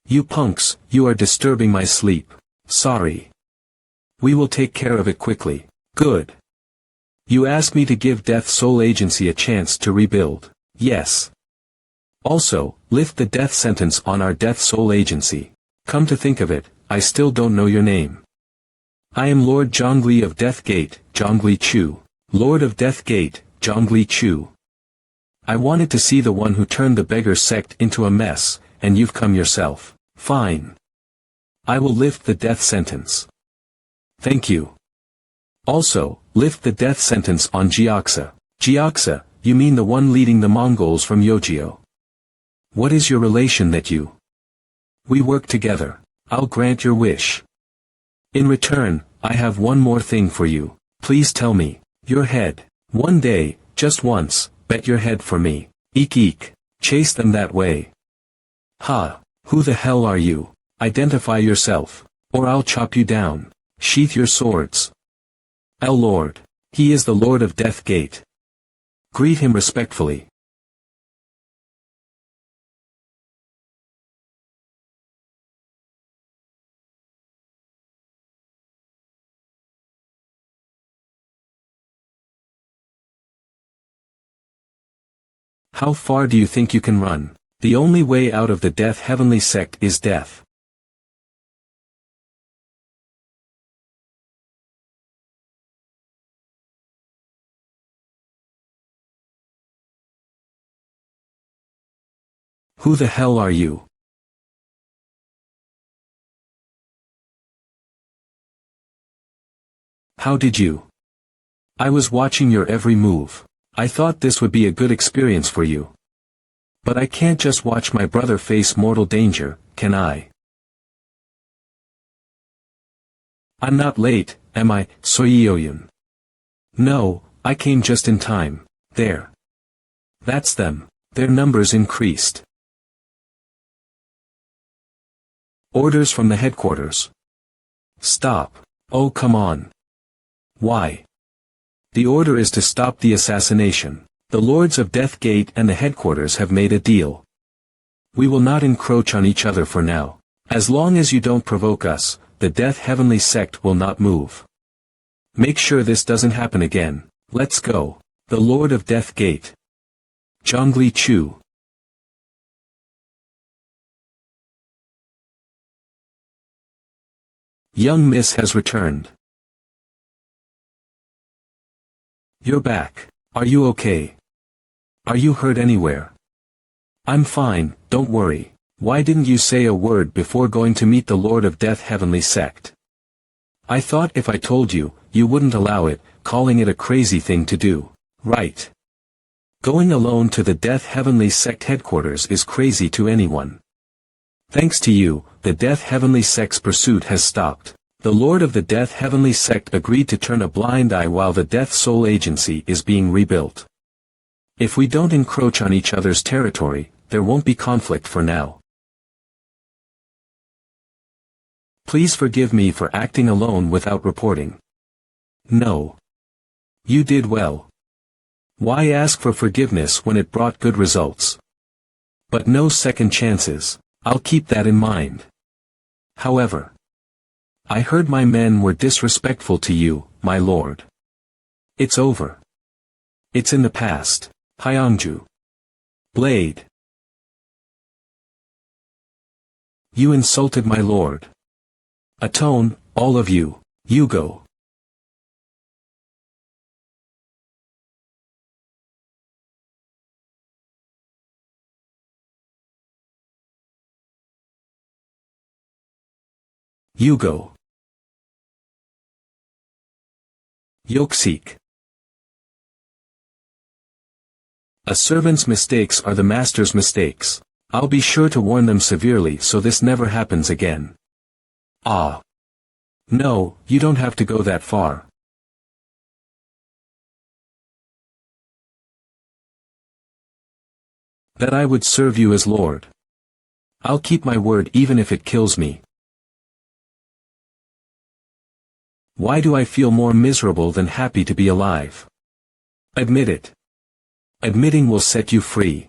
[SPEAKER 1] You punks, you are disturbing my sleep. Sorry. We will take care of it quickly. Good. You asked me to give Death Soul Agency a chance to rebuild. Yes. Also, lift the death sentence on our Death Soul Agency. Come to think of it, I still don't know your name. I am Lord Zhongli of Death Gate, Zhongli Chu. Lord of Death Gate, Zhongli Chu. I wanted to see the one who turned the beggar sect into a mess, and you've come yourself. Fine. I will lift the death sentence. Thank you. Also, lift the death sentence on Gyeoksa. Gyeoksa, you mean the one leading the Mongols from Yeojo. What is your relation that you? We work together. I'll grant your wish. In return, I have one more thing for you. Please tell me, your head. One day, just once, bet your head for me. Eek eek. Chase them that way. Ha! Who the hell are you? Identify yourself, or I'll chop you down. Sheath your swords. El Lord. He is the Lord of Death Gate. Greet him respectfully. How far do you think you can run? The only way out of the Death Heavenly Sect is death. Who the hell are you? How did you? I was watching your every move. I thought this would be a good experience for you. But I can't just watch my brother face mortal danger, can I? I'm not late, am I, Soyeoyun? No, I came just in time. There. That's them. Their numbers increased. Orders from the headquarters. Stop. Oh come on. Why? The order is to stop the assassination. The Lords of Death Gate and the headquarters have made a deal. We will not encroach on each other for now. As long as you don't provoke us, the Death Heavenly Sect will not move. Make sure this doesn't happen again. Let's go. The Lord of Death Gate. Zhongli Chu. Young Miss has returned. You're back. Are you okay? Are you hurt anywhere? I'm fine, don't worry. Why didn't you say a word before going to meet the Lord of Death Heavenly Sect? I thought if I told you, you wouldn't allow it, calling it a crazy thing to do, right? Going alone to the Death Heavenly Sect headquarters is crazy to anyone. Thanks to you, the Death Heavenly Sect's pursuit has stopped. The Lord of the Death Heavenly Sect agreed to turn a blind eye while the Death Soul Agency is being rebuilt. If we don't encroach on each other's territory, there won't be conflict for now. Please forgive me for acting alone without reporting. No. You did well. Why ask for forgiveness when it brought good results? But no second chances. I'll keep that in mind. However, I heard my men were disrespectful to you, my lord. It's over. It's in the past. Hyangju. Blade. You insulted my lord. Atone, all of you. You go. You go. Yoksik. A servant's mistakes are the master's mistakes. I'll be sure to warn them severely so this never happens again. Ah. No, you don't have to go that far. That I would serve you as lord. I'll keep my word even if it kills me. Why do I feel more miserable than happy to be alive? Admit it. Admitting will set you free.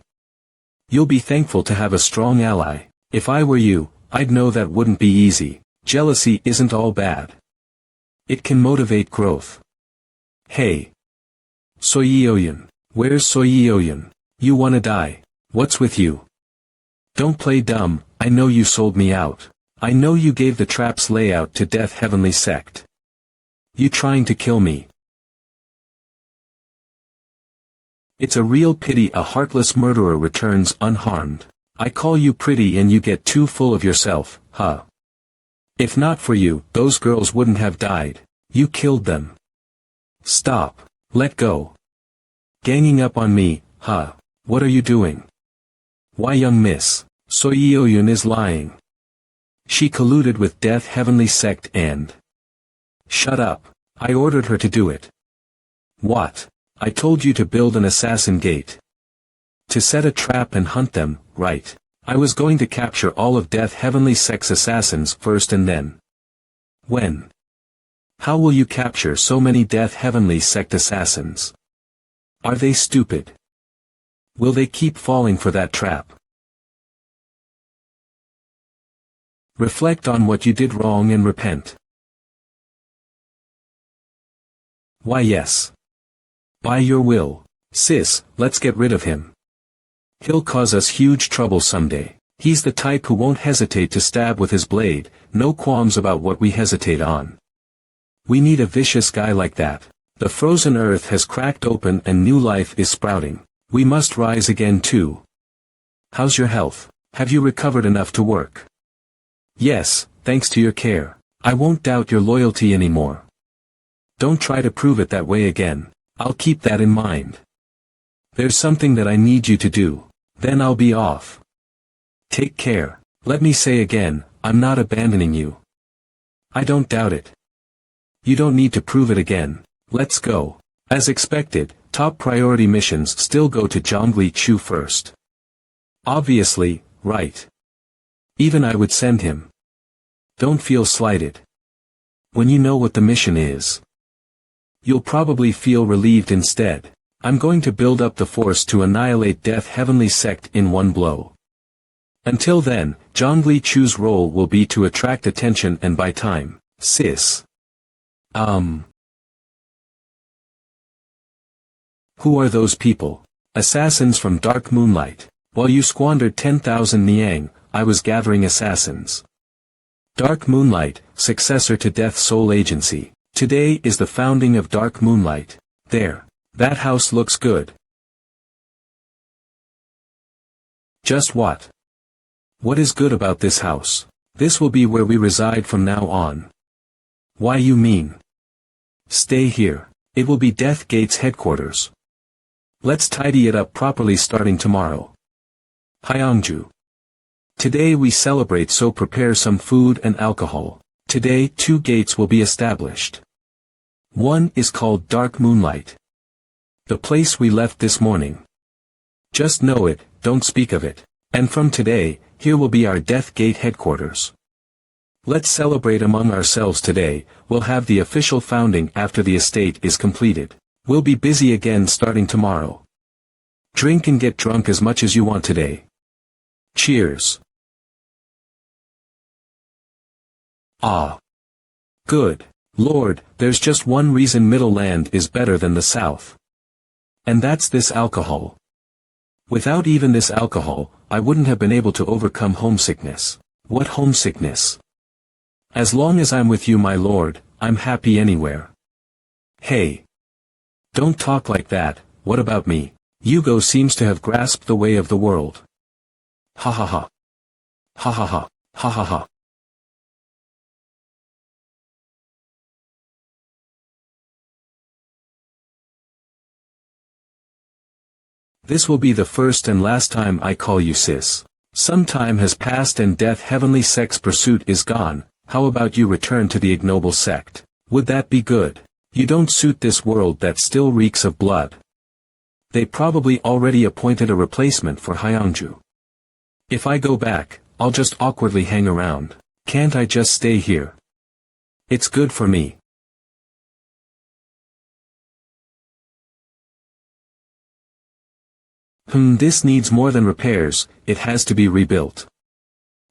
[SPEAKER 1] You'll be thankful to have a strong ally. If I were you, I'd know that wouldn't be easy. Jealousy isn't all bad. It can motivate growth. Hey. Soyeoyun. Where's Soyeoyun? You wanna die? What's with you? Don't play dumb, I know you sold me out. I know you gave the trap's layout to Death Heavenly Sect. You trying to kill me? It's a real pity a heartless murderer returns unharmed. I call you pretty and you get too full of yourself, huh? If not for you, those girls wouldn't have died. You killed them. Stop. Let go. Ganging up on me, huh? What are you doing? Why, young miss, Soyeoyun is lying. She colluded with Death Heavenly Sect and... Shut up. I ordered her to do it. What? I told you to build an assassin gate. To set a trap and hunt them, right? I was going to capture all of Death Heavenly Sect's assassins first and then. When? How will you capture so many Death Heavenly Sect assassins? Are they stupid? Will they keep falling for that trap? Reflect on what you did wrong and repent. Why, yes. By your will, sis, let's get rid of him. He'll cause us huge trouble someday. He's the type who won't hesitate to stab with his blade, no qualms about what we hesitate on. We need a vicious guy like that. The frozen earth has cracked open and new life is sprouting. We must rise again too. How's your health? Have you recovered enough to work? Yes, thanks to your care. I won't doubt your loyalty anymore. Don't try to prove it that way again. I'll keep that in mind. There's something that I need you to do. Then I'll be off. Take care. Let me say again, I'm not abandoning you. I don't doubt it. You don't need to prove it again. Let's go. As expected, top priority missions still go to Zhongli Chu first. Obviously, right. Even I would send him. Don't feel slighted. When you know what the mission is, you'll probably feel relieved instead. I'm going to build up the force to annihilate Death Heavenly Sect in one blow. Until then, Zhongli Chu's role will be to attract attention and buy time, sis. Who are those people? Assassins from Dark Moonlight. While you squandered 10,000 Niang, I was gathering assassins. Dark Moonlight, successor to Death Soul Agency. Today is the founding of Dark Moonlight. There. That house looks good. Just what? What is good about this house? This will be where we reside from now on. Why, you mean? Stay here. It will be Death Gate's headquarters. Let's tidy it up properly starting tomorrow. Hyangju. Today we celebrate, so prepare some food and alcohol. Today 2 gates will be established. One is called Dark Moonlight. The place we left this morning. Just know it, don't speak of it. And from today, here will be our Death Gate headquarters. Let's celebrate among ourselves today. We'll have the official founding after the estate is completed. We'll be busy again starting tomorrow. Drink and get drunk as much as you want today. Cheers. Ah. Good. Lord, there's just one reason Middle Land is better than the South. And that's this alcohol. Without even this alcohol, I wouldn't have been able to overcome homesickness. What homesickness? As long as I'm with you, my lord, I'm happy anywhere. Hey. Don't talk like that. What about me? Yugo seems to have grasped the way of the world. Ha ha ha. Ha ha ha. Ha ha ha. This will be the first and last time I call you sis. Some time has passed and Death Heavenly Sect's pursuit is gone. How about you return to the ignoble sect? Would that be good? You don't suit this world that still reeks of blood. They probably already appointed a replacement for Hyangju. If I go back, I'll just awkwardly hang around. Can't I just stay here? It's good for me. This needs more than repairs, it has to be rebuilt.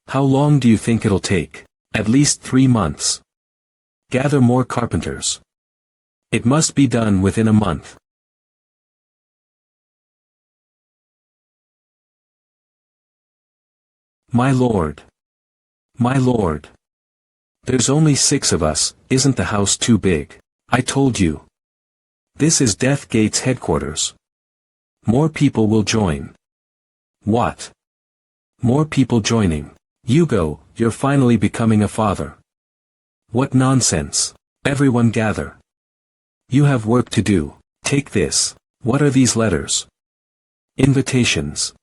[SPEAKER 1] How long do you think it'll take? At least 3 months. Gather more carpenters. It must be done within a month. My lord. My lord. There's only 6 of us, isn't the house too big? I told you. This is Death Gate's headquarters. More people will join. What? More people joining. Yugo, you're finally becoming a father. What nonsense. Everyone gather. You have work to do. Take this. What are these letters? Invitations.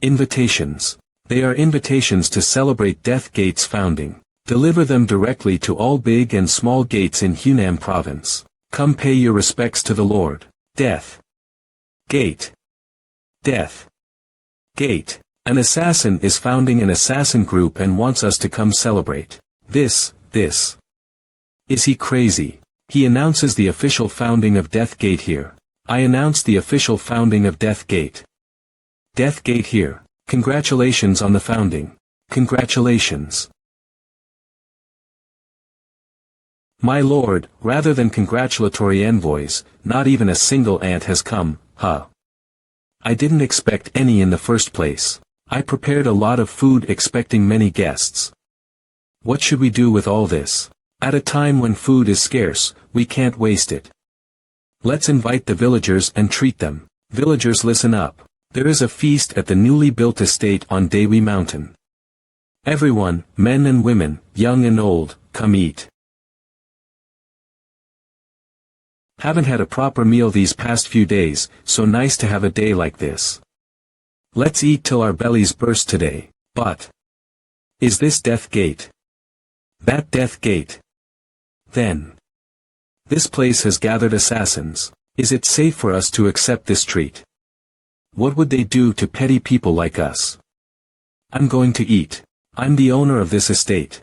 [SPEAKER 1] Invitations. They are invitations to celebrate Death Gate's founding. Deliver them directly to all big and small gates in Hunan province. Come pay your respects to the Lord. Death Gate. Death Gate. An assassin is founding an assassin group and wants us to come celebrate. This. Is he crazy? He announces the official founding of Death Gate here. I announce the official founding of Death Gate. Death Gate here. Congratulations on the founding. Congratulations. My lord, rather than congratulatory envoys, not even a single ant has come, huh? I didn't expect any in the first place. I prepared a lot of food expecting many guests. What should we do with all this? At a time when food is scarce, we can't waste it. Let's invite the villagers and treat them. Villagers, listen up. There is a feast at the newly built estate on Dewi Mountain. Everyone, men and women, young and old, come eat. Haven't had a proper meal these past few days, so nice to have a day like this. Let's eat till our bellies burst today. But is this Death Gate? That Death Gate? Then this place has gathered assassins. Is it safe for us to accept this treat? What would they do to petty people like us? I'm going to eat. I'm the owner of this estate.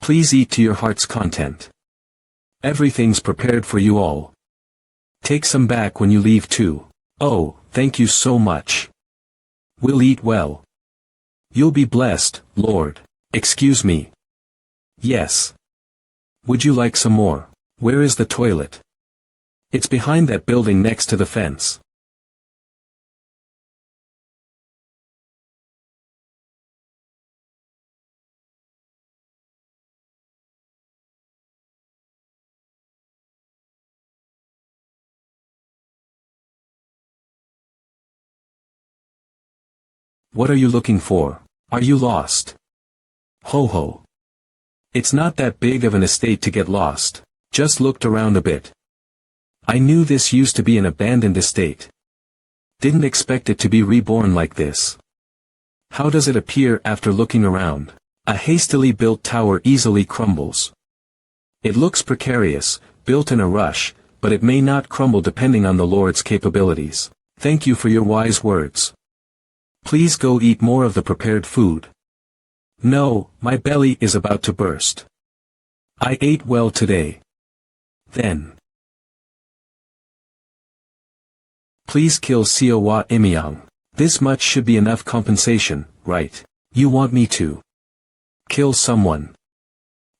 [SPEAKER 1] Please eat to your heart's content. Everything's prepared for you all. Take some back when you leave too. Oh, thank you so much. We'll eat well. You'll be blessed, Lord. Excuse me. Yes. Would you like some more? Where is the toilet? It's behind that building next to the fence. What are you looking for? Are you lost? Ho ho. It's not that big of an estate to get lost. Just looked around a bit. I knew this used to be an abandoned estate. Didn't expect it to be reborn like this. How does it appear after looking around? A hastily built tower easily crumbles. It looks precarious, built in a rush, but it may not crumble depending on the Lord's capabilities. Thank you for your wise words. Please go eat more of the prepared food. No, my belly is about to burst. I ate well today. Then please kill Siwa Imyang. This much should be enough compensation, right? You want me to kill someone?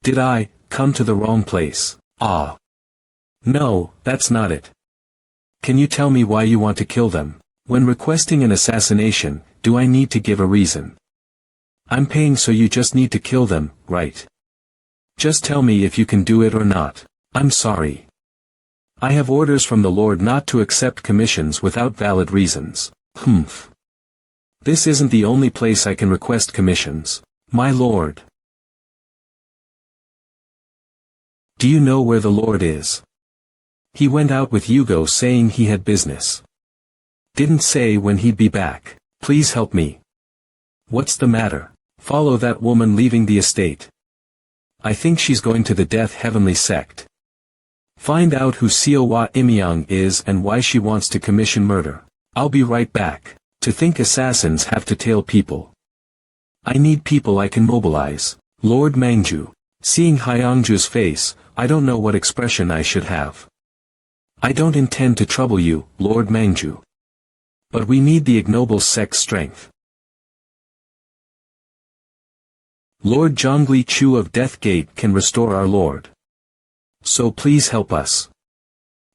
[SPEAKER 1] Did I come to the wrong place? Ah. No, that's not it. Can you tell me why you want to kill them? When requesting an assassination, do I need to give a reason? I'm paying, so you just need to kill them, right? Just tell me if you can do it or not. I'm sorry. I have orders from the Lord not to accept commissions without valid reasons. Humph. This isn't the only place I can request commissions. My lord. Do you know where the Lord is? He went out with Hugo saying he had business. Didn't say when he'd be back. Please help me. What's the matter? Follow that woman leaving the estate. I think she's going to the Death Heavenly sect. Find out who Siwa Imyang is and why she wants to commission murder. I'll be right back. To think assassins have to tail people. I need people I can mobilize. Lord Mangju. Seeing Hyangju's face, I don't know what expression I should have. I don't intend to trouble you, Lord Mangju. But we need the ignoble sect's strength. Lord Zhongli Chu of Death Gate can restore our lord. So please help us.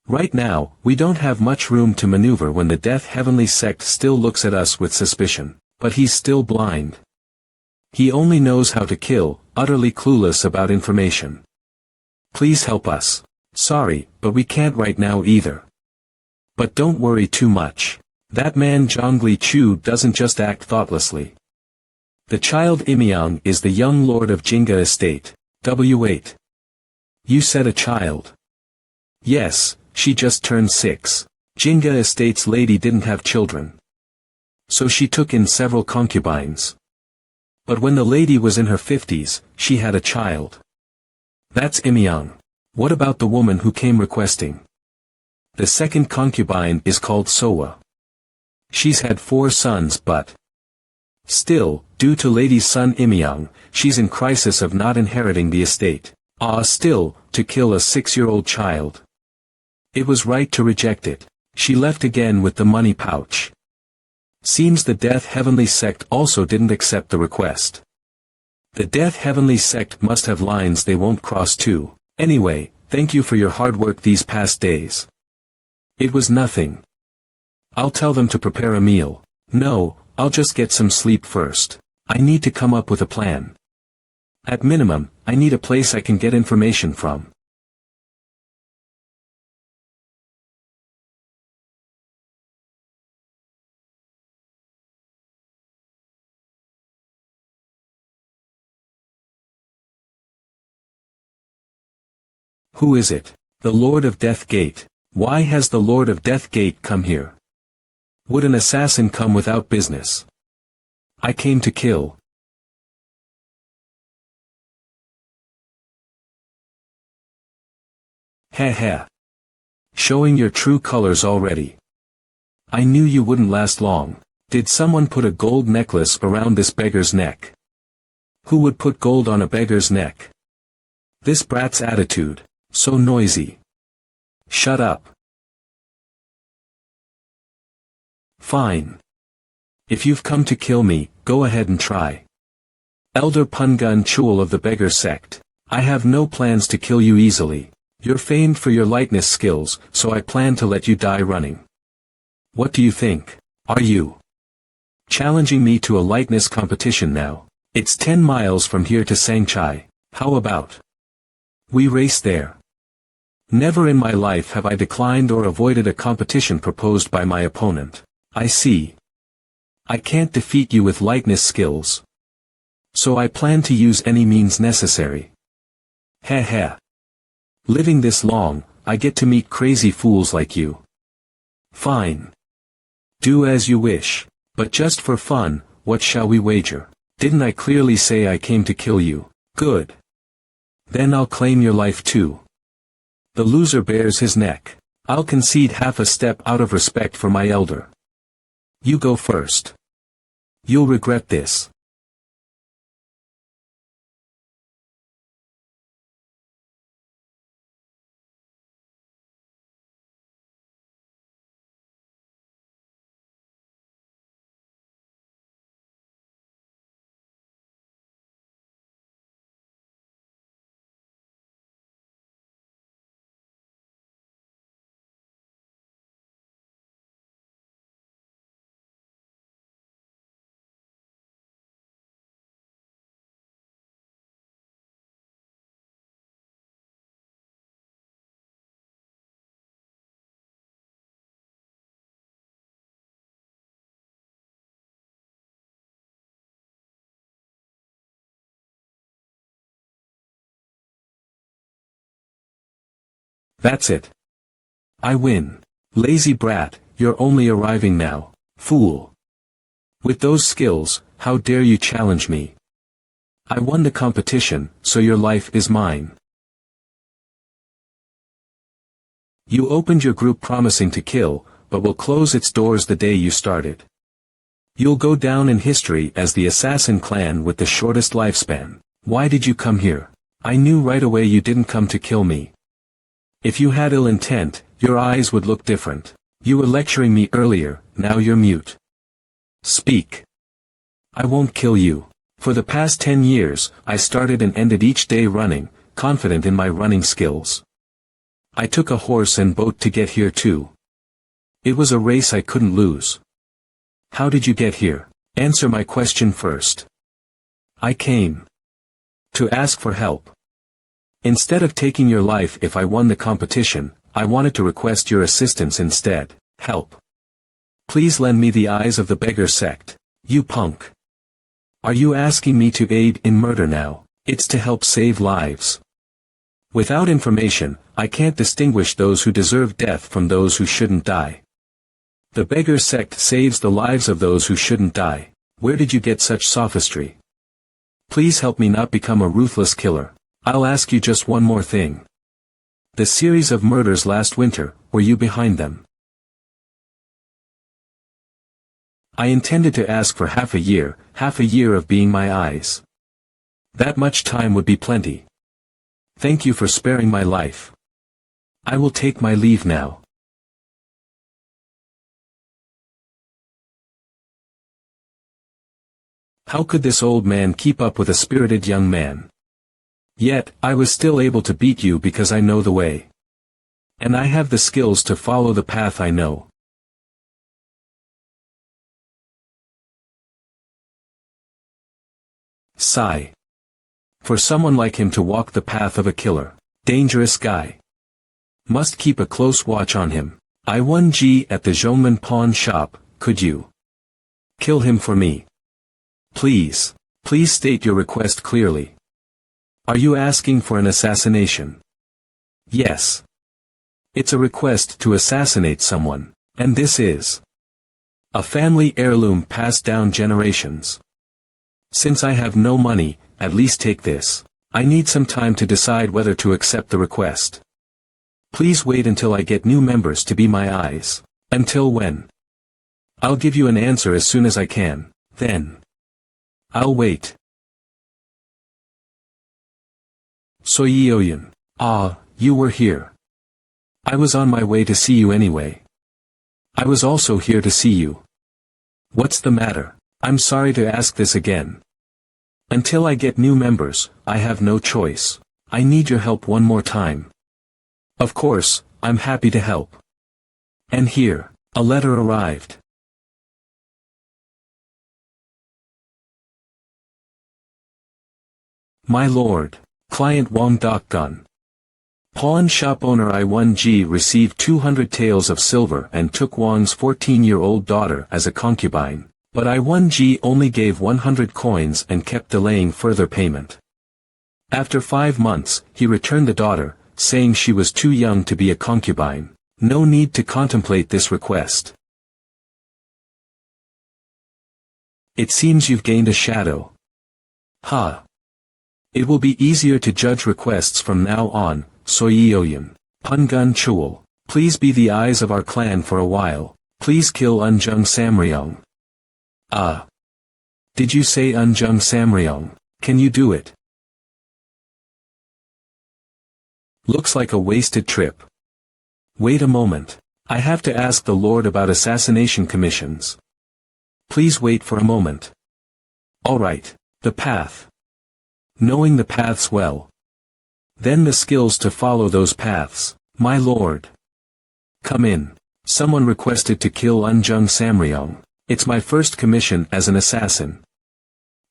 [SPEAKER 1] Right now, we don't have much room to maneuver when the Death Heavenly sect still looks at us with suspicion, but he's still blind. He only knows how to kill, utterly clueless about information. Please help us. Sorry, but we can't right now either. But don't worry too much. That man Zhongli Chu doesn't just act thoughtlessly. The child Imyang is the young lord of Jinga estate. W8. You said a child. Yes, she just turned 6. Jinga Estate's lady didn't have children. So she took in several concubines. But when the lady was in her 50s, she had a child. That's Imyang. What about the woman who came requesting? The second concubine is called Sowa. She's had 4 sons but still, due to lady's son Imyang, she's in crisis of not inheriting the estate. Still, to kill a 6-year-old child. It was right to reject it. She left again with the money pouch. Seems the Death Heavenly Sect also didn't accept the request. The Death Heavenly Sect must have lines they won't cross too. Anyway, thank you for your hard work these past days. It was nothing. I'll tell them to prepare a meal. No, I'll just get some sleep first. I need to come up with a plan. At minimum, I need a place I can get information from. Who is it? The Lord of Death Gate. Why has the Lord of Death Gate come here? Would an assassin come without business? I came to kill. Heh. Showing your true colors already. I knew you wouldn't last long. Did someone put a gold necklace around this beggar's neck? Who would put gold on a beggar's neck? This brat's attitude. So noisy. Shut up. Fine. If you've come to kill me, go ahead and try. Elder Pungun Chul of the Beggar Sect. I have no plans to kill you easily. You're famed for your lightness skills, so I plan to let you die running. What do you think? Are you challenging me to a lightness competition now? It's 10 miles from here to Sangchai. How about we race there? Never in my life have I declined or avoided a competition proposed by my opponent. I see. I can't defeat you with lightness skills. So I plan to use any means necessary. Heh. Living this long, I get to meet crazy fools like you. Fine. Do as you wish. But just for fun, what shall we wager? Didn't I clearly say I came to kill you? Good. Then I'll claim your life too. The loser bares his neck. I'll concede half a step out of respect for my elder. You go first. You'll regret this. That's it. I win. Lazy brat, you're only arriving now. Fool. With those skills, how dare you challenge me? I won the competition, so your life is mine. You opened your group promising to kill, but will close its doors the day you started. You'll go down in history as the assassin clan with the shortest lifespan. Why did you come here? I knew right away you didn't come to kill me. If you had ill intent, your eyes would look different. You were lecturing me earlier, now you're mute. Speak. I won't kill you. For the past 10 years, I started and ended each day running, confident in my running skills. I took a horse and boat to get here too. It was a race I couldn't lose. How did you get here? Answer my question first. I came to ask for help. Instead of taking your life if I won the competition, I wanted to request your assistance instead. Help. Please lend me the eyes of the beggar sect. You punk. Are you asking me to aid in murder now? It's to help save lives. Without information, I can't distinguish those who deserve death from those who shouldn't die. The beggar sect saves the lives of those who shouldn't die. Where did you get such sophistry? Please help me not become a ruthless killer. I'll ask you just one more thing. The series of murders last winter, were you behind them? I intended to ask for half a year of being my eyes. That much time would be plenty. Thank you for sparing my life. I will take my leave now. How could this old man keep up with a spirited young man? Yet, I was still able to beat you because I know the way. And I have the skills to follow the path I know. Sigh. For someone like him to walk the path of a killer. Dangerous guy. Must keep a close watch on him. I1G at the Zhongmen pawn shop, could you kill him for me? Please. Please state your request clearly. Are you asking for an assassination? Yes. It's a request to assassinate someone, and this is a family heirloom passed down generations. Since I have no money, at least take this. I need some time to decide whether to accept the request. Please wait until I get new members to be my eyes. Until when? I'll give you an answer as soon as I can, then. I'll wait. Soyeoyun. Ah, you were here. I was on my way to see you anyway. I was also here to see you. What's the matter? I'm sorry to ask this again. Until I get new members, I have no choice. I need your help one more time. Of course, I'm happy to help. And here, a letter arrived. My lord, client Wang Dokgun. Pawn shop owner I1G received 200 taels of silver and took Wang's 14-year-old daughter as a concubine, but I1G only gave 100 coins and kept delaying further payment. After 5 months, he returned the daughter, saying she was too young to be a concubine. No need to contemplate this request. It seems you've gained a shadow. Ha! It will be easier to judge requests from now on, Soyeoyun. Pungun Chul. Please be the eyes of our clan for a while. Please kill Unjung Samryong. Ah. Did you say Unjung Samryong? Can you do it? Looks like a wasted trip. Wait a moment. I have to ask the Lord about assassination commissions. Please wait for a moment. Alright, the path. Knowing the paths well. Then the skills to follow those paths. My lord. Come in. Someone requested to kill Unjung Samryong. It's my first commission as an assassin.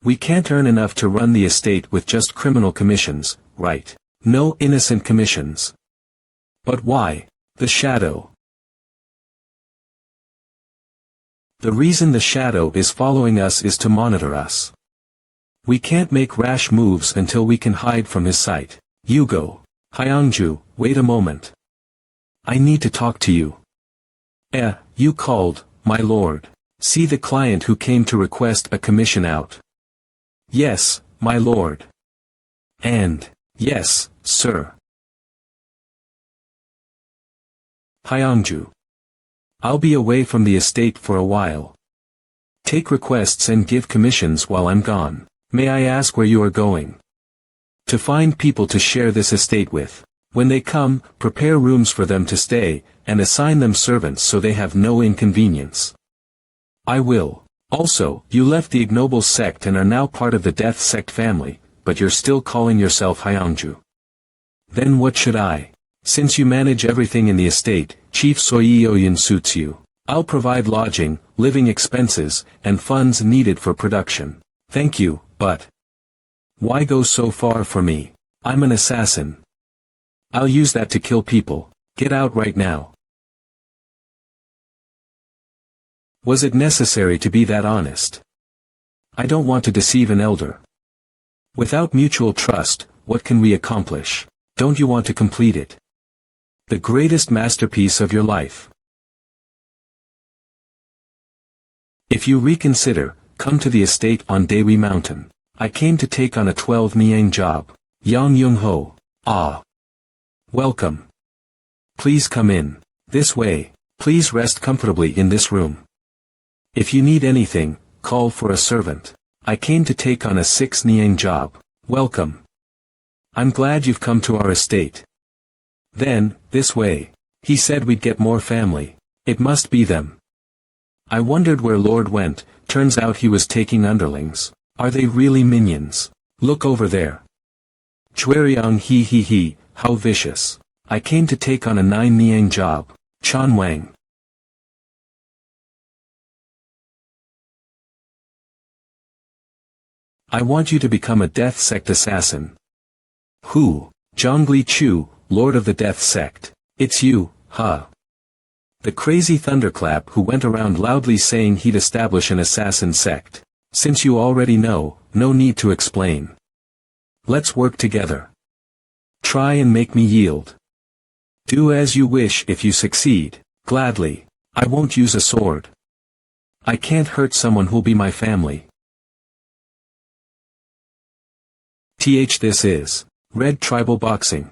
[SPEAKER 1] We can't earn enough to run the estate with just criminal commissions, right? No innocent commissions. But why? The shadow. The reason the shadow is following us is to monitor us. We can't make rash moves until we can hide from his sight. Yugo. Hyangju, wait a moment. I need to talk to you. You called, my lord. See the client who came to request a commission out. Yes, my lord. And, yes, sir. Hyangju. I'll be away from the estate for a while. Take requests and give commissions while I'm gone. May I ask where you are going? To find people to share this estate with. When they come, prepare rooms for them to stay, and assign them servants so they have no inconvenience. I will. Also, you left the ignoble sect and are now part of the death sect family, but you're still calling yourself Hyangju. Then what should I? Since you manage everything in the estate, Chief Soyeoyun suits you. I'll provide lodging, living expenses, and funds needed for production. Thank you, but why go so far for me? I'm an assassin. I'll use that to kill people. Get out right now. Was it necessary to be that honest? I don't want to deceive an elder. Without mutual trust, what can we accomplish? Don't you want to complete it? The greatest masterpiece of your life. If you reconsider, come to the estate on Dewi Mountain. I came to take on a 12 Niang job. Yang Yung Ho. Ah. Welcome. Please come in. This way. Please rest comfortably in this room. If you need anything, call for a servant. I came to take on a 6 Niang job. Welcome. I'm glad you've come to our estate. Then, this way. He said we'd get more family. It must be them. I wondered where Lord went, turns out he was taking underlings. Are they really minions? Look over there. Chueriang he, how vicious. I came to take on a 9 Niang job. Chan Wang. I want you to become a death sect assassin. Who? Zhongli Chu, Lord of the Death Sect. It's you, huh? The crazy thunderclap who went around loudly saying he'd establish an assassin sect. Since you already know, no need to explain. Let's work together. Try and make me yield. Do as you wish. If you succeed, gladly. I won't use a sword. I can't hurt someone who'll be my family. This is Red Tribal Boxing.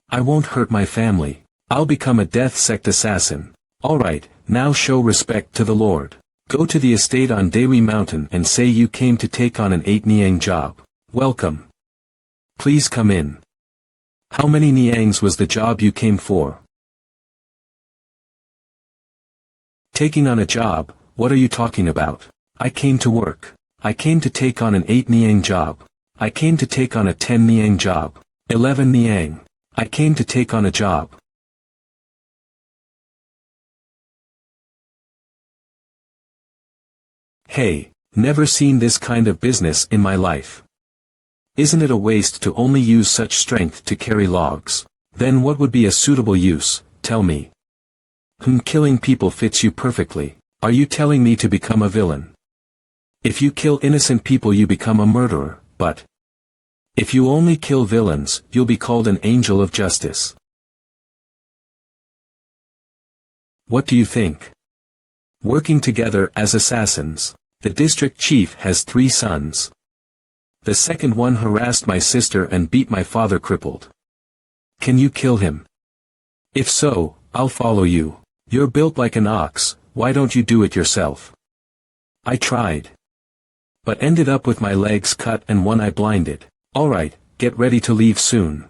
[SPEAKER 1] I won't hurt my family. I'll become a death sect assassin. Alright, now show respect to the Lord. Go to the estate on Dewi Mountain and say you came to take on an 8 Niang job. Welcome. Please come in. How many Niangs was the job you came for? Taking on a job, what are you talking about? I came to work. I came to take on an 8 Niang job. I came to take on a 10 Niang job. 11 Niang. I came to take on a job. Hey, never seen this kind of business in my life. Isn't it a waste to only use such strength to carry logs? Then what would be a suitable use, tell me? Killing people fits you perfectly. Are you telling me to become a villain? If you kill innocent people you become a murderer, but if you only kill villains, you'll be called an angel of justice. What do you think? Working together as assassins. The district chief has 3 sons. The second one harassed my sister and beat my father crippled. Can you kill him? If so, I'll follow you. You're built like an ox, why don't you do it yourself? I tried. But ended up with my legs cut and one eye blinded. Alright, get ready to leave soon.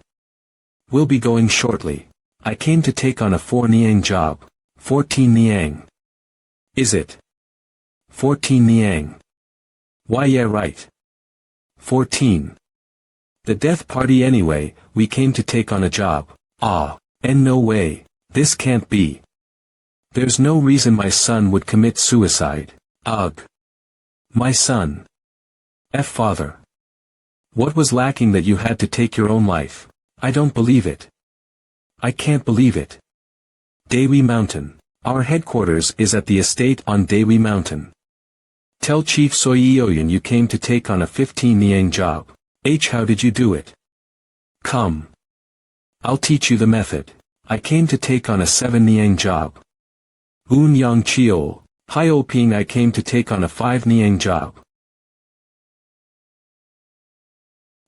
[SPEAKER 1] We'll be going shortly. I came to take on a 4 Niang job. 14 Niang. Is it? 14 Niang. Why yeah right. 14. The death party anyway, we came to take on a job. Ah, and no way. This can't be. There's no reason my son would commit suicide. Ugh. My son. Father. What was lacking that you had to take your own life? I don't believe it. I can't believe it. Dewi Mountain. Our headquarters is at the estate on Dewi Mountain. Tell Chief Soyeoyan you came to take on a 15 Niang job. How did you do it? Come. I'll teach you the method. I came to take on a 7 Niang job. Un Yang Chiol. Hiyo Ping I came to take on a 5 Niang job.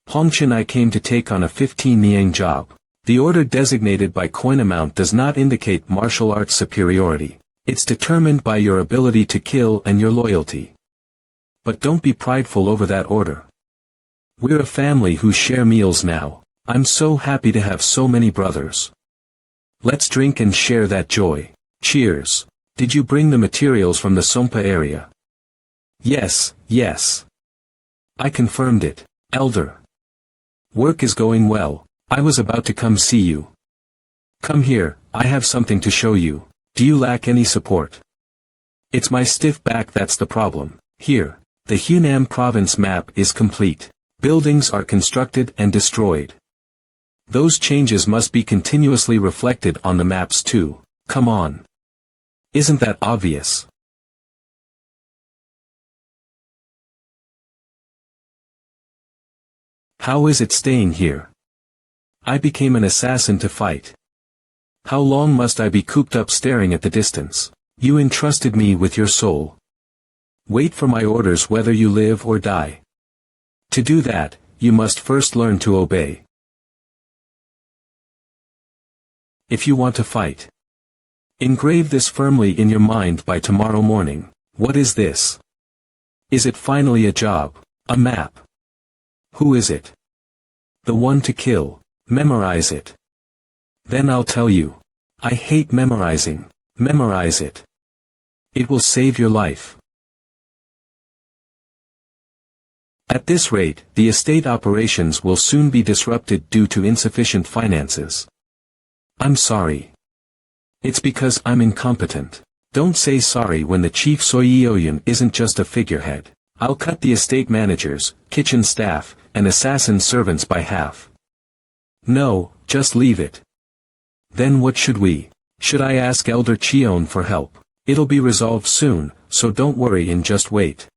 [SPEAKER 1] Hongshan I came to take on a 15 Niang job. The order designated by coin amount does not indicate martial arts superiority. It's determined by your ability to kill and your loyalty. But don't be prideful over that order. We're a family who share meals now. I'm so happy to have so many brothers. Let's drink and share that joy. Cheers. Did you bring the materials from the Sompa area? Yes, yes. I confirmed it, Elder. Work is going well. I was about to come see you. Come here, I have something to show you. Do you lack any support? It's my stiff back that's the problem. Here, the Hunan province map is complete. Buildings are constructed and destroyed. Those changes must be continuously reflected on the maps too. Come on. Isn't that obvious? How is it staying here? I became an assassin to fight. How long must I be cooped up staring at the distance? You entrusted me with your soul. Wait for my orders whether you live or die. To do that, you must first learn to obey. If you want to fight, engrave this firmly in your mind by tomorrow morning. What is this? Is it finally a job? A map? Who is it? The one to kill. Memorize it. Then I'll tell you. I hate memorizing. Memorize it. It will save your life. At this rate, the estate operations will soon be disrupted due to insufficient finances. I'm sorry. It's because I'm incompetent. Don't say sorry when the chief Soyeoyun isn't just a figurehead. I'll cut the estate managers, kitchen staff, and assassin servants by half. No, just leave it. Then what should we? Should I ask Elder Cheon for help? It'll be resolved soon, so don't worry and just wait.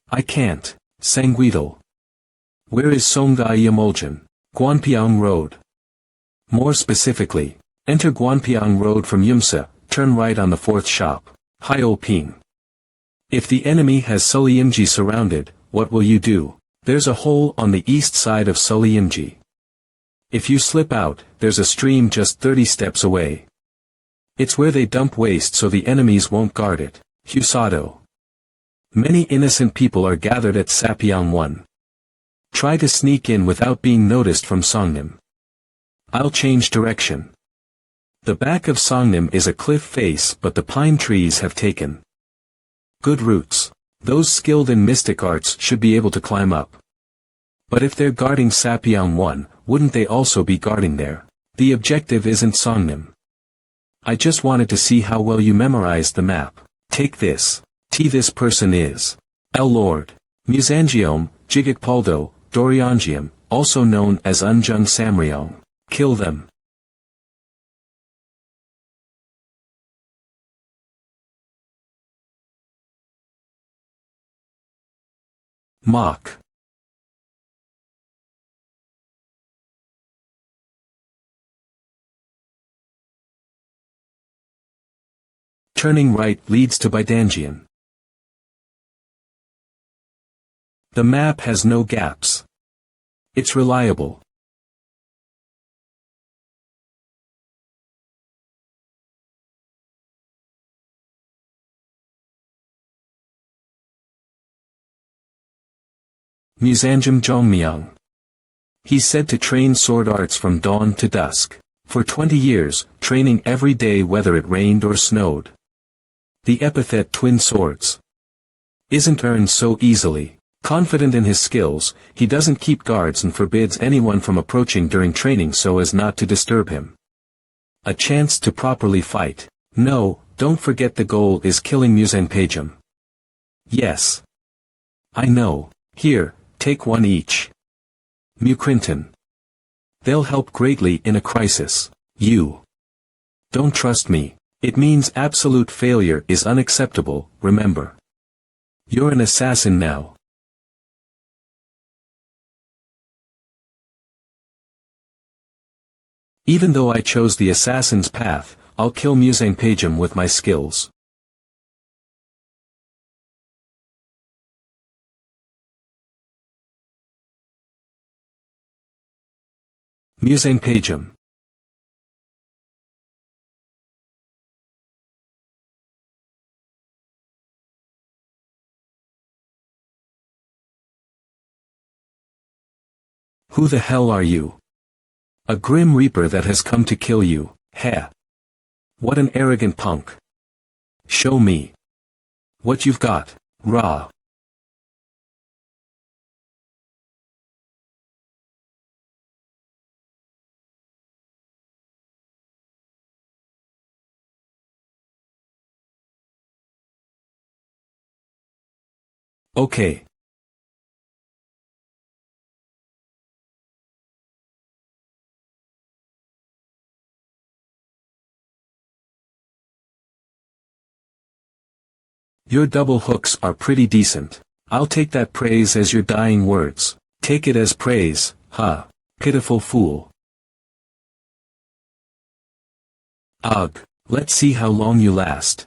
[SPEAKER 1] I can't. Sangweedle. Where is Songda Yamoljan? Gwanpyeong Road. More specifically, enter Gwanpyeong Road from Yumsa, turn right on the 4th shop. Hyolping. If the enemy has Sulyimji surrounded, what will you do? There's a hole on the east side of Sulyimji. If you slip out, there's a stream just 30 steps away. It's where they dump waste so the enemies won't guard it. Husado. Many innocent people are gathered at Sapyeong 1. Try to sneak in without being noticed from Songnim. I'll change direction. The back of Songnim is a cliff face but the pine trees have taken good roots. Those skilled in mystic arts should be able to climb up. But if they're guarding Sapyeong 1, wouldn't they also be guarding there? The objective isn't Songnim. I just wanted to see how well you memorized the map. Take this. This person is El Lord. Musangiom, Jigakpaldo, Doryeongium, also known as Unjung Samryong. Kill them. Mock. Turning right leads to Bidangian. The map has no gaps. It's reliable. Musanjim Jongmyeong. He's said to train sword arts from dawn to dusk. For 20 years, training every day whether it rained or snowed. The epithet Twin Swords isn't earned so easily. Confident in his skills, he doesn't keep guards and forbids anyone from approaching during training so as not to disturb him. A chance to properly fight. No, don't forget the goal is killing Musangpajum. Yes. I know. Here, take one each. Mukrinton. They'll help greatly in a crisis. You don't trust me. It means absolute failure is unacceptable, remember. You're an assassin now. Even though I chose the assassin's path, I'll kill Musangpajum with my skills. Musangpajum. Who the hell are you? A grim reaper that has come to kill you, heh. What an arrogant punk. Show me what you've got, Ra. Okay. Your double hooks are pretty decent. I'll take that praise as your dying words. Take it as praise, huh? Pitiful fool. Ugh, let's see how long you last.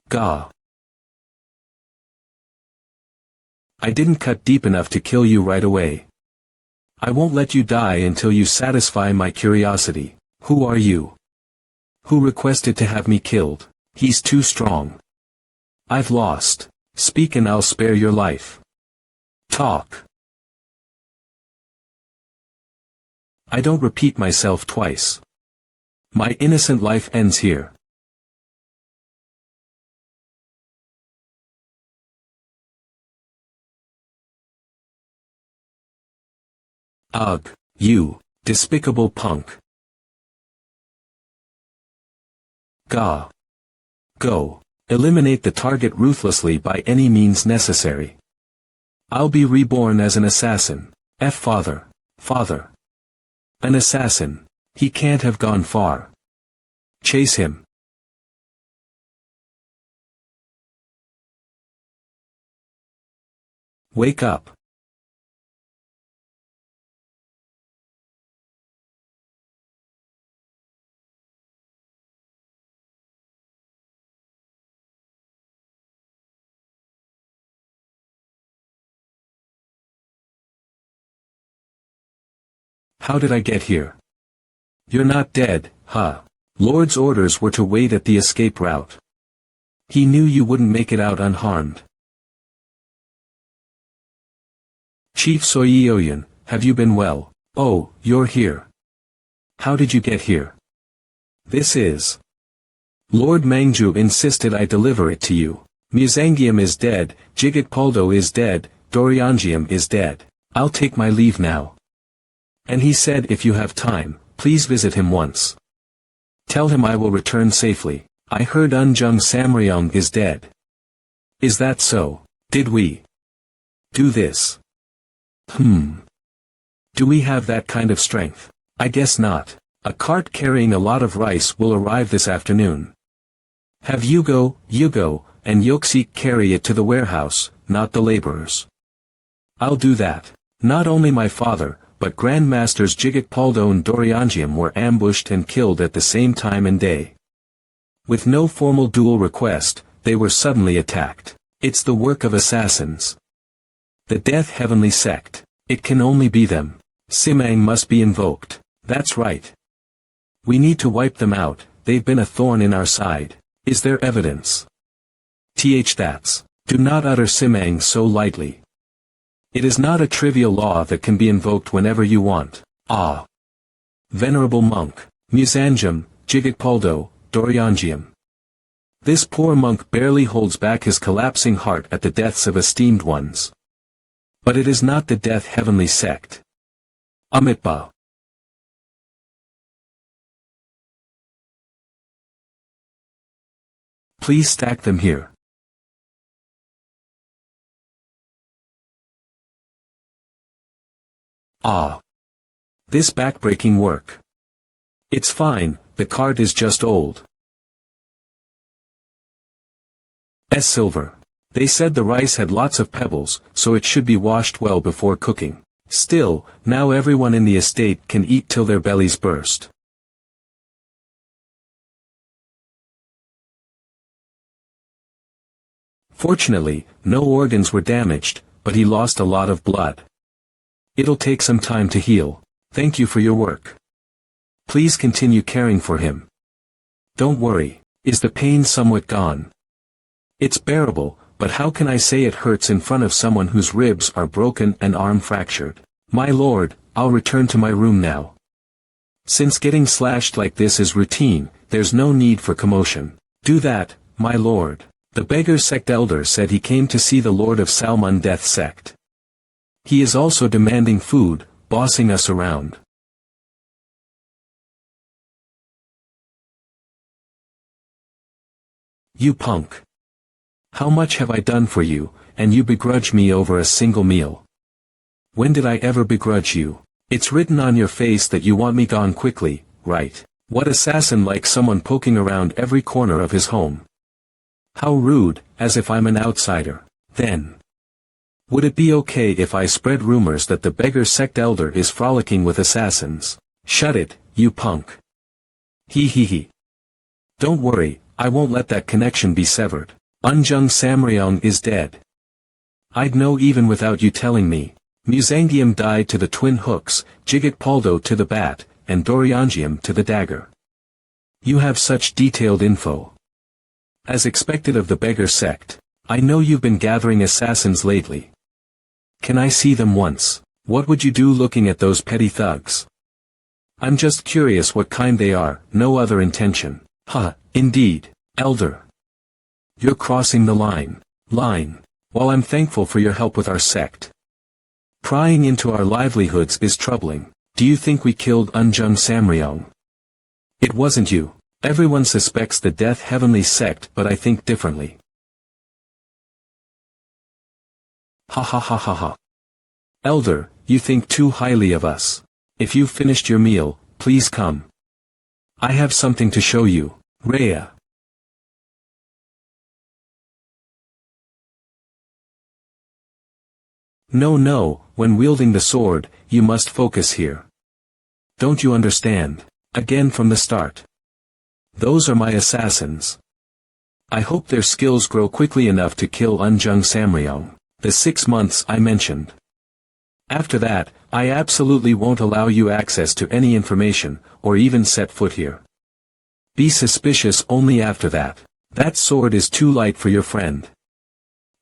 [SPEAKER 1] Gah. I didn't cut deep enough to kill you right away. I won't let you die until you satisfy my curiosity. Who are you? Who requested to have me killed? He's too strong. I've lost. Speak and I'll spare your life. Talk. I don't repeat myself twice. My innocent life ends here. Ugh, you, despicable punk. Gah. Go. Eliminate the target ruthlessly by any means necessary. I'll be reborn as an assassin. Father. Father. An assassin. He can't have gone far. Chase him. Wake up. How did I get here? You're not dead, huh? Lord's orders were to wait at the escape route. He knew you wouldn't make it out unharmed. Chief Soyeoyun, have you been well? Oh, you're here. How did you get here? This is. Lord Mangju insisted I deliver it to you. Muzangium is dead, Jigit is dead, Doriangium is dead. I'll take my leave now. And he said if you have time, please visit him once. Tell him I will return safely. I heard Unjung Samryong is dead. Is that so? Did we do this? Do we have that kind of strength? I guess not. A cart carrying a lot of rice will arrive this afternoon. Have Yugo, and Yoksik carry it to the warehouse, not the laborers. I'll do that. Not only my father, but Grandmasters Jigit and Doriangium were ambushed and killed at the same time and day. With no formal duel request, they were suddenly attacked. It's the work of assassins. The Death Heavenly Sect. It can only be them. Simang must be invoked. That's right. We need to wipe them out, they've been a thorn in our side. Is there evidence? That's. Do not utter Simang so lightly. It is not a trivial law that can be invoked whenever you want. Ah. Venerable monk, Muzangium, Jigit Doriangium. This poor monk barely holds back his collapsing heart at the deaths of esteemed ones. But it is not the Death Heavenly Sect. Amitba. Please stack them here. Ah. This backbreaking work. It's fine, the cart is just old. Silver. They said the rice had lots of pebbles, so it should be washed well before cooking. Still, now everyone in the estate can eat till their bellies burst. Fortunately, no organs were damaged, but he lost a lot of blood. It'll take some time to heal. Thank you for your work. Please continue caring for him. Don't worry. Is the pain somewhat gone? It's bearable, but how can I say it hurts in front of someone whose ribs are broken and arm fractured? My lord, I'll return to my room now. Since getting slashed like this is routine, there's no need for commotion. Do that, my lord. The beggar sect elder said he came to see the Lord of Salmon Death Sect. He is also demanding food, bossing us around. You punk. How much have I done for you, and you begrudge me over a single meal? When did I ever begrudge you? It's written on your face that you want me gone quickly, right? What assassin likes someone poking around every corner of his home? How rude, as if I'm an outsider. Then, would it be okay if I spread rumors that the beggar sect elder is frolicking with assassins? Shut it, you punk. He he he. Don't worry, I won't let that connection be severed. Unjung Samryong is dead. I'd know even without you telling me. Musangium died to the twin hooks, Jigit Paldo to the bat, and Doryangium to the dagger. You have such detailed info. As expected of the beggar sect, I know you've been gathering assassins lately. Can I see them once? What would you do looking at those petty thugs? I'm just curious what kind they are, no other intention. Huh, indeed, Elder. You're crossing the line. While I'm thankful for your help with our sect, prying into our livelihoods is troubling. Do you think we killed Unjung Samryong? It wasn't you. Everyone suspects the Death Heavenly sect, but I think differently. Ha ha ha ha ha. Elder, you think too highly of us. If you've finished your meal, please come. I have something to show you, Rhea. No, when wielding the sword, you must focus here. Don't you understand? Again from the start. Those are my assassins. I hope their skills grow quickly enough to kill Unjung Samryong, the 6 months I mentioned. After that, I absolutely won't allow you access to any information, or even set foot here. Be suspicious only after that. That sword is too light for your friend.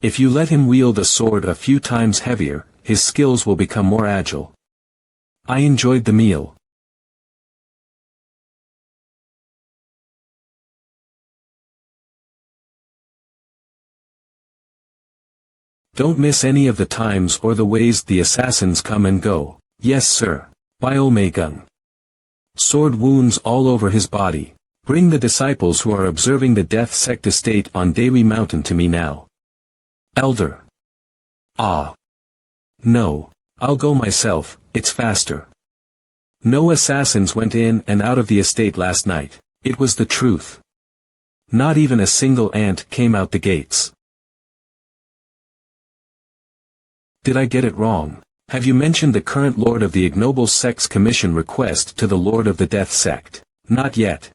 [SPEAKER 1] If you let him wield a sword a few times heavier, his skills will become more agile. I enjoyed the meal. Don't miss any of the times or the ways the assassins come and go. Yes sir. Biomegung. Sword wounds all over his body. Bring the disciples who are observing the Death Sect estate on Dewi Mountain to me now. Elder. Ah. No. I'll go myself, it's faster. No assassins went in and out of the estate last night. It was the truth. Not even a single ant came out the gates. Did I get it wrong? Have you mentioned the current Lord of the Ignoble Sect's commission request to the Lord of the Death Sect? Not yet.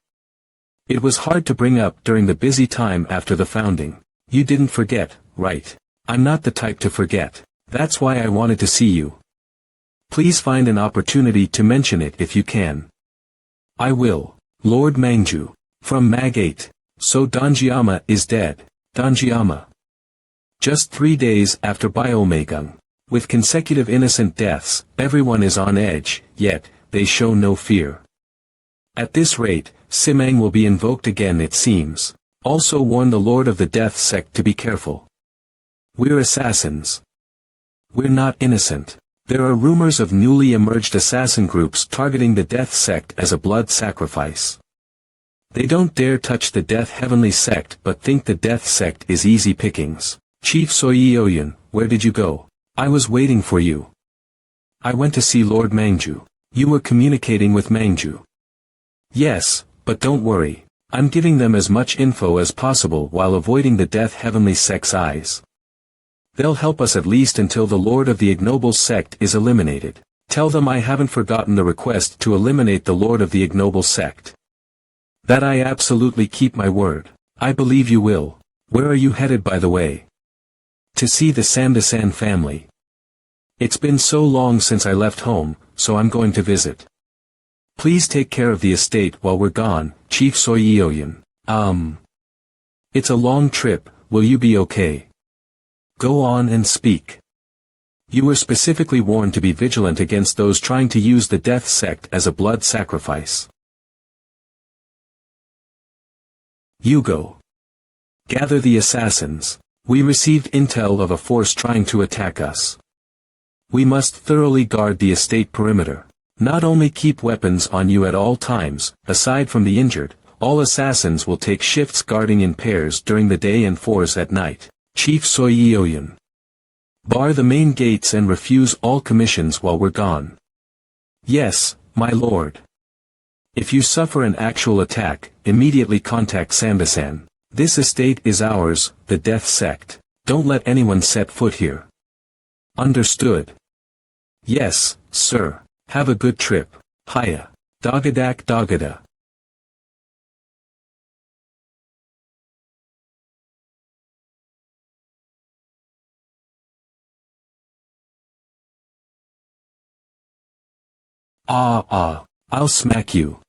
[SPEAKER 1] It was hard to bring up during the busy time after the founding. You didn't forget, right? I'm not the type to forget. That's why I wanted to see you. Please find an opportunity to mention it if you can. I will. Lord Mangju. From Mag 8. So Danjiama is dead. Danjiama. Just 3 days after Biomegung. With consecutive innocent deaths, everyone is on edge, yet, they show no fear. At this rate, Simang will be invoked again it seems. Also warn the Lord of the Death Sect to be careful. We're assassins. We're not innocent. There are rumors of newly emerged assassin groups targeting the Death Sect as a blood sacrifice. They don't dare touch the Death Heavenly Sect but think the Death Sect is easy pickings. Chief Soyeoyun, where did you go? I was waiting for you. I went to see Lord Mangju. You were communicating with Mangju. Yes, but don't worry. I'm giving them as much info as possible while avoiding the Death Heavenly Sect's eyes. They'll help us at least until the Lord of the Ignoble Sect is eliminated. Tell them I haven't forgotten the request to eliminate the Lord of the Ignoble Sect. That I absolutely keep my word. I believe you will. Where are you headed by the way? To see the Sandasan family. It's been so long since I left home, so I'm going to visit. Please take care of the estate while we're gone, Chief Soyeoyun. It's a long trip, will you be okay? Go on and speak. You were specifically warned to be vigilant against those trying to use the Death Sect as a blood sacrifice. You go. Gather the assassins. We received intel of a force trying to attack us. We must thoroughly guard the estate perimeter. Not only keep weapons on you at all times, aside from the injured, all assassins will take shifts guarding in pairs during the day and 4s at night. Chief Soyeoyun. Bar the main gates and refuse all commissions while we're gone. Yes, my lord. If you suffer an actual attack, immediately contact Sambasan. This estate is ours, the death sect. Don't let anyone set foot here. Understood. Yes, sir. Have a good trip. Hiya. Dagadak Dagada. I'll smack you.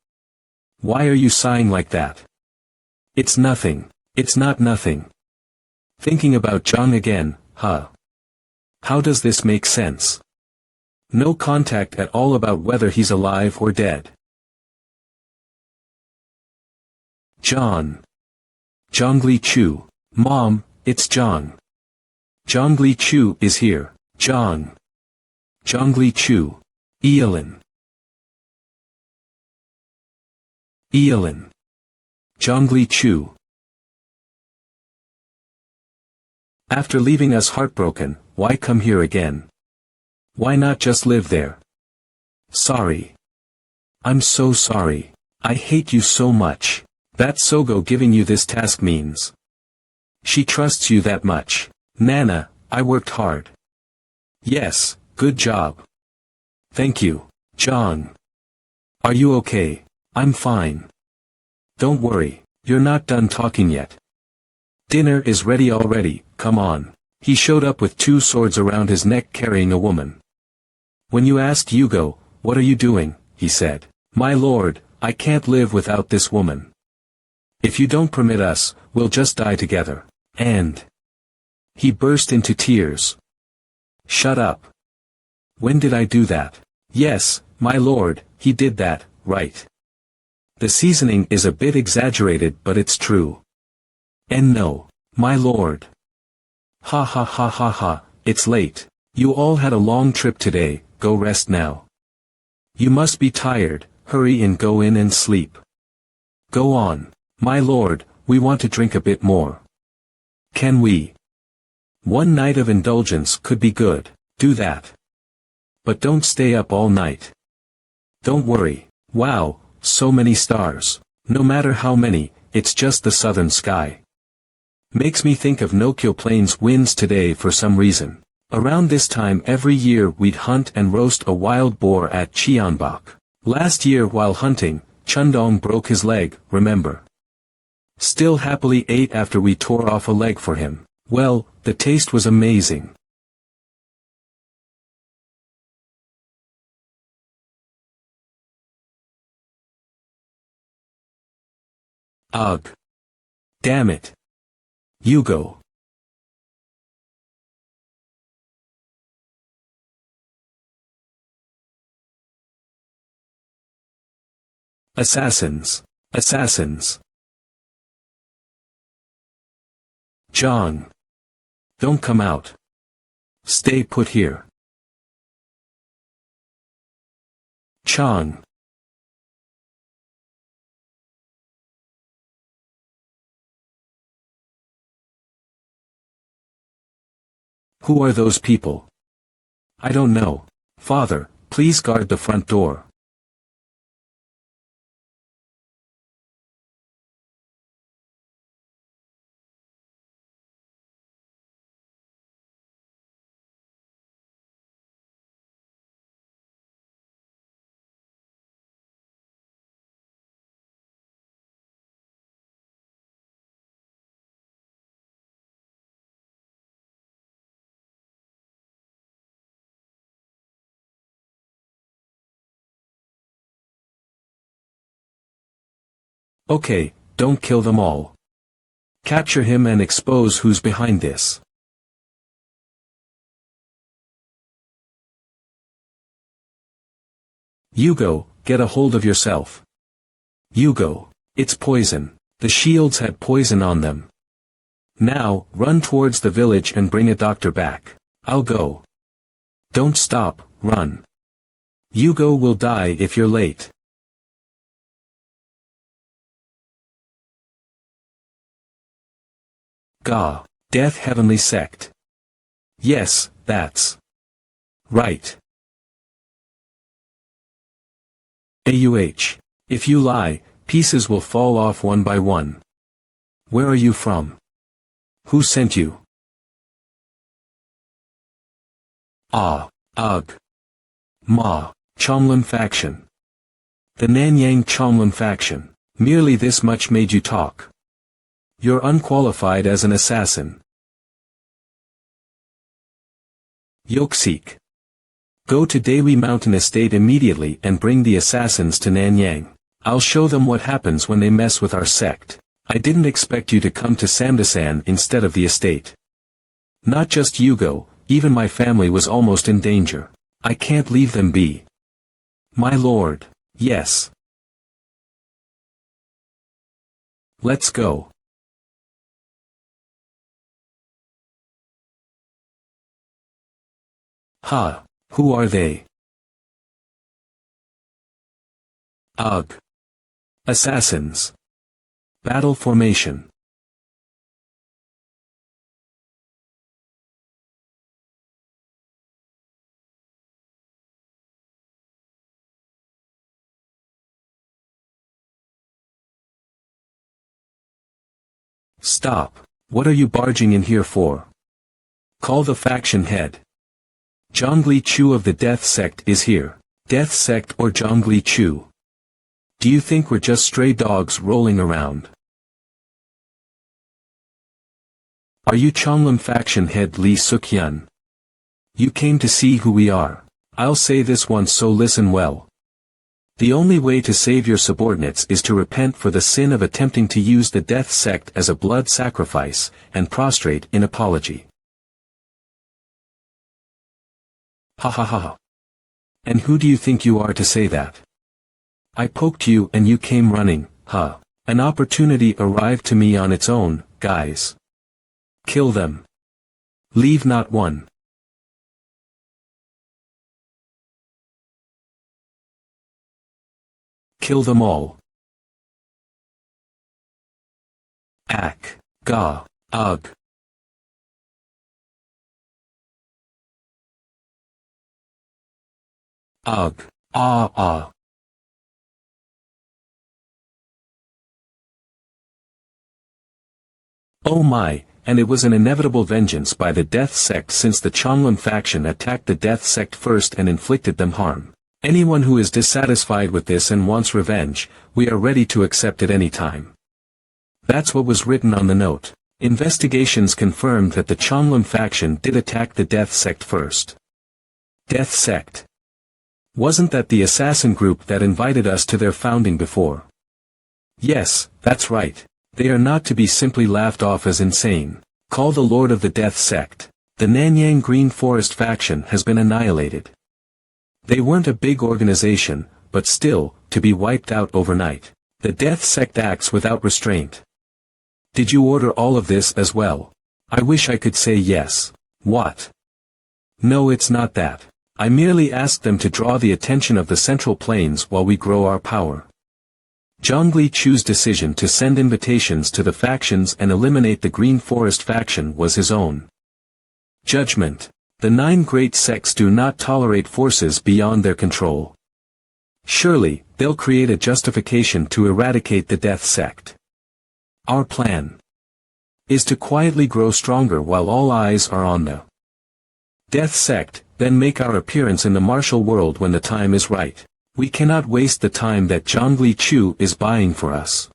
[SPEAKER 1] Why are you sighing like that? It's nothing. It's not nothing. Thinking about John again, huh? How does this make sense? No contact at all about whether he's alive or dead. John. Zhongli Chu. Mom, it's John. Zhongli Chu is here. John. Zhongli Chu. Eilin. Eilin. Zhongli Chu. After leaving us heartbroken, why come here again? Why not just live there? Sorry. I'm so sorry. I hate you so much. That Sogo giving you this task means. She trusts you that much. Nana, I worked hard. Yes, good job. Thank you, John. Are you okay? I'm fine. Don't worry, you're not done talking yet. Dinner is ready already, come on. He showed up with 2 swords around his neck carrying a woman. When you asked Hugo, what are you doing, he said, my lord, I can't live without this woman. If you don't permit us, we'll just die together. And he burst into tears. Shut up. When did I do that? Yes, my lord, he did that, right. The seasoning is a bit exaggerated but it's true. And no, my lord. Ha ha ha ha ha, it's late. You all had a long trip today, go rest now. You must be tired, hurry and go in and sleep. Go on, my lord, we want to drink a bit more. Can we? One night of indulgence could be good, do that. But don't stay up all night. Don't worry, wow, so many stars. No matter how many, it's just the southern sky. Makes me think of Nokyo Plains winds today for some reason. Around this time every year we'd hunt and roast a wild boar at Cheonbok. Last year while hunting, Chundong broke his leg, remember? Still happily ate after we tore off a leg for him. Well, the taste was amazing. Ugh. Damn it. Hugo. Assassins. Assassins. John. Don't come out. Stay put here. Chong. Who are those people? I don't know. Father, please guard the front door. Okay, don't kill them all. Capture him and expose who's behind this. Hugo, get a hold of yourself. Hugo, it's poison. The shields had poison on them. Now, run towards the village and bring a doctor back. I'll go. Don't stop, run. Hugo will die if you're late. Ga, Death Heavenly Sect. Yes, That's right. AUH. If you lie, pieces will fall off one by one. Where are you from? Who sent you? Ah, ugh. Ma, Chomlin faction. The Nanyang Chomlin faction. Merely this much made you talk. You're unqualified as an assassin. Yoksik. Go to Dewi Mountain Estate immediately and bring the assassins to Nanyang. I'll show them what happens when they mess with our sect. I didn't expect you to come to Samdasan instead of the estate. Not just Yugo, even my family was almost in danger. I can't leave them be. My lord, yes. Let's go. Ha, who are they? Ugh. Assassins. Battle formation. Stop. What are you barging in here for? Call the faction head. Zhongli Chu of the Death Sect is here. Death Sect or Zhongli Chu? Do you think we're just stray dogs rolling around? Are you Chonglim faction head Lee Suk-hyun? You came to see who we are. I'll say this once, so listen well. The only way to save your subordinates is to repent for the sin of attempting to use the Death Sect as a blood sacrifice, and prostrate in apology. Ha ha ha ha. And who do you think you are to say that? I poked you and you came running, huh? An opportunity arrived to me on its own, guys. Kill them. Leave not one. Kill them all. Ak, ga, ugh. Ugh, ah ah. Oh my, and it was an inevitable vengeance by the Death Sect, since the Chonglim faction attacked the Death Sect first and inflicted them harm. Anyone who is dissatisfied with this and wants revenge, we are ready to accept at any time. That's what was written on the note. Investigations confirmed that the Chonglim faction did attack the Death Sect first. Death Sect. Wasn't that the assassin group that invited us to their founding before? Yes, that's right. They are not to be simply laughed off as insane. Call the Lord of the Death Sect. The Nanyang Green Forest faction has been annihilated. They weren't a big organization, but still, to be wiped out overnight. The Death Sect acts without restraint. Did you order all of this as well? I wish I could say yes. What? No, it's not that. I merely asked them to draw the attention of the Central Plains while we grow our power. Zhongli Chu's decision to send invitations to the factions and eliminate the Green Forest faction was his own judgment. The 9 great sects do not tolerate forces beyond their control. Surely, they'll create a justification to eradicate the Death Sect. Our plan is to quietly grow stronger while all eyes are on the Death Sect, then make our appearance in the martial world when the time is right. We cannot waste the time that Zhongli Chu is buying for us.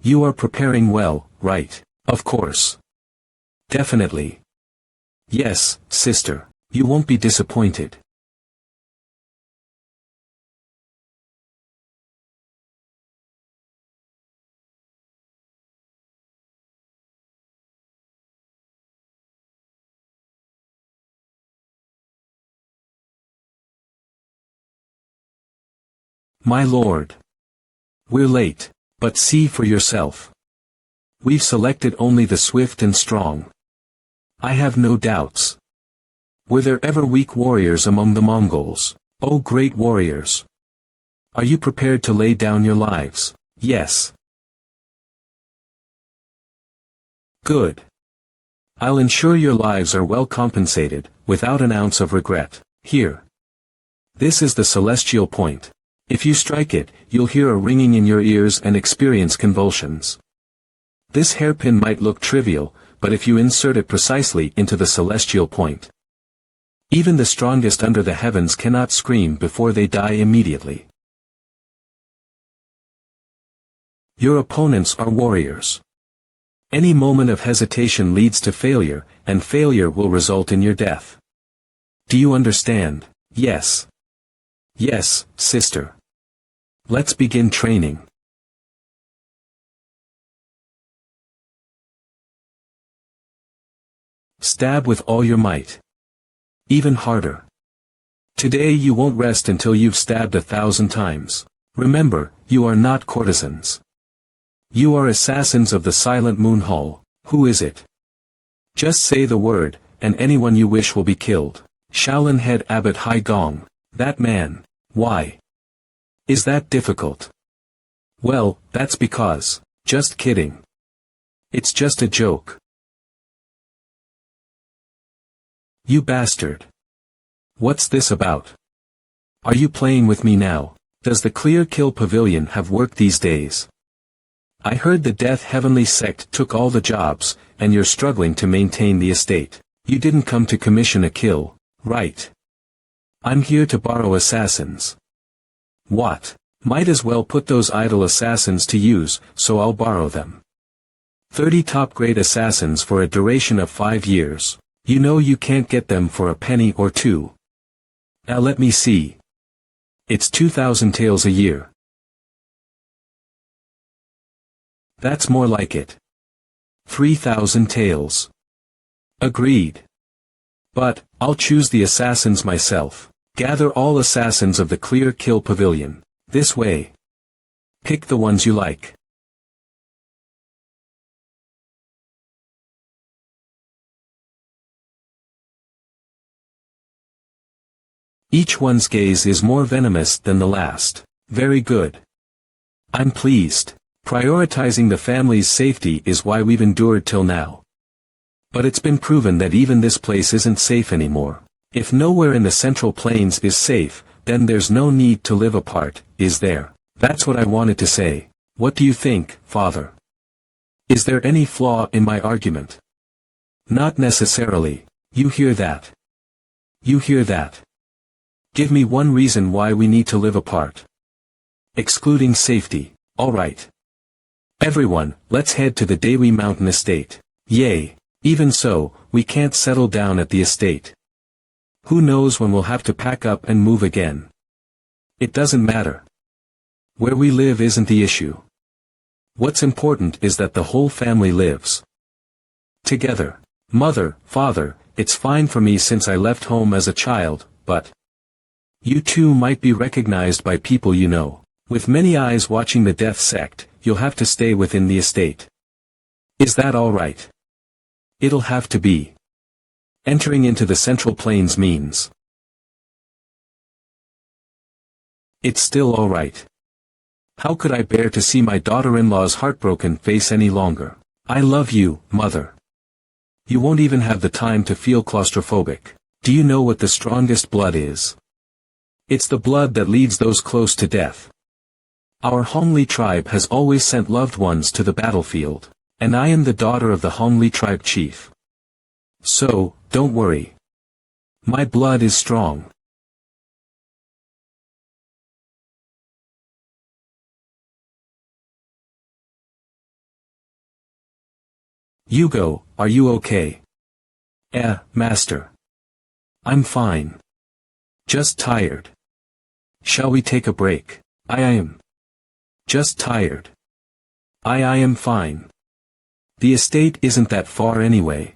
[SPEAKER 1] You are preparing well, right? Of course. Definitely. Yes, sister. You won't be disappointed. My lord. We're late, but see for yourself. We've selected only the swift and strong. I have no doubts. Were there ever weak warriors among the Mongols? Oh, great warriors! Are you prepared to lay down your lives? Yes. Good. I'll ensure your lives are well compensated, without an ounce of regret. Here. This is the celestial point. If you strike it, you'll hear a ringing in your ears and experience convulsions. This hairpin might look trivial, but if you insert it precisely into the celestial point, even the strongest under the heavens cannot scream before they die immediately. Your opponents are warriors. Any moment of hesitation leads to failure, and failure will result in your death. Do you understand? Yes. Yes, sister. Let's begin training. Stab with all your might. Even harder. Today you won't rest until you've stabbed 1,000 times. Remember, you are not courtesans. You are assassins of the silent moon hall. Who is it? Just say the word, and anyone you wish will be killed. Shaolin head Abbot Hai Gong. That man. Why? Is that difficult? Well, that's because. Just kidding. It's just a joke. You bastard. What's this about? Are you playing with me now? Does the Clear Kill Pavilion have work these days? I heard the Death Heavenly Sect took all the jobs, and you're struggling to maintain the estate. You didn't come to commission a kill, right? I'm here to borrow assassins. What? Might as well put those idle assassins to use, so I'll borrow them. 30 top-grade assassins for a duration of 5 years. You know you can't get them for a penny or two. Now let me see. It's 2,000 taels a year. That's more like it. 3,000 taels. Agreed. But, I'll choose the assassins myself. Gather all assassins of the Clear Kill Pavilion. This way. Pick the ones you like. Each one's gaze is more venomous than the last. Very good. I'm pleased. Prioritizing the family's safety is why we've endured till now. But it's been proven that even this place isn't safe anymore. If nowhere in the Central Plains is safe, then there's no need to live apart, is there? That's what I wanted to say. What do you think, Father? Is there any flaw in my argument? Not necessarily. You hear that? You hear that? Give me one reason why we need to live apart. Excluding safety. All right. Everyone, let's head to the Dewi Mountain estate. Yay. Even so, we can't settle down at the estate. Who knows when we'll have to pack up and move again. It doesn't matter. Where we live isn't the issue. What's important is that the whole family lives together. Mother, father, it's fine for me since I left home as a child, but you too might be recognized by people you know. With many eyes watching the death sect, you'll have to stay within the estate. Is that all right? It'll have to be. Entering into the Central Plains means. It's still all right. How could I bear to see my daughter-in-law's heartbroken face any longer? I love you, Mother. You won't even have the time to feel claustrophobic. Do you know what the strongest blood is? It's the blood that leads those close to death. Our Hongli tribe has always sent loved ones to the battlefield, and I am the daughter of the Hongli tribe chief. So, don't worry. My blood is strong. Hugo, are you okay? Master. I'm fine. Just tired. Shall we take a break? I am. Just tired. I am fine. The estate isn't that far anyway.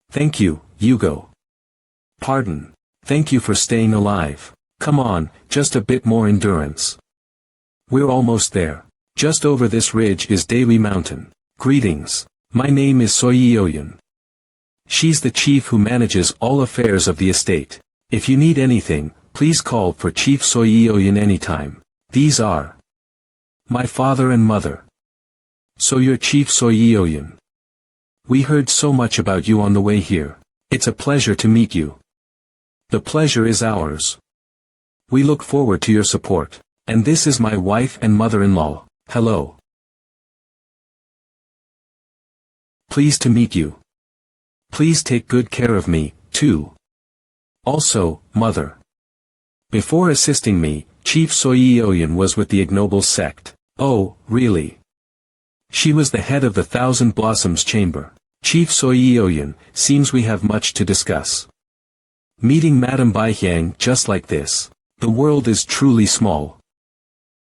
[SPEAKER 1] Thank you, Hugo. Pardon. Thank you for staying alive. Come on, just a bit more endurance. We're almost there. Just over this ridge is Dewi Mountain. Greetings. My name is Soyeoyun. She's the chief who manages all affairs of the estate. If you need anything, please call for Chief Soyeoyun anytime. These are my father and mother. So you're Chief Soyeoyun. We heard so much about you on the way here. It's a pleasure to meet you. The pleasure is ours. We look forward to your support. And this is my wife and mother-in-law. Hello. Pleased to meet you. Please take good care of me, too. Also, Mother. Before assisting me, Chief Soyeoyan was with the ignoble sect. Oh, really? She was the head of the Thousand Blossoms Chamber. Chief Soyeoyan, seems we have much to discuss. Meeting Madame Baihyang just like this. The world is truly small.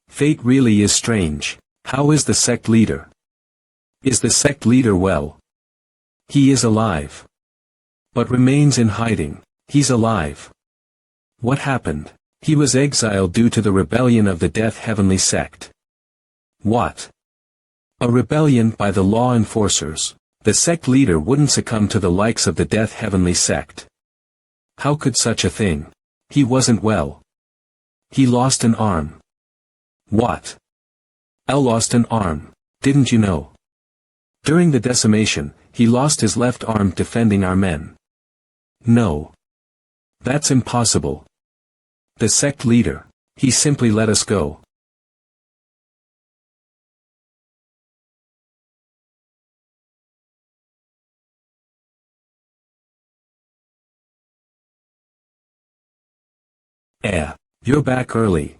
[SPEAKER 1] Fate really is strange. How is the sect leader? Is the sect leader well? He is alive. But remains in hiding. He's alive. What happened? He was exiled due to the rebellion of the Death Heavenly Sect. What? A rebellion by the law enforcers. The sect leader wouldn't succumb to the likes of the Death Heavenly Sect. How could such a thing? He wasn't well. He lost an arm. What? L lost an arm, didn't you know? During the decimation, he lost his left arm defending our men. No. That's impossible. The sect leader, he simply let us go. You're back early.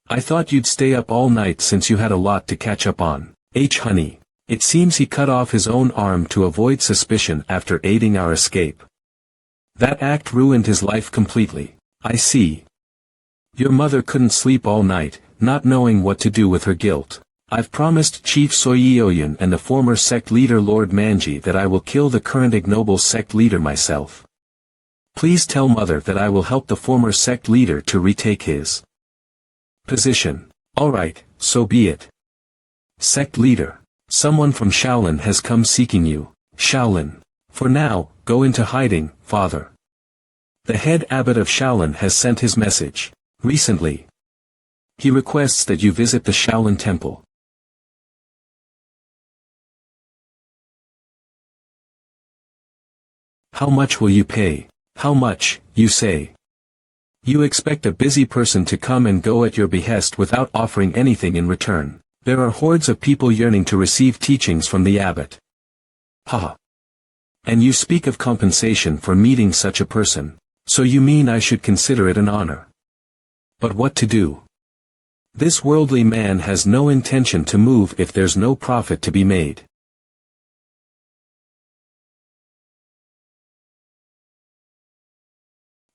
[SPEAKER 1] I thought you'd stay up all night since you had a lot to catch up on. Honey. It seems he cut off his own arm to avoid suspicion after aiding our escape. That act ruined his life completely. I see. Your mother couldn't sleep all night, not knowing what to do with her guilt. I've promised Chief Soyeoyan and the former sect leader Lord Manji that I will kill the current ignoble sect leader myself. Please tell Mother that I will help the former sect leader to retake his position. Alright, so be it. Sect leader. Someone from Shaolin has come seeking you. Shaolin. For now, go into hiding, Father. The head abbot of Shaolin has sent his message. Recently. He requests that you visit the Shaolin temple. How much will you pay? How much, you say? You expect a busy person to come and go at your behest without offering anything in return. There are hordes of people yearning to receive teachings from the abbot. Haha. And you speak of compensation for meeting such a person. So you mean I should consider it an honor? But what to do? This worldly man has no intention to move if there's no profit to be made.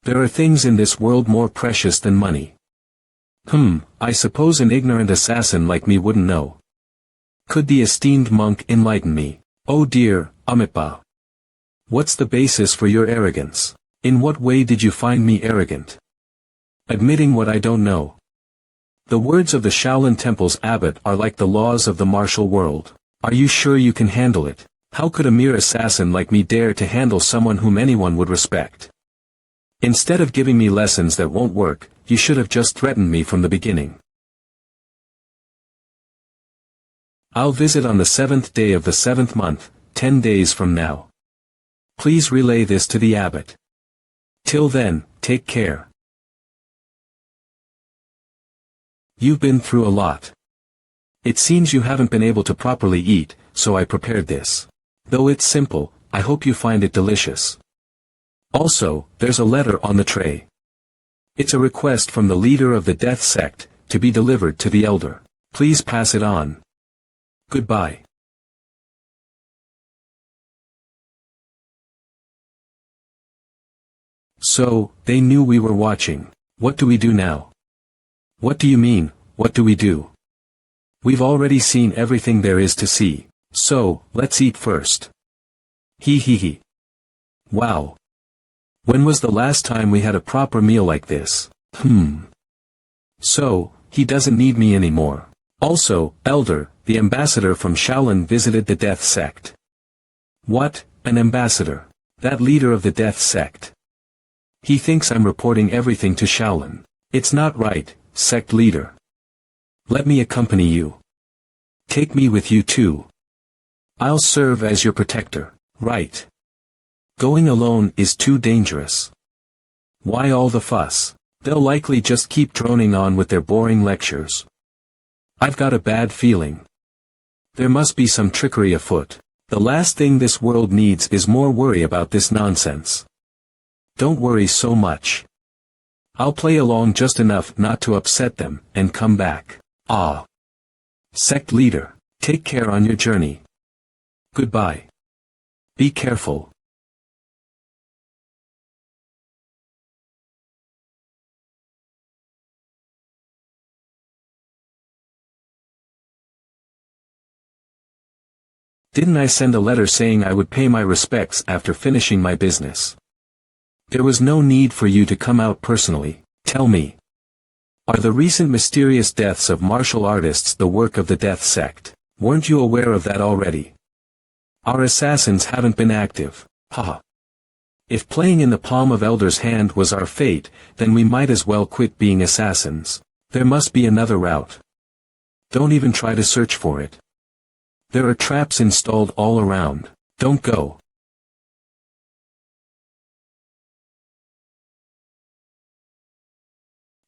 [SPEAKER 1] There are things in this world more precious than money. I suppose an ignorant assassin like me wouldn't know. Could the esteemed monk enlighten me? Oh dear, Amitabha. What's the basis for your arrogance? In what way did you find me arrogant? Admitting what I don't know. The words of the Shaolin Temple's abbot are like the laws of the martial world. Are you sure you can handle it? How could a mere assassin like me dare to handle someone whom anyone would respect? Instead of giving me lessons that won't work, you should have just threatened me from the beginning. I'll visit on the 7th day of the 7th month, 10 days from now. Please relay this to the abbot. Till then, take care. You've been through a lot. It seems you haven't been able to properly eat, so I prepared this. Though it's simple, I hope you find it delicious. Also, there's a letter on the tray. It's a request from the leader of the death sect, to be delivered to the elder. Please pass it on. Goodbye. So, they knew we were watching. What do we do now? What do you mean, what do we do? We've already seen everything there is to see. So, let's eat first. Hee. Wow. When was the last time we had a proper meal like this? So, he doesn't need me anymore. Also, Elder, the ambassador from Shaolin visited the death sect. What, an ambassador? That leader of the death sect. He thinks I'm reporting everything to Shaolin. It's not right, sect leader. Let me accompany you. Take me with you too. I'll serve as your protector, right? Going alone is too dangerous. Why all the fuss? They'll likely just keep droning on with their boring lectures. I've got a bad feeling. There must be some trickery afoot. The last thing this world needs is more worry about this nonsense. Don't worry so much. I'll play along just enough not to upset them, and come back. Ah. Sect leader, take care on your journey. Goodbye. Be careful. Didn't I send a letter saying I would pay my respects after finishing my business? There was no need for you to come out personally. Tell me. Are the recent mysterious deaths of martial artists the work of the Death Sect? Weren't you aware of that already? Our assassins haven't been active. Haha. If playing in the palm of Elder's hand was our fate, then we might as well quit being assassins. There must be another route. Don't even try to search for it. There are traps installed all around. Don't go.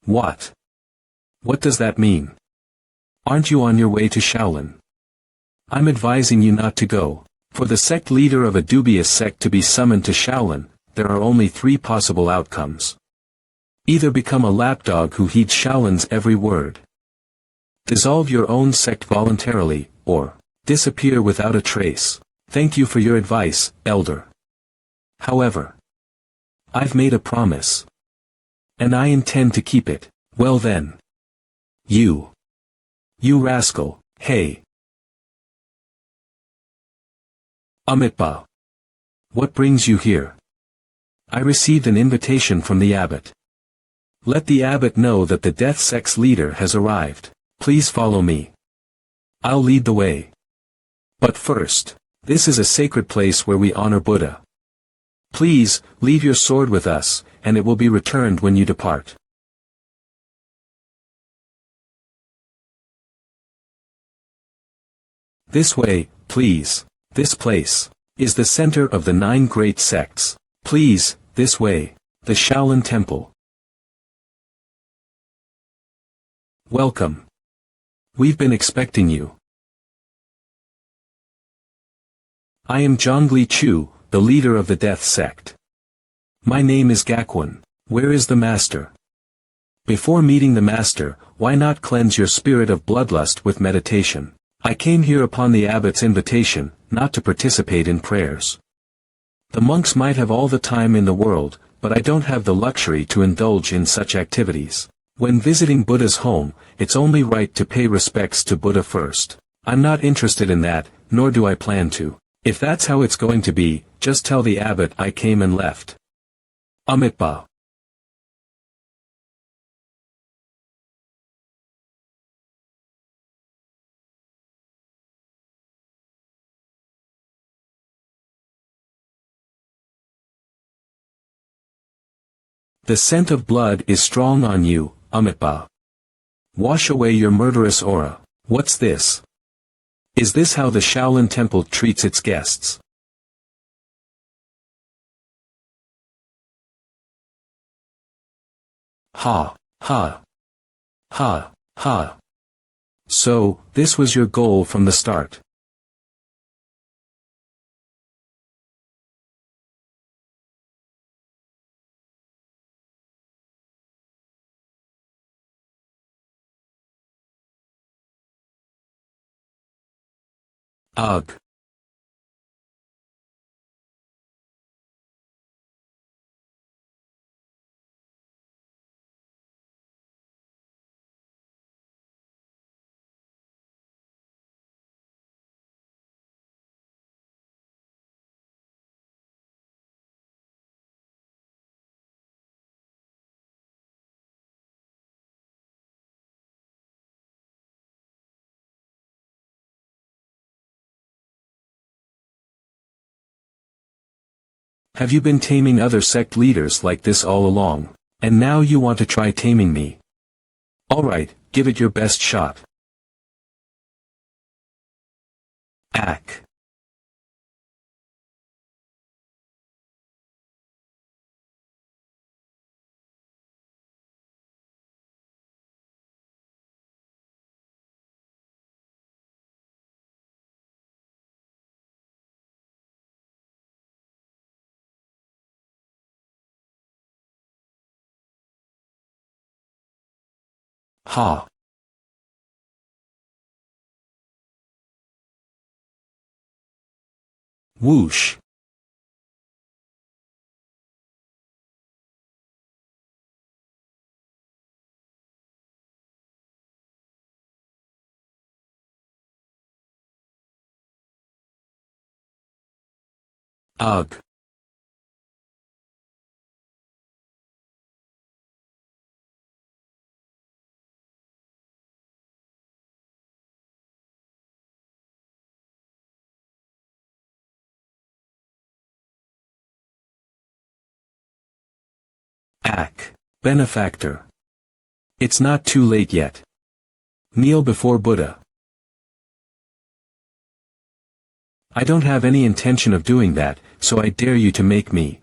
[SPEAKER 1] What? What does that mean? Aren't you on your way to Shaolin? I'm advising you not to go. For the sect leader of a dubious sect to be summoned to Shaolin, there are only 3 possible outcomes. Either become a lapdog who heeds Shaolin's every word. Dissolve your own sect voluntarily, or disappear without a trace. Thank you for your advice, Elder. However, I've made a promise. And I intend to keep it. Well then. You rascal, hey. Amitba. What brings you here? I received an invitation from the abbot. Let the abbot know that the Death Sect's leader has arrived. Please follow me. I'll lead the way. But first, this is a sacred place where we honor Buddha. Please, leave your sword with us, and it will be returned when you depart. This way, please. This place is the center of the 9 great sects. Please, this way. The Shaolin Temple. Welcome. We've been expecting you. I am Zhongli Chu, the leader of the Death Sect. My name is Gakwon. Where is the master? Before meeting the master, why not cleanse your spirit of bloodlust with meditation? I came here upon the abbot's invitation, not to participate in prayers. The monks might have all the time in the world, but I don't have the luxury to indulge in such activities. When visiting Buddha's home, it's only right to pay respects to Buddha first. I'm not interested in that, nor do I plan to. If that's how it's going to be, just tell the abbot I came and left. Amitba. The scent of blood is strong on you, Amitba. Wash away your murderous aura. What's this? Is this how the Shaolin Temple treats its guests? Ha, ha. Ha, ha. So, this was your goal from the start. Ugh. Have you been taming other sect leaders like this all along? And now you want to try taming me? Alright, give it your best shot. Ack. Ha! Whoosh! Ugh! Ack! Benefactor. It's not too late yet. Kneel before Buddha. I don't have any intention of doing that, so I dare you to make me.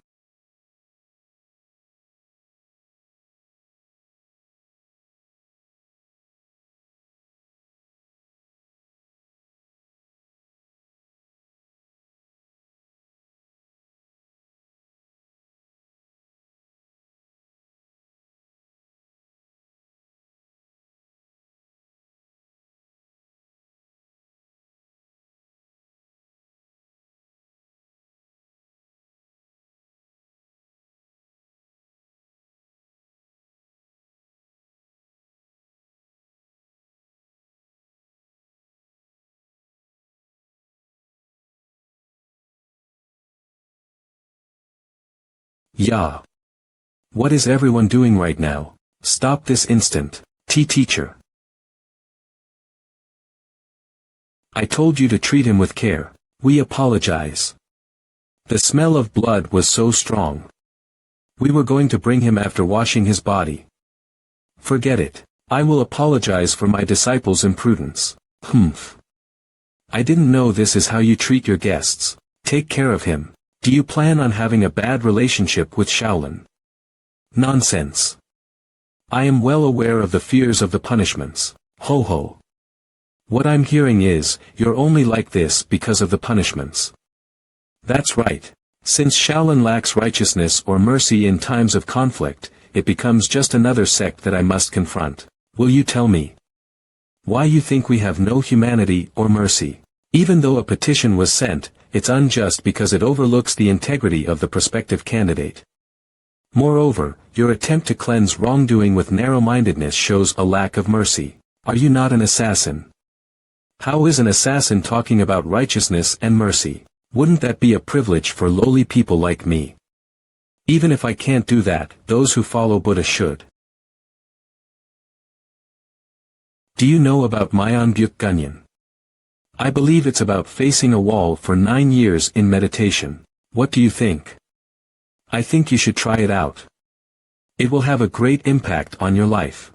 [SPEAKER 1] Yeah. What is everyone doing right now? Stop this instant. Teacher. I told you to treat him with care. We apologize. The smell of blood was so strong. We were going to bring him after washing his body. Forget it. I will apologize for my disciples' imprudence. Humph. I didn't know this is how you treat your guests. Take care of him. Do you plan on having a bad relationship with Shaolin? Nonsense. I am well aware of the fears of the punishments. Ho ho. What I'm hearing is, you're only like this because of the punishments. That's right. Since Shaolin lacks righteousness or mercy in times of conflict, it becomes just another sect that I must confront. Will you tell me why you think we have no humanity or mercy? Even though a petition was sent, it's unjust because it overlooks the integrity of the prospective candidate. Moreover, your attempt to cleanse wrongdoing with narrow-mindedness shows a lack of mercy. Are you not an assassin? How is an assassin talking about righteousness and mercy? Wouldn't that be a privilege for lowly people like me? Even if I can't do that, those who follow Buddha should. Do you know about manhwa? I believe it's about facing a wall for 9 years in meditation. What do you think? I think you should try it out. It will have a great impact on your life.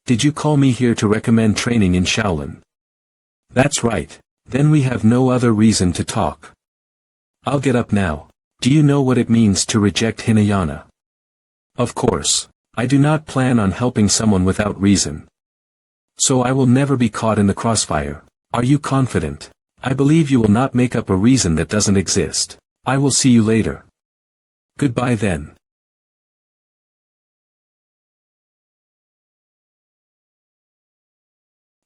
[SPEAKER 1] Did you call me here to recommend training in Shaolin? That's right. Then we have no other reason to talk. I'll get up now. Do you know what it means to reject Hinayana? Of course. I do not plan on helping someone without reason. So I will never be caught in the crossfire. Are you confident? I believe you will not make up a reason that doesn't exist. I will see you later. Goodbye then.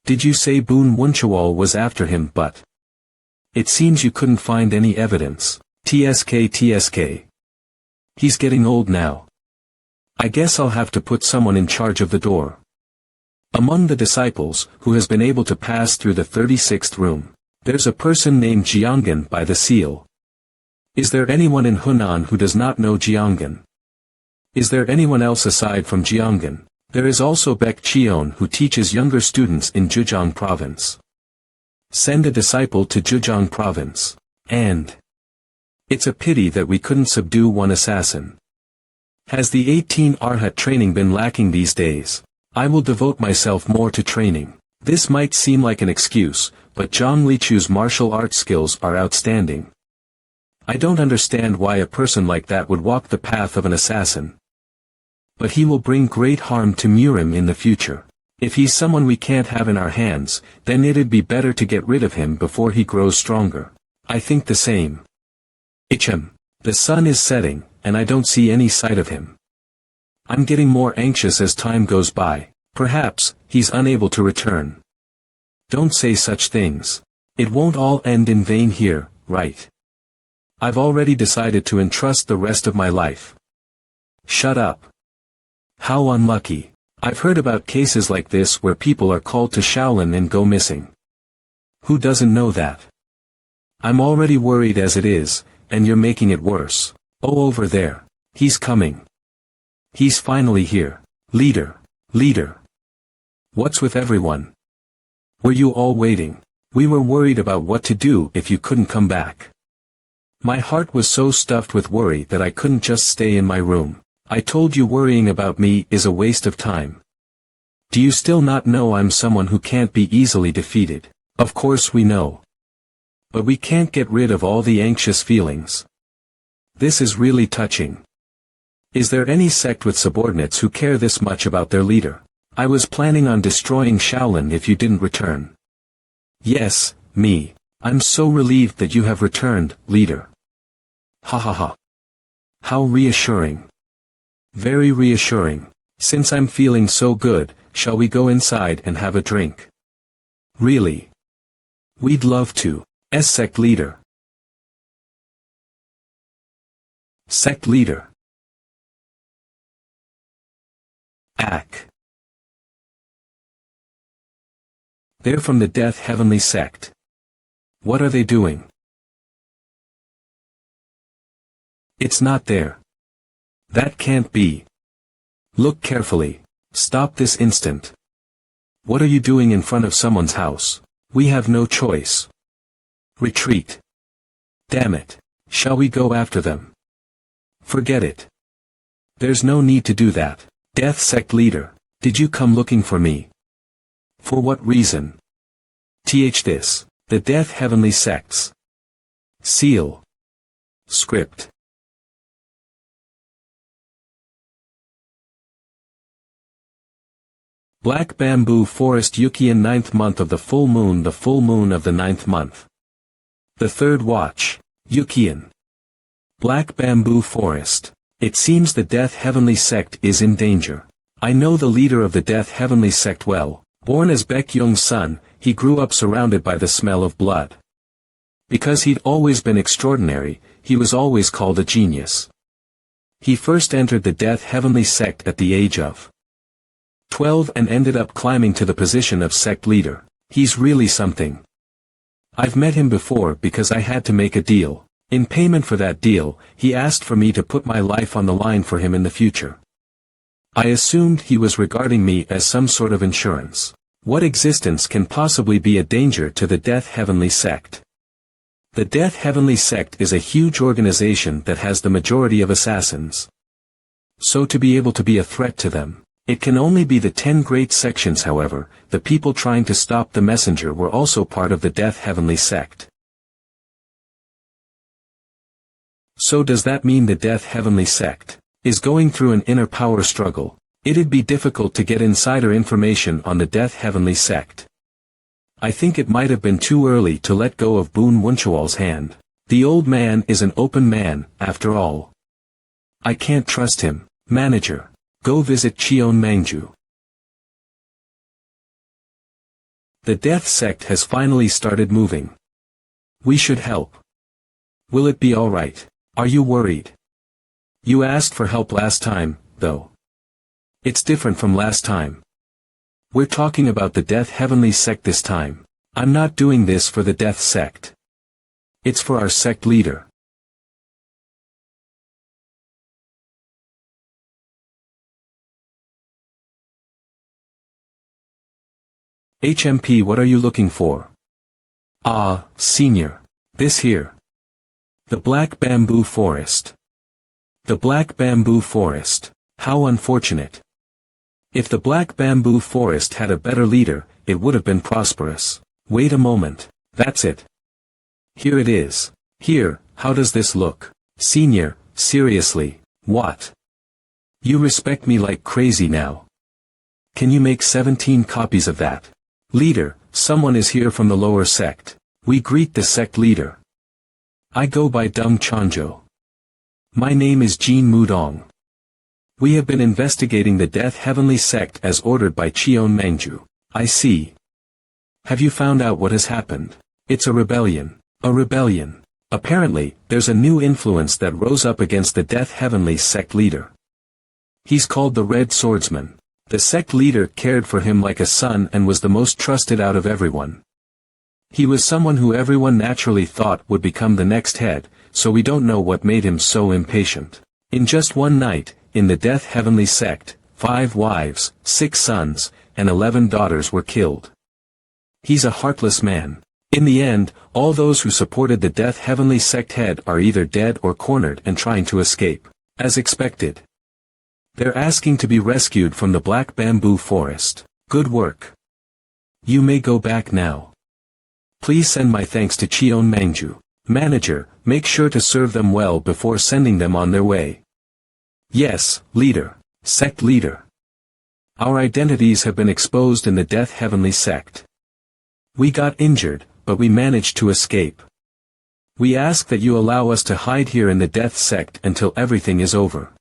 [SPEAKER 1] Did you say Boon Wunchawal was after him but? It seems you couldn't find any evidence. TSK. He's getting old now. I guess I'll have to put someone in charge of the door. Among the disciples, who has been able to pass through the 36th room, there's a person named Jiangan by the seal. Is there anyone in Hunan who does not know Jiangan? Is there anyone else aside from Jiangan? There is also Baek Cheon who teaches younger students in Zhejiang province. Send a disciple to Zhejiang province. And it's a pity that we couldn't subdue one assassin. Has the 18 Arhat training been lacking these days? I will devote myself more to training. This might seem like an excuse, but Zhang Lichu's martial arts skills are outstanding. I don't understand why a person like that would walk the path of an assassin. But he will bring great harm to Murim in the future. If he's someone we can't have in our hands, then it'd be better to get rid of him before he grows stronger. I think the same. The sun is setting, and I don't see any sight of him. I'm getting more anxious as time goes by. Perhaps, he's unable to return. Don't say such things. It won't all end in vain here, right? I've already decided to entrust the rest of my life. Shut up. How unlucky. I've heard about cases like this where people are called to Shaolin and go missing. Who doesn't know that? I'm already worried as it is, and you're making it worse. Oh, over there. He's coming. He's finally here. Leader. Leader. What's with everyone? Were you all waiting? We were worried about what to do if you couldn't come back. My heart was so stuffed with worry that I couldn't just stay in my room. I told you worrying about me is a waste of time. Do you still not know I'm someone who can't be easily defeated? Of course we know. But we can't get rid of all the anxious feelings. This is really touching. Is there any sect with subordinates who care this much about their leader? I was planning on destroying Shaolin if you didn't return. Yes, me. I'm so relieved that you have returned, leader. Ha ha ha. How reassuring. Very reassuring. Since I'm feeling so good, shall we go inside and have a drink? Really? We'd love to. Sect leader. Sect leader. Ack. They're from the Death Heavenly Sect. What are they doing? It's not there. That can't be. Look carefully. Stop this instant. What are you doing in front of someone's house? We have no choice. Retreat. Damn it. Shall we go after them? Forget it. There's no need to do that. Death Sect leader, did you come looking for me? For what reason? This. The Death Heavenly Sects. Seal. Script. Black Bamboo Forest Yukian 9th month of the full moon of the 9th month. The third watch. Yukian. Black Bamboo Forest. It seems the Death Heavenly Sect is in danger. I know the leader of the Death Heavenly Sect well. Born as Baekhyung's son, he grew up surrounded by the smell of blood. Because he'd always been extraordinary, he was always called a genius. He first entered the Death Heavenly Sect at the age of 12 and ended up climbing to the position of sect leader. He's really something. I've met him before because I had to make a deal. In payment for that deal, he asked for me to put my life on the line for him in the future. I assumed he was regarding me as some sort of insurance. What existence can possibly be a danger to the Death Heavenly Sect? The Death Heavenly Sect is a huge organization that has the majority of assassins. So to be able to be a threat to them, it can only be the 10 great sections. However, the people trying to stop the messenger were also part of the Death Heavenly Sect. So does that mean the Death Heavenly Sect is going through an inner power struggle? It'd be difficult to get insider information on the Death Heavenly Sect. I think it might have been too early to let go of Boon Wunchawal's hand. The old man is an open man, after all. I can't trust him. Manager, go visit Cheon Mangju. The Death Sect has finally started moving. We should help. Will it be alright? Are you worried? You asked for help last time, though. It's different from last time. We're talking about the Death Heavenly Sect this time. I'm not doing this for the Death Sect. It's for our sect leader. HMP, what are you looking for? Ah, senior. This here. The Black Bamboo Forest. The Black Bamboo Forest. How unfortunate. If the Black Bamboo Forest had a better leader, it would have been prosperous. Wait a moment. That's it. Here it is. Here, how does this look? Senior, seriously, what? You respect me like crazy now. Can you make 17 copies of that? Leader, someone is here from the lower sect. We greet the sect leader. I go by Dung Chanjo. My name is Jin Mudong. We have been investigating the Death Heavenly Sect as ordered by Cheon Mangju. I see. Have you found out what has happened? It's a rebellion. A rebellion. Apparently, there's a new influence that rose up against the Death Heavenly Sect leader. He's called the Red Swordsman. The sect leader cared for him like a son and was the most trusted out of everyone. He was someone who everyone naturally thought would become the next head, so we don't know what made him so impatient. In just one night, in the Death Heavenly Sect, 5 wives, 6 sons, and 11 daughters were killed. He's a heartless man. In the end, all those who supported the Death Heavenly Sect head are either dead or cornered and trying to escape. As expected. They're asking to be rescued from the Black Bamboo Forest. Good work. You may go back now. Please send my thanks to Cheon Mangju. Manager, make sure to serve them well before sending them on their way. Yes, leader. Sect leader. Our identities have been exposed in the Death Heavenly Sect. We got injured, but we managed to escape. We ask that you allow us to hide here in the Death Sect until everything is over.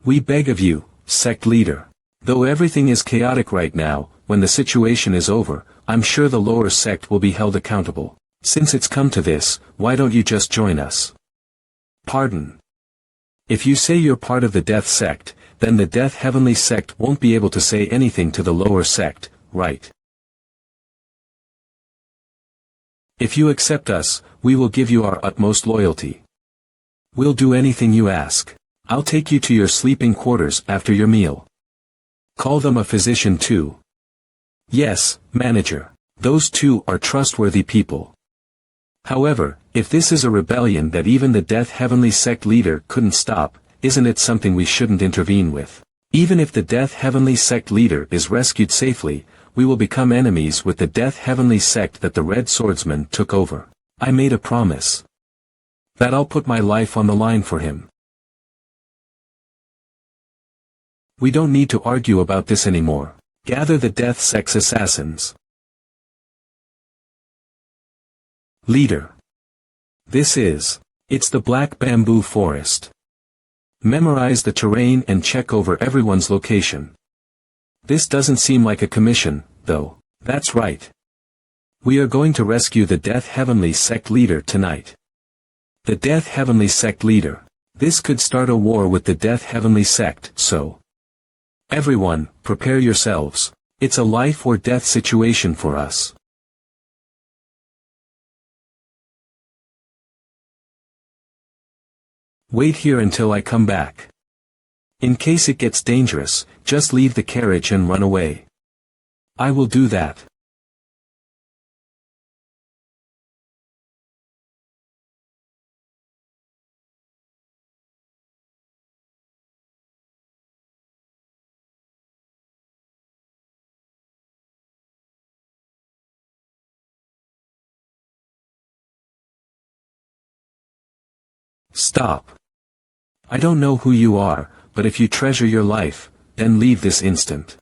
[SPEAKER 1] We beg of you, sect leader. Though everything is chaotic right now, when the situation is over, I'm sure the lower sect will be held accountable. Since it's come to this, why don't you just join us? Pardon. If you say you're part of the Death Sect, then the Death Heavenly Sect won't be able to say anything to the lower sect, right? If you accept us, we will give you our utmost loyalty. We'll do anything you ask. I'll take you to your sleeping quarters after your meal. Call them a physician too. Yes, manager. Those two are trustworthy people. However, if this is a rebellion that even the Death Heavenly Sect leader couldn't stop, isn't it something we shouldn't intervene with? Even if the Death Heavenly Sect leader is rescued safely, we will become enemies with the Death Heavenly Sect that the Red Swordsman took over. I made a promise. That I'll put my life on the line for him. We don't need to argue about this anymore. Gather the Death Sect's assassins. Leader. It's the Black Bamboo Forest. Memorize the terrain and check over everyone's location. This doesn't seem like a commission, though. That's right. We are going to rescue the Death Heavenly Sect leader tonight. The Death Heavenly Sect leader. This could start a war with the Death Heavenly Sect, so. Everyone, prepare yourselves. It's a life or death situation for us. Wait here until I come back. In case it gets dangerous, just leave the carriage and run away. I will do that. Stop. I don't know who you are, but if you treasure your life, then leave this instant.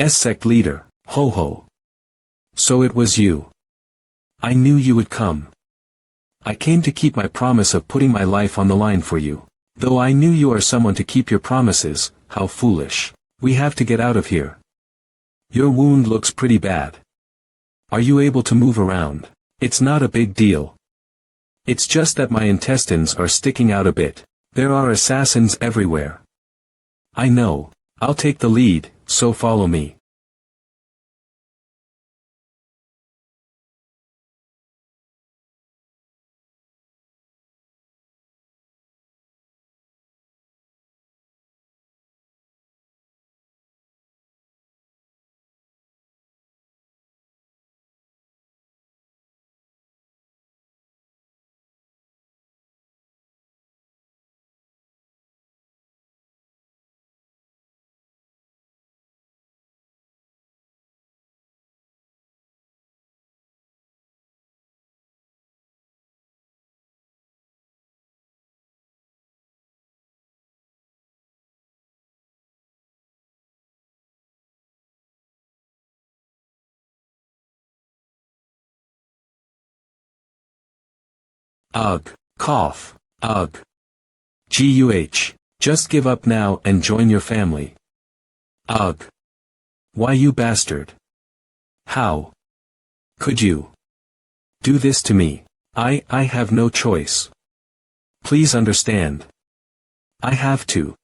[SPEAKER 1] Sect leader, ho ho. So it was you. I knew you would come. I came to keep my promise of putting my life on the line for you. Though I knew you are someone to keep your promises, how foolish. We have to get out of here. Your wound looks pretty bad. Are you able to move around? It's not a big deal. It's just that my intestines are sticking out a bit. There are assassins everywhere. I know. I'll take the lead, so follow me. Ugh. Cough. Ugh. Guh. Just give up now and join your family. Ugh. Why you bastard? How could you do this to me? I have no choice. Please understand. I have to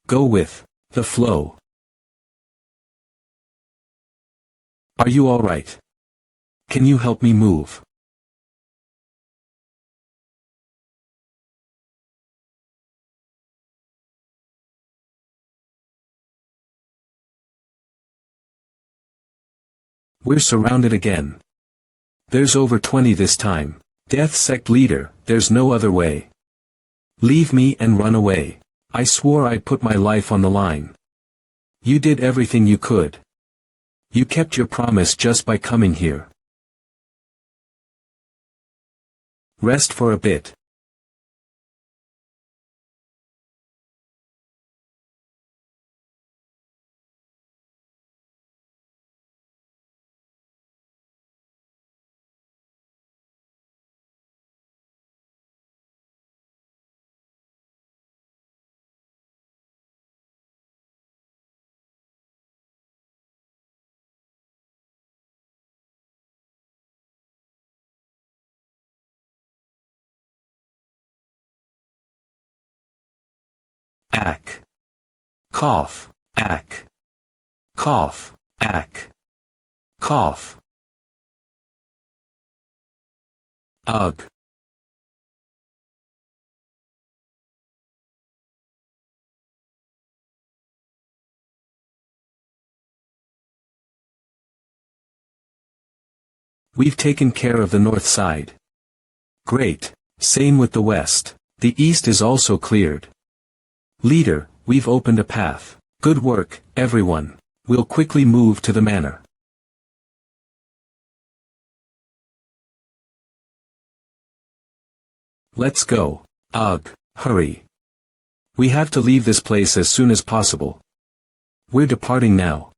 [SPEAKER 1] go with the flow. Are you alright? Can you help me move? We're surrounded again. There's over 20 this time. Death sect leader, there's no other way. Leave me and run away. I swore I'd put my life on the line. You did everything you could. You kept your promise just by coming here. Rest for a bit. Ack. Cough. Ack. Cough. Ack. Cough. Ugh. We've taken care of the north side. Great. Same with the west. The east is also cleared. Leader, we've opened a path. Good work, everyone. We'll quickly move to the manor. Let's go. Ugh, hurry. We have to leave this place as soon as possible. We're departing now.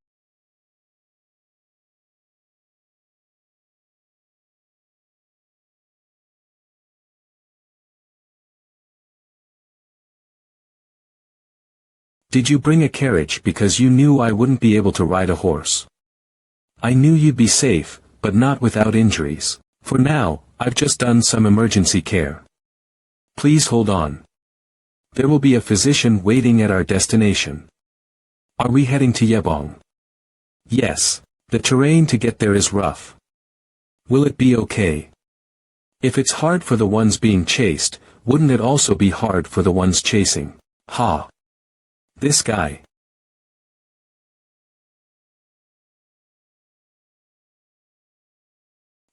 [SPEAKER 1] Did you bring a carriage because you knew I wouldn't be able to ride a horse? I knew you'd be safe, but not without injuries. For now, I've just done some emergency care. Please hold on. There will be a physician waiting at our destination. Are we heading to Yebong? Yes. The terrain to get there is rough. Will it be okay? If it's hard for the ones being chased, wouldn't it also be hard for the ones chasing? Ha! This guy.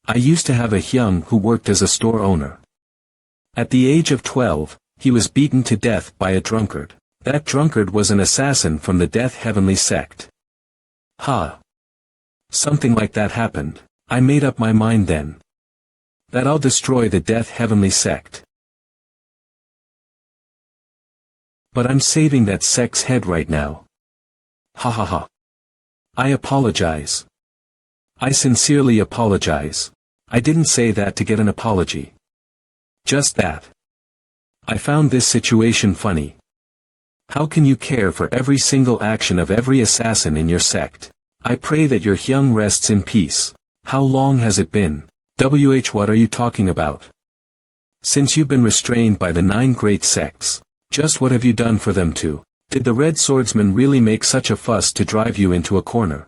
[SPEAKER 1] I used to have a hyung who worked as a store owner. At the age of 12, he was beaten to death by a drunkard. That drunkard was an assassin from the Death Heavenly sect. Ha! Something like that happened. I made up my mind then. That I'll destroy the Death Heavenly sect. But I'm saving that sect's head right now. Ha ha ha. I apologize. I sincerely apologize. I didn't say that to get an apology. Just that. I found this situation funny. How can you care for every single action of every assassin in your sect? I pray that your hyung rests in peace. How long has it been? What are you talking about? Since you've been restrained by the 9 great sects, just what have you done for them too? Did the Red Swordsman really make such a fuss to drive you into a corner?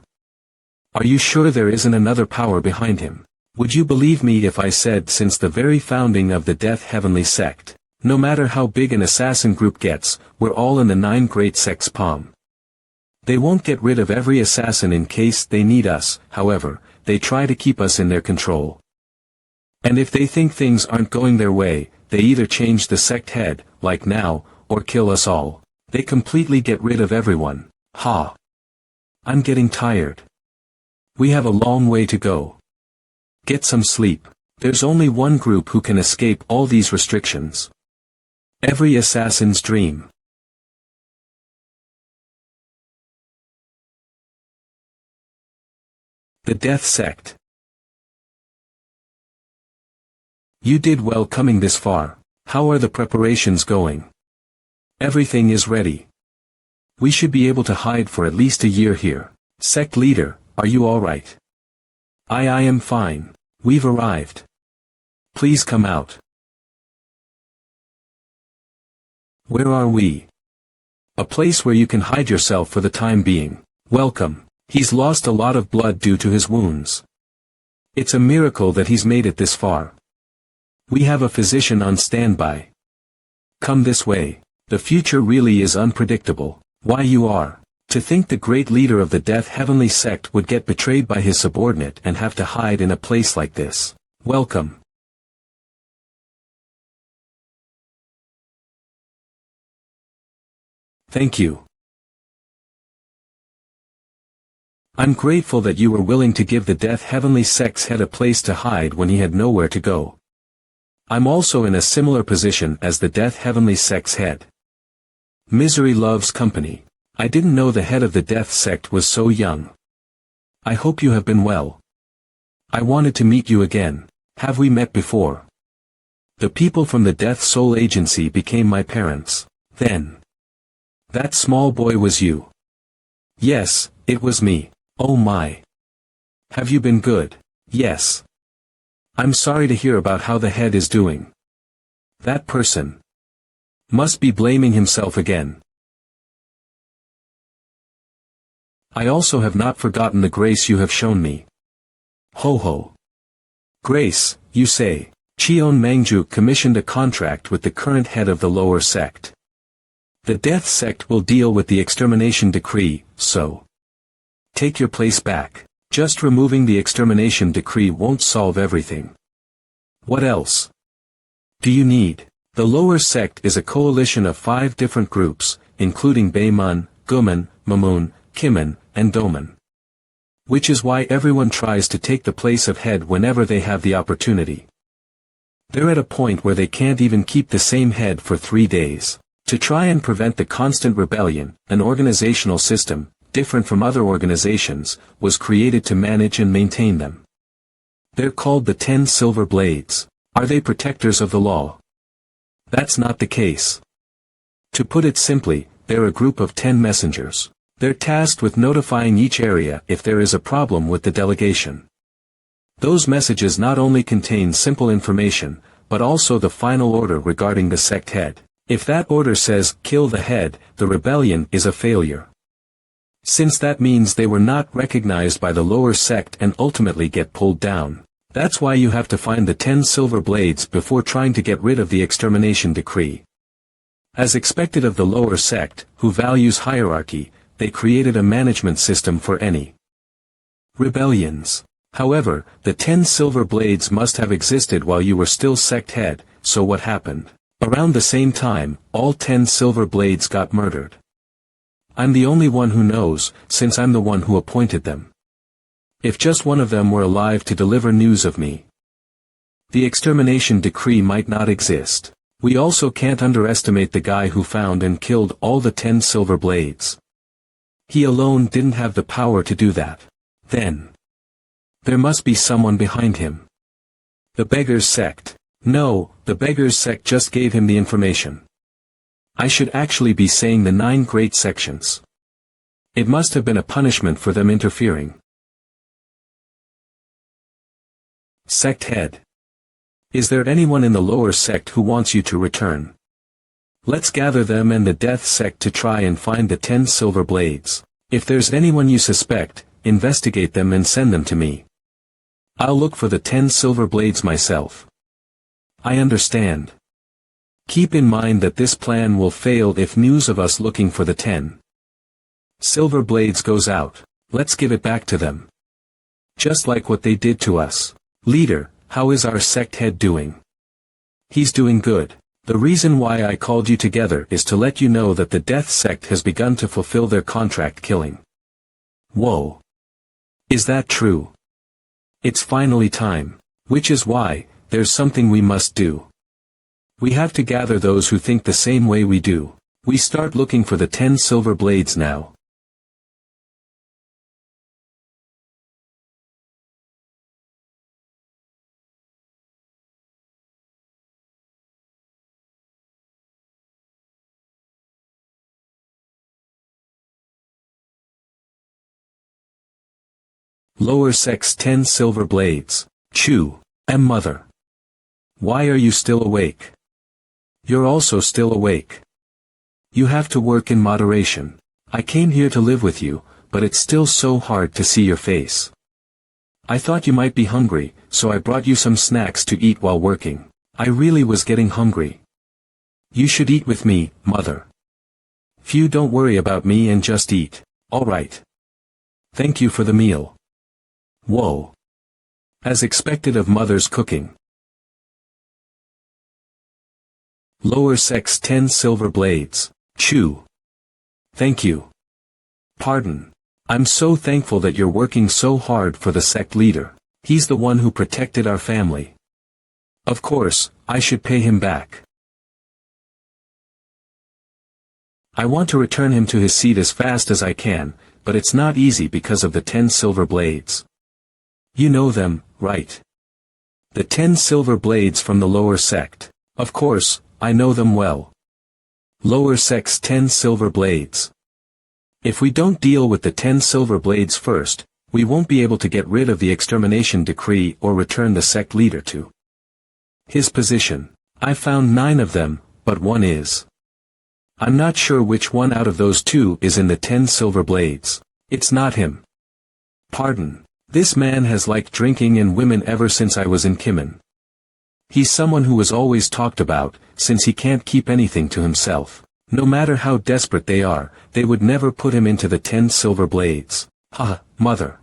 [SPEAKER 1] Are you sure there isn't another power behind him? Would you believe me if I said since the very founding of the Death Heavenly sect, no matter how big an assassin group gets, we're all in the 9 great sects' palm. They won't get rid of every assassin in case they need us, however, they try to keep us in their control. And if they think things aren't going their way, they either change the sect head, like now, or kill us all. They completely get rid of everyone. Ha! I'm getting tired. We have a long way to go. Get some sleep. There's only one group who can escape all these restrictions. Every assassin's dream. The Death Sect. You did well coming this far. How are the preparations going? Everything is ready. We should be able to hide for at least a year here. Sect leader, are you alright? I am fine. We've arrived. Please come out. Where are we? A place where you can hide yourself for the time being. Welcome. He's lost a lot of blood due to his wounds. It's a miracle that he's made it this far. We have a physician on standby. Come this way. The future really is unpredictable. Why you are. To think the great leader of the Death Heavenly Sect would get betrayed by his subordinate and have to hide in a place like this. Welcome. Thank you. I'm grateful that you were willing to give the Death Heavenly Sect's head a place to hide when he had nowhere to go. I'm also in a similar position as the Death Heavenly Sect's head. Misery loves company. I didn't know the head of the Death Sect was so young. I hope you have been well. I wanted to meet you again. Have we met before? The people from the Death Soul Agency became my parents. Then. That small boy was you. Yes, it was me. Oh my. Have you been good? Yes. I'm sorry to hear about how the head is doing. That person must be blaming himself again. I also have not forgotten the grace you have shown me. Ho ho. Grace, you say. Cheon Mangjuk commissioned a contract with the current head of the lower sect. The Death Sect will deal with the extermination decree, so take your place back. Just removing the extermination decree won't solve everything. What else do you need? The lower sect is a coalition of 5 different groups, including Baymun, Gumun, Mamun, Kimun, and Domun. Which is why everyone tries to take the place of head whenever they have the opportunity. They're at a point where they can't even keep the same head for 3 days. To try and prevent the constant rebellion, an organizational system, different from other organizations, was created to manage and maintain them. They're called the 10 Silver Blades. Are they protectors of the law? That's not the case. To put it simply, they're a group of 10 messengers. They're tasked with notifying each area if there is a problem with the delegation. Those messages not only contain simple information, but also the final order regarding the sect head. If that order says, kill the head, the rebellion is a failure. Since that means they were not recognized by the lower sect and ultimately get pulled down. That's why you have to find the 10 Silver Blades before trying to get rid of the extermination decree. As expected of the lower sect, who values hierarchy, they created a management system for any rebellions. However, the 10 Silver Blades must have existed while you were still sect head, so what happened? Around the same time, all 10 Silver Blades got murdered. I'm the only one who knows, since I'm the one who appointed them. If just one of them were alive to deliver news of me, the extermination decree might not exist. We also can't underestimate the guy who found and killed all the 10 Silver Blades. He alone didn't have the power to do that. Then there must be someone behind him. The Beggars Sect. No, the Beggars Sect just gave him the information. I should actually be saying the 9 great sections. It must have been a punishment for them interfering. Sect head. Is there anyone in the lower sect who wants you to return? Let's gather them and the Death Sect to try and find the 10 Silver Blades. If there's anyone you suspect, investigate them and send them to me. I'll look for the 10 Silver Blades myself. I understand. Keep in mind that this plan will fail if news of us looking for the 10 Silver Blades goes out. Let's give it back to them. Just like what they did to us. Leader, how is our sect head doing? He's doing good. The reason why I called you together is to let you know that the Death Sect has begun to fulfill their contract killing. Whoa. Is that true? It's finally time. Which is why, there's something we must do. We have to gather those who think the same way we do. We start looking for the 10 Silver Blades now. Lower sex 10 silver blades. Chew. Mother. Why are you still awake? You're also still awake. You have to work in moderation. I came here to live with you, but it's still so hard to see your face. I thought you might be hungry, so I brought you some snacks to eat while working. I really was getting hungry. You should eat with me, Mother. Phew, don't worry about me and just eat. Alright. Thank you for the meal. Whoa. As expected of Mother's cooking. Lower sex 10 silver blades. Chew. Thank you. Pardon. I'm so thankful that you're working so hard for the sect leader. He's the one who protected our family. Of course, I should pay him back. I want to return him to his seat as fast as I can, but it's not easy because of the 10 silver blades. You know them, right? The 10 silver blades from the lower sect. Of course, I know them well. Lower sect's 10 silver blades. If we don't deal with the 10 silver blades first, we won't be able to get rid of the extermination decree or return the sect leader to his position. I found 9 of them, but one is. I'm not sure which one out of those 2 is in the 10 silver blades. It's not him. Pardon. This man has liked drinking and women ever since I was in Kimin. He's someone who was always talked about, since he can't keep anything to himself. No matter how desperate they are, they would never put him into the 10 silver blades. Haha, Mother.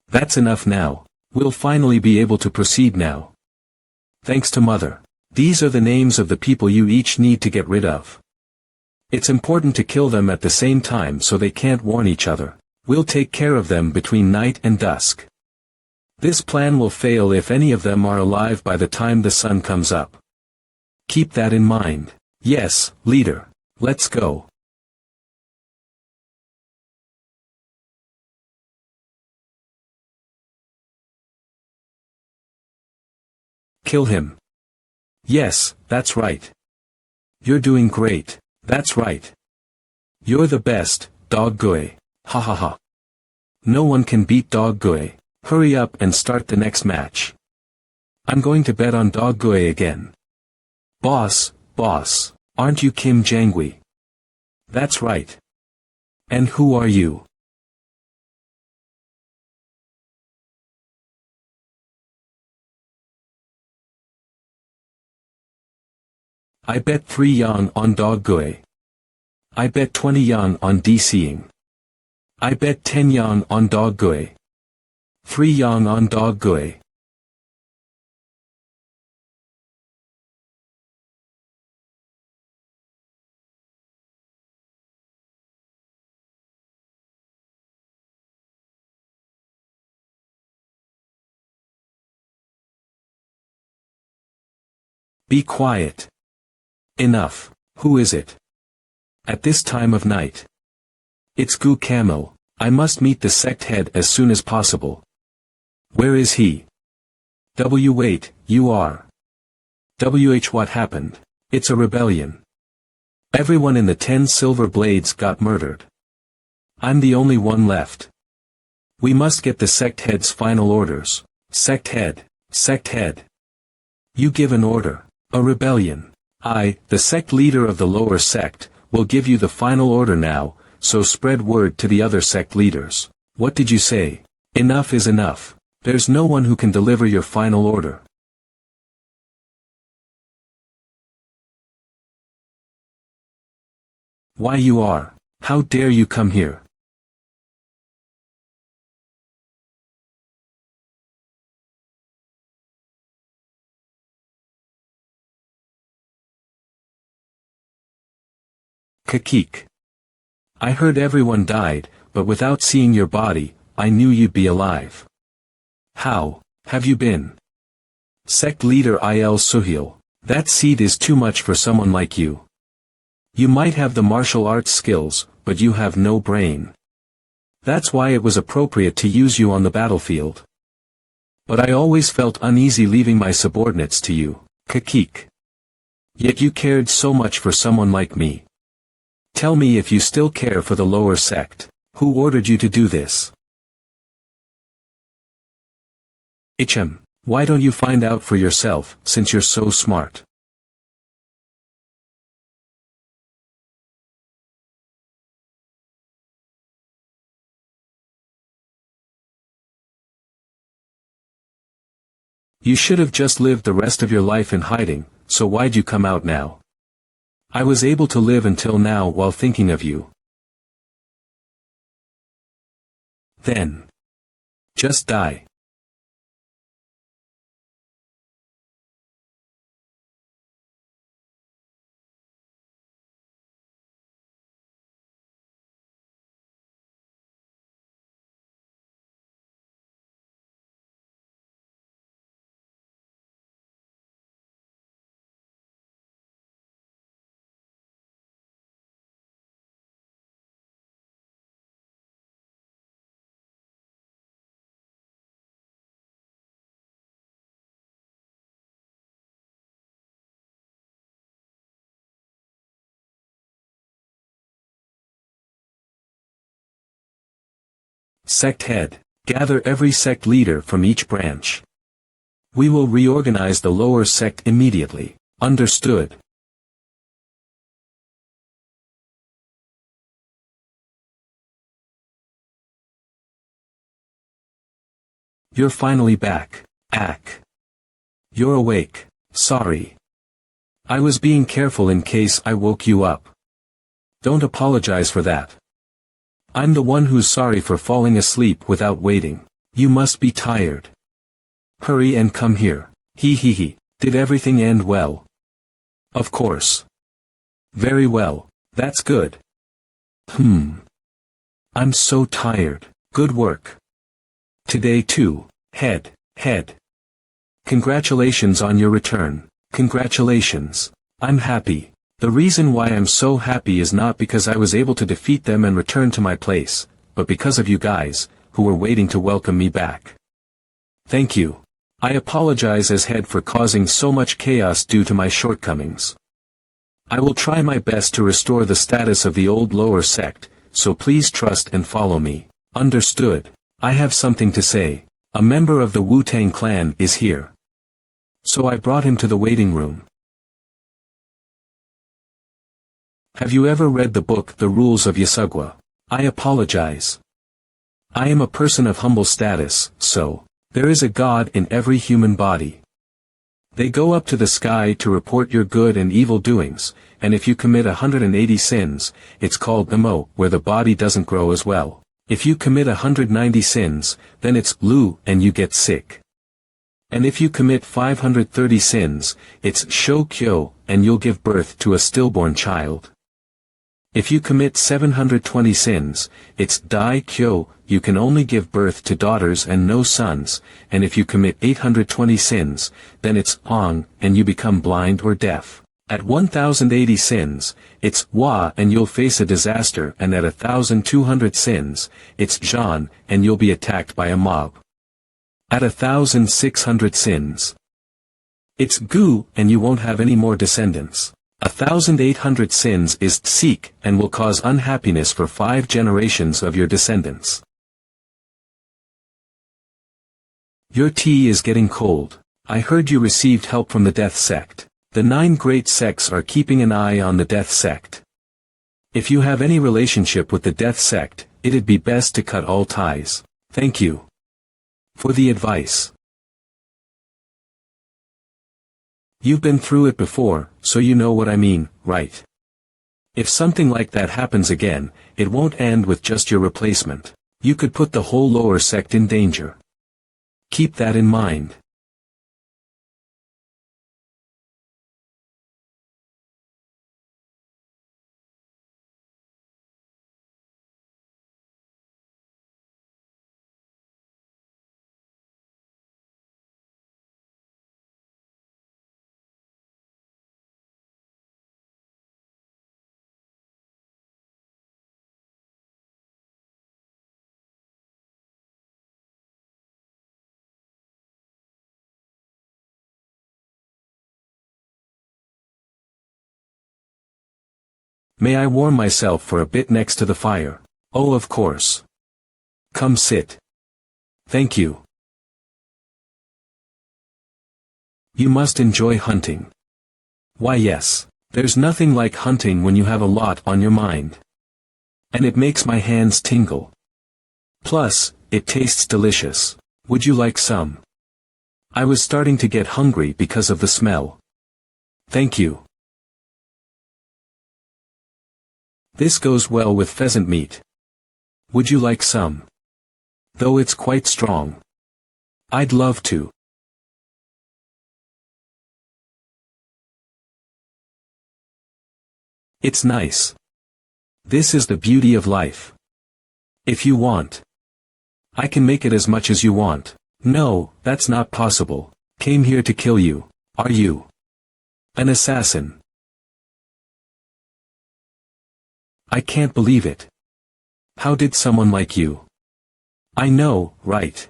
[SPEAKER 1] That's enough now. We'll finally be able to proceed now. Thanks to Mother. These are the names of the people you each need to get rid of. It's important to kill them at the same time so they can't warn each other. We'll take care of them between night and dusk. This plan will fail if any of them are alive by the time the sun comes up. Keep that in mind. Yes, leader. Let's go. Kill him. Yes, that's right. You're doing great. That's right. You're the best, Dog Gui. Ha ha ha. No one can beat Dog Gui. Hurry up and start the next match. I'm going to bet on Dog Gui again. Boss, aren't you Kim Jangwi? That's right. And who are you? I bet 3 yang on Dog Gui. I bet 20 yang on DCing. I bet 10 yang on Dog Gui. 3 yang on Dog Gui. Be quiet. Enough. Who is it? At this time of night. It's Gu Camo. I must meet the sect head as soon as possible. Where is he? Wait, you are. What happened? It's a rebellion. Everyone in the 10 silver blades got murdered. I'm the only one left. We must get the sect head's final orders. Sect head. You give an order. A rebellion. I, the sect leader of the lower sect, will give you the final order now, so spread word to the other sect leaders. What did you say? Enough is enough. There's no one who can deliver your final order. Why you are? How dare you come here? Kakik. I heard everyone died, but without seeing your body, I knew you'd be alive. How have you been? Sect leader Il Suhil. That seed is too much for someone like you. You might have the martial arts skills, but you have no brain. That's why it was appropriate to use you on the battlefield. But I always felt uneasy leaving my subordinates to you, Kakik. Yet you cared so much for someone like me. Tell me if you still care for the lower sect. Who ordered you to do this? Why don't you find out for yourself, since you're so smart? You should have just lived the rest of your life in hiding, so why'd you come out now? I was able to live until now while thinking of you. Then. Just die. Sect head. Gather every sect leader from each branch. We will reorganize the lower sect immediately. Understood. You're finally back, Ak. You're awake. Sorry. I was being careful in case I woke you up. Don't apologize for that. I'm the one who's sorry for falling asleep without waiting. You must be tired. Hurry and come here. He. Did everything end well? Of course. Very well, that's good. I'm so tired. Good work. Today too, head. Congratulations on your return. Congratulations. I'm happy. The reason why I'm so happy is not because I was able to defeat them and return to my place, but because of you guys, who were waiting to welcome me back. Thank you. I apologize as head for causing so much chaos due to my shortcomings. I will try my best to restore the status of the old lower sect, so please trust and follow me. Understood. I have something to say. A member of the Wu-Tang clan is here. So I brought him to the waiting room. Have you ever read the book The Rules of Yasugwa? I apologize. I am a person of humble status, so, there is a God in every human body. They go up to the sky to report your good and evil doings, and if you commit 180 sins, it's called Namo, where the body doesn't grow as well. If you commit 190 sins, then it's Lu and you get sick. And if you commit 530 sins, it's Shokyo, and you'll give birth to a stillborn child. If you commit 720 sins, it's Dai-kyo, you can only give birth to daughters and no sons, and if you commit 820 sins, then it's Ong, and you become blind or deaf. At 1080 sins, it's Wa and you'll face a disaster, and at 1200 sins, it's Zhan, and you'll be attacked by a mob. At 1600 sins, it's Gu, and you won't have any more descendants. 1800 sins is Tsik, and will cause unhappiness for 5 generations of your descendants. Your tea is getting cold. I heard you received help from the Death Sect. The 9 great sects are keeping an eye on the Death Sect. If you have any relationship with the Death Sect, it'd be best to cut all ties. Thank you for the advice. You've been through it before, so you know what I mean, right? If something like that happens again, it won't end with just your replacement. You could put the whole lower sect in danger. Keep that in mind. May I warm myself for a bit next to the fire? Oh, of course. Come sit. Thank you. You must enjoy hunting. Why yes. There's nothing like hunting when you have a lot on your mind. And it makes my hands tingle. Plus, it tastes delicious. Would you like some? I was starting to get hungry because of the smell. Thank you. This goes well with pheasant meat. Would you like some? Though it's quite strong. I'd love to. It's nice. This is the beauty of life. If you want, I can make it as much as you want. No, that's not possible. Came here to kill you. Are you an assassin? I can't believe it. How did someone like you? I know, right?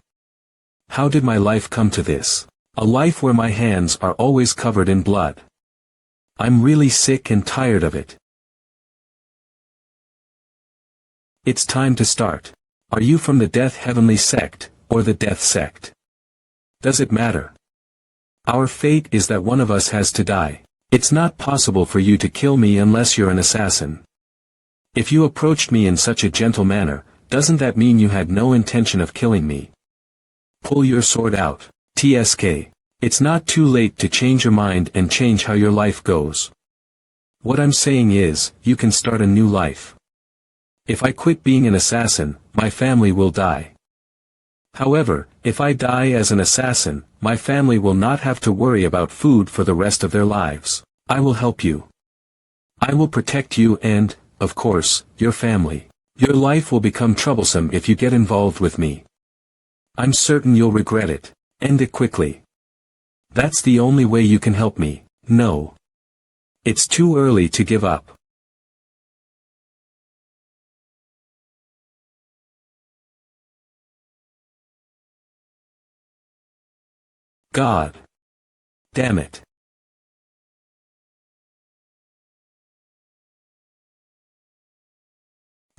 [SPEAKER 1] How did my life come to this? A life where my hands are always covered in blood. I'm really sick and tired of it. It's time to start. Are you from the Death Heavenly Sect, or the Death Sect? Does it matter? Our fate is that one of us has to die. It's not possible for you to kill me unless you're an assassin. If you approached me in such a gentle manner, doesn't that mean you had no intention of killing me? Pull your sword out, TSK. It's not too late to change your mind and change how your life goes. What I'm saying is, you can start a new life. If I quit being an assassin, my family will die. However, if I die as an assassin, my family will not have to worry about food for the rest of their lives. I will help you. I will protect you and, of course, your family. Your life will become troublesome if you get involved with me. I'm certain you'll regret it. End it quickly. That's the only way you can help me. No. It's too early to give up. God. Damn it.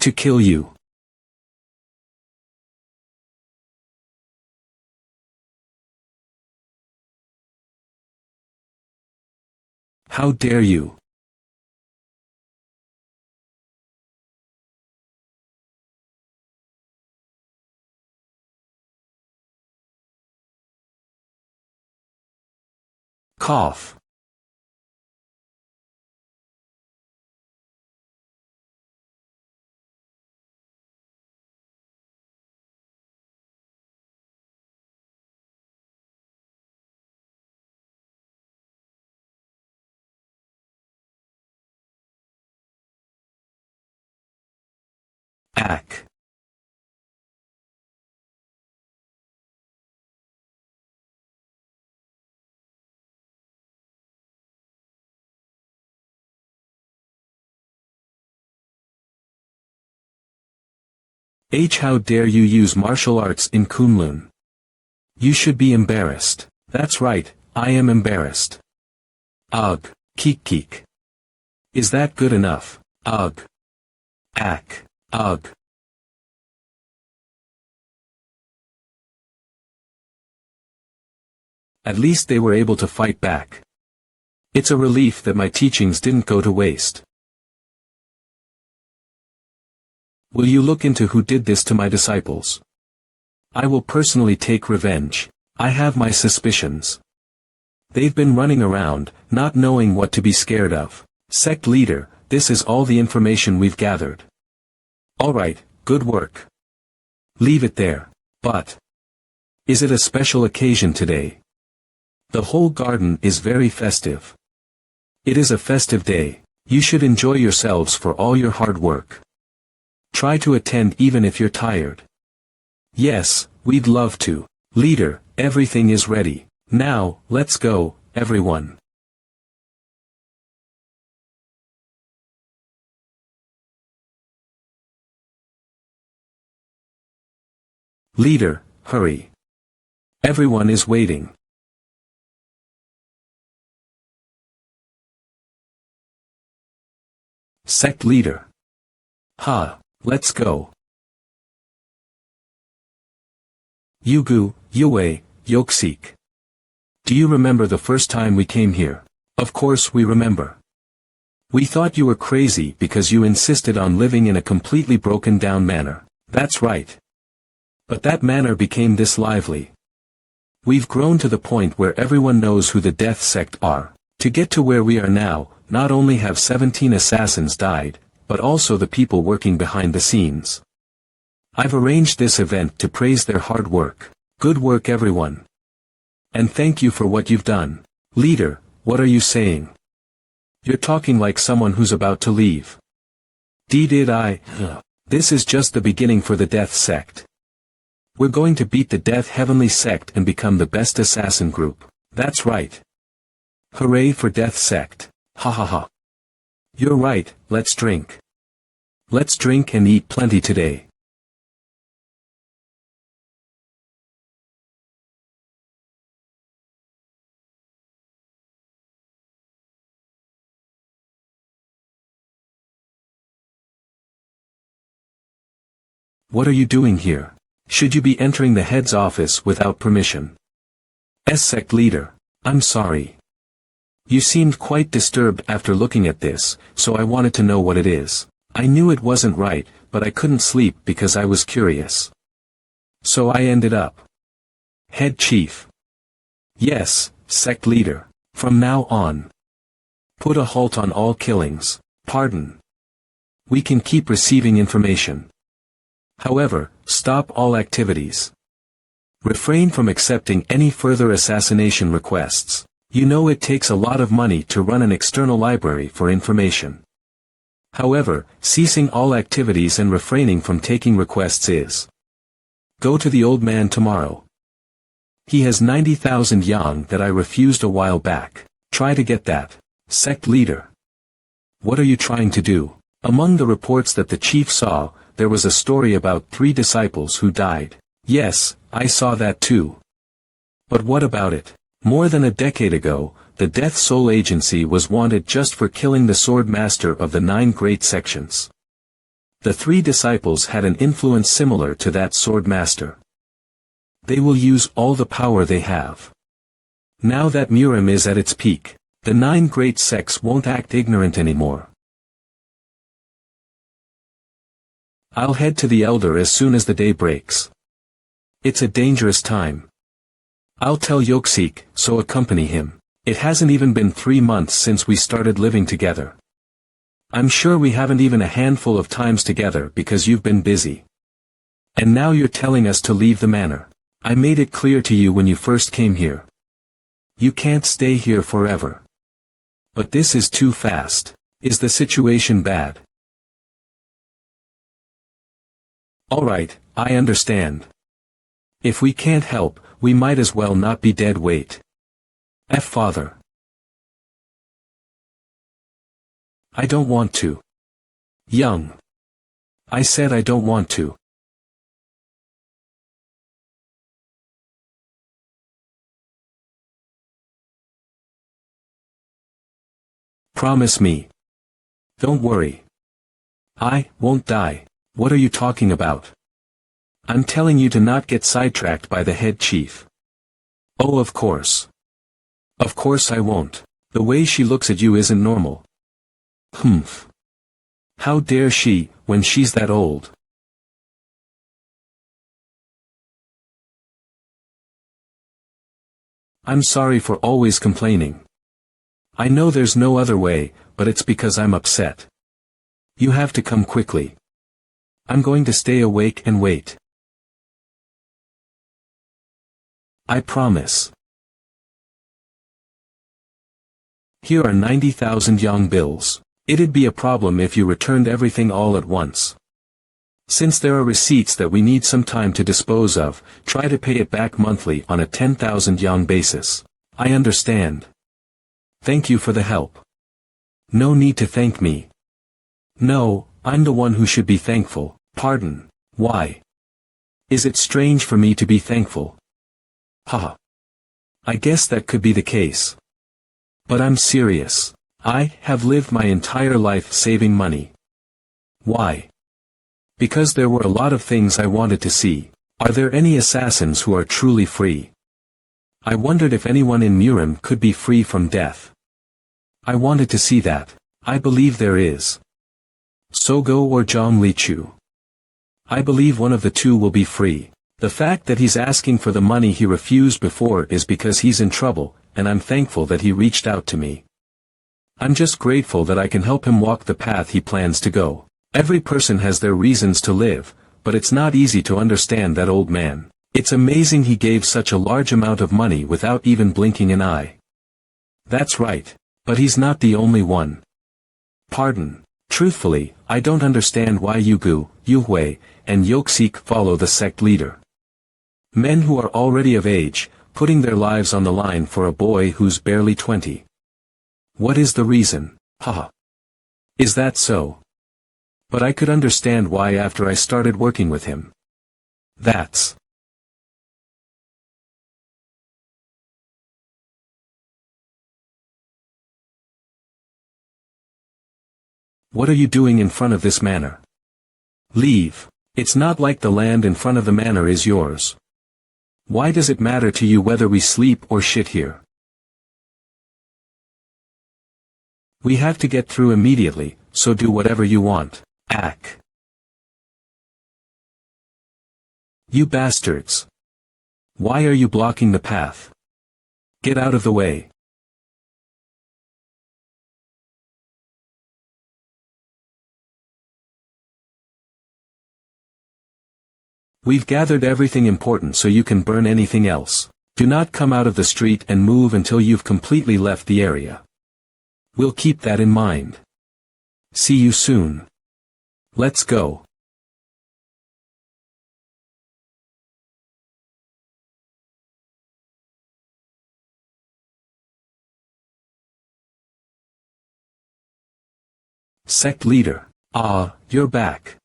[SPEAKER 1] To kill you. How dare you? Cough. Ack. How dare you use martial arts in Kunlun? You should be embarrassed. That's right, I am embarrassed. Ugh, keek keek. Is that good enough? Ugh. Ack. Ugh. At least they were able to fight back. It's a relief that my teachings didn't go to waste. Will you look into who did this to my disciples? I will personally take revenge. I have my suspicions. They've been running around, not knowing what to be scared of. Sect leader, this is all the information we've gathered. Alright, good work. Leave it there. But is it a special occasion today? The whole garden is very festive. It is a festive day. You should enjoy yourselves for all your hard work. Try to attend even if you're tired. Yes, we'd love to. Leader, everything is ready. Now, let's go, everyone. Leader, hurry. Everyone is waiting. Sect leader. Ha, let's go. Yugu, Yue, Yoksik. Do you remember the first time we came here? Of course we remember. We thought you were crazy because you insisted on living in a completely broken down manor. That's right. But that manor became this lively. We've grown to the point where everyone knows who the Death Sect are. To get to where we are now, not only have 17 assassins died, but also the people working behind the scenes. I've arranged this event to praise their hard work. Good work everyone. And thank you for what you've done. Leader, what are you saying? You're talking like someone who's about to leave. Did I? This is just the beginning for the Death Sect. We're going to beat the Death Heavenly Sect and become the best assassin group. That's right. Hooray for Death Sect. Ha ha ha. You're right, let's drink. Let's drink and eat plenty today. What are you doing here? Should you be entering the head's office without permission? Sect leader, I'm sorry. You seemed quite disturbed after looking at this, so I wanted to know what it is. I knew it wasn't right, but I couldn't sleep because I was curious. So I ended up. Head chief. Yes, sect leader. From now on. Put a halt on all killings. Pardon. We can keep receiving information. However, stop all activities. Refrain from accepting any further assassination requests. You know it takes a lot of money to run an external library for information. However, ceasing all activities and refraining from taking requests is. Go to the old man tomorrow. He has 90,000 yang that I refused a while back. Try to get that. Sect leader. What are you trying to do? Among the reports that the chief saw, there was a story about 3 disciples who died. Yes, I saw that too. But what about it? More than a decade ago, the Death Soul Agency was wanted just for killing the Sword Master of the 9 Great Sections. The 3 disciples had an influence similar to that Sword Master. They will use all the power they have. Now that Murim is at its peak, the 9 Great Sects won't act ignorant anymore. I'll head to the Elder as soon as the day breaks. It's a dangerous time. I'll tell Yoksik, so accompany him. It hasn't even been 3 months since we started living together. I'm sure we haven't even a handful of times together because you've been busy. And now you're telling us to leave the manor. I made it clear to you when you first came here. You can't stay here forever. But this is too fast. Is the situation bad? Alright, I understand. If we can't help, we might as well not be dead weight. Father. I don't want to. Young. I said I don't want to. Promise me. Don't worry. I won't die. What are you talking about? I'm telling you to not get sidetracked by the head chief. Oh, of course. Of course I won't. The way she looks at you isn't normal. Humph. How dare she, when she's that old? I'm sorry for always complaining. I know there's no other way, but it's because I'm upset. You have to come quickly. I'm going to stay awake and wait. I promise. Here are 90,000 yang bills. It'd be a problem if you returned everything all at once. Since there are receipts that we need some time to dispose of, try to pay it back monthly on a 10,000 yang basis. I understand. Thank you for the help. No need to thank me. No, I'm the one who should be thankful. Pardon, why? Is it strange for me to be thankful? Haha. I guess that could be the case. But I'm serious. I have lived my entire life saving money. Why? Because there were a lot of things I wanted to see. Are there any assassins who are truly free? I wondered if anyone in Murim could be free from death. I wanted to see that. I believe there is. Sogo or Zhang Lichu. I believe one of the two will be free. The fact that he's asking for the money he refused before is because he's in trouble, and I'm thankful that he reached out to me. I'm just grateful that I can help him walk the path he plans to go. Every person has their reasons to live, but it's not easy to understand that old man. It's amazing he gave such a large amount of money without even blinking an eye. That's right, but he's not the only one. Pardon. Truthfully, I don't understand why Yugu, Yuhui, and Yoksik follow the sect leader. Men who are already of age, putting their lives on the line for a boy who's barely 20. What is the reason? Haha. Is that so? But I could understand why after I started working with him. That's. What are you doing in front of this manor? Leave. It's not like the land in front of the manor is yours. Why does it matter to you whether we sleep or shit here? We have to get through immediately, so do whatever you want. Ack. You bastards. Why are you blocking the path? Get out of the way. We've gathered everything important so you can burn anything else. Do not come out of the street and move until you've completely left the area. We'll keep that in mind. See you soon. Let's go. Sect leader. Ah, you're back.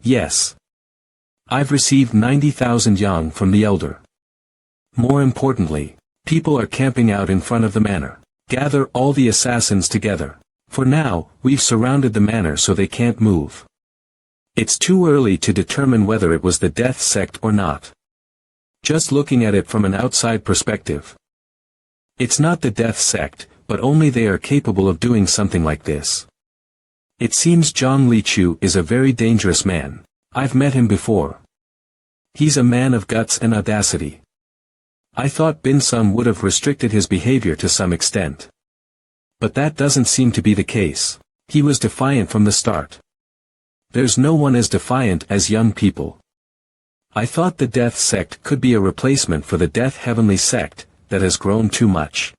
[SPEAKER 1] Yes. I've received 90,000 yang from the elder. More importantly, people are camping out in front of the manor. Gather all the assassins together. For now, we've surrounded the manor so they can't move. It's too early to determine whether it was the death sect or not. Just looking at it from an outside perspective. It's not the death sect, but only they are capable of doing something like this. It seems Zhang Lichu is a very dangerous man. I've met him before. He's a man of guts and audacity. I thought Bin Sung would have restricted his behavior to some extent. But that doesn't seem to be the case. He was defiant from the start. There's no one as defiant as young people. I thought the death sect could be a replacement for the death heavenly sect, that has grown too much.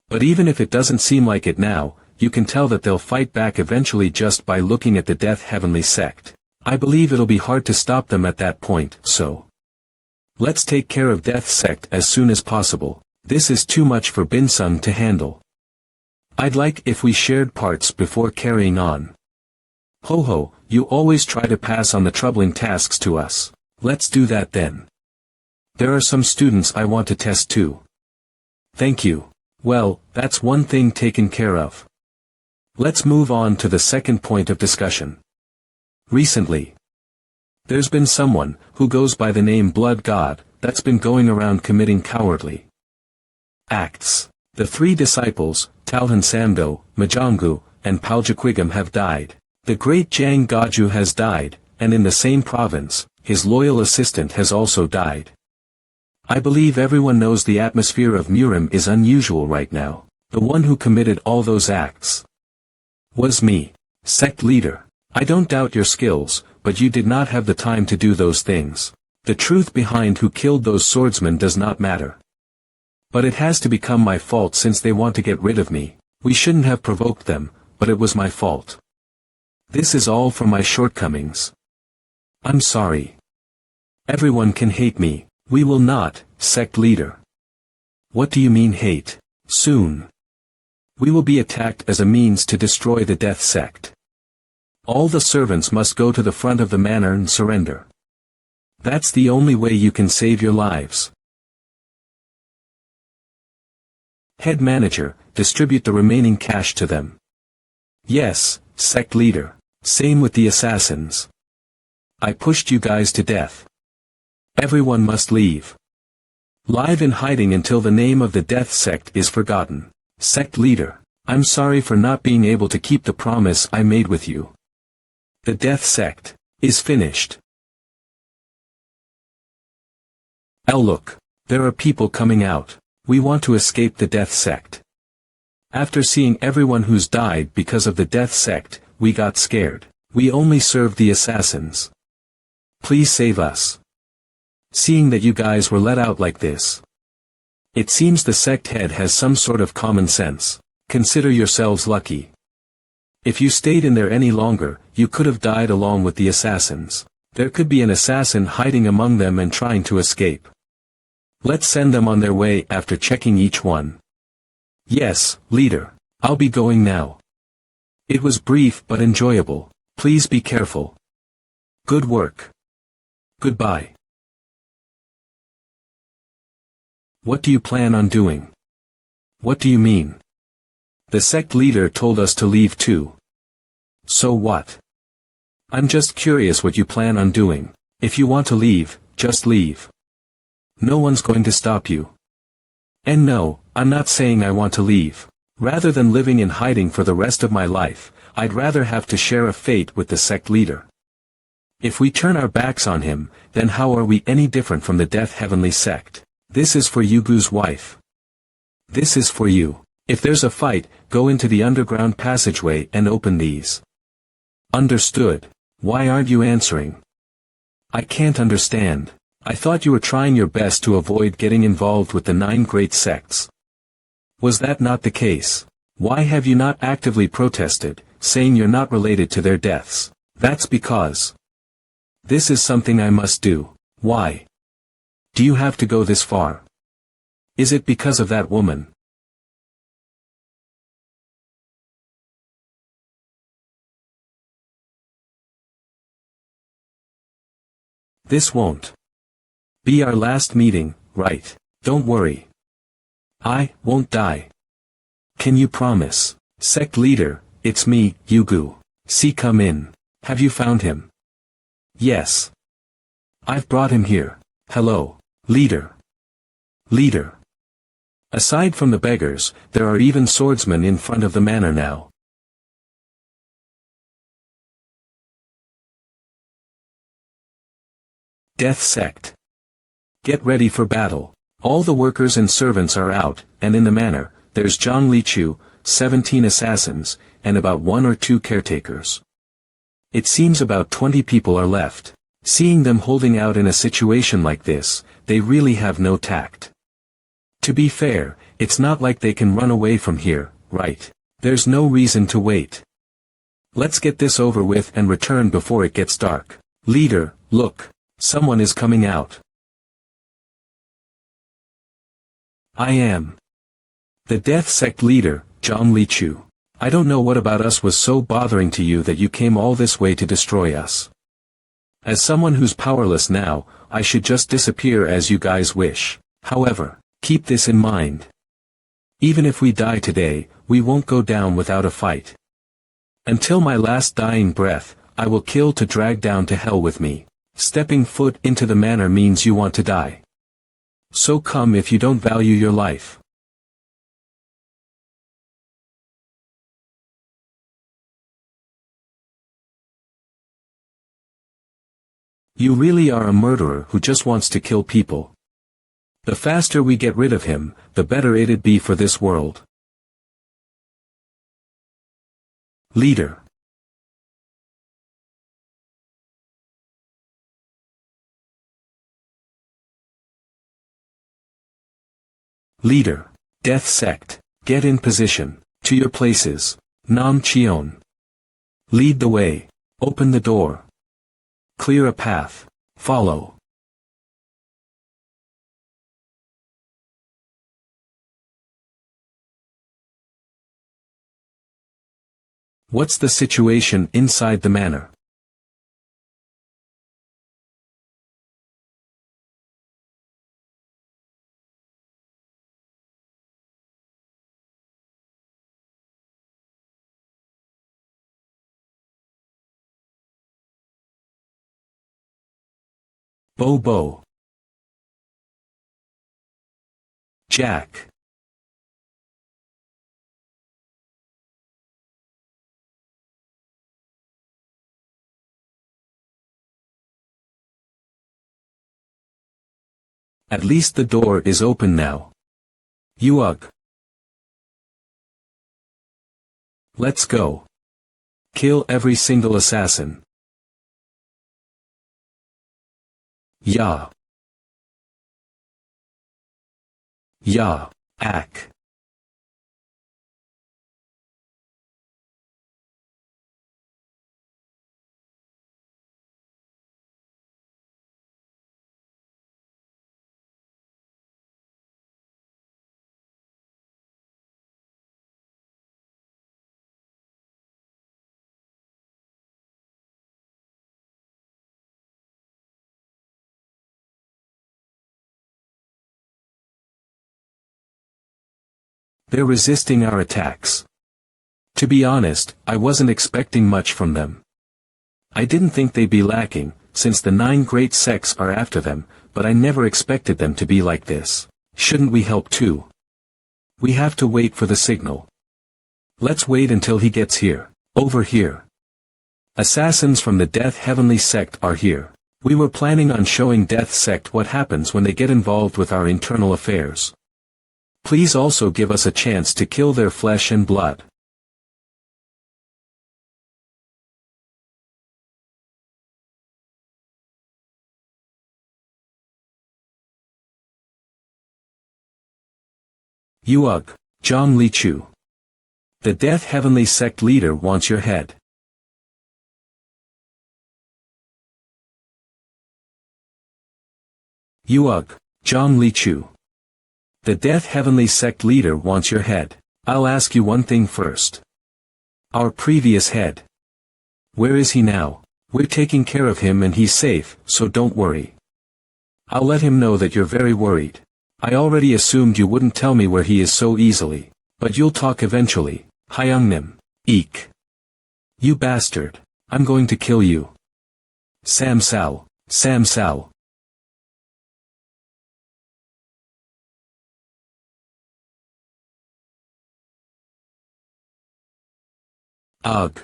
[SPEAKER 1] But even if it doesn't seem like it now, you can tell that they'll fight back eventually just by looking at the death heavenly sect. I believe it'll be hard to stop them at that point, so. Let's take care of death sect as soon as possible. This is too much for Bin Sung to handle. I'd like if we shared parts before carrying on. Ho ho, you always try to pass on the troubling tasks to us. Let's do that then. There are some students I want to test too. Thank you. Well, that's one thing taken care of. Let's move on to the second point of discussion. Recently, there's been someone, who goes by the name Blood God, that's been going around committing cowardly acts. The 3 disciples, Talhan Samdo, Majangu, and Paljaquigam have died. The great Jang Gaju has died, and in the same province, his loyal assistant has also died. I believe everyone knows the atmosphere of Murim is unusual right now. The one who committed all those acts was me, sect leader. I don't doubt your skills, but you did not have the time to do those things. The truth behind who killed those swordsmen does not matter. But it has to become my fault since they want to get rid of me. We shouldn't have provoked them, but it was my fault. This is all for my shortcomings. I'm sorry. Everyone can hate me. We will not, sect leader. What do you mean hate? Soon. We will be attacked as a means to destroy the death sect. All the servants must go to the front of the manor and surrender. That's the only way you can save your lives. Head manager, distribute the remaining cash to them. Yes, sect leader. Same with the assassins. I pushed you guys to death. Everyone must leave. Live in hiding until the name of the death sect is forgotten. Sect leader, I'm sorry for not being able to keep the promise I made with you. The death sect is finished. Look, there are people coming out. We want to escape the death sect. After seeing everyone who's died because of the death sect, we got scared. We only served the assassins. Please save us. Seeing that you guys were let out like this. It seems the sect head has some sort of common sense. Consider yourselves lucky. If you stayed in there any longer, you could have died along with the assassins. There could be an assassin hiding among them and trying to escape. Let's send them on their way after checking each one. Yes, leader. I'll be going now. It was brief but enjoyable. Please be careful. Good work. Goodbye. What do you plan on doing? What do you mean? The sect leader told us to leave too. So what? I'm just curious what you plan on doing. If you want to leave, just leave. No one's going to stop you. And no, I'm not saying I want to leave. Rather than living in hiding for the rest of my life, I'd rather have to share a fate with the sect leader. If we turn our backs on him, then how are we any different from the Death Heavenly sect? This is for Yugu's wife. This is for you. If there's a fight, go into the underground passageway and open these. Understood. Why aren't you answering? I can't understand. I thought you were trying your best to avoid getting involved with the 9 great sects. Was that not the case? Why have you not actively protested, saying you're not related to their deaths? That's because. This is something I must do. Why? Do you have to go this far? Is it because of that woman? This won't be our last meeting, right? Don't worry. I won't die. Can you promise? Sect leader, it's me, Yugu. See, come in. Have you found him? Yes. I've brought him here. Hello, leader. Leader. Aside from the beggars, there are even swordsmen in front of the manor now. Death sect. Get ready for battle. All the workers and servants are out, and in the manor, there's Zhang Lichu, 17 assassins, and about 1 or 2 caretakers. It seems about 20 people are left. Seeing them holding out in a situation like this, they really have no tact. To be fair, it's not like they can run away from here, right? There's no reason to wait. Let's get this over with and return before it gets dark. Leader, look, someone is coming out. I am the Death Sect leader, Zhang Lichu. I don't know what about us was so bothering to you that you came all this way to destroy us. As someone who's powerless now, I should just disappear as you guys wish. However, keep this in mind. Even if we die today, we won't go down without a fight. Until my last dying breath, I will kill to drag down to hell with me. Stepping foot into the manor means you want to die. So come if you don't value your life. You really are a murderer who just wants to kill people. The faster we get rid of him, the better it'd be for this world. Leader. Leader. Death Sect. Get in position. To your places. Nam Chion. Lead the way. Open the door. Clear a path. Follow. What's the situation inside the manor? Bo. Jack. At least the door is open now. Ugh. Let's go. Kill every single assassin. Yeah. Yeah. Ack. They're resisting our attacks. To be honest, I wasn't expecting much from them. I didn't think they'd be lacking, since the 9 great sects are after them, but I never expected them to be like this. Shouldn't we help too? We have to wait for the signal. Let's wait until he gets here. Over here. Assassins from the Death Heavenly Sect are here. We were planning on showing Death Sect what happens when they get involved with our internal affairs. Please also give us a chance to kill their flesh and blood. Ugh, Zhang Lichu. The Death Heavenly Sect leader wants your head. Ugh, Zhang Lichu. The Death Heavenly Sect leader wants your head. I'll ask you one thing first. Our previous head. Where is he now? We're taking care of him and he's safe, so don't worry. I'll let him know that you're very worried. I already assumed you wouldn't tell me where he is so easily. But you'll talk eventually. Hyungnim. Eek. You bastard. I'm going to kill you. Sam Sal. Sam Sal. Ugh.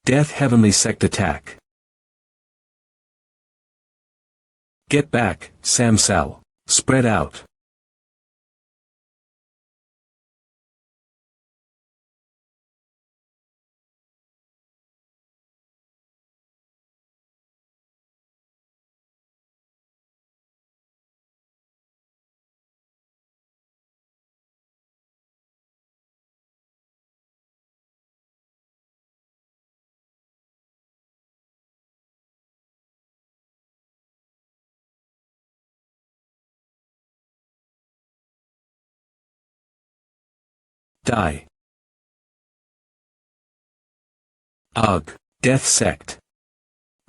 [SPEAKER 1] Death Heavenly Sect attack. Get back, Sam Sal. Spread out. Die. Ugh, Death Sect.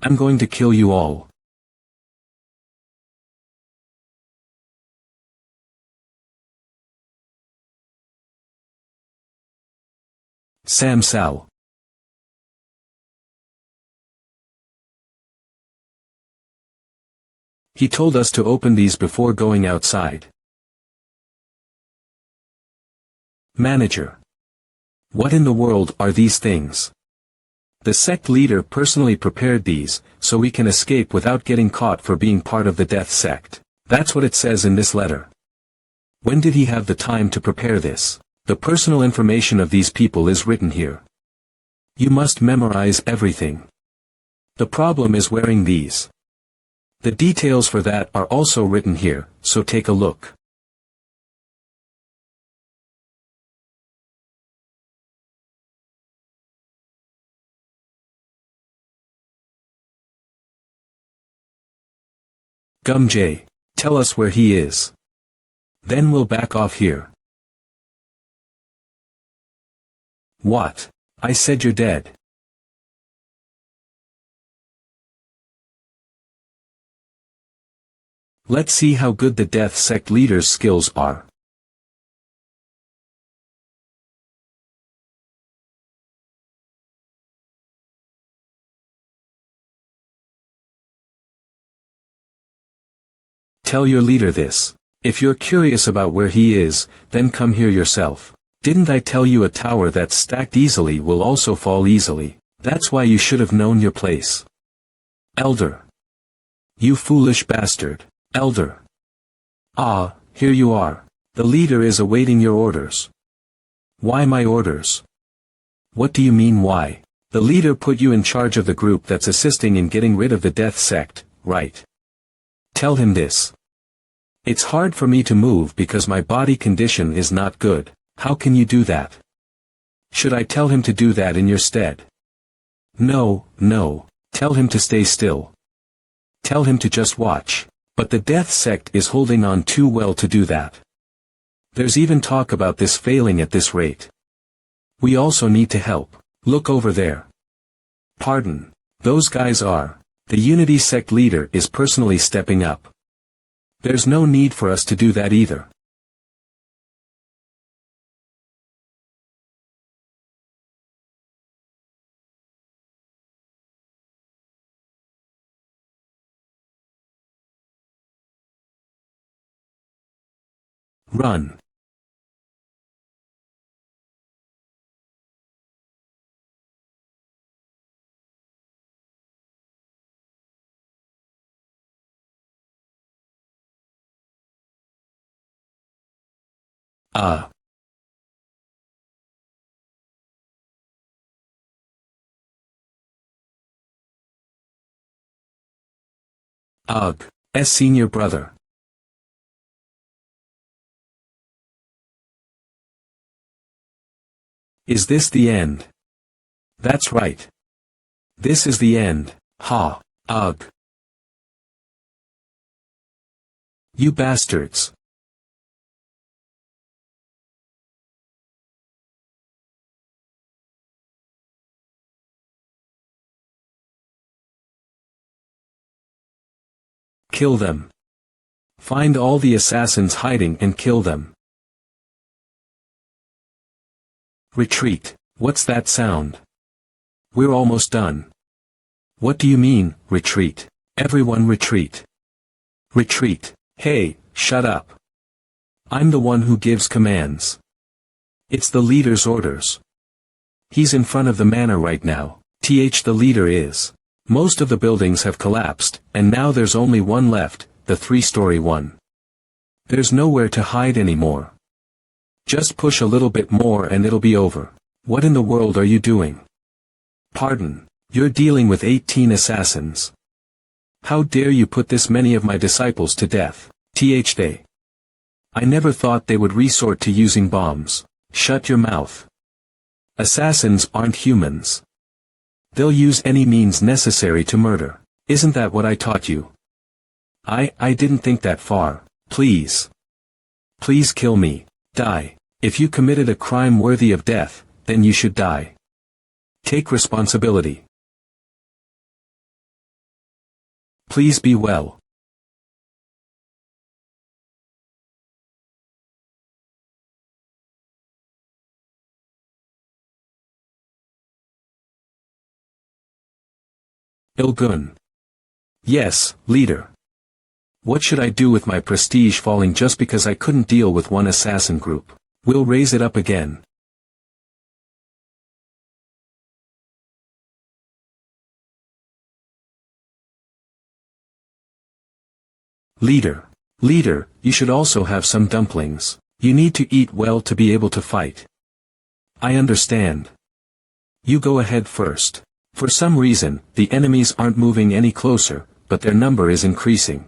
[SPEAKER 1] I'm going to kill you all. Sam Sal. He told us to open these before going outside. Manager. What in the world are these things? The sect leader personally prepared these, so we can escape without getting caught for being part of the Death Sect. That's what it says in this letter. When did he have the time to prepare this? The personal information of these people is written here. You must memorize everything. The problem is wearing these. The details for that are also written here, so take a look. Gumjay, tell us where he is. Then we'll back off here. What? I said you're dead. Let's see how good the death sect leader's skills are. Tell your leader this. If you're curious about where he is, then come here yourself. Didn't I tell you a tower that's stacked easily will also fall easily? That's why you should have known your place. Elder. You foolish bastard. Elder. Ah, here you are. The leader is awaiting your orders. Why my orders? What do you mean why? The leader put you in charge of the group that's assisting in getting rid of the death sect, right? Tell him this. It's hard for me to move because my body condition is not good. How can you do that? Should I tell him to do that in your stead? No, no. Tell him to stay still. Tell him to just watch. But the death sect is holding on too well to do that. There's even talk about this failing at this rate. We also need to help. Look over there. Pardon. Those guys are. The Unity sect leader is personally stepping up. There's no need for us to do that either. Run. Ugh. Senior brother. Is this the end? That's right. This is the end. Ha. Ugh. You bastards. Kill them. Find all the assassins hiding and kill them. Retreat. What's that sound? We're almost done. What do you mean, retreat? Everyone retreat. Retreat. Hey, shut up. I'm the one who gives commands. It's the leader's orders. He's in front of the manor right now. The leader is. Most of the buildings have collapsed, and now there's only one left, the 3-story one. There's nowhere to hide anymore. Just push a little bit more and it'll be over. What in the world are you doing? Pardon, you're dealing with 18 assassins. How dare you put this many of my disciples to death? They. I never thought they would resort to using bombs. Shut your mouth. Assassins aren't humans. They'll use any means necessary to murder. Isn't that what I taught you? I didn't think that far. Please. Please kill me. Die. If you committed a crime worthy of death, then you should die. Take responsibility. Please be well. Ilgun. Yes, leader. What should I do with my prestige falling just because I couldn't deal with one assassin group? We'll raise it up again. Leader. Leader, you should also have some dumplings. You need to eat well to be able to fight. I understand. You go ahead first. For some reason, the enemies aren't moving any closer, but their number is increasing.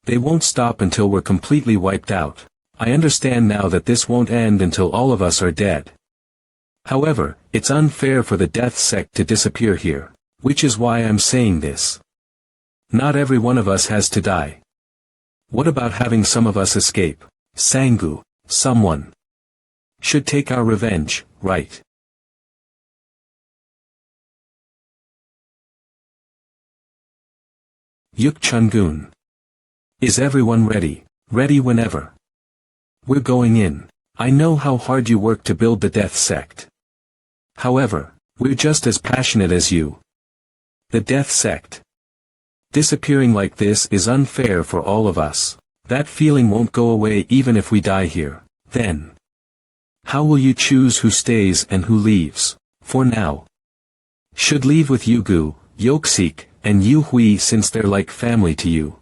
[SPEAKER 1] They won't stop until we're completely wiped out. I understand now that this won't end until all of us are dead. However, it's unfair for the death sect to disappear here, which is why I'm saying this. Not every one of us has to die. What about having some of us escape? Sangu, someone should take our revenge, right? Yuk Chungun. Is everyone ready? Ready whenever. We're going in. I know how hard you work to build the death sect. However, we're just as passionate as you. The death sect. Disappearing like this is unfair for all of us. That feeling won't go away even if we die here. Then, how will you choose who stays and who leaves? For now, should leave with Yugu, Yoksik, and Yu Hui since they're like family to you.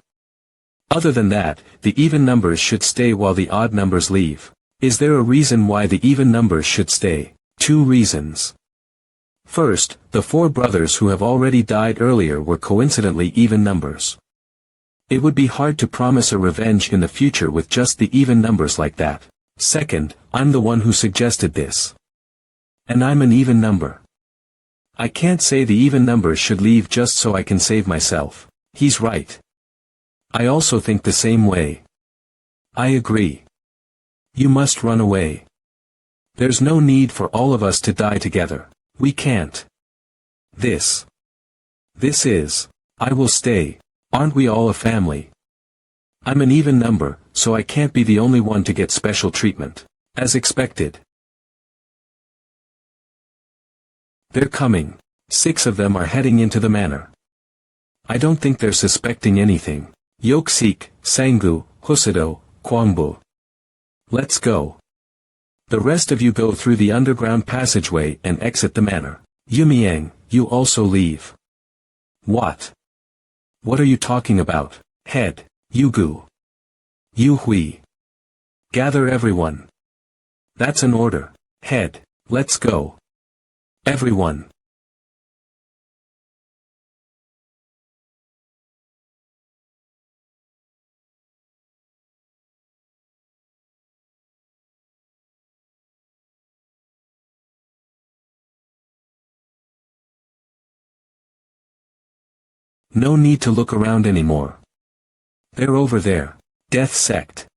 [SPEAKER 1] Other than that, the even numbers should stay while the odd numbers leave. Is there a reason why the even numbers should stay? 2 reasons. First, the 4 brothers who have already died earlier were coincidentally even numbers. It would be hard to promise a revenge in the future with just the even numbers like that. Second, I'm the one who suggested this. And I'm an even number. I can't say the even numbers should leave just so I can save myself. He's right. I also think the same way. I agree. You must run away. There's no need for all of us to die together. We can't. This is. I will stay. Aren't we all a family? I'm an even number, so I can't be the only one to get special treatment. As expected. They're coming. 6 of them are heading into the manor. I don't think they're suspecting anything. Yoksik, Sangu, Hosodo, Kwangbu. Let's go. The rest of you go through the underground passageway and exit the manor. Yumiang, you also leave. What? What are you talking about? Head, Yugu. Yu Hui. Gather everyone. That's an order. Head, let's go. Everyone. No need to look around anymore. They're over there. Death sect.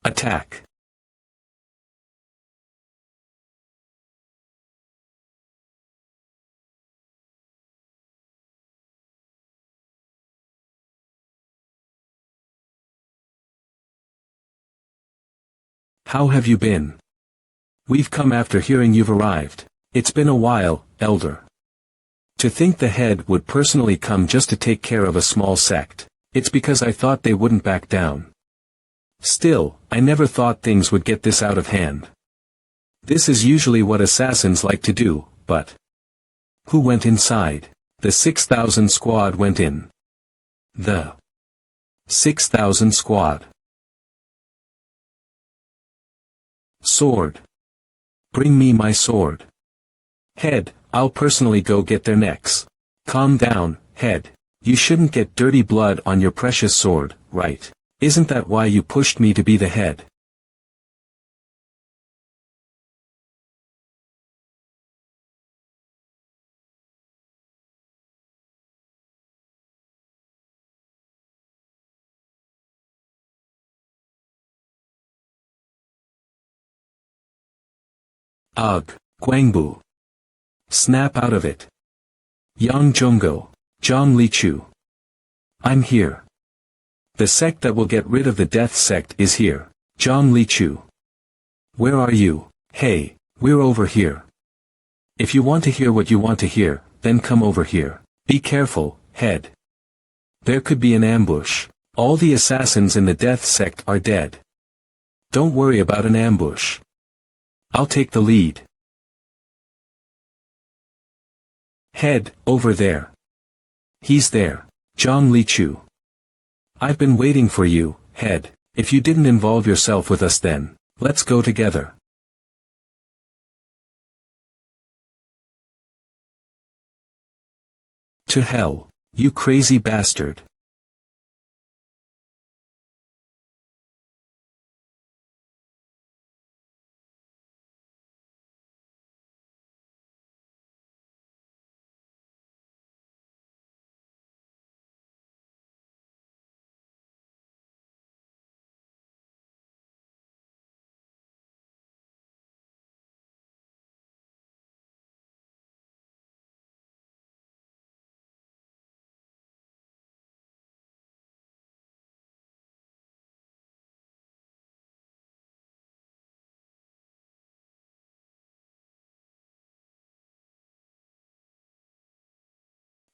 [SPEAKER 1] Attack. How have you been? We've come after hearing you've arrived. It's been a while, Elder. To think the head would personally come just to take care of a small sect. It's because I thought they wouldn't back down. Still, I never thought things would get this out of hand. This is usually what assassins like to do, but... Who went inside? The 6,000 squad went in. The 6,000 squad. Sword. Bring me my sword. Head, I'll personally go get their necks. Calm down, Head. You shouldn't get dirty blood on your precious sword, right? Isn't that why you pushed me to be the head? Ugh, Guangbu. Snap out of it. Yang Zhonggo, Zhang Lichu. I'm here. The sect that will get rid of the death sect is here. Zhang Lichu. Where are you? Hey, we're over here. If you want to hear what you want to hear, then come over here. Be careful, Head. There could be an ambush. All the assassins in the death sect are dead. Don't worry about an ambush. I'll take the lead. Head, over there. He's there. Zhang Lichu. I've been waiting for you, Head. If you didn't involve yourself with us then, let's go together. To hell, you crazy bastard.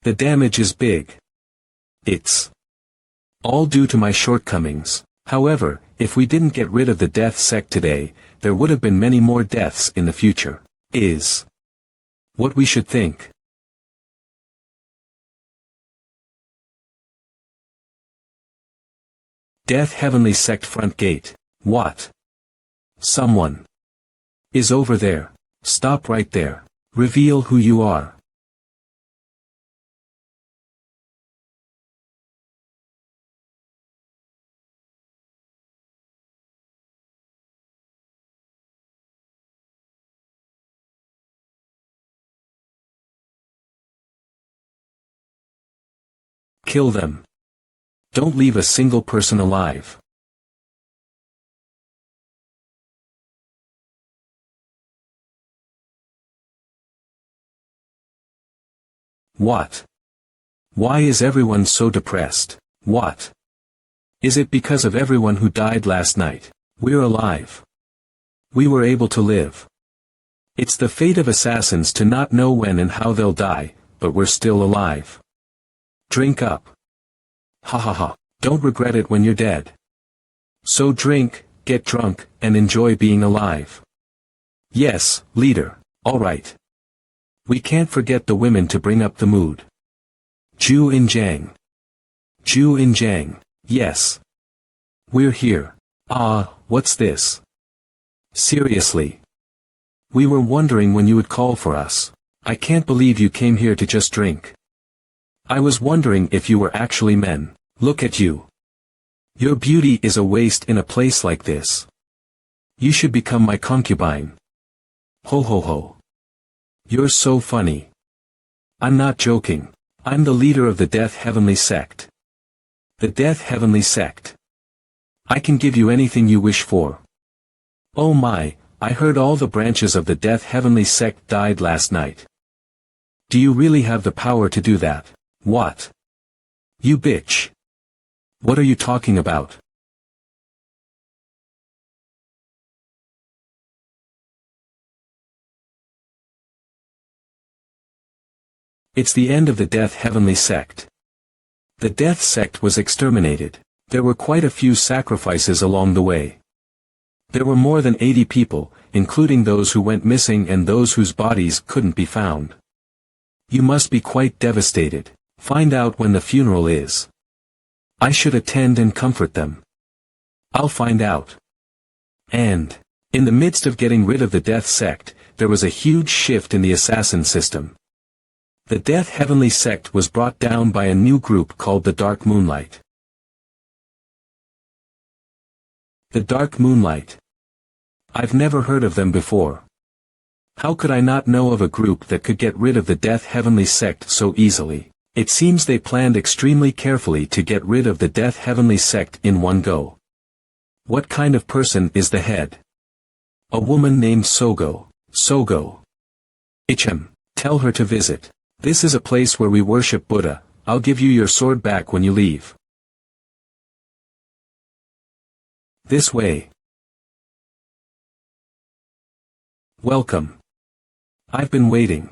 [SPEAKER 1] The damage is big. It's all due to my shortcomings. However, if we didn't get rid of the death sect today, there would have been many more deaths in the future. Is what we should think. Death Heavenly Sect front gate. What? Someone is over there. Stop right there. Reveal who you are. Kill them. Don't leave a single person alive. What? Why is everyone so depressed? What? Is it because of everyone who died last night? We're alive. We were able to live. It's the fate of assassins to not know when and how they'll die, but we're still alive. Drink up. Ha ha ha. Don't regret it when you're dead. So drink, get drunk, and enjoy being alive. Yes, leader, alright. We can't forget the women to bring up the mood. Ju in Jiang. Ju in Jiang, yes. We're here. Ah, what's this? Seriously. We were wondering when you would call for us. I can't believe you came here to just drink. I was wondering if you were actually men. Look at you. Your beauty is a waste in a place like this. You should become my concubine. Ho ho ho. You're so funny. I'm not joking. I'm the leader of the Death Heavenly Sect. The Death Heavenly Sect. I can give you anything you wish for. Oh my, I heard all the branches of the Death Heavenly Sect died last night. Do you really have the power to do that? What? You bitch. What are you talking about? It's the end of the Death Heavenly Sect. The Death Sect was exterminated. There were quite a few sacrifices along the way. There were more than 80 people, including those who went missing and those whose bodies couldn't be found. You must be quite devastated. Find out when the funeral is. I should attend and comfort them. I'll find out. And, in the midst of getting rid of the Death Sect, there was a huge shift in the assassin system. The Death Heavenly Sect was brought down by a new group called the Dark Moonlight. The Dark Moonlight. I've never heard of them before. How could I not know of a group that could get rid of the Death Heavenly Sect so easily? It seems they planned extremely carefully to get rid of the Death Heavenly Sect in one go. What kind of person is the head? A woman named Sogo. Sogo. Ichem, tell her to visit. This is a place where we worship Buddha. I'll give you your sword back when you leave. This way. Welcome. I've been waiting.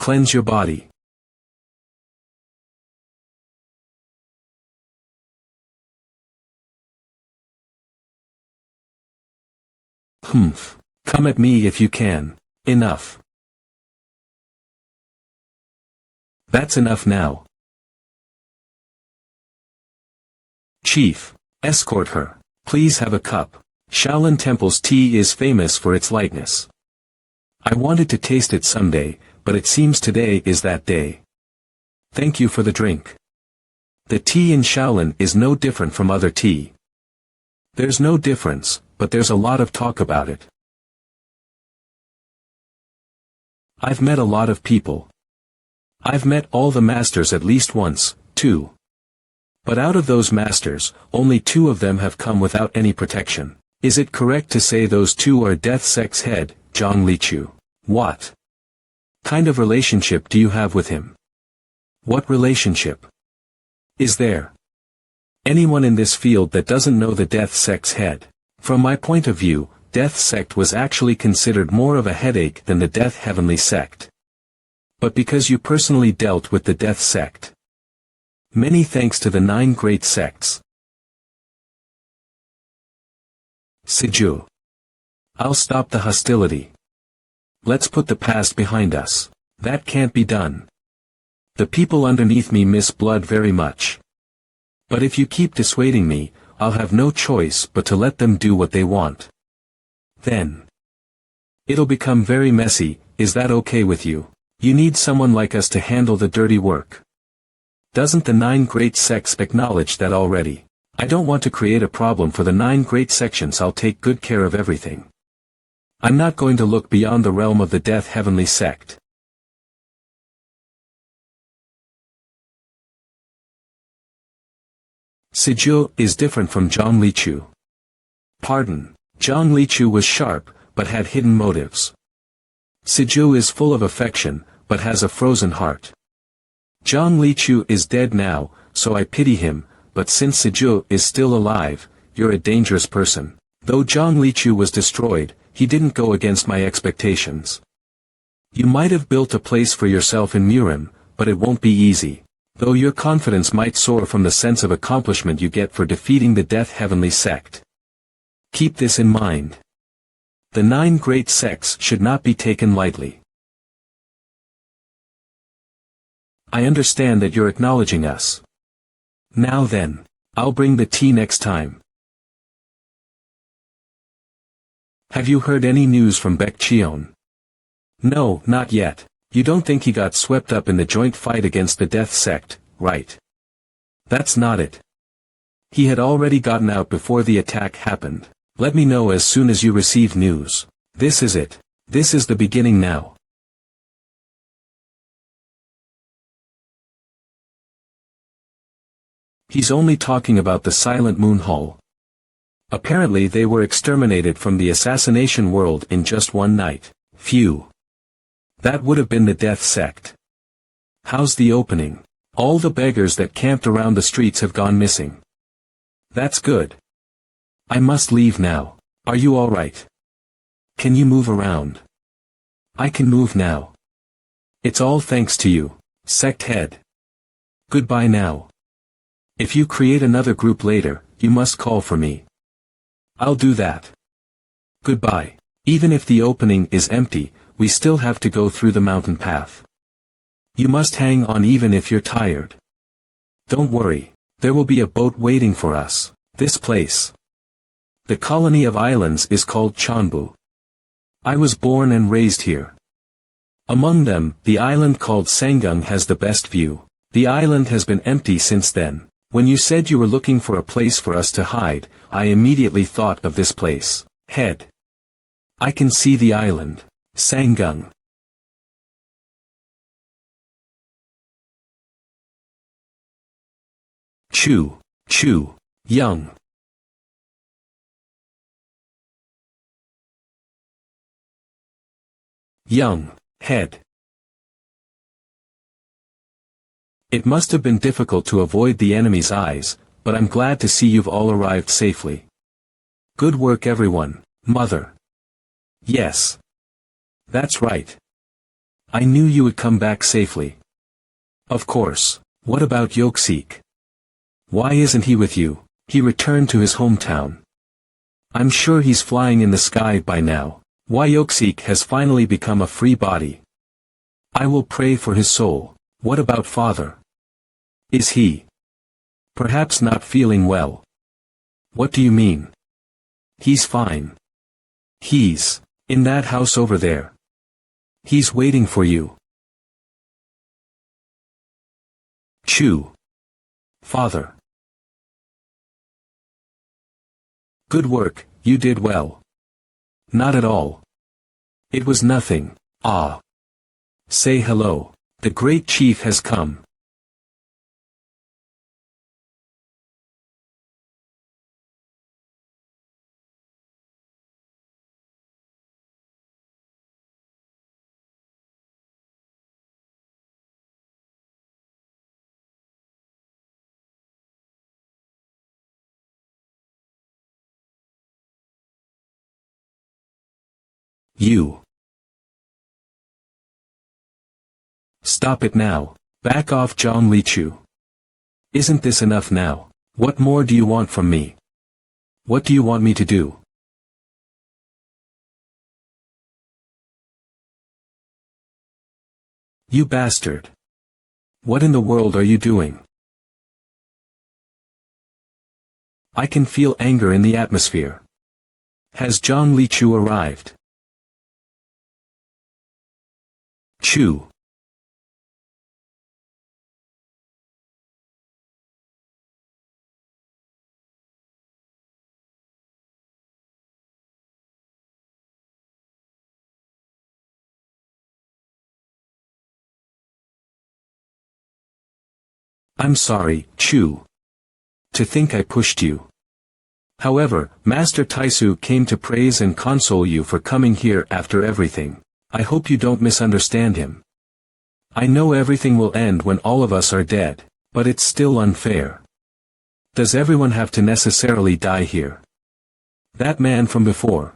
[SPEAKER 1] Cleanse your body. Humph. Come at me if you can. Enough. That's enough now. Chief, escort her. Please have a cup. Shaolin Temple's tea is famous for its lightness. I wanted to taste it someday, but it seems today is that day. Thank you for the drink. The tea in Shaolin is no different from other tea. There's no difference, but there's a lot of talk about it. I've met a lot of people. I've met all the masters at least once, too. But out of those masters, only 2 of them have come without any protection. Is it correct to say those 2 are Death Sect's head, Zhang Lichu? What kind of relationship do you have with him? What relationship? Is there anyone in this field that doesn't know the Death Sect's head? From my point of view, Death Sect was actually considered more of a headache than the Death Heavenly Sect. But because you personally dealt with the Death Sect. Many thanks to the 9 great sects. Siju. I'll stop the hostility. Let's put the past behind us. That can't be done. The people underneath me miss blood very much. But if you keep dissuading me, I'll have no choice but to let them do what they want. Then. It'll become very messy. Is that okay with you? You need someone like us to handle the dirty work. Doesn't the 9 great sects acknowledge that already? I don't want to create a problem for the 9 great sections. I'll take good care of everything. I'm not going to look beyond the realm of the Death Heavenly Sect. Siju is different from Zhang Lichu. Pardon, Zhang Lichu was sharp, but had hidden motives. Siju is full of affection, but has a frozen heart. Zhang Lichu is dead now, so I pity him, but since Siju is still alive, you're a dangerous person. Though Zhang Lichu was destroyed, he didn't go against my expectations. You might have built a place for yourself in Murim, but it won't be easy. Though your confidence might soar from the sense of accomplishment you get for defeating the Death Heavenly Sect. Keep this in mind. The 9 great sects should not be taken lightly. I understand that you're acknowledging us. Now then, I'll bring the tea next time. Have you heard any news from Baekcheon? No, not yet. You don't think he got swept up in the joint fight against the Death Sect, right? That's not it. He had already gotten out before the attack happened. Let me know as soon as you receive news. This is it. This is the beginning now. He's only talking about the Silent Moon Hall. Apparently they were exterminated from the assassination world in just one night. Phew. That would have been the Death Sect. How's the opening? All the beggars that camped around the streets have gone missing. That's good. I must leave now. Are you all right? Can you move around? I can move now. It's all thanks to you, sect head. Goodbye now. If you create another group later, you must call for me. I'll do that. Goodbye. Even if the opening is empty, we still have to go through the mountain path. You must hang on even if you're tired. Don't worry, there will be a boat waiting for us. This place. The colony of islands is called Chanbu. I was born and raised here. Among them, the island called Sangung has the best view. The island has been empty since then. When you said you were looking for a place for us to hide, I immediately thought of this place. Head. I can see the island. Sangung. Chu. Young. Young. Head. It must have been difficult to avoid the enemy's eyes, but I'm glad to see you've all arrived safely. Good work everyone. Mother. Yes. That's right. I knew you would come back safely. Of course. What about Yoksik? Why isn't he with you? He returned to his hometown. I'm sure he's flying in the sky by now. Why Yoksik has finally become a free body. I will pray for his soul. What about father? Is he perhaps not feeling well? What do you mean? He's fine. He's in that house over there. He's waiting for you. Chu. Father. Good work, you did well. Not at all. It was nothing. Ah. Say hello. The great chief has come. You. Stop it now. Back off, Zhang Lichu. Isn't this enough now? What more do you want from me? What do you want me to do? You bastard. What in the world are you doing? I can feel anger in the atmosphere. Has Zhang Lichu arrived? Chu. I'm sorry, Chu. To think I pushed you. However, Master Taisu came to praise and console you for coming here after everything. I hope you don't misunderstand him. I know everything will end when all of us are dead, but it's still unfair. Does everyone have to necessarily die here? That man from before.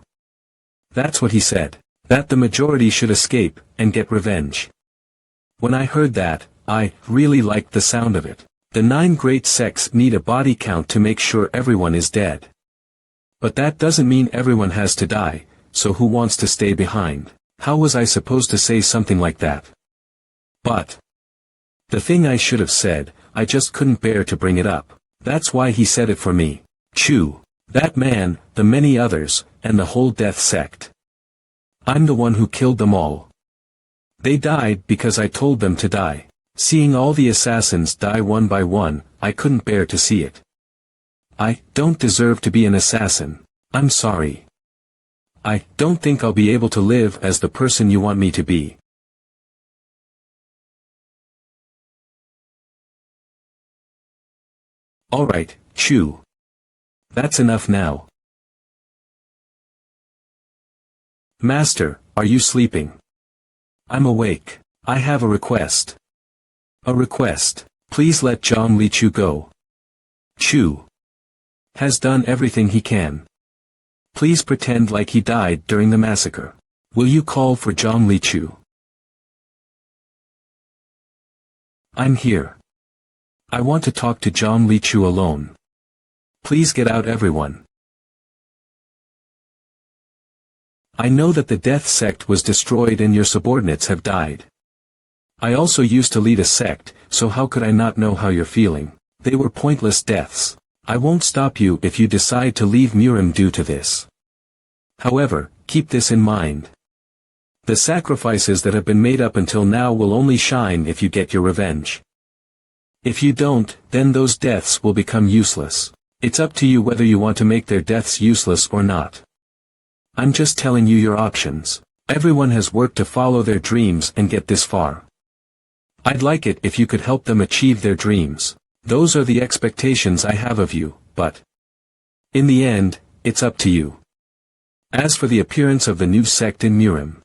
[SPEAKER 1] That's what he said, that the majority should escape, and get revenge. When I heard that, I really liked the sound of it. The 9 great sects need a body count to make sure everyone is dead. But that doesn't mean everyone has to die, so who wants to stay behind? How was I supposed to say something like that? But the thing I should have said, I just couldn't bear to bring it up. That's why he said it for me. Chu. That man, the many others, and the whole death sect. I'm the one who killed them all. They died because I told them to die. Seeing all the assassins die one by one, I couldn't bear to see it. I don't deserve to be an assassin. I'm sorry. I don't think I'll be able to live as the person you want me to be. Alright, Chu. That's enough now. Master, are you sleeping? I'm awake. I have a request. A request. Please let Zhang Lichu go. Chu has done everything he can. Please pretend like he died during the massacre. Will you call for Zhang Lichu? I'm here. I want to talk to Zhang Lichu alone. Please get out, everyone. I know that the death sect was destroyed and your subordinates have died. I also used to lead a sect, so how could I not know how you're feeling? They were pointless deaths. I won't stop you if you decide to leave Murim due to this. However, keep this in mind. The sacrifices that have been made up until now will only shine if you get your revenge. If you don't, then those deaths will become useless. It's up to you whether you want to make their deaths useless or not. I'm just telling you your options. Everyone has worked to follow their dreams and get this far. I'd like it if you could help them achieve their dreams. Those are the expectations I have of you, but in the end, it's up to you. As for the appearance of the new sect in Murim,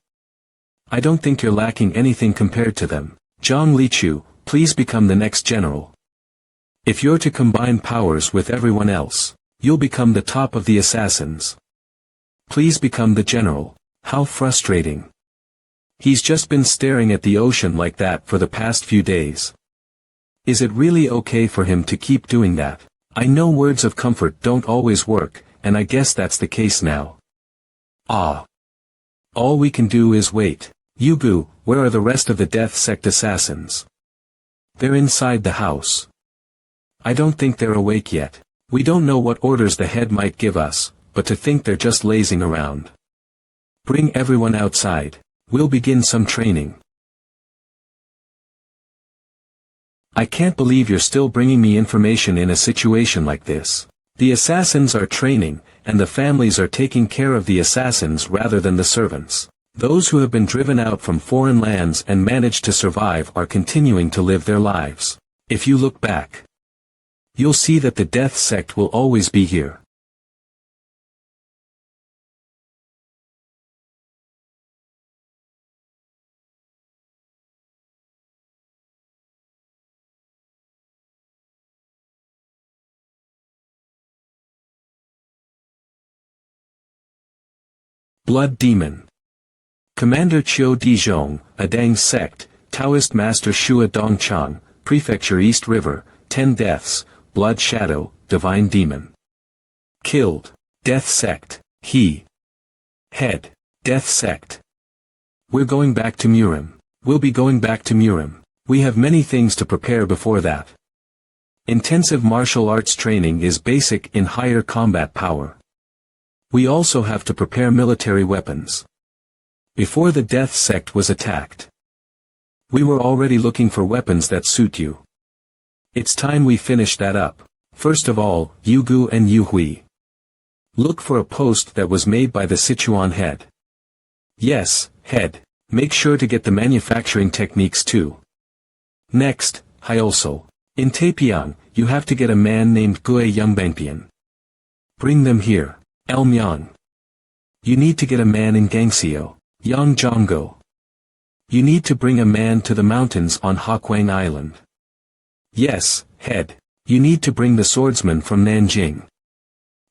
[SPEAKER 1] I don't think you're lacking anything compared to them. Zhang Lichu, please become the next general. If you're to combine powers with everyone else, you'll become the top of the assassins. Please become the general. How frustrating. He's just been staring at the ocean like that for the past few days. Is it really okay for him to keep doing that? I know words of comfort don't always work, and I guess that's the case now. Ah. All we can do is wait. Yugu, where are the rest of the death sect assassins? They're inside the house. I don't think they're awake yet. We don't know what orders the head might give us, but to think they're just lazing around. Bring everyone outside. We'll begin some training. I can't believe you're still bringing me information in a situation like this. The assassins are training, and the families are taking care of the assassins rather than the servants. Those who have been driven out from foreign lands and managed to survive are continuing to live their lives. If you look back, you'll see that the death sect will always be here. Blood demon. Commander Qiu Dizhong, a Dang sect, Taoist Master Shua Dongchang, Prefecture East River, 10 deaths, Blood Shadow, Divine Demon. Killed. Death Sect, he. Head. Death Sect. We're going back to Murim. We'll be going back to Murim. We have many things to prepare before that. Intensive martial arts training is basic in higher combat power. We also have to prepare military weapons. Before the Death Sect was attacked, we were already looking for weapons that suit you. It's time we finish that up. First of all, Yugu and Yuhui. Look for a post that was made by the Sichuan head. Yes, head. Make sure to get the manufacturing techniques too. Next, Hyolsel. In Taepyeong, you have to get a man named Gue Yungbangpian. Bring them here. Elmyang. You need to get a man in Gangseo, Yangzhonggo. You need to bring a man to the mountains on Hokwang Island. Yes, head. You need to bring the swordsman from Nanjing.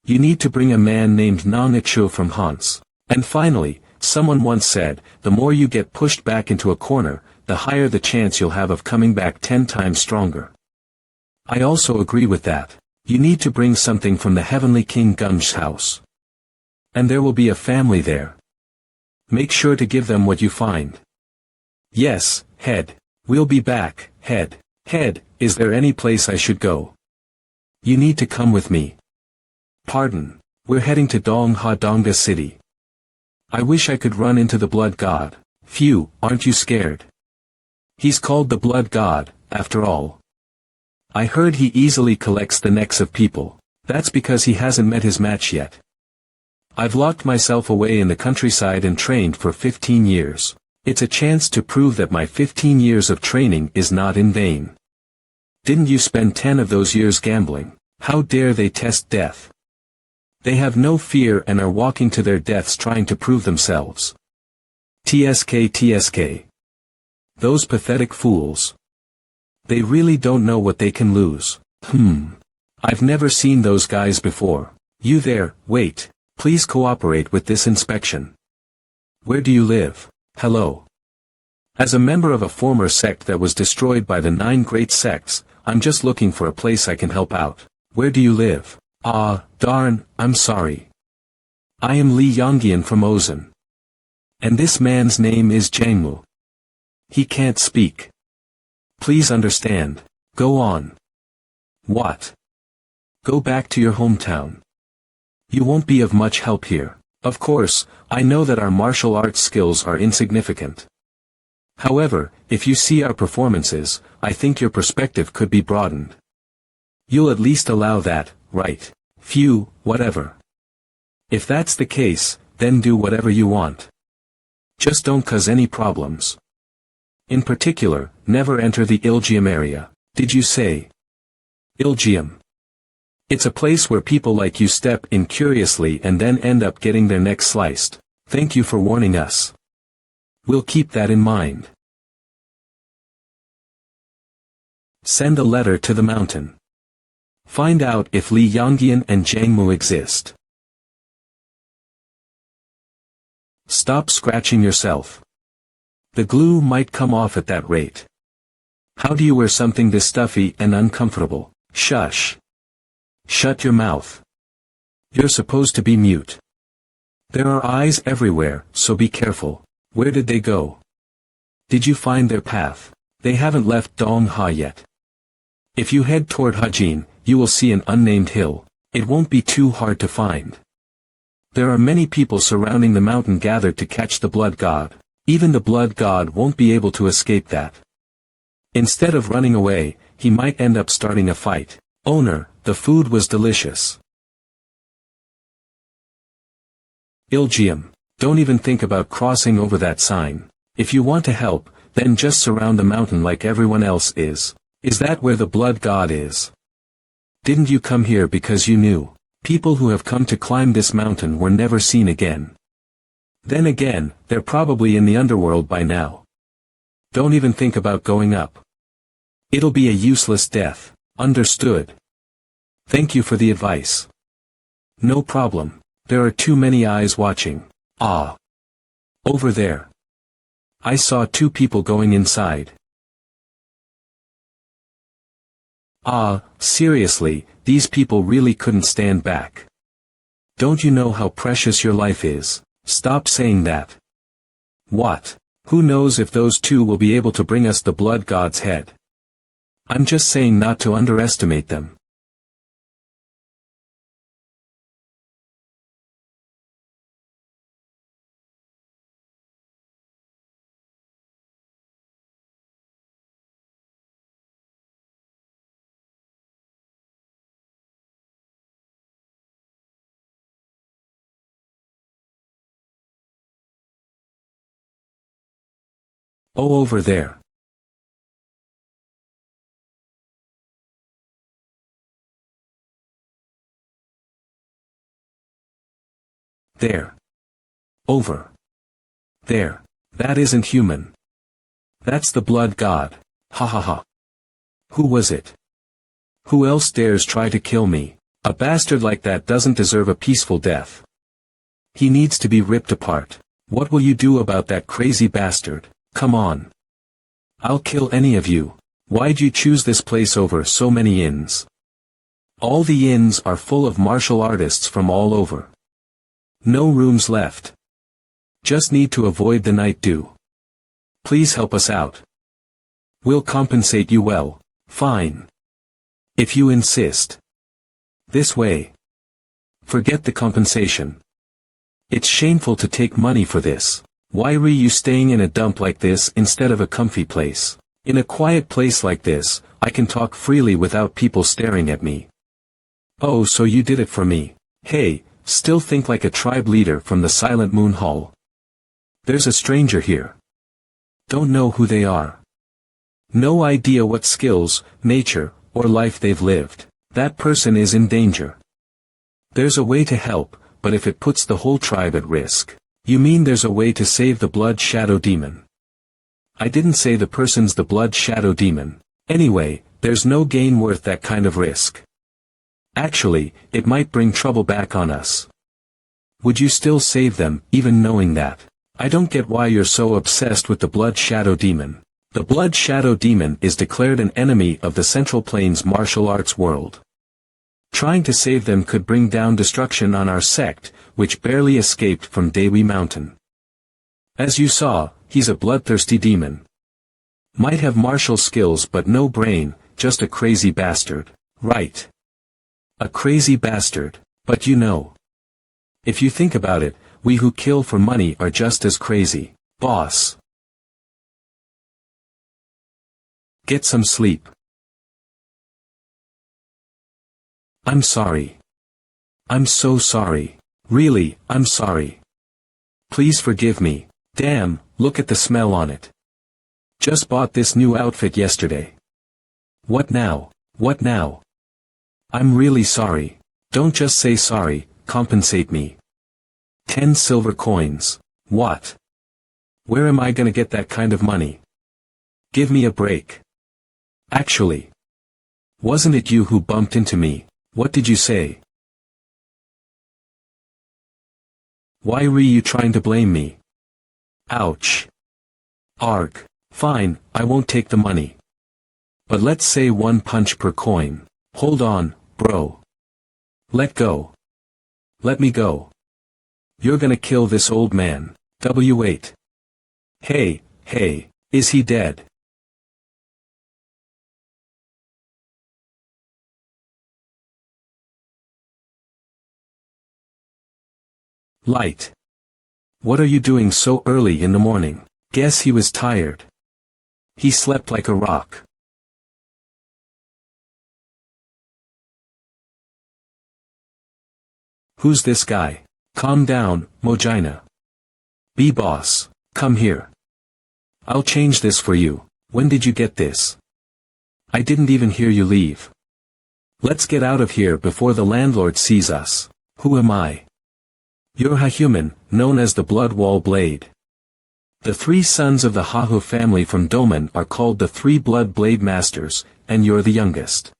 [SPEAKER 1] You need to bring a man named Nang Ichu from Hans. And finally, someone once said, the more you get pushed back into a corner, the higher the chance you'll have of coming back 10 times stronger. I also agree with that. You need to bring something from the Heavenly King Gung's house. And there will be a family there. Make sure to give them what you find. Yes, head. We'll be back, head. Head, is there any place I should go? You need to come with me. Pardon, we're heading to Dongha Dongda City. I wish I could run into the Blood God. Phew, aren't you scared? He's called the Blood God, after all. I heard he easily collects the necks of people. That's because he hasn't met his match yet. I've locked myself away in the countryside and trained for 15 years. It's a chance to prove that my 15 years of training is not in vain. Didn't you spend 10 of those years gambling? How dare they test death? They have no fear and are walking to their deaths trying to prove themselves. TSK. Those pathetic fools. They really don't know what they can lose. I've never seen those guys before. You there, wait, please cooperate with this inspection. Where do you live? Hello. As a member of a former sect that was destroyed by the 9 great sects, I'm just looking for a place I can help out. Where do you live? Ah, darn, I'm sorry. I am Li Yongyan from Ozen. And this man's name is Jangmu. He can't speak. Please understand. Go on. What? Go back to your hometown. You won't be of much help here. Of course, I know that our martial arts skills are insignificant. However, if you see our performances, I think your perspective could be broadened. You'll at least allow that, right? Phew, whatever. If that's the case, then do whatever you want. Just don't cause any problems. In particular, never enter the Ilgium area. Did you say? Ilgium. It's a place where people like you step in curiously and then end up getting their necks sliced. Thank you for warning us. We'll keep that in mind. Send a letter to the mountain. Find out if Li Yongyan and Jangmu exist. Stop scratching yourself. The glue might come off at that rate. How do you wear something this stuffy and uncomfortable? Shush. Shut your mouth. You're supposed to be mute. There are eyes everywhere, so be careful. Where did they go? Did you find their path? They haven't left Dongha yet. If you head toward Hajin, you will see an unnamed hill. It won't be too hard to find. There are many people surrounding the mountain gathered to catch the Blood God. Even the Blood God won't be able to escape that. Instead of running away, he might end up starting a fight. Owner, the food was delicious. Ilgium, don't even think about crossing over that sign. If you want to help, then just surround the mountain like everyone else is. Is that where the Blood God is? Didn't you come here because you knew? People who have come to climb this mountain were never seen again. Then again, they're probably in the underworld by now. Don't even think about going up. It'll be a useless death. Understood. Thank you for the advice. No problem. There are too many eyes watching. Ah. Over there. I saw two people going inside. Ah, seriously, these people really couldn't stand back. Don't you know how precious your life is? Stop saying that. What? Who knows if those two will be able to bring us the blood god's head? I'm just saying not to underestimate them. Oh, over there. There. Over. There. That isn't human. That's the blood god. Ha ha ha. Who was it? Who else dares try to kill me? A bastard like that doesn't deserve a peaceful death. He needs to be ripped apart. What will you do about that crazy bastard? Come on. I'll kill any of you. Why'd you choose this place over so many inns? All the inns are full of martial artists from all over. No rooms left. Just need to avoid the night dew. Please help us out. We'll compensate you well. Fine. If you insist. This way. Forget the compensation. It's shameful to take money for this. Why are you staying in a dump like this instead of a comfy place? In a quiet place like this, I can talk freely without people staring at me. Oh, so you did it for me. Hey, still think like a tribe leader from the Silent Moon Hall. There's a stranger here. Don't know who they are. No idea what skills, nature, or life they've lived. That person is in danger. There's a way to help, but if it puts the whole tribe at risk. You mean there's a way to save the blood shadow demon? I didn't say the person's the blood shadow demon. Anyway, there's no gain worth that kind of risk. Actually, it might bring trouble back on us. Would you still save them, even knowing that? I don't get why you're so obsessed with the blood shadow demon. The blood shadow demon is declared an enemy of the Central Plains martial arts world. Trying to save them could bring down destruction on our sect, which barely escaped from Dewi Mountain. As you saw, he's a bloodthirsty demon. Might have martial skills but no brain, just a crazy bastard. Right. A crazy bastard, but you know. If you think about it, we who kill for money are just as crazy, boss. Get some sleep. I'm sorry. I'm so sorry. Really, I'm sorry. Please forgive me. Damn, look at the smell on it. Just bought this new outfit yesterday. What now? What now? I'm really sorry. Don't just say sorry, compensate me. 10 silver coins. What? Where am I gonna get that kind of money? Give me a break. Actually. Wasn't it you who bumped into me? What did you say? Why were you trying to blame me? Ouch. Arg. Fine, I won't take the money. But let's say 1 punch per coin. Hold on, bro. Let go. Let me go. You're gonna kill this old man. W8. Hey, is he dead? Light. What are you doing so early in the morning? Guess he was tired. He slept like a rock. Who's this guy? Calm down, Mojina. B-boss, come here. I'll change this for you. When did you get this? I didn't even hear you leave. Let's get out of here before the landlord sees us. Who am I? You're Hahuman, known as the Blood Wall Blade. The 3 sons of the Hahu family from Doman are called the 3 Blood Blade Masters, and you're the youngest.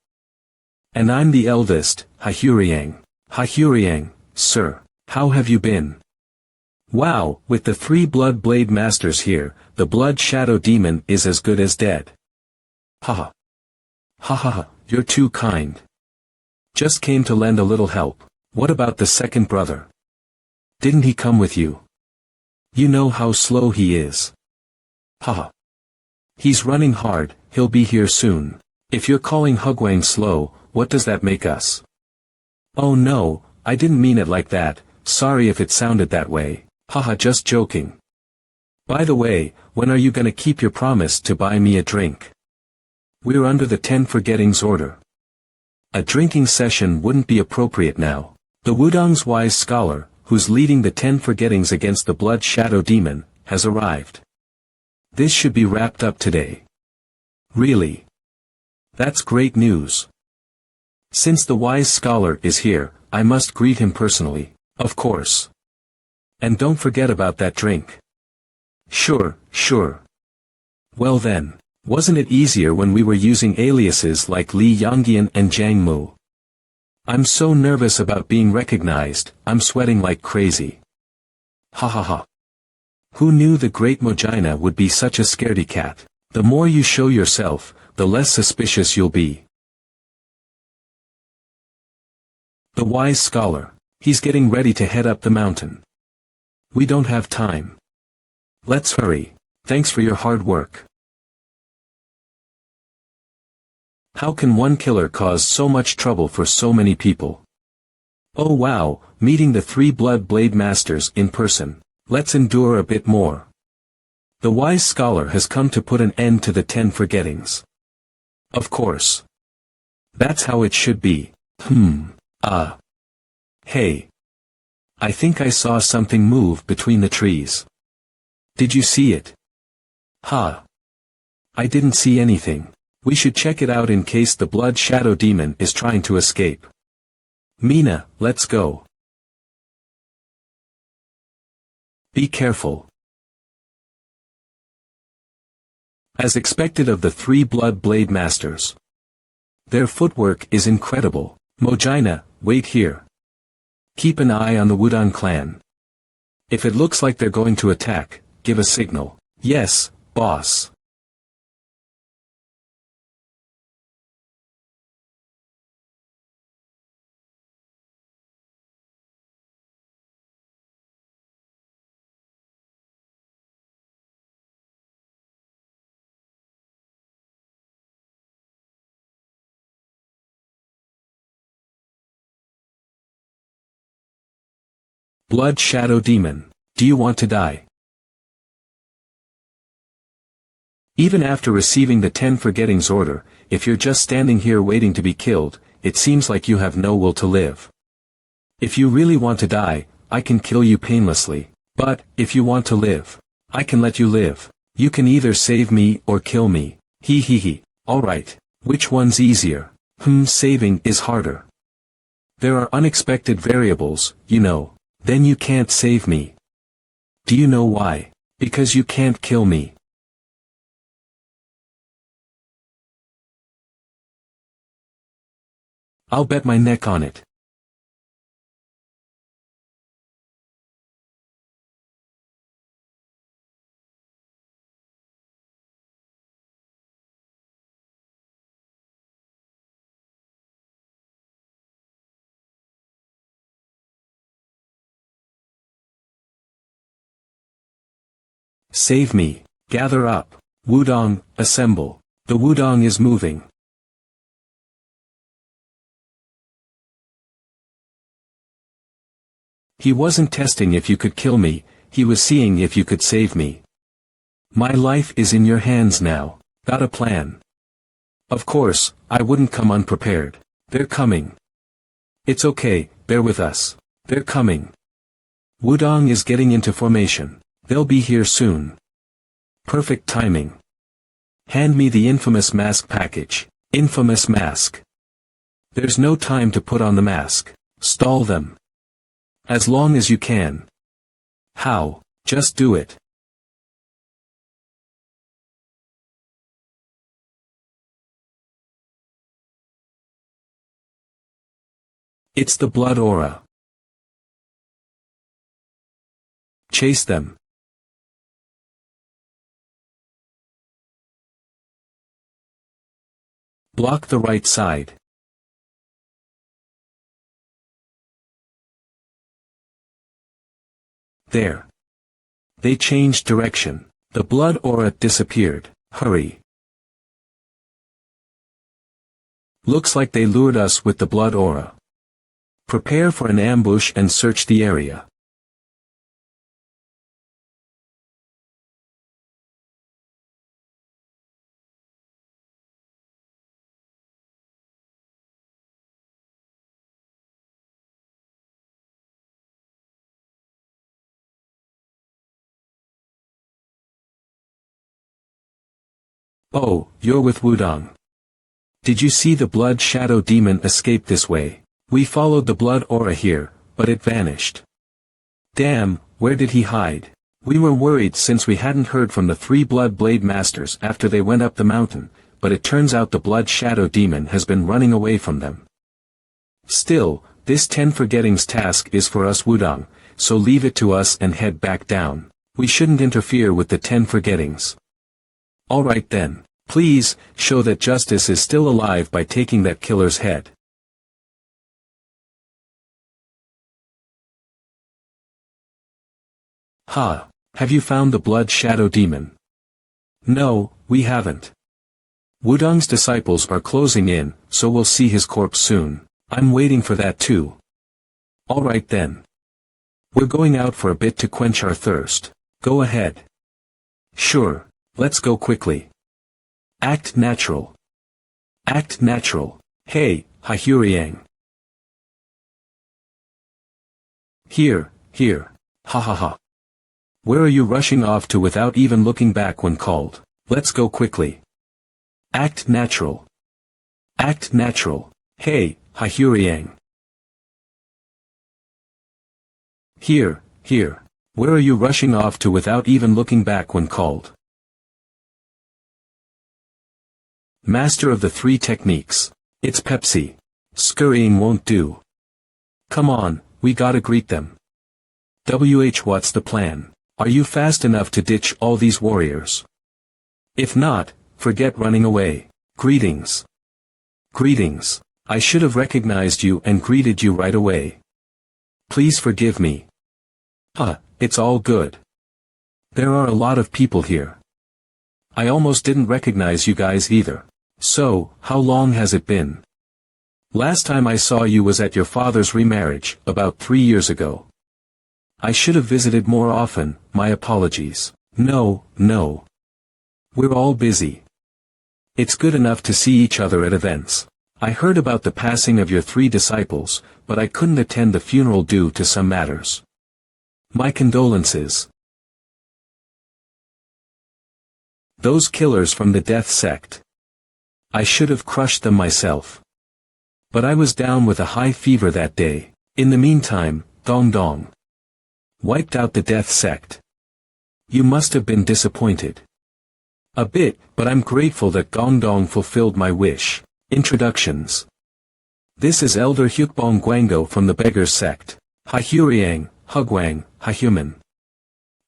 [SPEAKER 1] And I'm the eldest, Hahuriang. Hahuriang, sir, how have you been? Wow, with the 3 blood blade masters here, the blood shadow demon is as good as dead. Haha. Ha ha ha, you're too kind. Just came to lend a little help. What about the second brother? Didn't he come with you? You know how slow he is. Haha. He's running hard, he'll be here soon. If you're calling Hugwang slow, what does that make us? Oh no, I didn't mean it like that, sorry if it sounded that way. Haha, just joking. By the way, when are you gonna keep your promise to buy me a drink? We're under the 10 forgettings order. A drinking session wouldn't be appropriate now. The Wudong's wise scholar, who's leading the 10 forgettings against the blood shadow demon, has arrived. This should be wrapped up today. Really? That's great news. Since the wise scholar is here, I must greet him personally, of course. And don't forget about that drink. Sure, sure. Well then, wasn't it easier when we were using aliases like Li Yangyan and Jiang Mu? I'm so nervous about being recognized, I'm sweating like crazy. Ha ha ha. Who knew the great Mojina would be such a scaredy cat? The more you show yourself, the less suspicious you'll be. The wise scholar. He's getting ready to head up the mountain. We don't have time. Let's hurry. Thanks for your hard work. How can one killer cause so much trouble for so many people? Oh wow, meeting the 3 blood blade masters in person. Let's endure a bit more. The wise scholar has come to put an end to the 10 forgettings. Of course. That's how it should be. Hey. I think I saw something move between the trees. Did you see it? Ha. I didn't see anything. We should check it out in case the blood shadow demon is trying to escape. Mina, let's go. Be careful. As expected of the 3 blood blade masters. Their footwork is incredible. Mojina, wait here. Keep an eye on the Wudong clan. If it looks like they're going to attack, give a signal. Yes, boss. Blood shadow demon, do you want to die? Even after receiving the 10 forgettings order, if you're just standing here waiting to be killed, it seems like you have no will to live. If you really want to die, I can kill you painlessly. But, if you want to live, I can let you live. You can either save me or kill me. Hee hee hee. Alright. Which one's easier? Saving is harder. There are unexpected variables, you know. Then you can't save me. Do you know why? Because you can't kill me. I'll bet my neck on it. Save me. Gather up. Wudong, assemble. The Wudong is moving. He wasn't testing if you could kill me, he was seeing if you could save me. My life is in your hands now. Got a plan? Of course, I wouldn't come unprepared. They're coming. It's okay, bear with us. They're coming. Wudong is getting into formation. They'll be here soon. Perfect timing. Hand me the infamous mask package. Infamous mask. There's no time to put on the mask. Stall them. As long as you can. How? Just do it. It's the blood aura. Chase them. Block the right side. There. They changed direction. The blood aura disappeared. Hurry. Looks like they lured us with the blood aura. Prepare for an ambush and search the area. Oh, you're with Wudong. Did you see the blood shadow demon escape this way? We followed the blood aura here, but it vanished. Damn, where did he hide? We were worried since we hadn't heard from the 3 blood blade masters after they went up the mountain, but it turns out the blood shadow demon has been running away from them. Still, this 10 forgettings task is for us Wudong, so leave it to us and head back down. We shouldn't interfere with the 10 forgettings. Alright then, please, show that justice is still alive by taking that killer's head. Ha! Have you found the blood shadow demon? No, we haven't. Wudong's disciples are closing in, so we'll see his corpse soon. I'm waiting for that too. Alright then. We're going out for a bit to quench our thirst. Go ahead. Sure. Let's go quickly. Act natural. Act natural. Hey, Hahuriang. Here. Ha ha ha. Where are you rushing off to without even looking back when called? Let's go quickly. Act natural. Act natural. Hey, Hahuriang. Here. Where are you rushing off to without even looking back when called? Master of the 3 techniques. It's Pepsi. Scurrying won't do. Come on, we gotta greet them. What's the plan? Are you fast enough to ditch all these warriors? If not, forget running away. Greetings. Greetings. I should have recognized you and greeted you right away. Please forgive me. It's all good. There are a lot of people here. I almost didn't recognize you guys either. So, how long has it been? Last time I saw you was at your father's remarriage, about 3 years ago. I should have visited more often, my apologies. No. We're all busy. It's good enough to see each other at events. I heard about the passing of your 3 disciples, but I couldn't attend the funeral due to some matters. My condolences. Those killers from the death sect. I should have crushed them myself. But I was down with a high fever that day. In the meantime, Dong wiped out the death sect. You must have been disappointed. A bit, but I'm grateful that Dong fulfilled my wish. Introductions. This is Elder Hyukbong Guango from the Beggars sect. Hahuriang, Hugwang, Hahuman.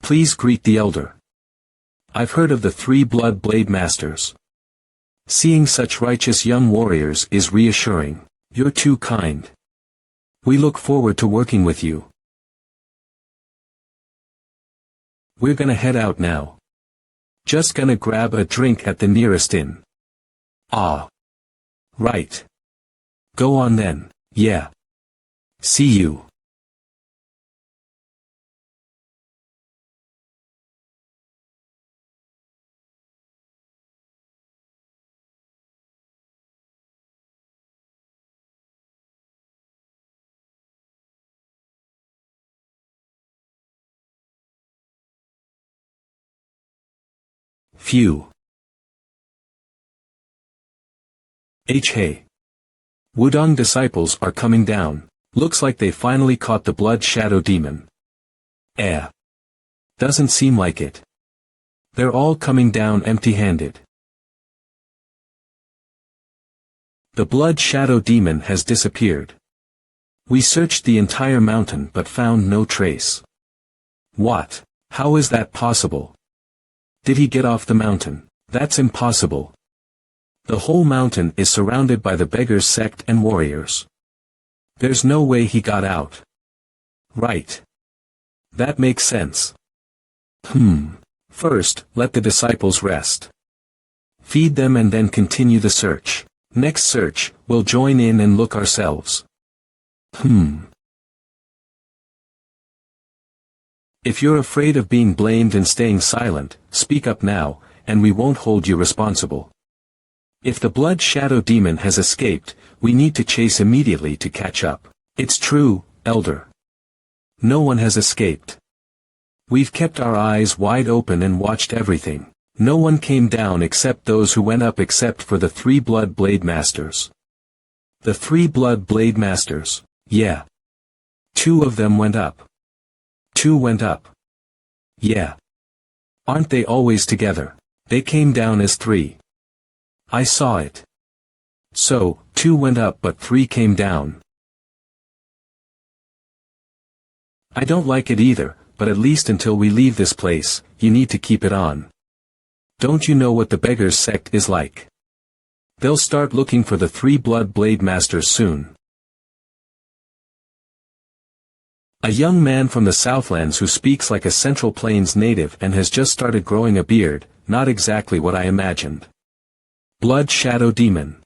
[SPEAKER 1] Please greet the elder. I've heard of the 3 blood blade masters. Seeing such righteous young warriors is reassuring. You're too kind. We look forward to working with you. We're gonna head out now. Just gonna grab a drink at the nearest inn. Ah. Right. Go on then. Yeah. See you. Phew. Hey. Wudong disciples are coming down. Looks like they finally caught the blood shadow demon. Doesn't seem like it. They're all coming down empty-handed. The blood shadow demon has disappeared. We searched the entire mountain but found no trace. What? How is that possible? Did he get off the mountain? That's impossible. The whole mountain is surrounded by the beggars' sect and warriors. There's no way he got out. Right. That makes sense. First, let the disciples rest. Feed them and then continue the search. Next search, we'll join in and look ourselves. If you're afraid of being blamed and staying silent, speak up now, and we won't hold you responsible. If the blood shadow demon has escaped, we need to chase immediately to catch up. It's true, Elder. No one has escaped. We've kept our eyes wide open and watched everything. No one came down except those who went up except for the 3 blood blade masters. The 3 blood blade masters, yeah. 2 of them went up. 2 went up. Yeah. Aren't they always together? They came down as 3. I saw it. So, 2 went up but 3 came down. I don't like it either, but at least until we leave this place, you need to keep it on. Don't you know what the beggars' sect is like? They'll start looking for the 3 blood blade masters soon. A young man from the Southlands who speaks like a Central Plains native and has just started growing a beard, not exactly what I imagined. Blood Shadow Demon.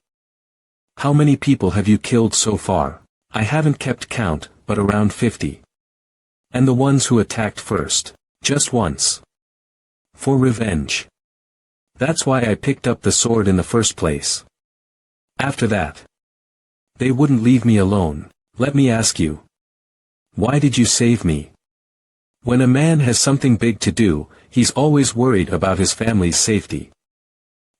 [SPEAKER 1] How many people have you killed so far? I haven't kept count, but around 50. And the ones who attacked first. Just once. For revenge. That's why I picked up the sword in the first place. After that. They wouldn't leave me alone. Let me ask you. Why did you save me? When a man has something big to do, he's always worried about his family's safety.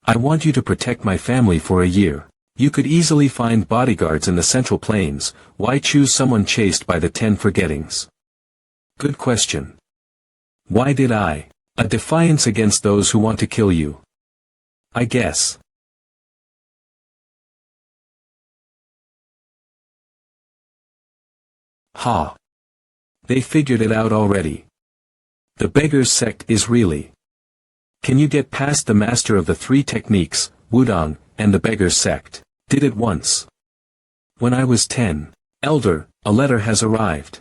[SPEAKER 1] I want you to protect my family for a year. You could easily find bodyguards in the Central Plains, why choose someone chased by the 10 forgettings? Good question. Why did I? A defiance against those who want to kill you. I guess. Ha. They figured it out already. The beggars' sect is really. Can you get past the master of the 3 techniques, Wudong, and the beggars' sect? Did it once. When I was 10. Elder, a letter has arrived.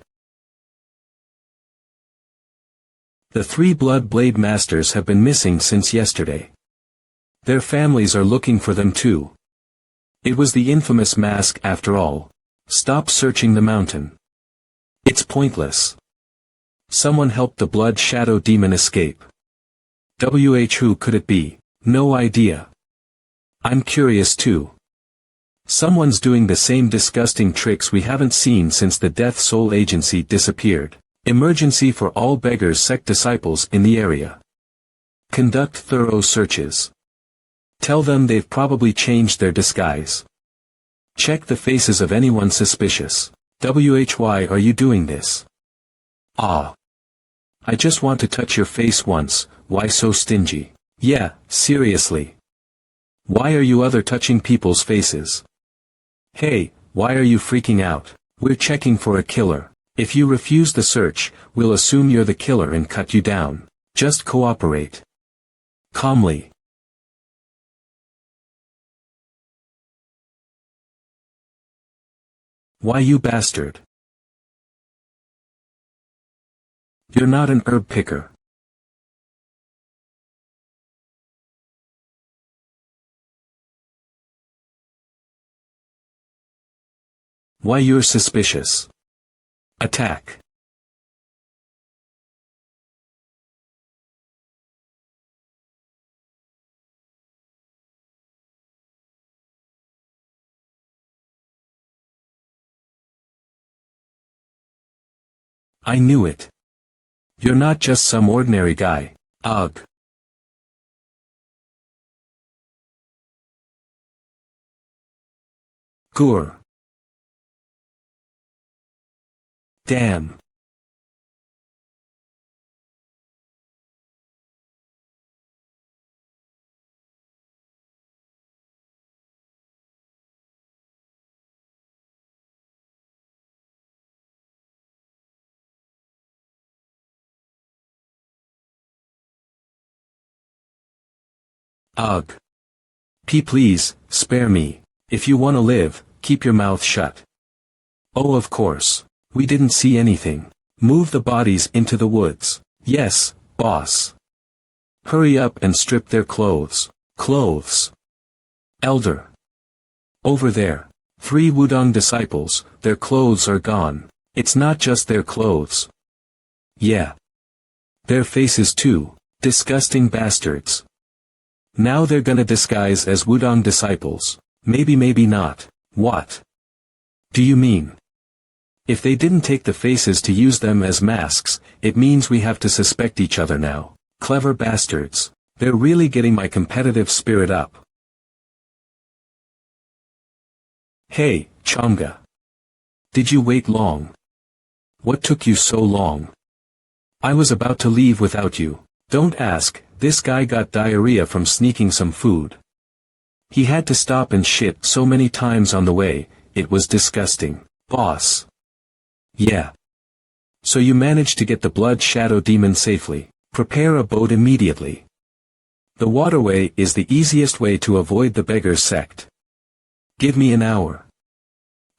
[SPEAKER 1] The 3 blood blade masters have been missing since yesterday. Their families are looking for them too. It was the infamous mask after all. Stop searching the mountain. It's pointless. Someone helped the blood shadow demon escape. Who could it be? No idea. I'm curious too. Someone's doing the same disgusting tricks we haven't seen since the Death Soul Agency disappeared. Emergency for all beggars sect disciples in the area. Conduct thorough searches. Tell them they've probably changed their disguise. Check the faces of anyone suspicious. Why are you doing this? Ah. I just want to touch your face once, why so stingy? Yeah, seriously. Why are you other touching people's faces? Hey, why are you freaking out? We're checking for a killer. If you refuse the search, we'll assume you're the killer and cut you down. Just cooperate. Calmly. Why you bastard? You're not an herb picker. Why you're suspicious? Attack. I knew it. You're not just some ordinary guy. Ugh. Gur. Damn. Ugh. Please, spare me. If you wanna live, keep your mouth shut. Oh, of course. We didn't see anything. Move the bodies into the woods. Yes, boss. Hurry up and strip their clothes. Clothes. Elder. Over there. 3 Wudong disciples, their clothes are gone. It's not just their clothes. Yeah. Their faces too. Disgusting bastards. Now they're gonna disguise as Wudong disciples. Maybe not. What? Do you mean? If they didn't take the faces to use them as masks, it means we have to suspect each other now. Clever bastards. They're really getting my competitive spirit up. Hey, Chang'e. Did you wait long? What took you so long? I was about to leave without you. Don't ask, this guy got diarrhea from sneaking some food. He had to stop and shit so many times on the way, it was disgusting. Boss. Yeah. So you managed to get the blood shadow demon safely. Prepare a boat immediately. The waterway is the easiest way to avoid the beggar's sect. Give me an hour.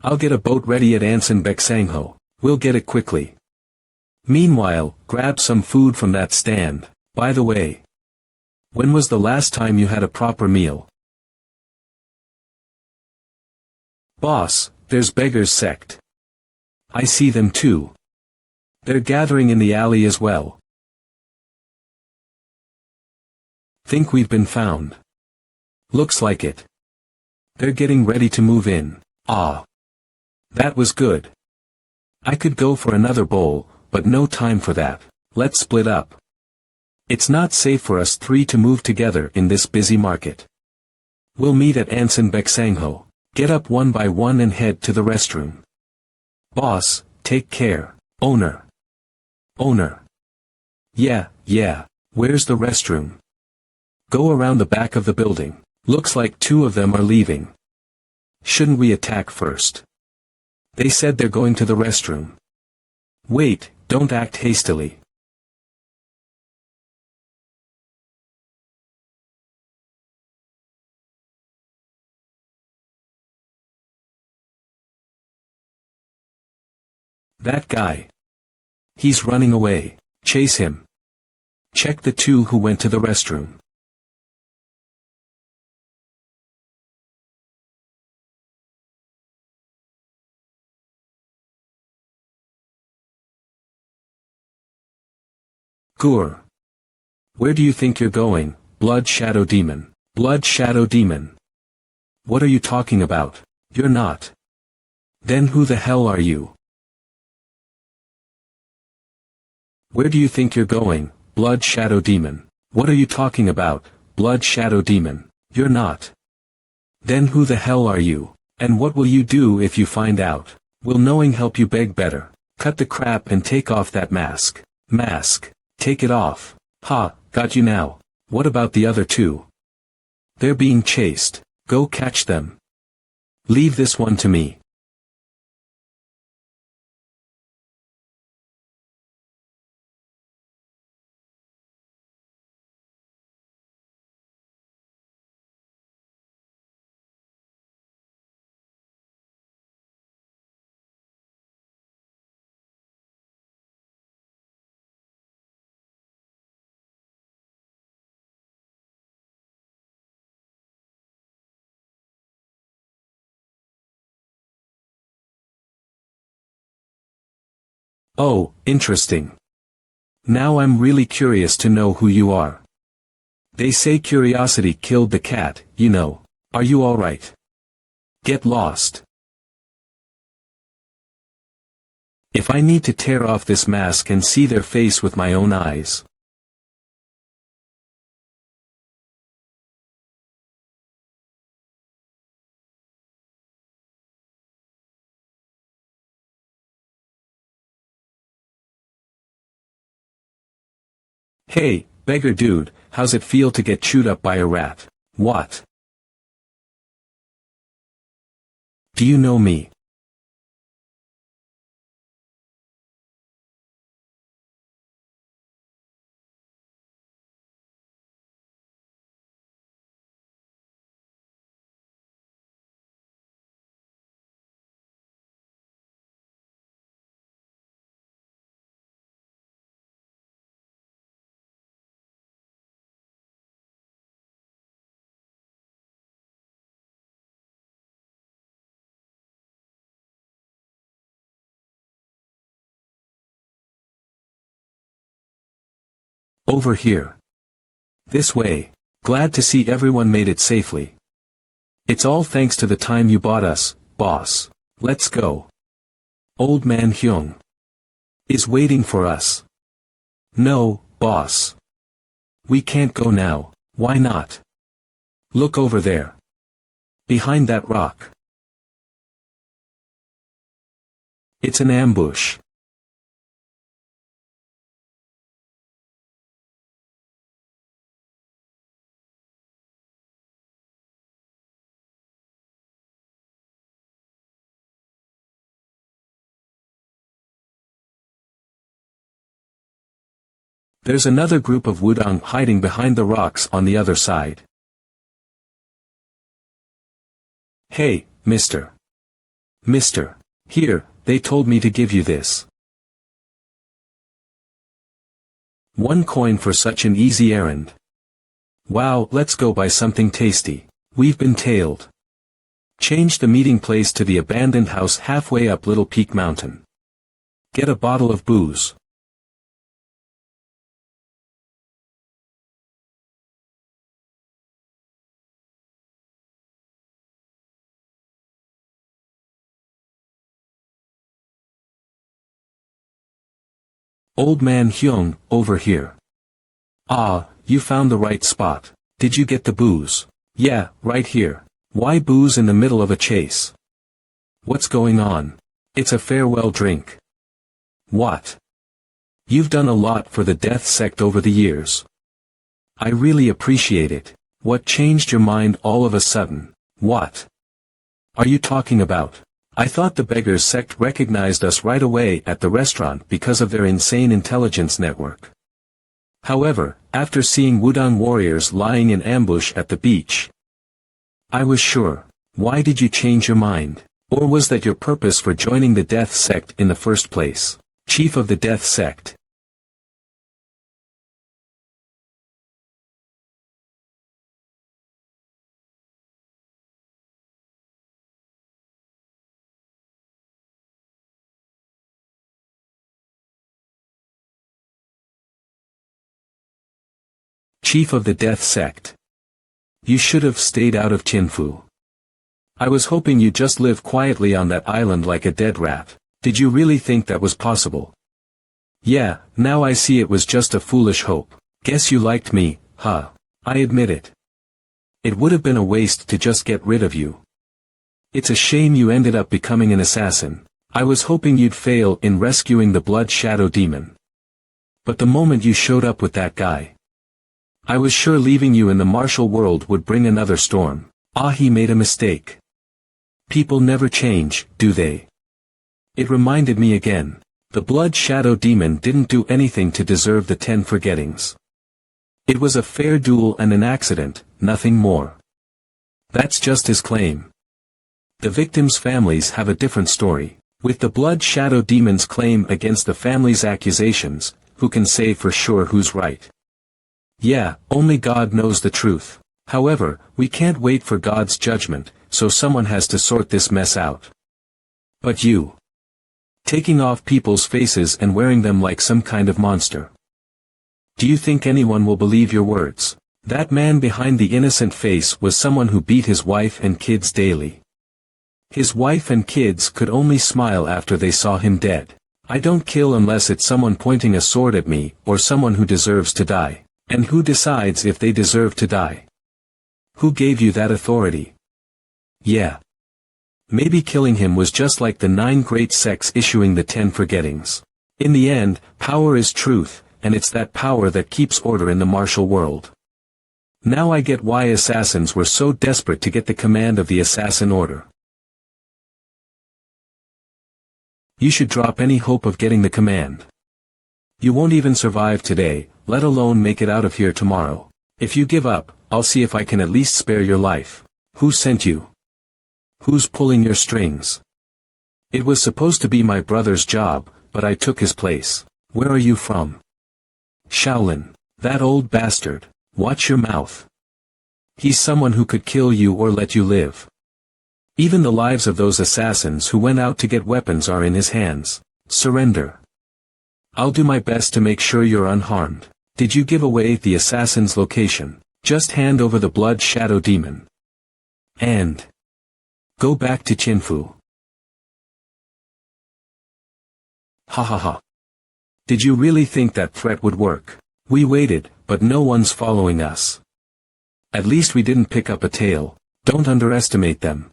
[SPEAKER 1] I'll get a boat ready at Anson Beksangho. We'll get it quickly. Meanwhile, grab some food from that stand. By the way, when was the last time you had a proper meal? Boss, there's beggar's sect. I see them too. They're gathering in the alley as well. Think we've been found. Looks like it. They're getting ready to move in. Ah. That was good. I could go for another bowl, but no time for that. Let's split up. It's not safe for us 3 to move together in this busy market. We'll meet at Anson Beksangho. Get up one by one and head to the restroom. Boss, take care. Owner. Owner. Yeah, where's the restroom? Go around the back of the building. Looks like 2 of them are leaving. Shouldn't we attack first? They said they're going to the restroom. Wait, don't act hastily. That guy. He's running away. Chase him. Check the 2 who went to the restroom. Gur. Where do you think you're going, Blood Shadow Demon? Blood Shadow Demon. What are you talking about? You're not. Then who the hell are you? Where do you think you're going, Blood Shadow Demon? What are you talking about, Blood Shadow Demon? You're not. Then who the hell are you? And what will you do if you find out? Will knowing help you beg better? Cut the crap and take off that mask. Mask. Take it off. Ha, got you now. What about the other 2? They're being chased. Go catch them. Leave this one to me. Oh, interesting. Now I'm really curious to know who you are. They say curiosity killed the cat, you know. Are you alright? Get lost. If I need to tear off this mask and see their face with my own eyes. Hey, beggar dude, how's it feel to get chewed up by a rat? What? Do you know me? Over here. This way. Glad to see everyone made it safely. It's all thanks to the time you bought us, boss. Let's go. Old man Hyung is waiting for us. No, boss. We can't go now. Why not? Look over there. Behind that rock. It's an ambush. There's another group of Wudang hiding behind the rocks on the other side. Hey, mister. Mister. Here, they told me to give you this. 1 coin for such an easy errand. Wow, let's go buy something tasty. We've been tailed. Change the meeting place to the abandoned house halfway up Little Peak Mountain. Get a bottle of booze. Old man Hyung, over here. Ah, you found the right spot. Did you get the booze? Yeah, right here. Why booze in the middle of a chase? What's going on? It's a farewell drink. What? You've done a lot for the death sect over the years. I really appreciate it. What changed your mind all of a sudden? What are you talking about? I thought the beggars sect recognized us right away at the restaurant because of their insane intelligence network. However, after seeing Wudang warriors lying in ambush at the beach, I was sure. Why did you change your mind? Or was that your purpose for joining the death sect in the first place? Chief of the death sect. Chief of the death sect. You should have stayed out of Chinfu. I was hoping you'd just live quietly on that island like a dead rat. Did you really think that was possible? Yeah, now I see it was just a foolish hope. Guess you liked me, huh? I admit it. It would have been a waste to just get rid of you. It's a shame you ended up becoming an assassin. I was hoping you'd fail in rescuing the Blood Shadow Demon. But the moment you showed up with that guy, I was sure leaving you in the martial world would bring another storm. Ah, he made a mistake. People never change, do they? It reminded me again. The Blood Shadow Demon didn't do anything to deserve the 10 forgettings. It was a fair duel and an accident, nothing more. That's just his claim. The victims' families have a different story. With the Blood Shadow Demon's claim against the family's accusations, who can say for sure who's right? Yeah, only God knows the truth. However, we can't wait for God's judgment, so someone has to sort this mess out. But you, taking off people's faces and wearing them like some kind of monster. Do you think anyone will believe your words? That man behind the innocent face was someone who beat his wife and kids daily. His wife and kids could only smile after they saw him dead. I don't kill unless it's someone pointing a sword at me, or someone who deserves to die. And who decides if they deserve to die? Who gave you that authority? Yeah. Maybe killing him was just like the 9 great sects issuing the 10 forgettings. In the end, power is truth, and it's that power that keeps order in the martial world. Now I get why assassins were so desperate to get the command of the assassin order. You should drop any hope of getting the command. You won't even survive today, let alone make it out of here tomorrow. If you give up, I'll see if I can at least spare your life. Who sent you? Who's pulling your strings? It was supposed to be my brother's job, but I took his place. Where are you from? Shaolin. That old bastard. Watch your mouth. He's someone who could kill you or let you live. Even the lives of those assassins who went out to get weapons are in his hands. Surrender. I'll do my best to make sure you're unharmed. Did you give away the assassin's location? Just hand over the blood shadow demon. And go back to Chinfu. Ha ha ha. Did you really think that threat would work? We waited, but no one's following us. At least we didn't pick up a tail. Don't underestimate them.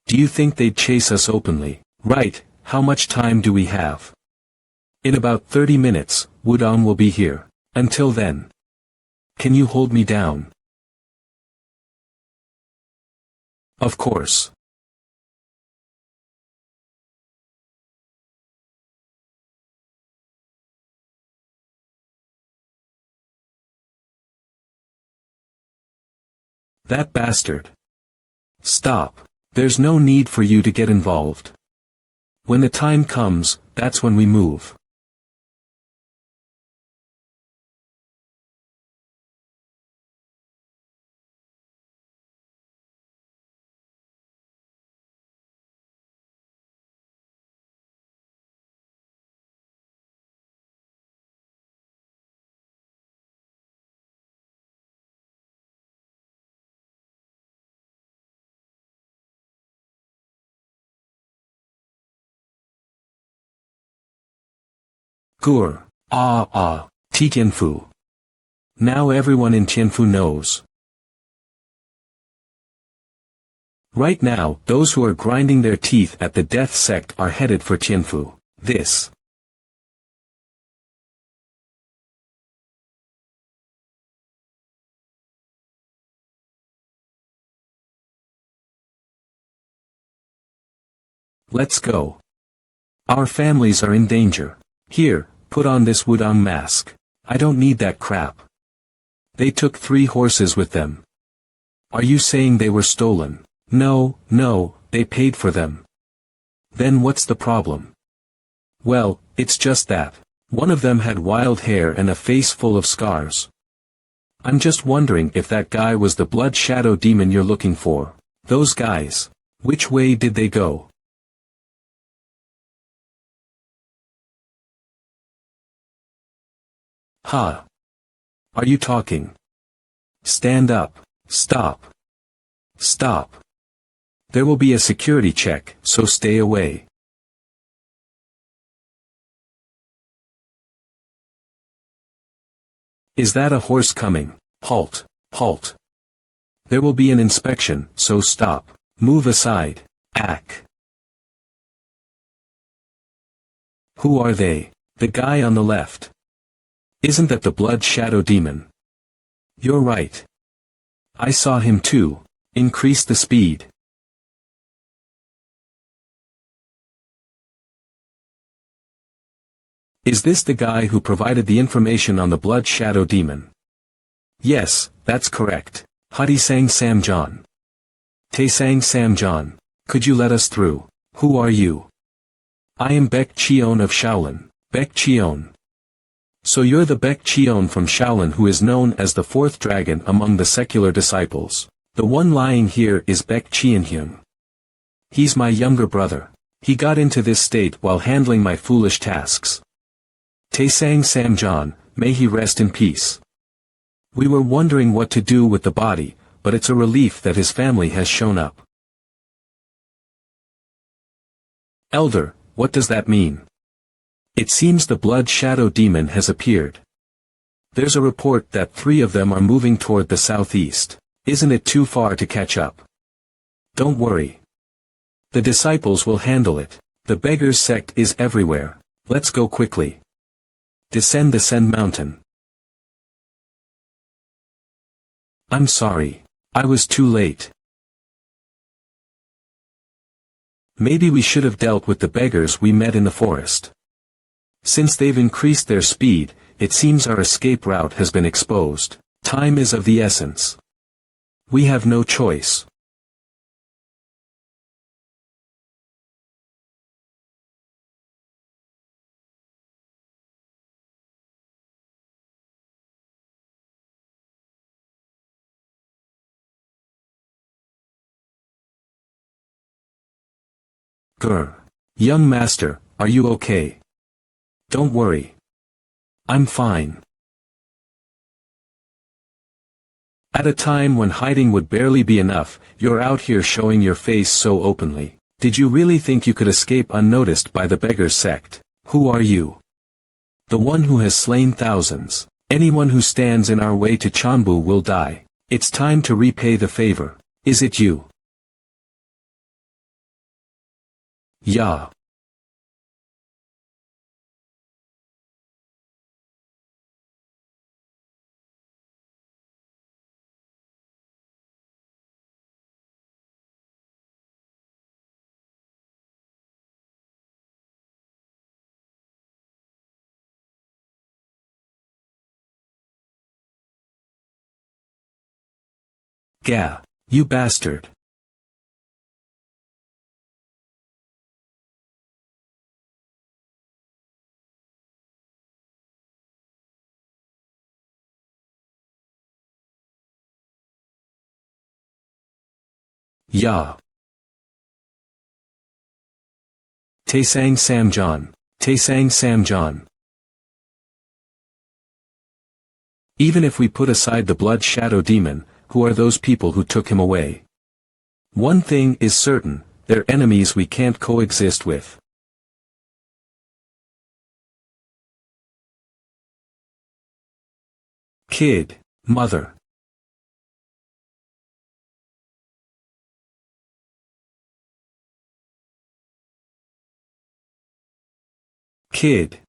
[SPEAKER 1] Do you think they'd chase us openly? Right, how much time do we have? In about 30 minutes, Wudong will be here. Until then. Can you hold me down? Of course. That bastard. Stop. There's no need for you to get involved. When the time comes, that's when we move. Gur. Tianfu. Now everyone in Tianfu knows. Right now, those who are grinding their teeth at the death sect are headed for Tianfu. This Let's go. Our families are in danger. Here, put on this Wudong mask. I don't need that crap. They took 3 horses with them. Are you saying they were stolen? No, they paid for them. Then what's the problem? Well, it's just that. One of them had wild hair and a face full of scars. I'm just wondering if that guy was the blood shadow demon you're looking for. Those guys. Which way did they go? Ha! Are you talking? Stand up. Stop. Stop. There will be a security check, so stay away. Is that a horse coming? Halt. Halt. There will be an inspection, so stop. Move aside. Ack. Who are they? The guy on the left. Isn't that the blood shadow demon? You're right. I saw him too. Increase the speed. Is this the guy who provided the information on the blood shadow demon? Yes, that's correct. Hadisang Samjon. Taesang Samjon. Could you let us through? Who are you? I am Baek Cheon of Shaolin. Baek Cheon. So you're the Baek Cheon from Shaolin who is known as the 4th dragon among the secular disciples. The one lying here is Baek Cheonhyun. He's my younger brother. He got into this state while handling my foolish tasks. Taesang Samjon, may he rest in peace. We were wondering what to do with the body, but it's a relief that his family has shown up. Elder, what does that mean? It seems the blood shadow demon has appeared. There's a report that 3 of them are moving toward the southeast. Isn't it too far to catch up? Don't worry. The disciples will handle it. The beggars sect is everywhere. Let's go quickly. Descend the Send mountain. I'm sorry. I was too late. Maybe we should have dealt with the beggars we met in the forest. Since they've increased their speed, it seems our escape route has been exposed. Time is of the essence. We have no choice. Grr. Young master, are you okay? Don't worry. I'm fine. At a time when hiding would barely be enough, you're out here showing your face so openly. Did you really think you could escape unnoticed by the beggar sect? Who are you? The one who has slain thousands. Anyone who stands in our way to Chanbu will die. It's time to repay the favor. Is it you? Yeah. Gah. You bastard. Yeah. Taesang Samjon. Taesang Samjon. Even if we put aside the blood shadow demon, who are those people who took him away? One thing is certain, they're enemies we can't coexist with. Kid. Mother. Kid.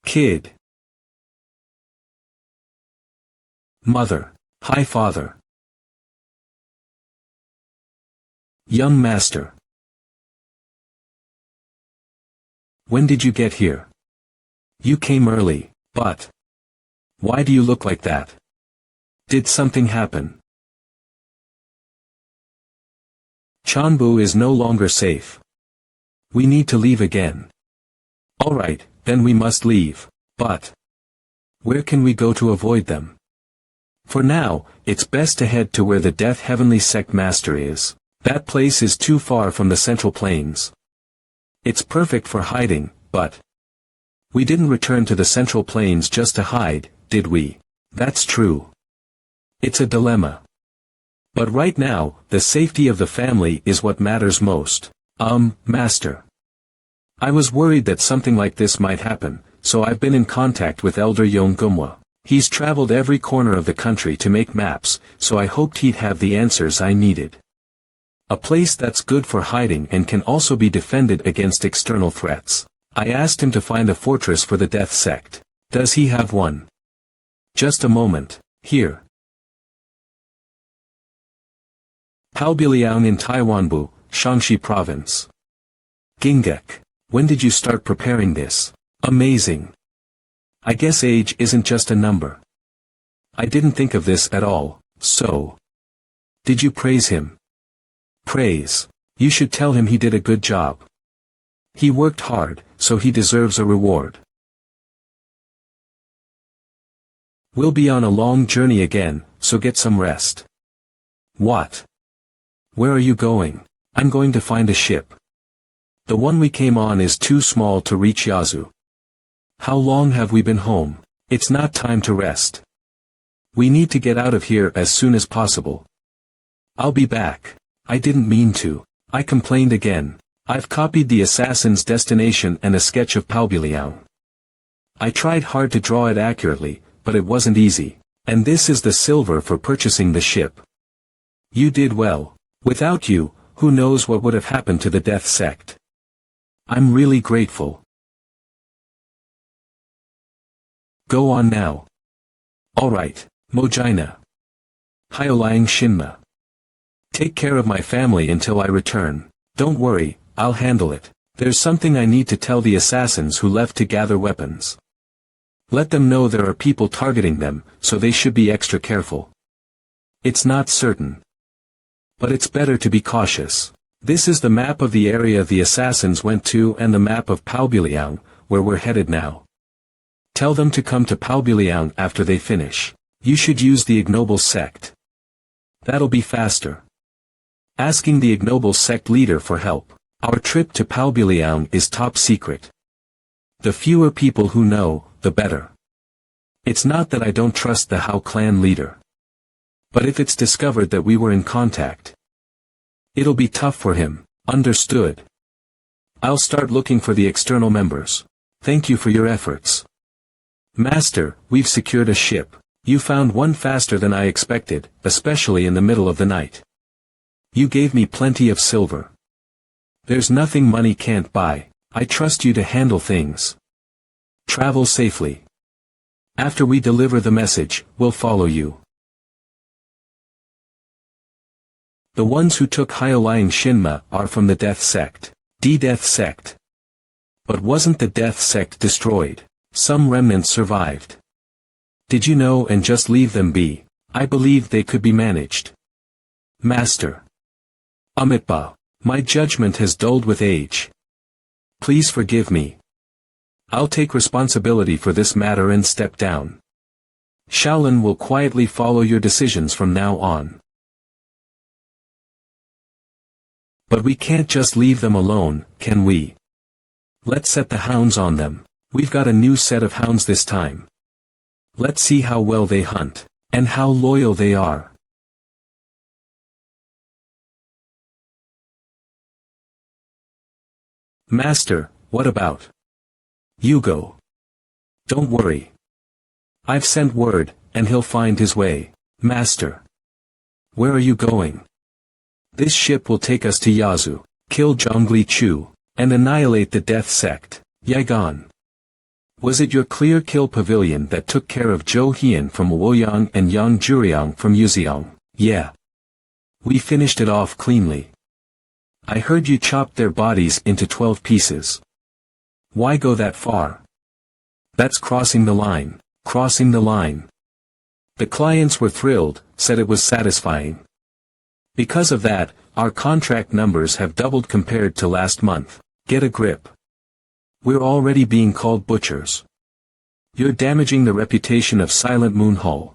[SPEAKER 1] Kid. Mother. Hi father. Young master. When did you get here? You came early, but... Why do you look like that? Did something happen? Chanbu is no longer safe. We need to leave again. Alright, then we must leave, but... Where can we go to avoid them? For now, it's best to head to where the Death Heavenly Sect Master is. That place is too far from the Central Plains. It's perfect for hiding, but... We didn't return to the Central Plains just to hide, did we? That's true. It's a dilemma. But right now, the safety of the family is what matters most. Master. I was worried that something like this might happen, so I've been in contact with Elder Yongumwa. He's traveled every corner of the country to make maps, so I hoped he'd have the answers I needed. A place that's good for hiding and can also be defended against external threats. I asked him to find a fortress for the Death Sect. Does he have one? Just a moment. Here. Palbiliang in Taiwanbu, Shaanxi Province. Gingek. When did you start preparing this? Amazing. I guess age isn't just a number. I didn't think of this at all, so. Did you praise him? Praise. You should tell him he did a good job. He worked hard, so he deserves a reward. We'll be on a long journey again, so get some rest. What? Where are you going? I'm going to find a ship. The one we came on is too small to reach Yazoo. How long have we been home? It's not time to rest. We need to get out of here as soon as possible. I'll be back. I didn't mean to. I complained again. I've copied the assassin's destination and a sketch of Palbiliang. I tried hard to draw it accurately, but it wasn't easy. And this is the silver for purchasing the ship. You did well. Without you, who knows what would have happened to the Death Sect. I'm really grateful. Go on now. Alright, Mojina. Hyolang Shinma. Take care of my family until I return. Don't worry, I'll handle it. There's something I need to tell the assassins who left to gather weapons. Let them know there are people targeting them, so they should be extra careful. It's not certain. But it's better to be cautious. This is the map of the area the assassins went to and the map of Palbiliang, where we're headed now. Tell them to come to Palbiliang after they finish. You should use the ignoble sect. That'll be faster. asking the ignoble sect leader for help. Our trip to Palbiliang is top secret. The fewer people who know, the better. It's not that I don't trust the Hao clan leader. But if it's discovered that we were in contact, it'll be tough for him. Understood. I'll start looking for the external members. Thank you for your efforts. Master, we've secured a ship. You found one faster than I expected, especially in the middle of the night. You gave me plenty of silver. There's nothing money can't buy. I trust you to handle things. Travel safely. After we deliver the message, we'll follow you. The ones who took Hyolying Shinma are from the Death Sect. Death Sect. But wasn't the Death Sect destroyed? Some remnants survived. Did you know and just leave them be? I believe they could be managed. Master. Amitba. My judgment has dulled with age. Please forgive me. I'll take responsibility for this matter and step down. Shaolin will quietly follow your decisions from now on. But we can't just leave them alone, can we? Let's set the hounds on them. We've got a new set of hounds this time. Let's see how well they hunt, and how loyal they are. Master, what about Hugo? Don't worry. I've sent word, and he'll find his way. Master. Where are you going? This ship will take us to Yazoo, kill Zhongli Chu, and annihilate the Death Sect. Yagan. Was it your clear kill pavilion that took care of Zhou Hian from Luoyang and Yang Juriang from Yuziang? Yeah. We finished it off cleanly. I heard you chopped their bodies into 12 pieces. Why go that far? That's crossing the line. Crossing the line. The clients were thrilled, said it was satisfying. Because of that, our contract numbers have doubled compared to last month. Get a grip. We're already being called butchers. You're damaging the reputation of Silent Moon Hall.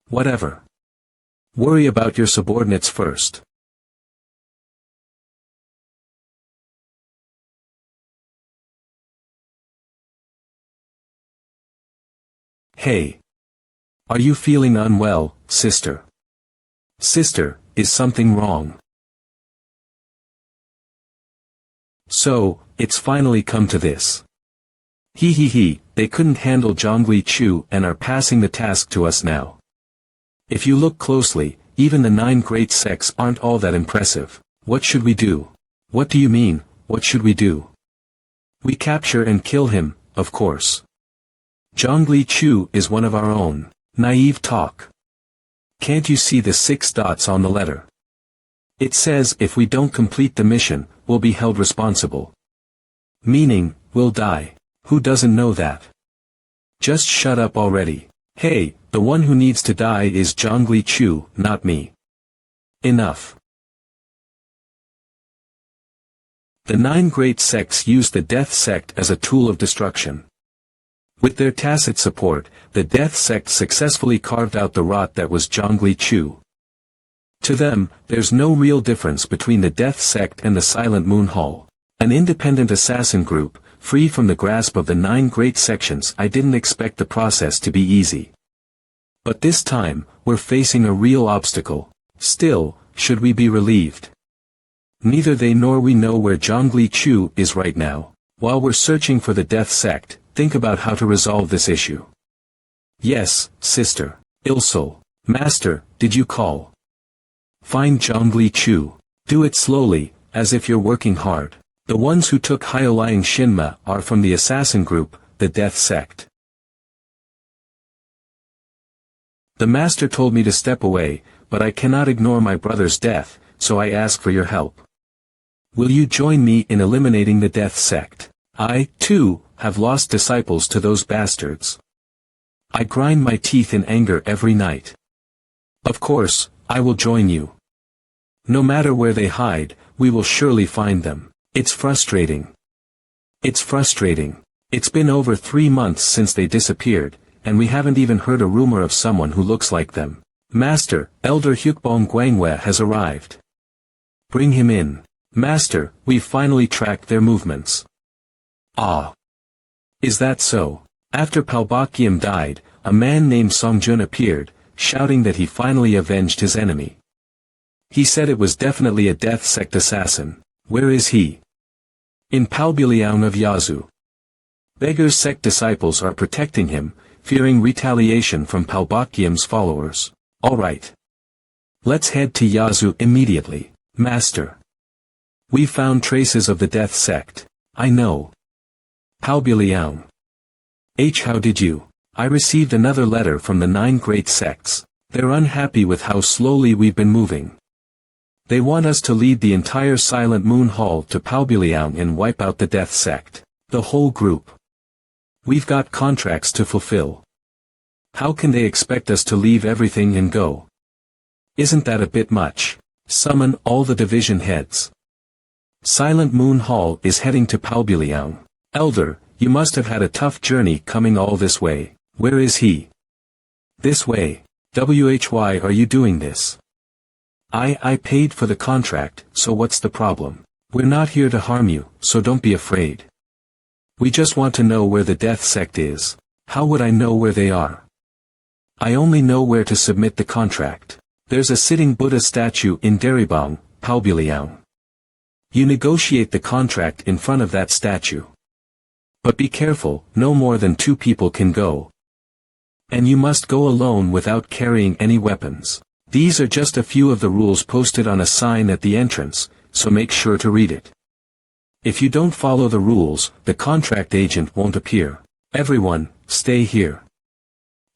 [SPEAKER 1] Whatever. Worry about your subordinates first. Hey. Are you feeling unwell, sister? Sister, is something wrong? So, it's finally come to this. They couldn't handle Zhongli Chu and are passing the task to us now. If you look closely, even the 9 great sects aren't all that impressive. What should we do? What do you mean, what should we do? We capture and kill him, of course. Zhongli Chu is one of our own. Naive talk. Can't you see the 6 dots on the letter? It says if we don't complete the mission, we'll be held responsible. Meaning, we'll die. Who doesn't know that? Just shut up already. Hey, the one who needs to die is Zhongli Chu, not me. Enough. The 9 great sects use the Death Sect as a tool of destruction. With their tacit support, the Death Sect successfully carved out the rot that was Zhongli Chu. To them, there's no real difference between the Death Sect and the Silent Moon Hall. An independent assassin group, free from the grasp of the 9 great sections. I didn't expect the process to be easy. But this time, we're facing a real obstacle. Still, should we be relieved? Neither they nor we know where Zhongli Chu is right now. While we're searching for the Death Sect, think about how to resolve this issue. Yes, sister. Ilsul. Master, did you call? Find Zhongli Chu. Do it slowly, as if you're working hard. The ones who took Hyolying Shinma are from the assassin group, the Death Sect. The master told me to step away, but I cannot ignore my brother's death, so I ask for your help. Will you join me in eliminating the Death Sect? I, too, have lost disciples to those bastards. I grind my teeth in anger every night. Of course, I will join you. No matter where they hide, we will surely find them. It's frustrating. It's frustrating. It's been over 3 months since they disappeared, and we haven't even heard a rumor of someone who looks like them. Master, Elder Hyukbong Guangwe has arrived. Bring him in. Master, we've finally tracked their movements. Ah. Is that so? After Palbakium died, a man named Songjun appeared, shouting that he finally avenged his enemy. He said it was definitely a death sect assassin. Where is he? In Palbiliaun of Yazoo. Beggar's sect disciples are protecting him, fearing retaliation from Palbakium's followers. Alright. Let's head to Yazoo immediately, Master. We found traces of the death sect. I know. Palbiliaun. How did you? I received another letter from the 9 great sects. They're unhappy with how slowly we've been moving. They want us to lead the entire Silent Moon Hall to Palbiliaun and wipe out the death sect. The whole group. We've got contracts to fulfill. How can they expect us to leave everything and go? Isn't that a bit much? Summon all the division heads. Silent Moon Hall is heading to Palbiliaun. Elder, you must have had a tough journey coming all this way. Where is he? This way. Why are you doing this? I paid for the contract, so what's the problem? We're not here to harm you, so don't be afraid. We just want to know where the death sect is. How would I know where they are? I only know where to submit the contract. There's a sitting Buddha statue in Deribang, Palbiliaun. You negotiate the contract in front of that statue. But be careful, no more than 2 people can go. And you must go alone without carrying any weapons. These are just a few of the rules posted on a sign at the entrance, so make sure to read it. If you don't follow the rules, the contract agent won't appear. Everyone, stay here.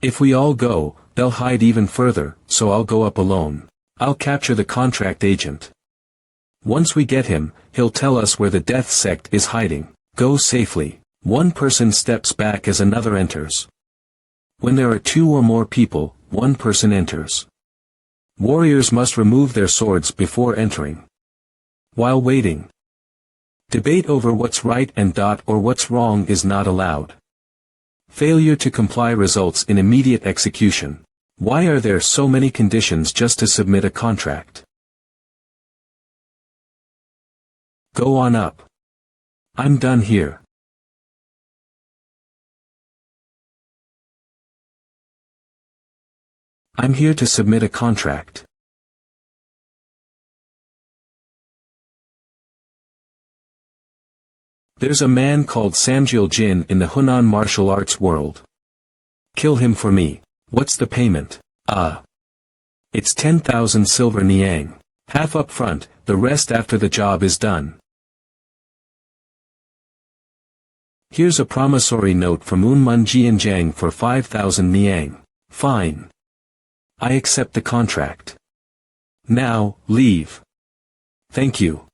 [SPEAKER 1] If we all go, they'll hide even further, so I'll go up alone. I'll capture the contract agent. Once we get him, he'll tell us where the death sect is hiding. Go safely. 1 person steps back as another enters. When there are 2 or more people, 1 person enters. Warriors must remove their swords before entering. While waiting, debate over what's right and or what's wrong is not allowed. Failure to comply results in immediate execution. Why are there so many conditions just to submit a contract? Go on up. I'm done here. I'm here to submit a contract. There's a man called Samjil Jin in the Hunan martial arts world. Kill him for me. What's the payment? It's 10,000 silver niang. Half up front, the rest after the job is done. Here's a promissory note from Unmun Jianjiang for 5,000 niang. Fine. I accept the contract. Now, leave. Thank you.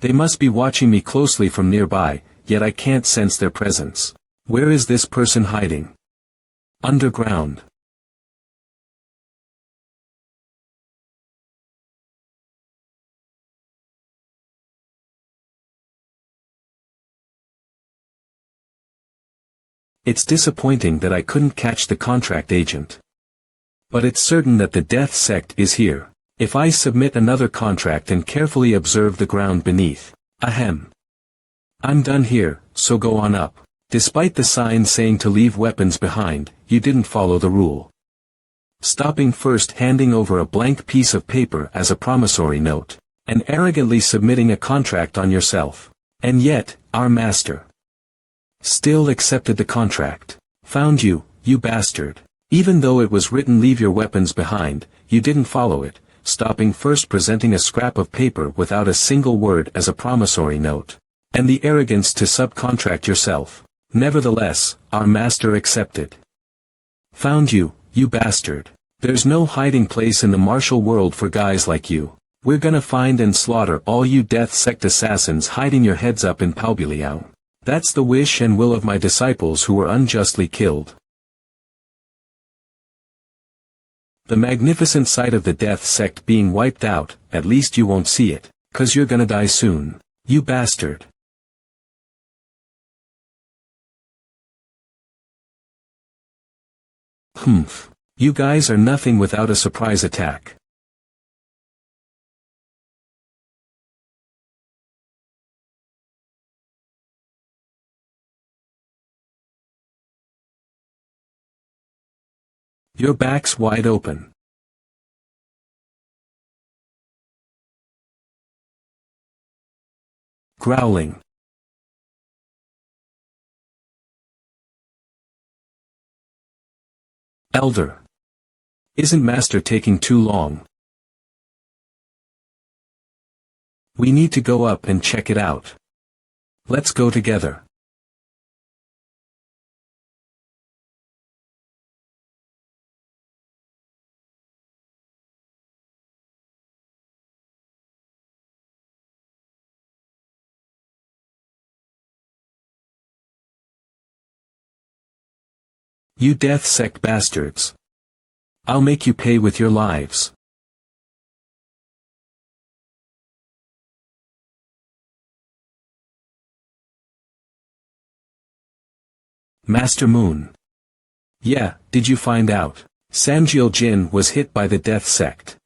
[SPEAKER 1] They must be watching me closely from nearby, yet I can't sense their presence. Where is this person hiding? Underground. It's disappointing that I couldn't catch the contract agent. But it's certain that the death sect is here. If I submit another contract and carefully observe the ground beneath. Ahem. I'm done here, so go on up. Despite the sign saying to leave weapons behind, you didn't follow the rule. Stopping first, handing over a blank piece of paper as a promissory note, and arrogantly submitting a contract on yourself. And yet, our master still accepted the contract. Found you, you bastard. Even though it was written leave your weapons behind, you didn't follow it, stopping first, presenting a scrap of paper without a single word as a promissory note. And the arrogance to subcontract yourself. Nevertheless, our master accepted. Found you, you bastard. There's no hiding place in the martial world for guys like you. We're gonna find and slaughter all you death sect assassins hiding your heads up in Palbiliaun. That's the wish and will of my disciples who were unjustly killed. The magnificent sight of the death sect being wiped out, at least you won't see it, 'cause you're gonna die soon. You bastard. You guys are nothing without a surprise attack. Your back's wide open. Growling. Elder. Isn't Master taking too long? We need to go up and check it out. Let's go together. You death sect bastards. I'll make you pay with your lives. Master Moon. Yeah, did you find out? Samjil Jin was hit by the death sect.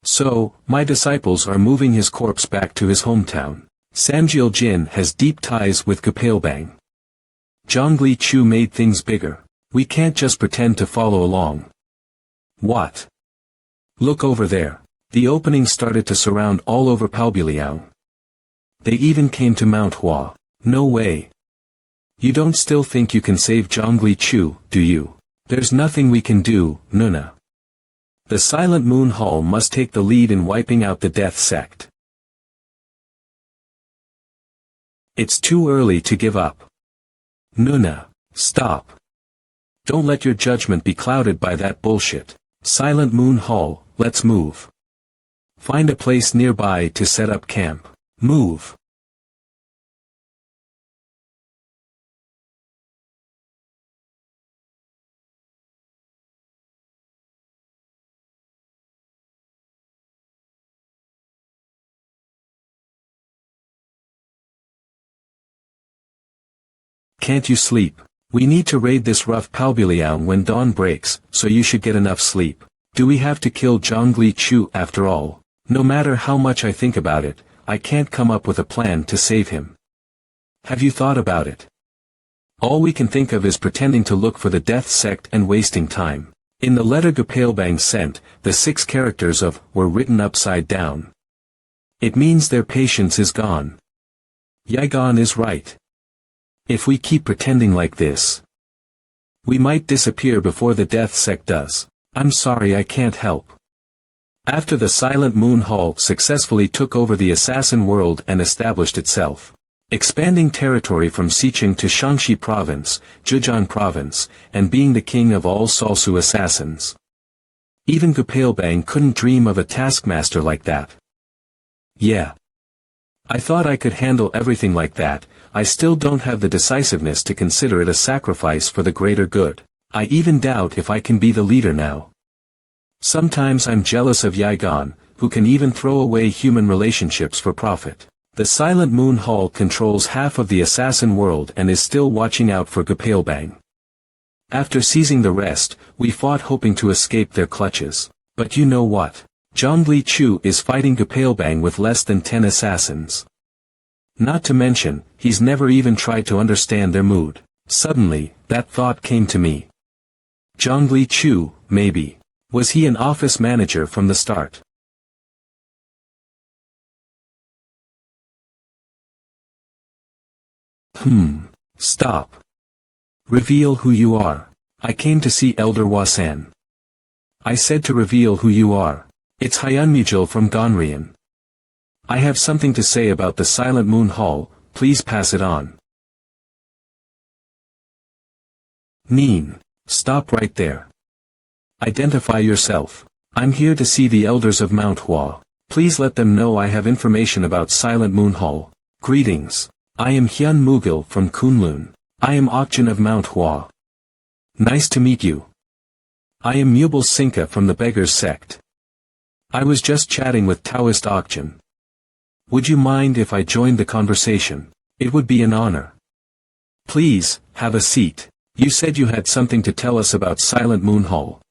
[SPEAKER 1] So, my disciples are moving his corpse back to his hometown. Samjil Jin has deep ties with Kapalbang. Zhongli Chu made things bigger. We can't just pretend to follow along. What? Look over there. The openings started to surround all over Palbiliang. They even came to MANHWA. No way. You don't still think you can save Zhongli Chu, do you? There's nothing we can do, Nuna. The Silent Moon Hall must take the lead in wiping out the death sect. It's too early to give up. Nuna, stop. Don't let your judgment be clouded by that bullshit. Silent Moon Hall, let's move. Find a place nearby to set up camp. Move. Can't you sleep? We need to raid this rough Palbiliang when dawn breaks, so you should get enough sleep. Do we have to kill Zhongli Chu after all? No matter how much I think about it, I can't come up with a plan to save him. Have you thought about it? All we can think of is pretending to look for the death sect and wasting time. In the letter Kapalbang sent, the 6 characters of were written upside down. It means their patience is gone. Yigan is right. If we keep pretending like this, we might disappear before the death sect does. I'm sorry I can't help. After the Silent Moon Hall successfully took over the assassin world and established itself, expanding territory from Xiqing to Shaanxi province, Zhejiang province, and being the king of all Salsu assassins. Even Kapalbang couldn't dream of a taskmaster like that. Yeah. I thought I could handle everything like that. I still don't have the decisiveness to consider it a sacrifice for the greater good. I even doubt if I can be the leader now. Sometimes I'm jealous of Yigan, who can even throw away human relationships for profit. The Silent Moon Hall controls half of the assassin world and is still watching out for Kapalbang. After seizing the rest, we fought hoping to escape their clutches. But you know what? Zhongli Chu is fighting Kapalbang with less than 10 assassins. Not to mention, he's never even tried to understand their mood. Suddenly, that thought came to me. Zhongli Chu, maybe. Was he an office manager from the start? Stop. Reveal who you are. I came to see Elder Wasan. I said to reveal who you are. It's Hyunmijil from Gonrian. I have something to say about the Silent Moon Hall, please pass it on. Neen. Stop right there. Identify yourself. I'm here to see the elders of MANHWA. Please let them know I have information about Silent Moon Hall. Greetings. I am Hyun Mugil from Kunlun. I am Okjin of MANHWA. Nice to meet you. I am Mubal Sinka from the Beggars sect. I was just chatting with Taoist Okjin. Would you mind if I joined the conversation? It would be an honor. Please, have a seat. You said you had something to tell us about Silent Moon Hall.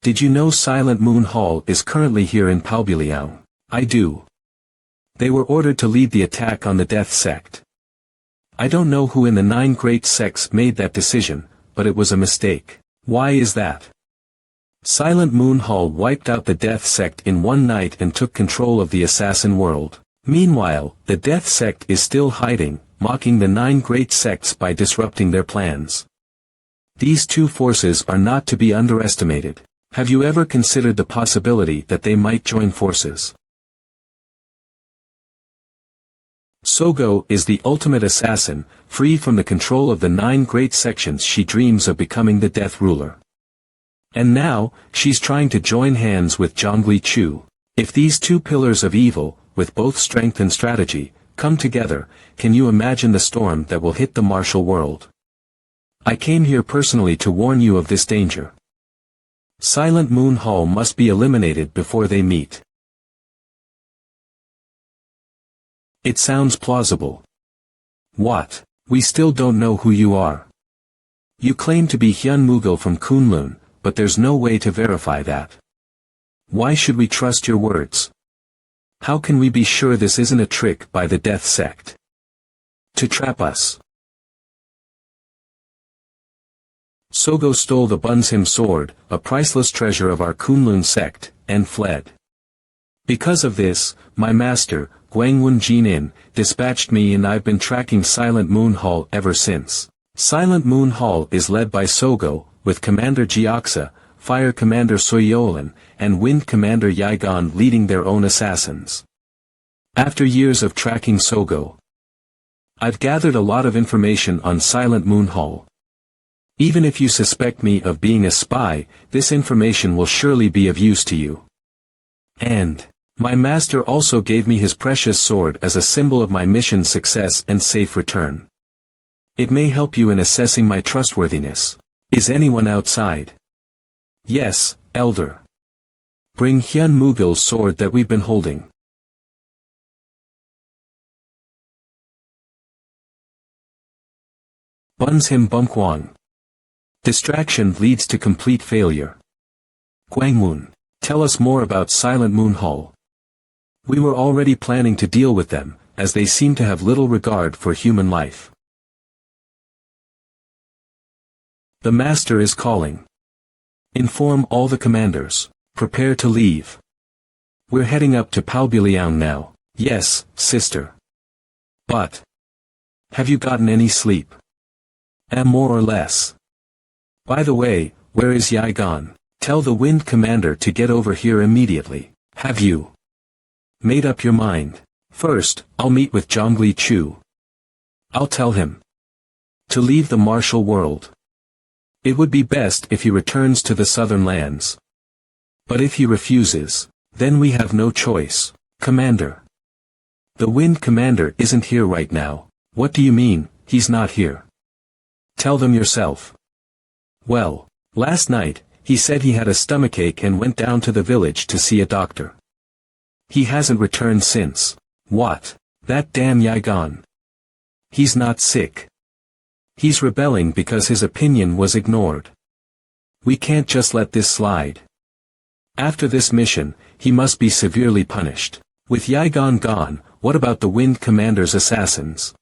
[SPEAKER 1] Did you know Silent Moon Hall is currently here in Palbiliang? I do. They were ordered to lead the attack on the Death Sect. I don't know who in the 9 great sects made that decision, but it was a mistake. Why is that? Silent Moon Hall wiped out the Death Sect in one night and took control of the assassin world. Meanwhile, the Death Sect is still hiding, mocking the 9 great sects by disrupting their plans. These two forces are not to be underestimated. Have you ever considered the possibility that they might join forces? Sogo is the ultimate assassin, free from the control of the 9 great sections. She dreams of becoming the Death Ruler. And now, she's trying to join hands with Zhongli Chu. If these two pillars of evil, with both strength and strategy, come together, can you imagine the storm that will hit the martial world? I came here personally to warn you of this danger. Silent Moon Hall must be eliminated before they meet. It sounds plausible. What? We still don't know who you are. You claim to be Hyun Mugil from Kunlun, but there's no way to verify that. Why should we trust your words? How can we be sure this isn't a trick by the Death Sect to trap us? Sogo stole the Bunshim sword, a priceless treasure of our Kunlun sect, and fled. Because of this, my master, Gwangwon Jinin, dispatched me, and I've been tracking Silent Moon Hall ever since. Silent Moon Hall is led by Sogo, with Commander Jiaksa, Fire Commander Soyolan, and Wind Commander Yaigon leading their own assassins. After years of tracking Sogo, I've gathered a lot of information on Silent Moon Hall. Even if you suspect me of being a spy, this information will surely be of use to you. And my master also gave me his precious sword as a symbol of my mission's success and safe return. It may help you in assessing my trustworthiness. Is anyone outside? Yes, Elder. Bring Hyun Mugil's sword that we've been holding. Bunshim Bumkwang. Distraction leads to complete failure. Gwangwon, tell us more about Silent Moon Hall. We were already planning to deal with them, as they seem to have little regard for human life. The Master is calling. Inform all the commanders. Prepare to leave. We're heading up to Palbiliang now. Yes, sister. But have you gotten any sleep? More or less. By the way, where is Yaigon? Tell the Wind Commander to get over here immediately. Have you made up your mind? First, I'll meet with Zhongli Chu. I'll tell him to leave the martial world. It would be best if he returns to the southern lands. But if he refuses, then we have no choice. Commander. The Wind Commander isn't here right now. What do you mean, he's not here? Tell them yourself. Well, last night, he said he had a stomachache and went down to the village to see a doctor. He hasn't returned since. What? That damn Yaigon. He's not sick. He's rebelling because his opinion was ignored. We can't just let this slide. After this mission, he must be severely punished. With Yaigon gone, what about the Wind Commander's assassins?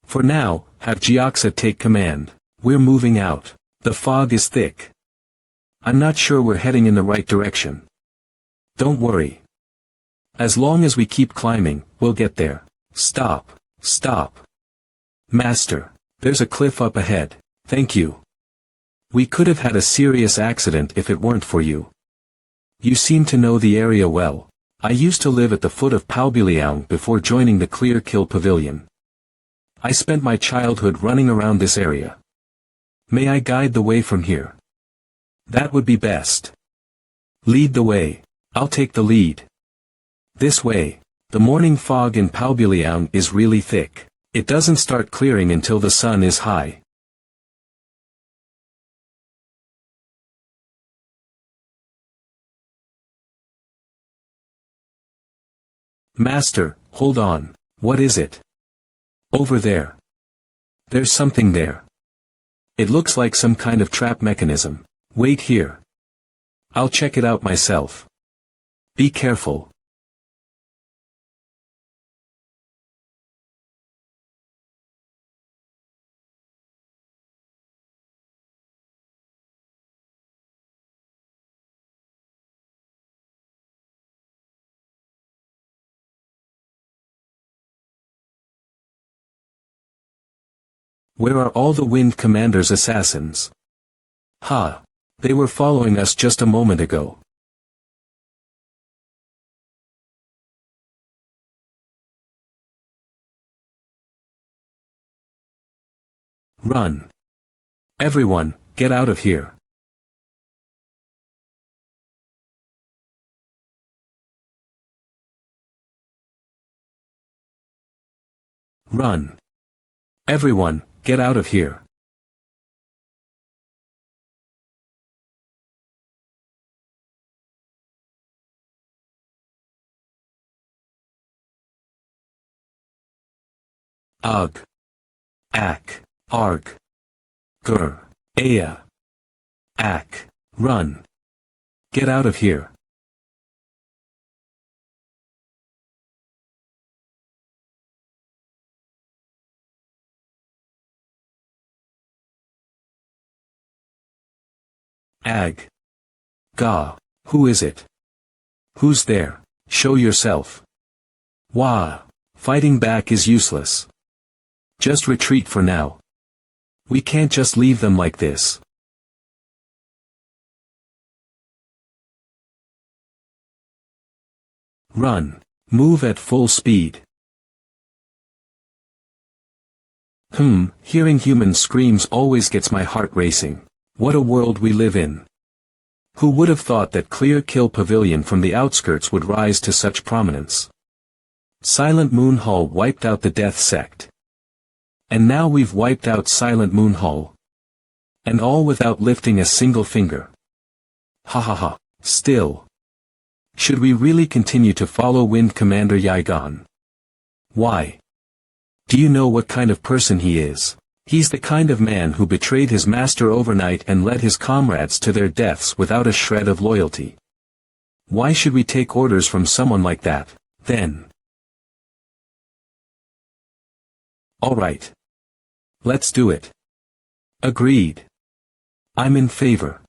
[SPEAKER 1] For now, have Jiaksa take command. We're moving out. The fog is thick. I'm not sure we're heading in the right direction. Don't worry. As long as we keep climbing, we'll get there. Stop. Stop. Master. There's a cliff up ahead. Thank you. We could have had a serious accident if it weren't for you. You seem to know the area well. I used to live at the foot of Palbiliang before joining the Clear Kill Pavilion. I spent my childhood running around this area. May I guide the way from here? That would be best. Lead the way. I'll take the lead. This way. The morning fog in Palbiliang is really thick. It doesn't start clearing until the sun is high. Master, hold on. What is it? Over there. There's something there. It looks like some kind of trap mechanism. Wait here. I'll check it out myself. Be careful. Where are all the Wind Commander's assassins? Ha! They were following us just a moment ago. Run! Everyone, get out of here. Run! Everyone, get out of here. Ugh. Ack. Arg. Grr. Aya. Ack. Run. Get out of here. Ag. Ga. Who is it? Who's there? Show yourself. Wah. Fighting back is useless. Just retreat for now. We can't just leave them like this. Run. Move at full speed. Hearing human screams always gets my heart racing. What a world we live in. Who would have thought that Clear Kill Pavilion from the outskirts would rise to such prominence? Silent Moon Hall wiped out the Death Sect. And now we've wiped out Silent Moon Hall. And all without lifting a single finger. Ha ha ha. Still. Should we really continue to follow Wind Commander Yigan? Why? Do you know what kind of person he is? He's the kind of man who betrayed his master overnight and led his comrades to their deaths without a shred of loyalty. Why should we take orders from someone like that, then? Alright. Let's do it. Agreed. I'm in favor.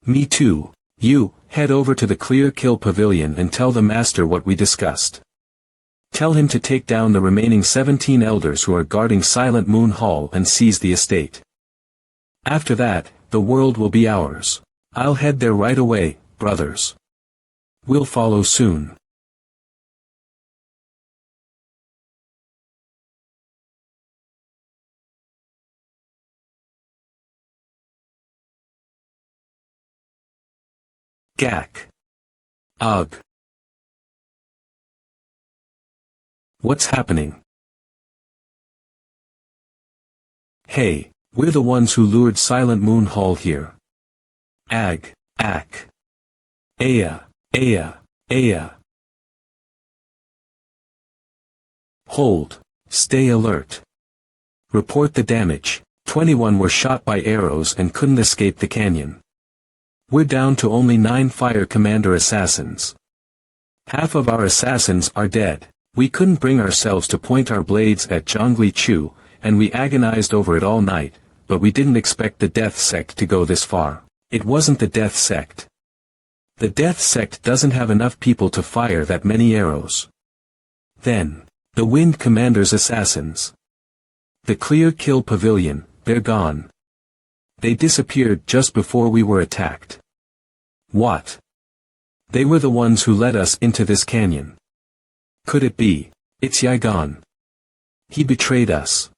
[SPEAKER 1] Me too. You, head over to the Clear Kill Pavilion and tell the master what we discussed. Tell him to take down the remaining 17 elders who are guarding Silent Moon Hall and seize the estate. After that, the world will be ours. I'll head there right away, brothers. We'll follow soon. Gak. Ugh. What's happening? Hey, we're the ones who lured Silent Moon Hall here. Ag. Ack. Aya. Aya. Aya. Hold. Stay alert. Report the damage. 21 were shot by arrows and couldn't escape the canyon. We're down to only 9 Fire Commander assassins. Half of our assassins are dead. We couldn't bring ourselves to point our blades at Zhongli Chu, and we agonized over it all night, but we didn't expect the Death Sect to go this far. It wasn't the Death Sect. The Death Sect doesn't have enough people to fire that many arrows. Then, the Wind Commander's assassins. The Clear Kill Pavilion, they're gone. They disappeared just before we were attacked. What? They were the ones who led us into this canyon. Could it be? It's Yigan. He betrayed us.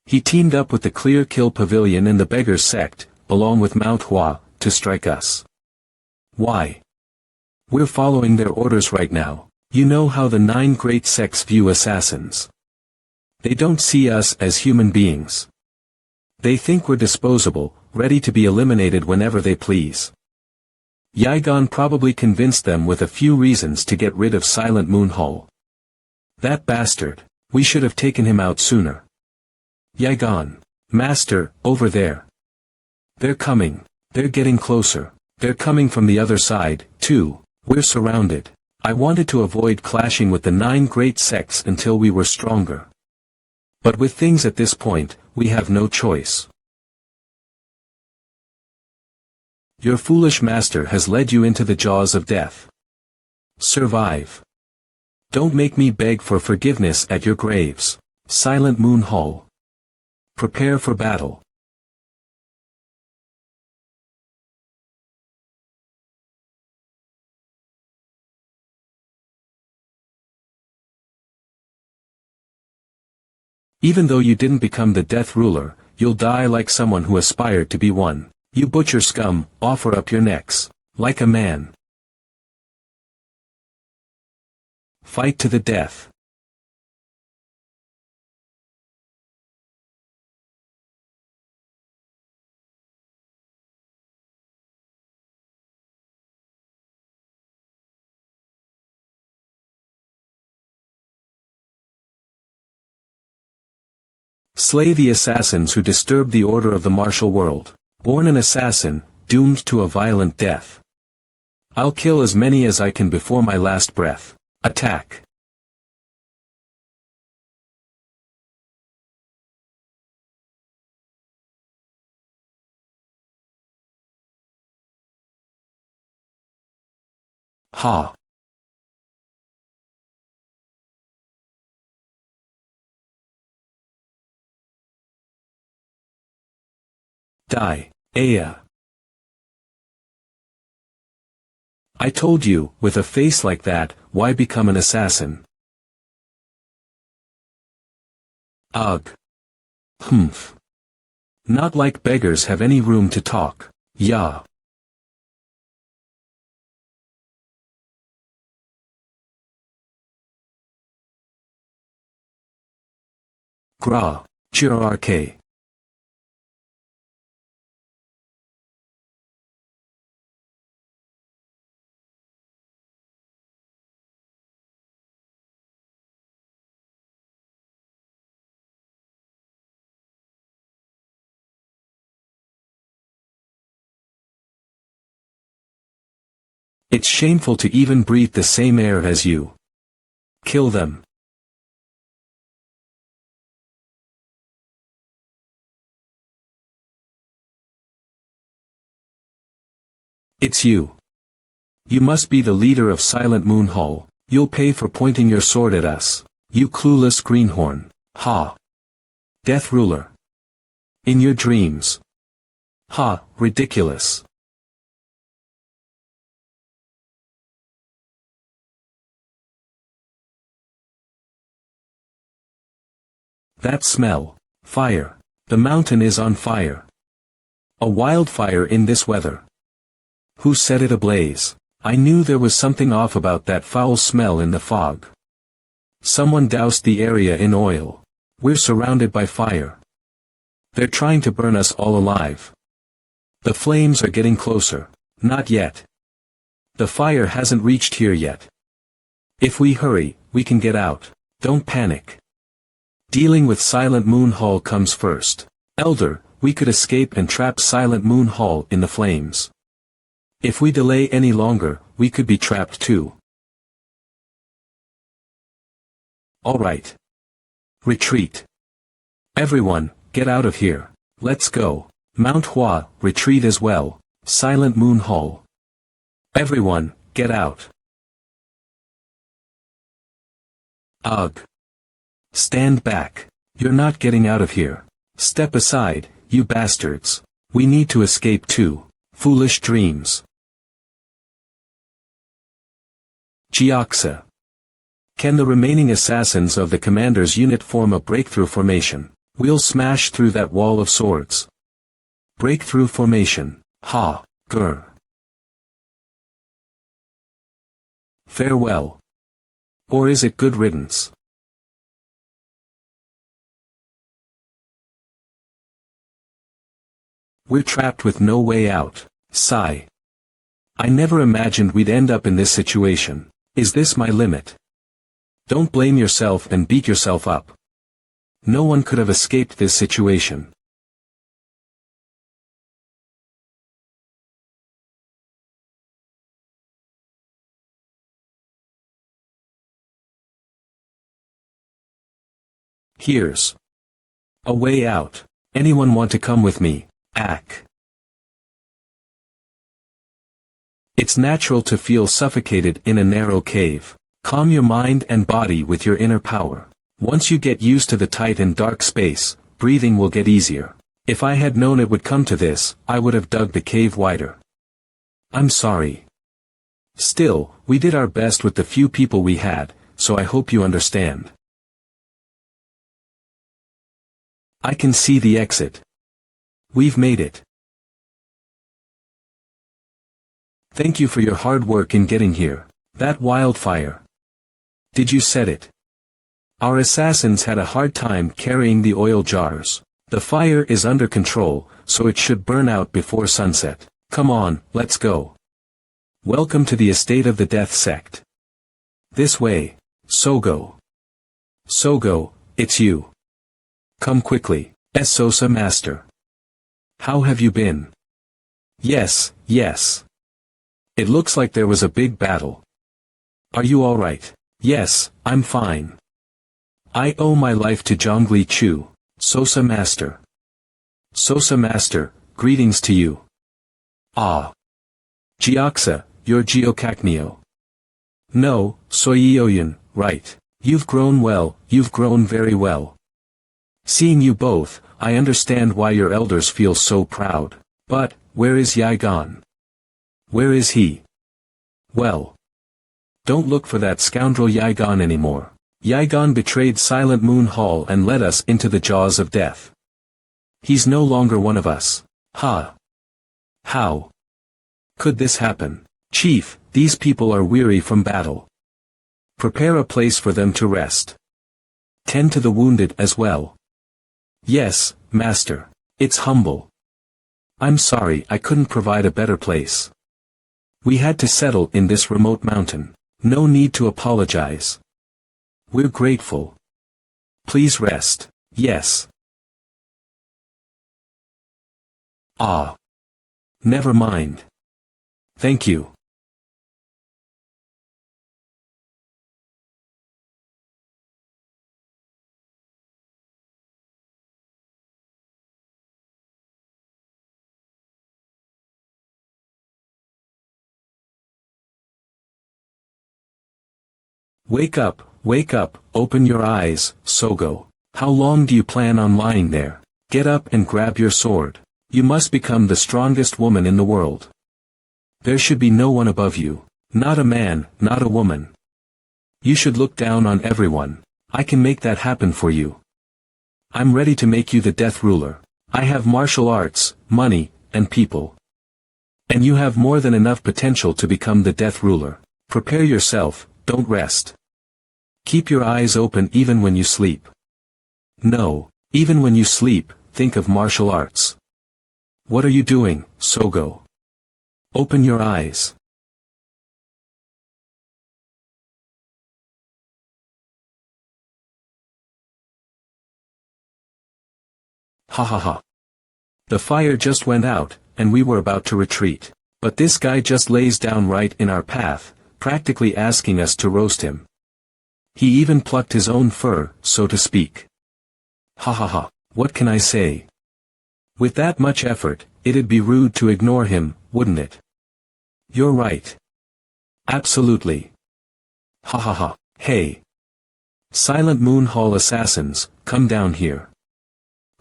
[SPEAKER 1] He teamed up with the Clear Kill Pavilion and the Beggar's Sect, along with MANHWA, to strike us. Why? We're following their orders right now. You know how the 9 great sects view assassins. They don't see us as human beings. They think we're disposable, ready to be eliminated whenever they please. Yigan probably convinced them with a few reasons to get rid of Silent Moon Hall. That bastard, we should have taken him out sooner. Yigan, Master, over there. They're coming, they're getting closer. They're coming from the other side, too. We're surrounded. I wanted to avoid clashing with the 9 great sects until we were stronger. But with things at this point, we have no choice. Your foolish master has led you into the jaws of death. Survive. Don't make me beg for forgiveness at your graves. Silent Moon Hall. Prepare for battle. Even though you didn't become the Death Ruler, you'll die like someone who aspired to be one. You butcher scum, offer up your necks. Like a man. Fight to the death. Slay the assassins who disturb the order of the martial world. Born an assassin, doomed to a violent death. I'll kill as many as I can before my last breath. Attack. Ha. Die. Aya. I told you, with a face like that, why become an assassin? Ugh. Humph. Not like beggars have any room to talk. Yeah. Gra. Chirarke. It's shameful to even breathe the same air as you. Kill them. It's you. You must be the leader of Silent Moon Hall. You'll pay for pointing your sword at us. You clueless greenhorn. Ha. Death Ruler. In your dreams. Ha, ridiculous. That smell. Fire. The mountain is on fire. A wildfire in this weather. Who set it ablaze? I knew there was something off about that foul smell in the fog. Someone doused the area in oil. We're surrounded by fire. They're trying to burn us all alive. The flames are getting closer. Not yet. The fire hasn't reached here yet. If we hurry, we can get out. Don't panic. Dealing with Silent Moon Hall comes first. Elder, we could escape and trap Silent Moon Hall in the flames. If we delay any longer, we could be trapped too. Alright. Retreat. Everyone, get out of here. Let's go. MANHWA, retreat as well. Silent Moon Hall. Everyone, get out. Ugh. Stand back. You're not getting out of here. Step aside, you bastards. We need to escape too. Foolish dreams. Jiaxa. Can the remaining assassins of the commander's unit form a breakthrough formation? We'll smash through that wall of swords. Breakthrough formation. Ha. Grr. Farewell. Or is it good riddance? We're trapped with no way out. Sigh. I never imagined we'd end up in this situation. Is this my limit? Don't blame yourself and beat yourself up. No one could have escaped this situation. Here's a way out. Anyone want to come with me? Ack. It's natural to feel suffocated in a narrow cave. Calm your mind and body with your inner power. Once you get used to the tight and dark space, breathing will get easier. If I had known it would come to this, I would have dug the cave wider. I'm sorry. Still, we did our best with the few people we had, so I hope you understand. I can see the exit. We've made it. Thank you for your hard work in getting here. That wildfire. Did you set it? Our assassins had a hard time carrying the oil jars. The fire is under control, so it should burn out before sunset. Come on, let's go. Welcome to the estate of the Death Sect. This way, Sogo. Sogo, it's you. Come quickly, Sosa Master. How have you been? Yes, yes. It looks like there was a big battle. Are you all right? Yes, I'm fine. I owe my life to Zhongli Chu, Sosa Master. Sosa Master, greetings to you. Ah. Jiaxa, you're Geokakneo. No, Soyoyun, right. You've grown well, you've grown very well. Seeing you both, I understand why your elders feel so proud. But, where is Yigan? Where is he? Well. Don't look for that scoundrel Yigan anymore. Yigan betrayed Silent Moon Hall and led us into the jaws of death. He's no longer one of us. Ha. How could this happen? Chief, these people are weary from battle. Prepare a place for them to rest. Tend to the wounded as well. Yes, Master. It's humble. I'm sorry I couldn't provide a better place. We had to settle in this remote mountain. No need to apologize. We're grateful. Please rest. Yes. Ah. Never mind. Thank you. Wake up, open your eyes, Sogo. How long do you plan on lying there? Get up and grab your sword. You must become the strongest woman in the world. There should be no one above you. Not a man, not a woman. You should look down on everyone. I can make that happen for you. I'm ready to make you the death ruler. I have martial arts, money, and people. And you have more than enough potential to become the death ruler. Prepare yourself, don't rest. Keep your eyes open even when you sleep. No, even when you sleep, think of martial arts. What are you doing, Sogo? Open your eyes. Ha ha ha. The fire just went out, and we were about to retreat. But this guy just lays down right in our path, practically asking us to roast him. He even plucked his own fur, so to speak. Ha ha ha, what can I say? With that much effort, it'd be rude to ignore him, wouldn't it? You're right. Absolutely. Ha ha ha, hey. Silent Moon Hall assassins, come down here.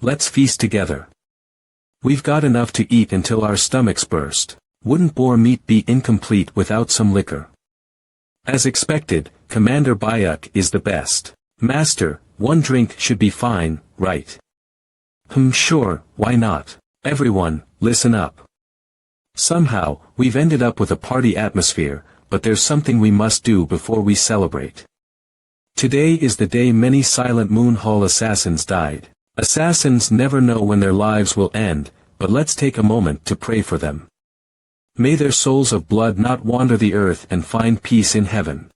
[SPEAKER 1] Let's feast together. We've got enough to eat until our stomachs burst. Wouldn't boar meat be incomplete without some liquor? As expected, Commander Bayuk is the best. Master, one drink should be fine, right? Sure, why not? Everyone, listen up. Somehow, we've ended up with a party atmosphere, but there's something we must do before we celebrate. Today is the day many Silent Moon Hall assassins died. Assassins never know when their lives will end, but let's take a moment to pray for them. May their souls of blood not wander the earth and find peace in heaven.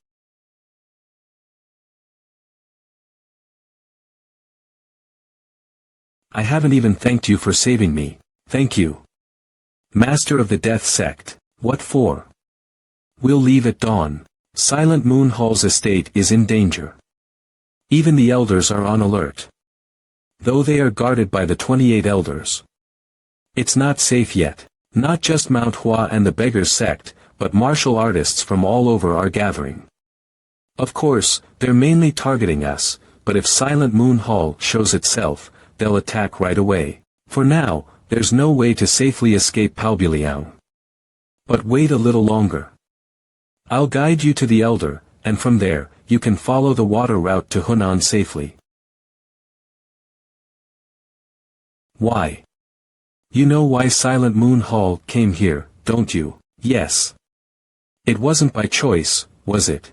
[SPEAKER 1] I haven't even thanked you for saving me. Thank you. Master of the Death Sect. What for? We'll leave at dawn. Silent Moon Hall's estate is in danger. Even the elders are on alert. though they are guarded by the 28 elders. It's not safe yet. Not just MANHWA and the Beggars sect, but martial artists from all over are gathering. Of course, they're mainly targeting us, but if Silent Moon Hall shows itself, they'll attack right away. For now, there's no way to safely escape Palbiliang. But wait a little longer. I'll guide you to the Elder, and from there, you can follow the water route to Hunan safely. Why? You know why Silent Moon Hall came here, don't you? Yes. It wasn't by choice, was it?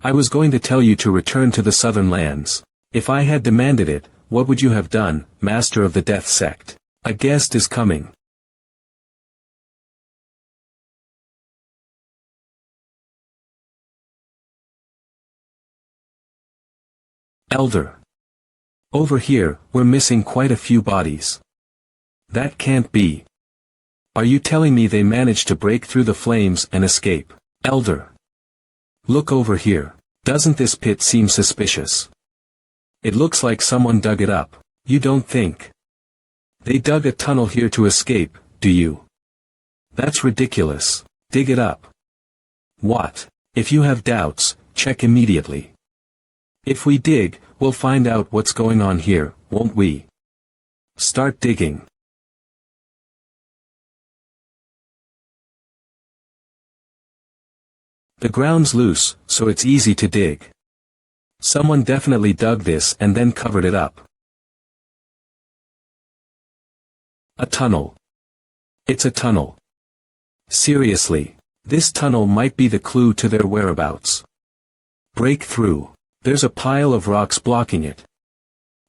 [SPEAKER 1] I was going to tell you to return to the southern lands. If I had demanded it, what would you have done, Master of the Death Sect? A guest is coming. Elder. Over here, we're missing quite a few bodies. That can't be. Are you telling me they managed to break through the flames and escape? Elder. Look over here. Doesn't this pit seem suspicious? It looks like someone dug it up. You don't think they dug a tunnel here to escape, do you? That's ridiculous. Dig it up. What? If you have doubts, check immediately. If we dig, we'll find out what's going on here, won't we? Start digging. The ground's loose, so it's easy to dig. Someone definitely dug this and then covered it up. A tunnel. It's a tunnel. Seriously, this tunnel might be the clue to their whereabouts. Break through. There's a pile of rocks blocking it.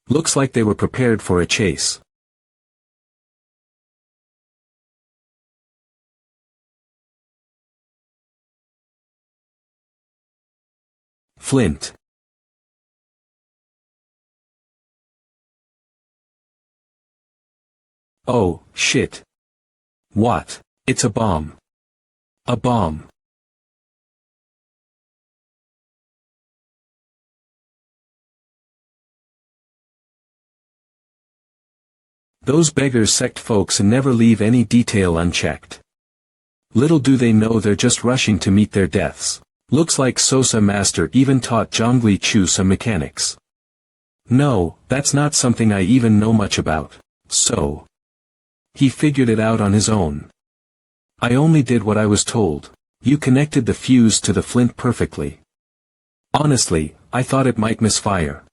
[SPEAKER 1] Looks like they were prepared for a chase. Flint. Oh, shit. What? It's a bomb. A bomb. Those Beggars sect folks never leave any detail unchecked. Little do they know they're just rushing to meet their deaths. Looks like Sosa Master even taught Zhongli Chu some mechanics. No, that's not something I even know much about. So he figured it out on his own. I only did what I was told. You connected the fuse to the flint perfectly. Honestly, I thought it might misfire.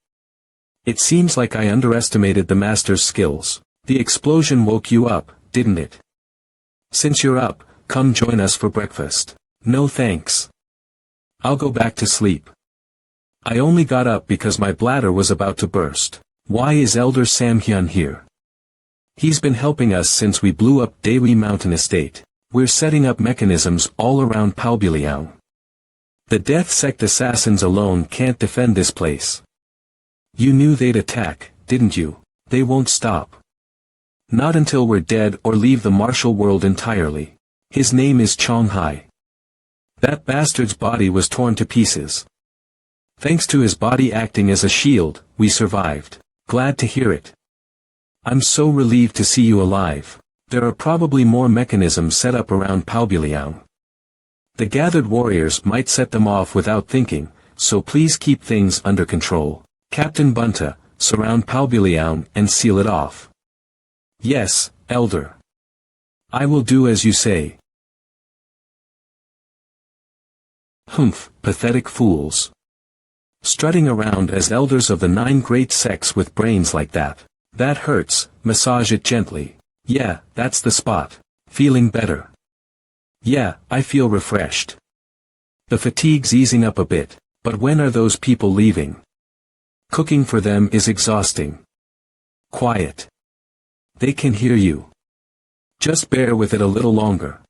[SPEAKER 1] It seems like I underestimated the master's skills. The explosion woke you up, didn't it? Since you're up, come join us for breakfast. No thanks. I'll go back to sleep. I only got up because my bladder was about to burst. Why is Elder Samhyun here? He's been helping us since we blew up Daewoo Mountain Estate. We're setting up mechanisms all around Palbiliang. The Death Sect assassins alone can't defend this place. You knew they'd attack, didn't you? They won't stop. Not until we're dead or leave the martial world entirely. His name is Chonghai. That bastard's body was torn to pieces. Thanks to his body acting as a shield, we survived. Glad to hear it. I'm so relieved to see you alive. There are probably more mechanisms set up around Palbiliang. The gathered warriors might set them off without thinking, so please keep things under control. Captain Bunta, surround Palbiliang and seal it off. Yes, Elder. I will do as you say. Humph, pathetic fools. Strutting around as elders of the 9 great sects with brains like that. That hurts, massage it gently. Yeah, that's the spot. Feeling better. Yeah, I feel refreshed. The fatigue's easing up a bit, but when are those people leaving? Cooking for them is exhausting. Quiet. They can hear you. Just bear with it a little longer.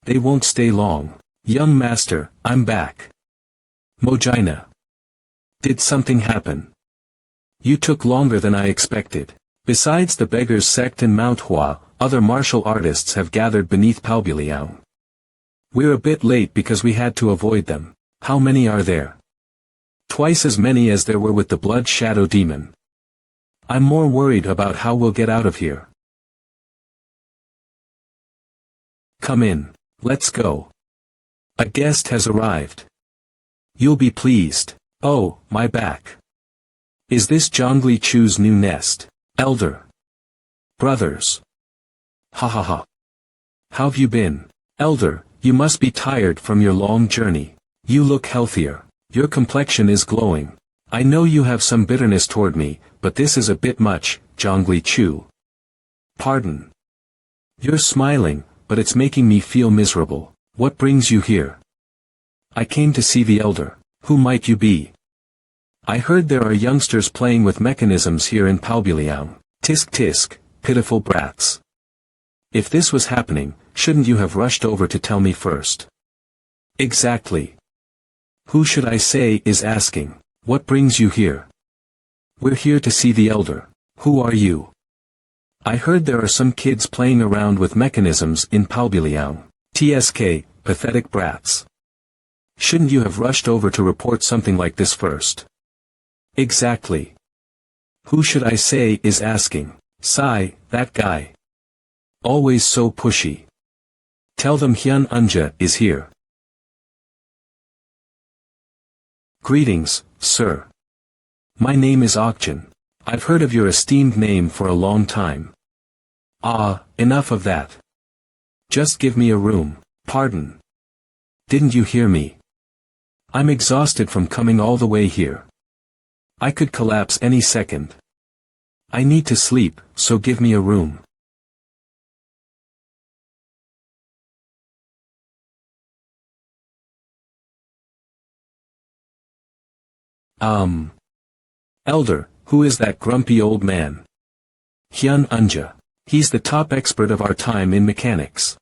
[SPEAKER 1] They won't stay long. Young master, I'm back. Mojina. Did something happen? You took longer than I expected. Besides the Beggars sect and MANHWA, other martial artists have gathered beneath Palbiliang. We're a bit late because we had to avoid them. How many are there? Twice as many as there were with the Blood Shadow Demon. I'm more worried about how we'll get out of here. Come in. Let's go. A guest has arrived. You'll be pleased. Oh, my back. Is this Zhongli Chu's new nest? Elder. Brothers. Ha ha ha. How've you been? Elder, you must be tired from your long journey. You look healthier. Your complexion is glowing. I know you have some bitterness toward me, but this is a bit much, Zhongli Chu. Pardon. You're smiling, but it's making me feel miserable. What brings you here? I came to see the elder. Who might you be? I heard there are youngsters playing with mechanisms here in Palbiliang. Tisk tisk, pitiful brats. If this was happening, shouldn't you have rushed over to tell me first? Exactly. Who should I say is asking? What brings you here? We're here to see the elder. Who are you? I heard there are some kids playing around with mechanisms in Palbiliang. TSK, pathetic brats. Shouldn't you have rushed over to report something like this first? Exactly. Who should I say is asking? Sai, that guy. Always so pushy. Tell them Hyun Unja is here. Greetings, sir. My name is Okjin. I've heard of your esteemed name for a long time. Ah, enough of that. Just give me a room. Pardon. Didn't you hear me? I'm exhausted from coming all the way here. I could collapse any second. I need to sleep, so give me a room. Elder, who is that grumpy old man? Hyun Unja. He's the top expert of our time in mechanics.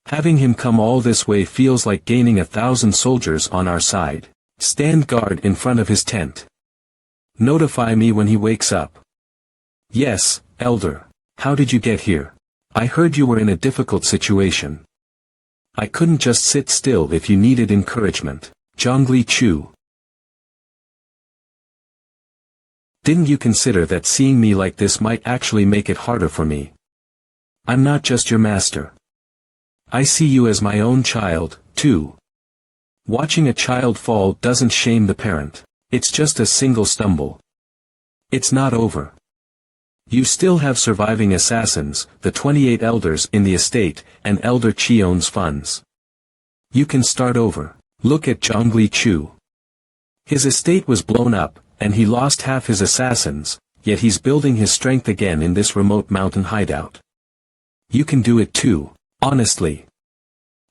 [SPEAKER 1] Having him come all this way feels like gaining 1,000 soldiers on our side. Stand guard in front of his tent. Notify me when he wakes up. Yes, Elder. How did you get here? I heard you were in a difficult situation. I couldn't just sit still if you needed encouragement. Zhongli Chu. Didn't you consider that seeing me like this might actually make it harder for me? I'm not just your master. I see you as my own child, too. Watching a child fall doesn't shame the parent. It's just a single stumble. It's not over. You still have surviving assassins, the 28 elders in the estate, and Elder Chion's funds. You can start over. Look at Zhongli Chu. His estate was blown up, and he lost half his assassins, yet he's building his strength again in this remote mountain hideout. You can do it too, honestly.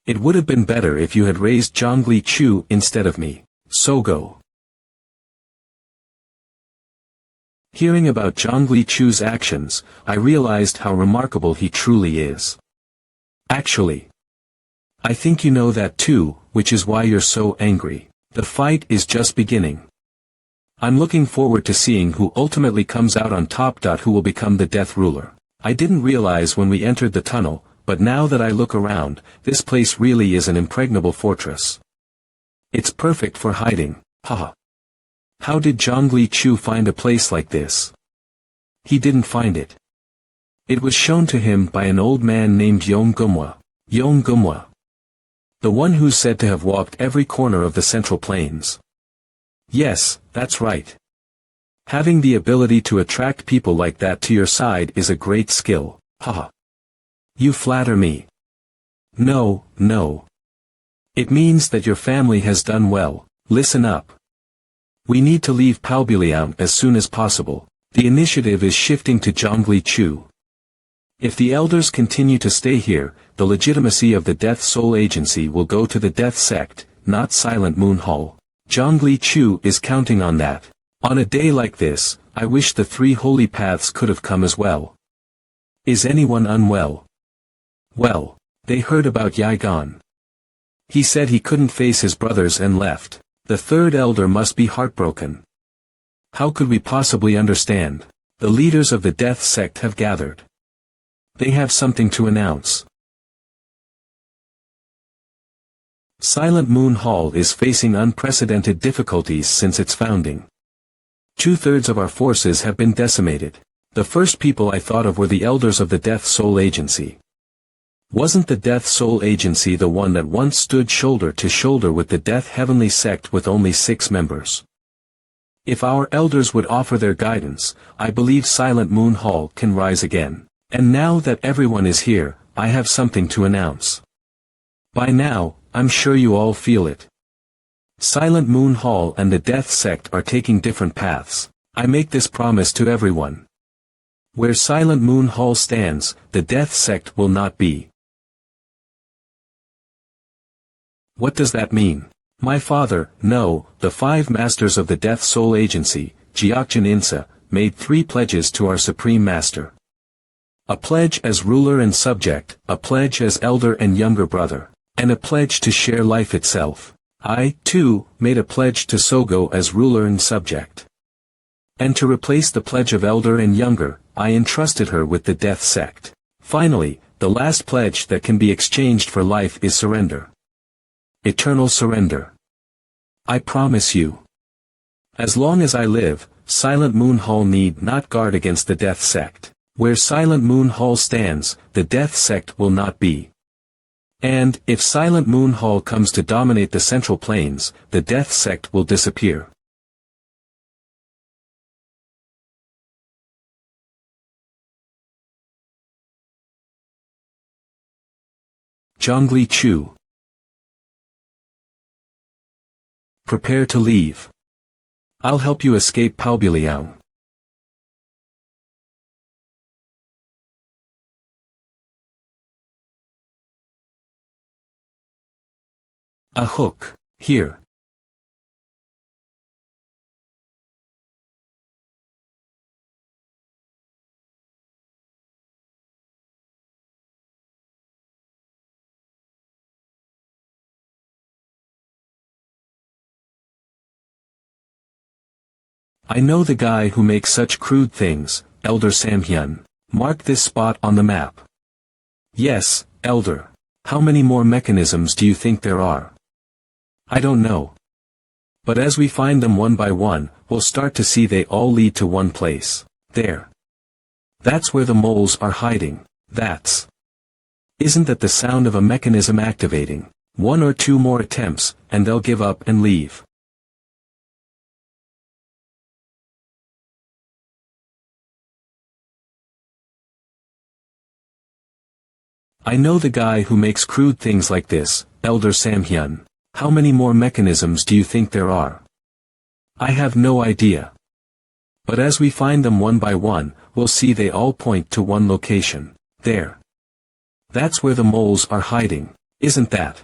[SPEAKER 1] It would have been better if you had raised Zhongli Chu instead of me. Sogo. Hearing about Zhongli Chu's actions, I realized how remarkable he truly is. Actually, I think you know that too, which is why you're so angry. The fight is just beginning. I'm looking forward to seeing who ultimately comes out on top. Who will become the Death Ruler. I didn't realize when we entered the tunnel, but now that I look around, this place really is an impregnable fortress. It's perfect for hiding, haha. How did Zhongli Chu find a place like this? He didn't find it. It was shown to him by an old man named Yong Gumwa. Yong Gumwa. The one who's said to have walked every corner of the Central Plains. Yes, that's right. Having the ability to attract people like that to your side is a great skill, haha. You flatter me. No, no. It means that your family has done well. Listen up. We need to leave Palbiliang as soon as possible. The initiative is shifting to Zhongli Chu. If the elders continue to stay here, the legitimacy of the Death Soul Agency will go to the Death Sect, not Silent Moon Hall. Zhongli Chu is counting on that. On a day like this, I wish the 3 holy paths could have come as well. Is anyone unwell? Well, they heard about Yigon. He said he couldn't face his brothers and left. The 3rd elder must be heartbroken. How could we possibly understand? The leaders of the Death Sect have gathered. They have something to announce. Silent Moon Hall is facing unprecedented difficulties since its founding. 2/3 of our forces have been decimated. The first people I thought of were the elders of the Death Soul Agency. Wasn't the Death Soul Agency the one that once stood shoulder to shoulder with the Death Heavenly Sect with only 6 members? If our elders would offer their guidance, I believe Silent Moon Hall can rise again. And now that everyone is here, I have something to announce. By now, I'm sure you all feel it. Silent Moon Hall and the Death Sect are taking different paths. I make this promise to everyone. Where Silent Moon Hall stands, the Death Sect will not be. What does that mean? My father, no, the 5 masters of the Death Soul Agency, Gyokjin Insa, made 3 pledges to our Supreme Master. A pledge as ruler and subject, a pledge as elder and younger brother, and a pledge to share life itself. I, too, made a pledge to Sogo as ruler and subject. And to replace the pledge of elder and younger, I entrusted her with the Death Sect. Finally, the last pledge that can be exchanged for life is surrender. Eternal surrender. I promise you. As long as I live, Silent Moon Hall need not guard against the Death Sect. Where Silent Moon Hall stands, the Death Sect will not be. And, if Silent Moon Hall comes to dominate the Central Plains, the Death Sect will disappear. Zhongli Chu. Prepare to leave. I'll help you escape Palbiliao. A hook, here. I know the guy who makes such crude things, Elder Samhyun. Mark this spot on the map. Yes, Elder. How many more mechanisms do you think there are? I don't know. But as we find them one by one, we'll start to see they all lead to one place. There. That's where the moles are hiding. Isn't that the sound of a mechanism activating? 1 or 2 more attempts, and they'll give up and leave. I know the guy who makes crude things like this, Elder Samhyun. How many more mechanisms do you think there are? I have no idea. But as we find them one by one, we'll see they all point to one location. There. That's where the moles are hiding, isn't that?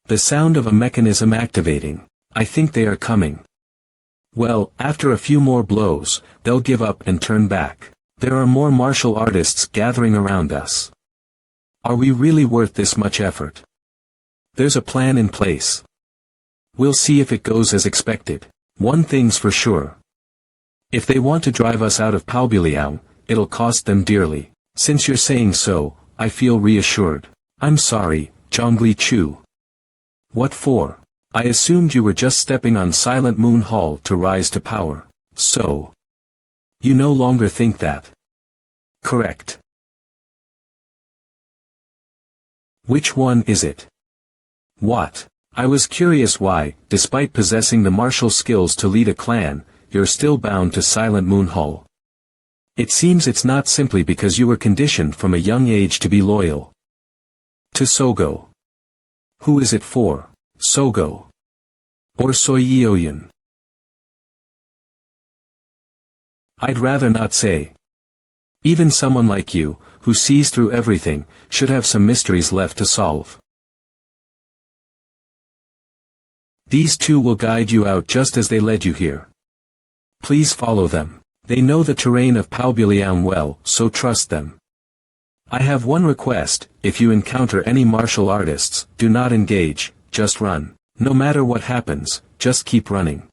[SPEAKER 1] The sound of a mechanism activating. I think they are coming. Well, after a few more blows, they'll give up and turn back. There are more martial artists gathering around us. Are we really worth this much effort? There's a plan in place. We'll see if it goes as expected. One thing's for sure. If they want to drive us out of Palbiliao, it'll cost them dearly. Since you're saying so, I feel reassured. I'm sorry, Zhongli Chu. What for? I assumed you were just stepping on Silent Moon Hall to rise to power. So. You no longer think that. Correct. Which one is it? What? I was curious why, despite possessing the martial skills to lead a clan, you're still bound to Silent Moon Hall. It seems it's not simply because you were conditioned from a young age to be loyal. To Sogo. Who is it for? Sogo. Or Soyeoyun? I'd rather not say. Even someone like you, who sees through everything, should have some mysteries left to solve. These 2 will guide you out just as they led you here. Please follow them. They know the terrain of Palbiliao well, so trust them. I have one request: if you encounter any martial artists, do not engage, just run. No matter what happens, just keep running.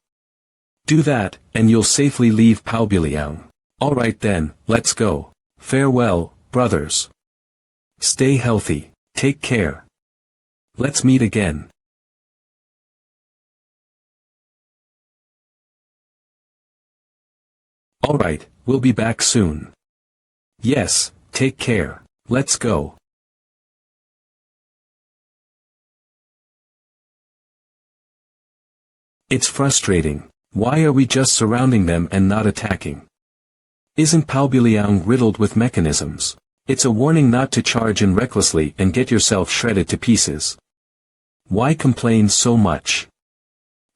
[SPEAKER 1] Do that, and you'll safely leave Palbiliao. Alright then, let's go. Farewell, brothers. Stay healthy. Take care. Let's meet again. Alright, we'll be back soon. Yes, take care. Let's go. It's frustrating. Why are we just surrounding them and not attacking? Isn't Palbiliang riddled with mechanisms? It's a warning not to charge in recklessly and get yourself shredded to pieces. Why complain so much?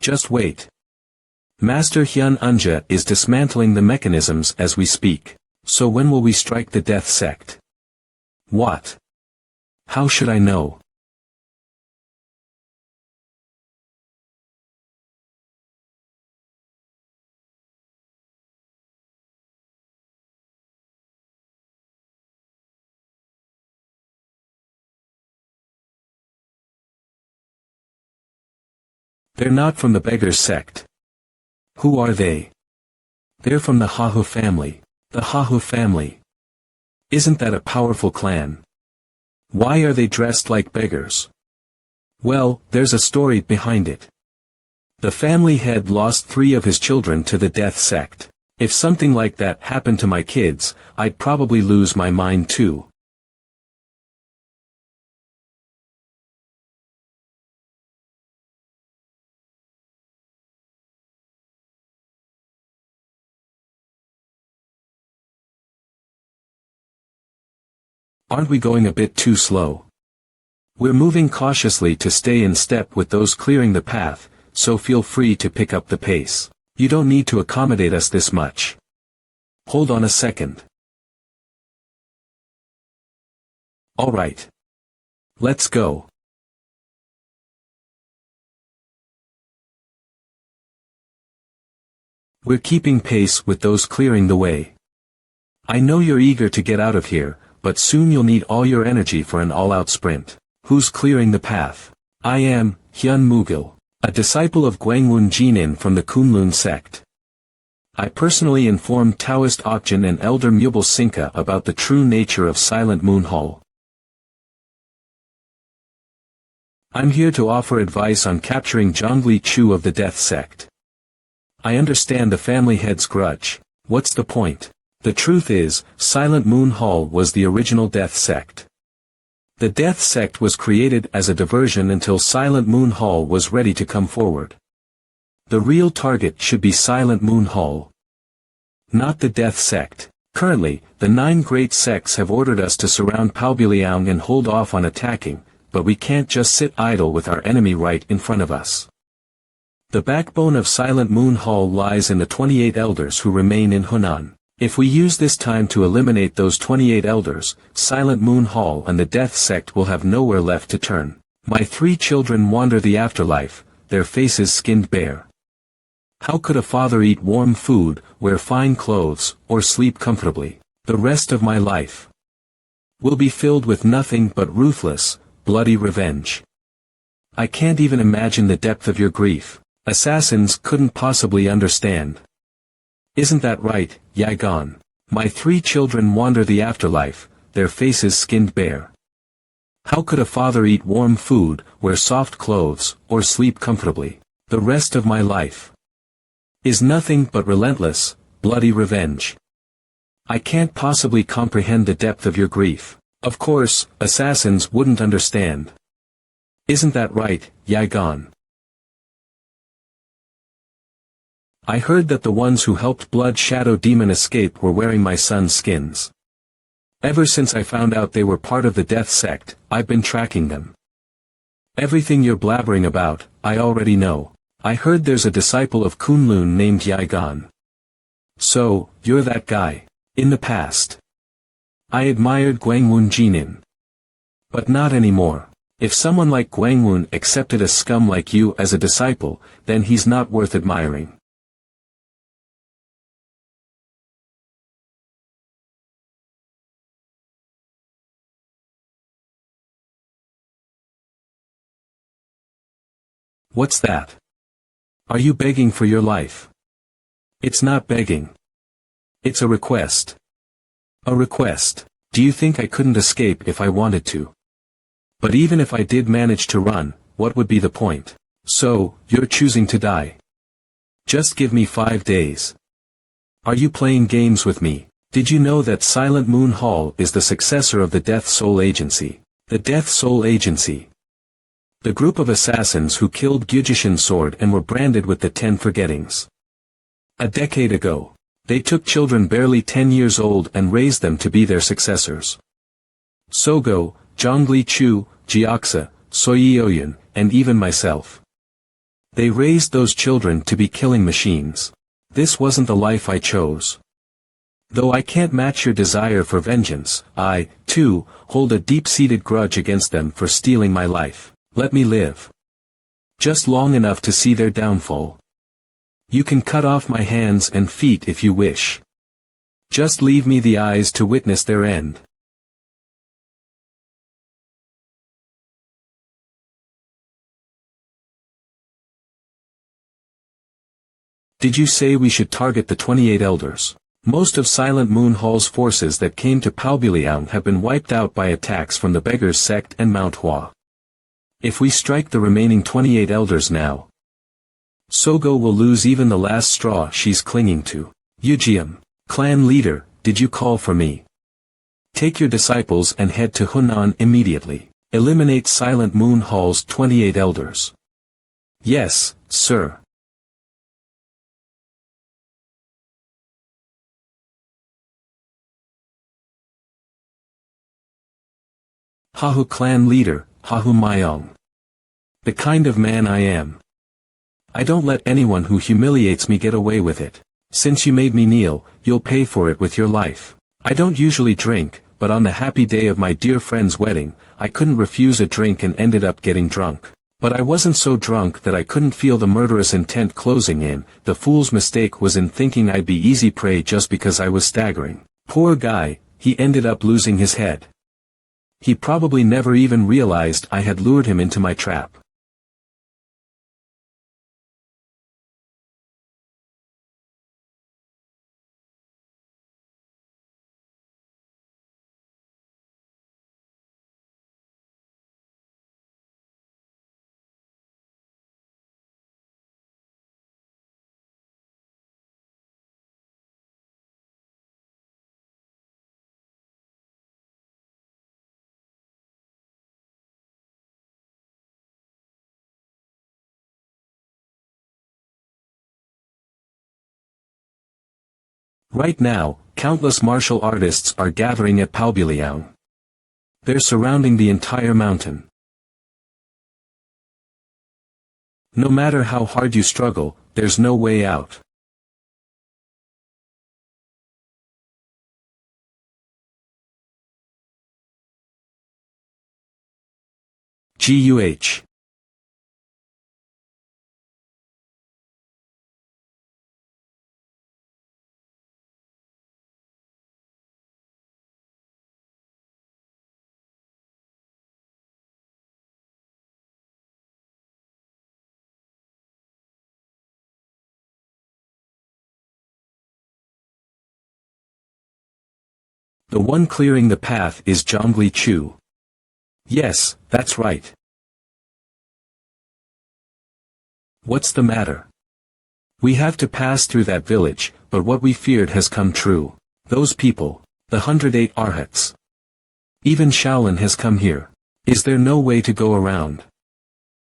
[SPEAKER 1] Just wait. Master Hyun Anja is dismantling the mechanisms as we speak. So when will we strike the death sect? What? How should I know? They're not from the beggars sect. Who are they? They're from the Hahu family. The Hahu family. Isn't that a powerful clan? Why are they dressed like beggars? Well, there's a story behind it. The family head lost 3 of his children to the death sect. If something like that happened to my kids, I'd probably lose my mind too. Aren't we going a bit too slow? We're moving cautiously to stay in step with those clearing the path, so feel free to pick up the pace. You don't need to accommodate us this much. Hold on a second. Alright. Let's go. We're keeping pace with those clearing the way. I know you're eager to get out of here, but soon you'll need all your energy for an all-out sprint. Who's clearing the path? I am, Hyun Mugil, a disciple of Gwangwon Jinin from the Kunlun sect. I personally informed Taoist Okjin and Elder Mubal Sinka about the true nature of Silent Moon Hall. I'm here to offer advice on capturing Zhongli Chu of the Death Sect. I understand the family head's grudge. What's the point? The truth is, Silent Moon Hall was the original Death Sect. The Death Sect was created as a diversion until Silent Moon Hall was ready to come forward. The real target should be Silent Moon Hall, not the Death Sect. Currently, the 9 great sects have ordered us to surround Palbiliang and hold off on attacking, but we can't just sit idle with our enemy right in front of us. The backbone of Silent Moon Hall lies in the 28 elders who remain in Hunan. If we use this time to eliminate those 28 elders, Silent Moon Hall and the Death Sect will have nowhere left to turn. My 3 children wander the afterlife, their faces skinned bare. How could a father eat warm food, wear fine clothes, or sleep comfortably? The rest of my life will be filled with nothing but ruthless, bloody revenge. I can't even imagine the depth of your grief. Assassins couldn't possibly understand. Isn't that right, Yagon? My 3 children wander the afterlife, their faces skinned bare. How could a father eat warm food, wear soft clothes, or sleep comfortably? The rest of my life is nothing but relentless, bloody revenge. I can't possibly comprehend the depth of your grief. Of course, assassins wouldn't understand. Isn't that right, Yagon? I heard that the ones who helped Blood Shadow Demon escape were wearing my son's skins. Ever since I found out they were part of the Death Sect, I've been tracking them. Everything you're blabbering about, I already know. I heard there's a disciple of Kunlun named Yagon. So, you're that guy. In the past, I admired Gwangwon Jinin. But not anymore. If someone like Gwangwon accepted a scum like you as a disciple, then he's not worth admiring. What's that? Are you begging for your life? It's not begging. It's a request. A request. Do you think I couldn't escape if I wanted to? But even if I did manage to run, what would be the point? So, you're choosing to die. Just give me 5 days. Are you playing games with me? Did you know that Silent Moon Hall is the successor of the Death Soul Agency? The Death Soul Agency. The group of assassins who killed Gyujishin Sword and were branded with the 10 forgettings. A decade ago, they took children barely 10 years old and raised them to be their successors. Sogo, Zhongli Chu, Jiaxa, Soyeoyun, and even myself. They raised those children to be killing machines. This wasn't the life I chose. Though I can't match your desire for vengeance, I, too, hold a deep-seated grudge against them for stealing my life. Let me live. Just long enough to see their downfall. You can cut off my hands and feet if you wish. Just leave me the eyes to witness their end. Did you say we should target the 28 elders? Most of Silent Moon Hall's forces that came to Palbiliang have been wiped out by attacks from the Beggars sect and MANHWA. If we strike the remaining 28 elders now, Sogo will lose even the last straw she's clinging to. Yujian, clan leader, did you call for me? Take your disciples and head to Hunan immediately. Eliminate Silent Moon Hall's 28 elders. Yes, sir. Hahu clan leader, Hahu Mayong. The kind of man I am. I don't let anyone who humiliates me get away with it. Since you made me kneel, you'll pay for it with your life. I don't usually drink, but on the happy day of my dear friend's wedding, I couldn't refuse a drink and ended up getting drunk. But I wasn't so drunk that I couldn't feel the murderous intent closing in. The fool's mistake was in thinking I'd be easy prey just because I was staggering. Poor guy, he ended up losing his head. He probably never even realized I had lured him into my trap. Right now, countless martial artists are gathering at Palbiliang. They're surrounding the entire mountain. No matter how hard you struggle, there's no way out. GUH. The one clearing the path is Zhongli Chu. Yes, that's right. What's the matter? We have to pass through that village, but what we feared has come true. Those people, the 108 Arhats. Even Shaolin has come here. Is there no way to go around?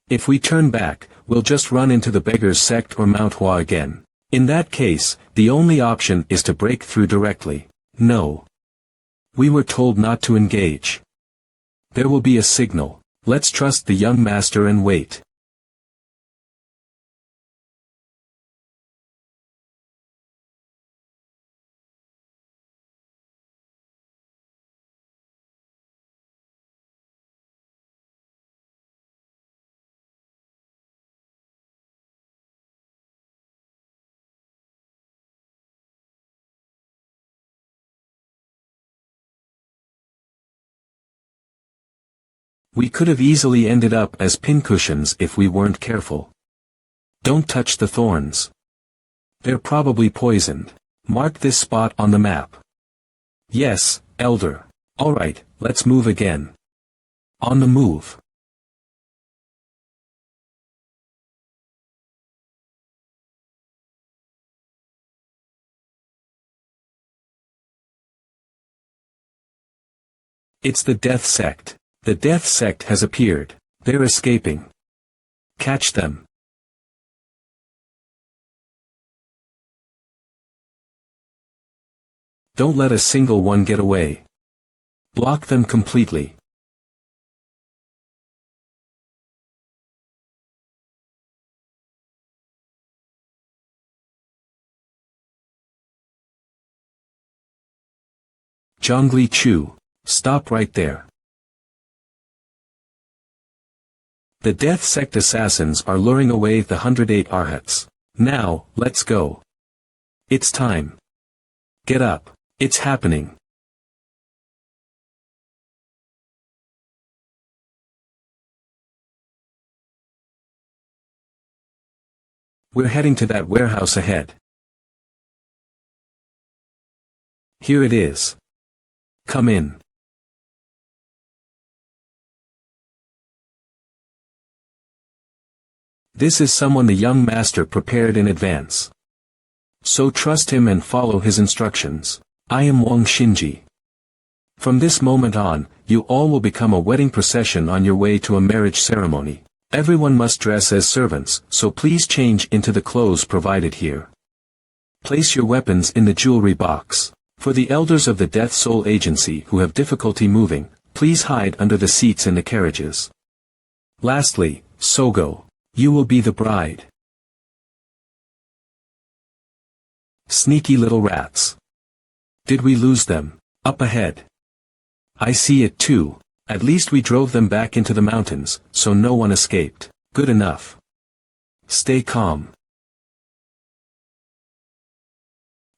[SPEAKER 1] If we turn back, we'll just run into the Beggars sect or MANHWA again. In that case, the only option is to break through directly. No. We were told not to engage. There will be a signal. Let's trust the young master and wait. We could have easily ended up as pincushions if we weren't careful. Don't touch the thorns. They're probably poisoned. Mark this spot on the map. Yes, Elder. Alright, let's move again. On the move. It's the death sect. The death sect has appeared. They're escaping. Catch them. Don't let a single one get away. Block them completely. Zhongli Chu, stop right there. The death sect assassins are luring away the 108 Arhats. Now, let's go. It's time. Get up. It's happening. We're heading to that warehouse ahead. Here it is. Come in. This is someone the young master prepared in advance. So trust him and follow his instructions. I am Wang Xinji. From this moment on, you all will become a wedding procession on your way to a marriage ceremony. Everyone must dress as servants, so please change into the clothes provided here. Place your weapons in the jewelry box. For the elders of the Death Soul Agency who have difficulty moving, please hide under the seats in the carriages. Lastly, Sogo, you will be the bride. Sneaky little rats. Did we lose them? Up ahead. I see it too. At least we drove them back into the mountains, so no one escaped. Good enough. Stay calm.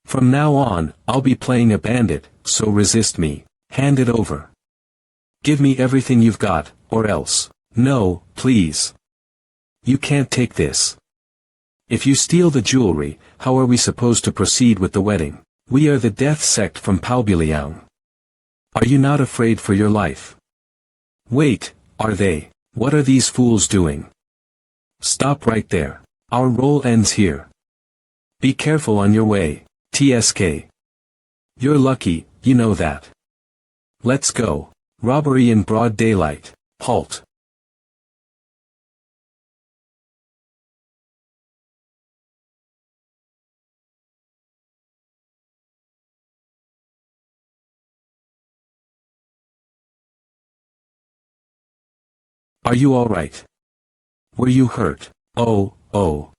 [SPEAKER 1] From now on, I'll be playing a bandit, so resist me. Hand it over. Give me everything you've got, or else. No, please. You can't take this. If you steal the jewelry, how are we supposed to proceed with the wedding? We are the death sect from Palbiliang. Are you not afraid for your life? Wait, are they? What are these fools doing? Stop right there. Our role ends here. Be careful on your way, TSK. You're lucky, you know that. Let's go. Robbery in broad daylight. Halt. Are you all right? Were you hurt? Oh.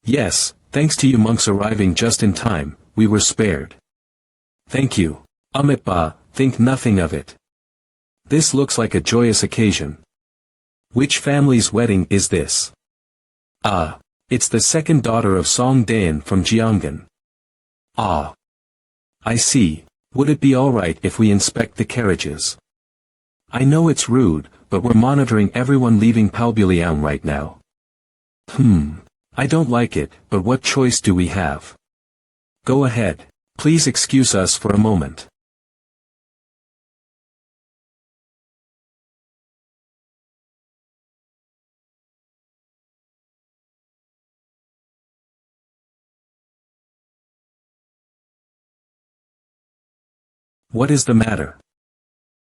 [SPEAKER 1] Yes, thanks to you monks arriving just in time, we were spared. Thank you. Amitba, think nothing of it. This looks like a joyous occasion. Which family's wedding is this? Ah, it's the second daughter of Song Dayan from Jianggan. Ah. I see. Would it be all right if we inspect the carriages? I know it's rude, but we're monitoring everyone leaving Palbiliang right now. I don't like it, but what choice do we have? Go ahead. Please excuse us for a moment. What is the matter?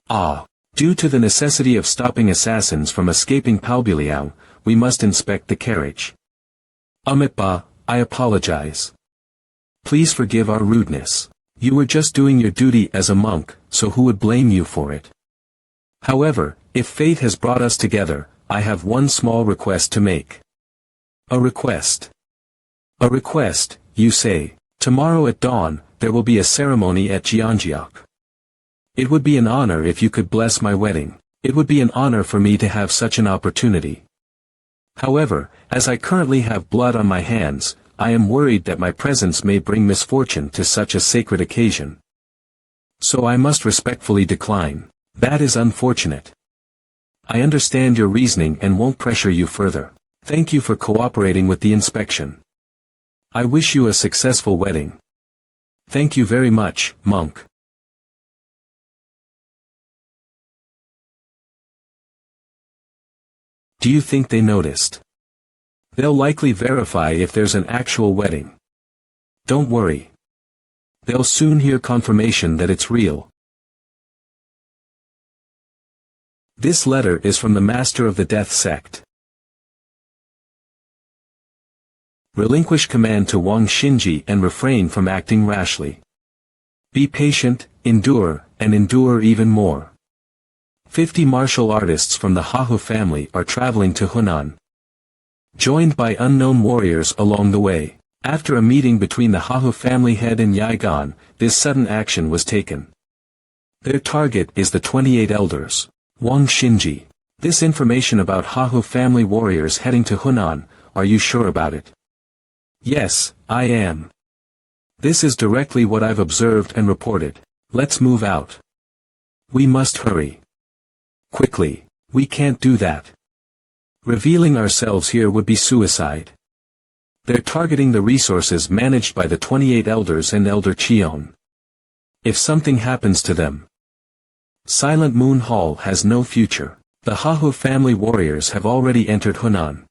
[SPEAKER 1] Ah. Due to the necessity of stopping assassins from escaping Palbiliang, we must inspect the carriage. Amitba, I apologize. Please forgive our rudeness. You were just doing your duty as a monk, so who would blame you for it? However, if fate has brought us together, I have one small request to make. A request. A request, you say. Tomorrow at dawn, there will be a ceremony at Jiangjiak. It would be an honor if you could bless my wedding. It would be an honor for me to have such an opportunity. However, as I currently have blood on my hands, I am worried that my presence may bring misfortune to such a sacred occasion. So I must respectfully decline. That is unfortunate. I understand your reasoning and won't pressure you further. Thank you for cooperating with the inspection. I wish you a successful wedding. Thank you very much, monk. Do you think they noticed? They'll likely verify if there's an actual wedding. Don't worry. They'll soon hear confirmation that it's real. This letter is from the master of the death sect. Relinquish command to Wang Xinji and refrain from acting rashly. Be patient, endure, and endure even more. 50 martial artists from the Hahu family are traveling to Hunan, joined by unknown warriors along the way. After a meeting between the Hahu family head and Yigan, this sudden action was taken. Their target is the 28 elders. Wang Xinji. This information about Hahu family warriors heading to Hunan, are you sure about it? Yes, I am. This is directly what I've observed and reported. Let's move out. We must hurry. Quickly, we can't do that. Revealing ourselves here would be suicide. They're targeting the resources managed by the 28 elders and Elder Chion. If something happens to them, Silent Moon Hall has no future. The Hahu family warriors have already entered Hunan.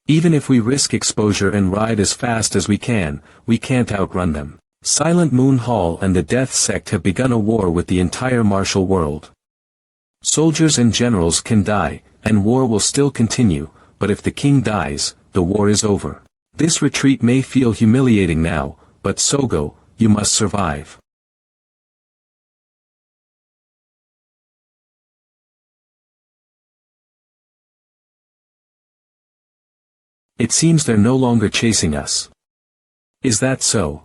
[SPEAKER 1] Even if we risk exposure and ride as fast as we can't outrun them. Silent Moon Hall and the Death Sect have begun a war with the entire martial world. Soldiers and generals can die, and war will still continue, but if the king dies, the war is over. This retreat may feel humiliating now, but Sogo, you must survive. It seems they're no longer chasing us. Is that so?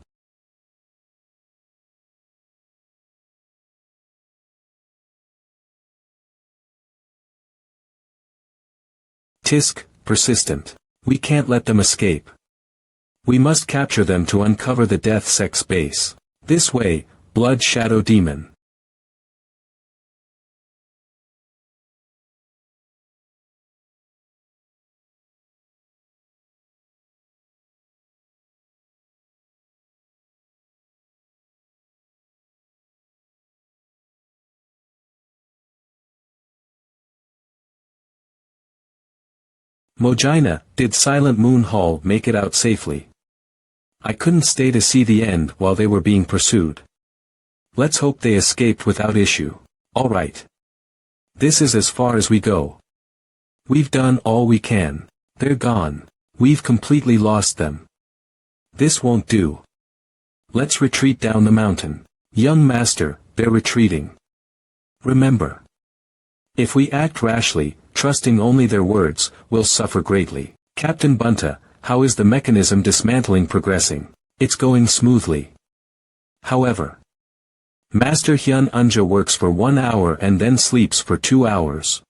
[SPEAKER 1] Tisk, persistent. We can't let them escape. We must capture them to uncover the Death Sect's base. This way, Blood Shadow Demon. Mojina, did Silent Moon Hall make it out safely? I couldn't stay to see the end while they were being pursued. Let's hope they escaped without issue. All right. This is as far as we go. We've done all we can. They're gone. We've completely lost them. This won't do. Let's retreat down the mountain. Young master, they're retreating. Remember. If we act rashly, trusting only their words, we'll suffer greatly. Captain Bunta, how is the mechanism dismantling progressing? It's going smoothly. However, Master Hyun Unja works for 1 hour and then sleeps for 2 hours.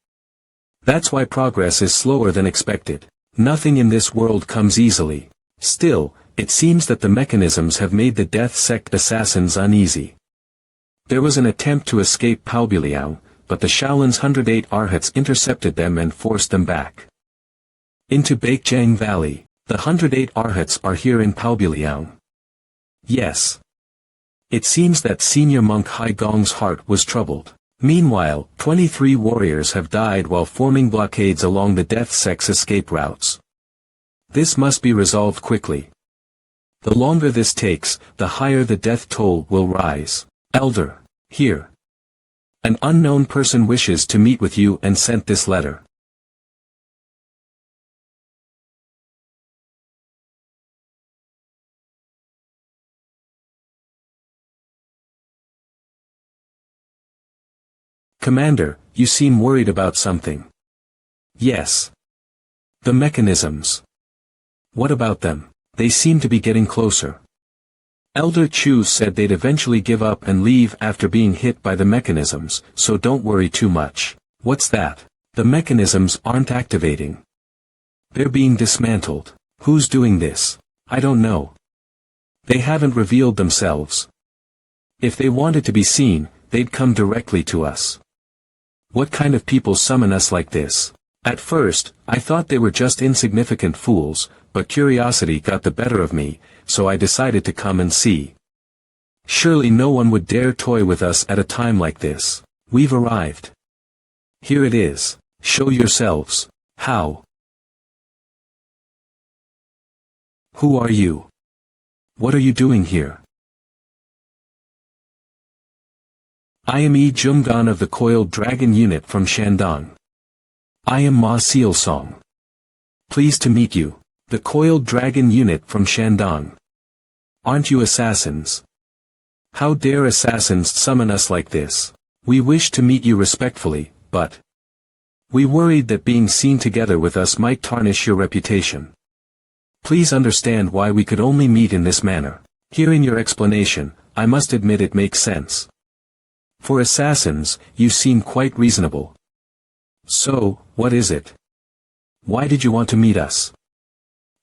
[SPEAKER 1] That's why progress is slower than expected. Nothing in this world comes easily. Still, it seems that the mechanisms have made the Death Sect assassins uneasy. There was an attempt to escape Palbiliang, but the Shaolin's 108 Arhats intercepted them and forced them back into Baekjang Valley. The 108 Arhats are here in Palbiliang. Yes. It seems that senior monk Hai Gong's heart was troubled. Meanwhile, 23 warriors have died while forming blockades along the Death Sect's escape routes. This must be resolved quickly. The longer this takes, the higher the death toll will rise. Elder, here. An unknown person wishes to meet with you and sent this letter. Commander, you seem worried about something. Yes. The mechanisms. What about them? They seem to be getting closer. Elder Chu said they'd eventually give up and leave after being hit by the mechanisms, so don't worry too much. What's that? The mechanisms aren't activating. They're being dismantled. Who's doing this? I don't know. They haven't revealed themselves. If they wanted to be seen, they'd come directly to us. What kind of people summon us like this? At first, I thought they were just insignificant fools, but curiosity got the better of me, so I decided to come and see. Surely no one would dare toy with us at a time like this. We've arrived. Here it is. Show yourselves. How? Who are you? What are you doing here? I am Yi Junggan of the Coiled Dragon Unit from Shandong. I am Ma Sealsong. Pleased to meet you. The Coiled Dragon Unit from Shandong. Aren't you assassins? How dare assassins summon us like this? We wish to meet you respectfully, but we worried that being seen together with us might tarnish your reputation. Please understand why we could only meet in this manner. Hearing your explanation, I must admit it makes sense. For assassins, you seem quite reasonable. So, what is it? Why did you want to meet us?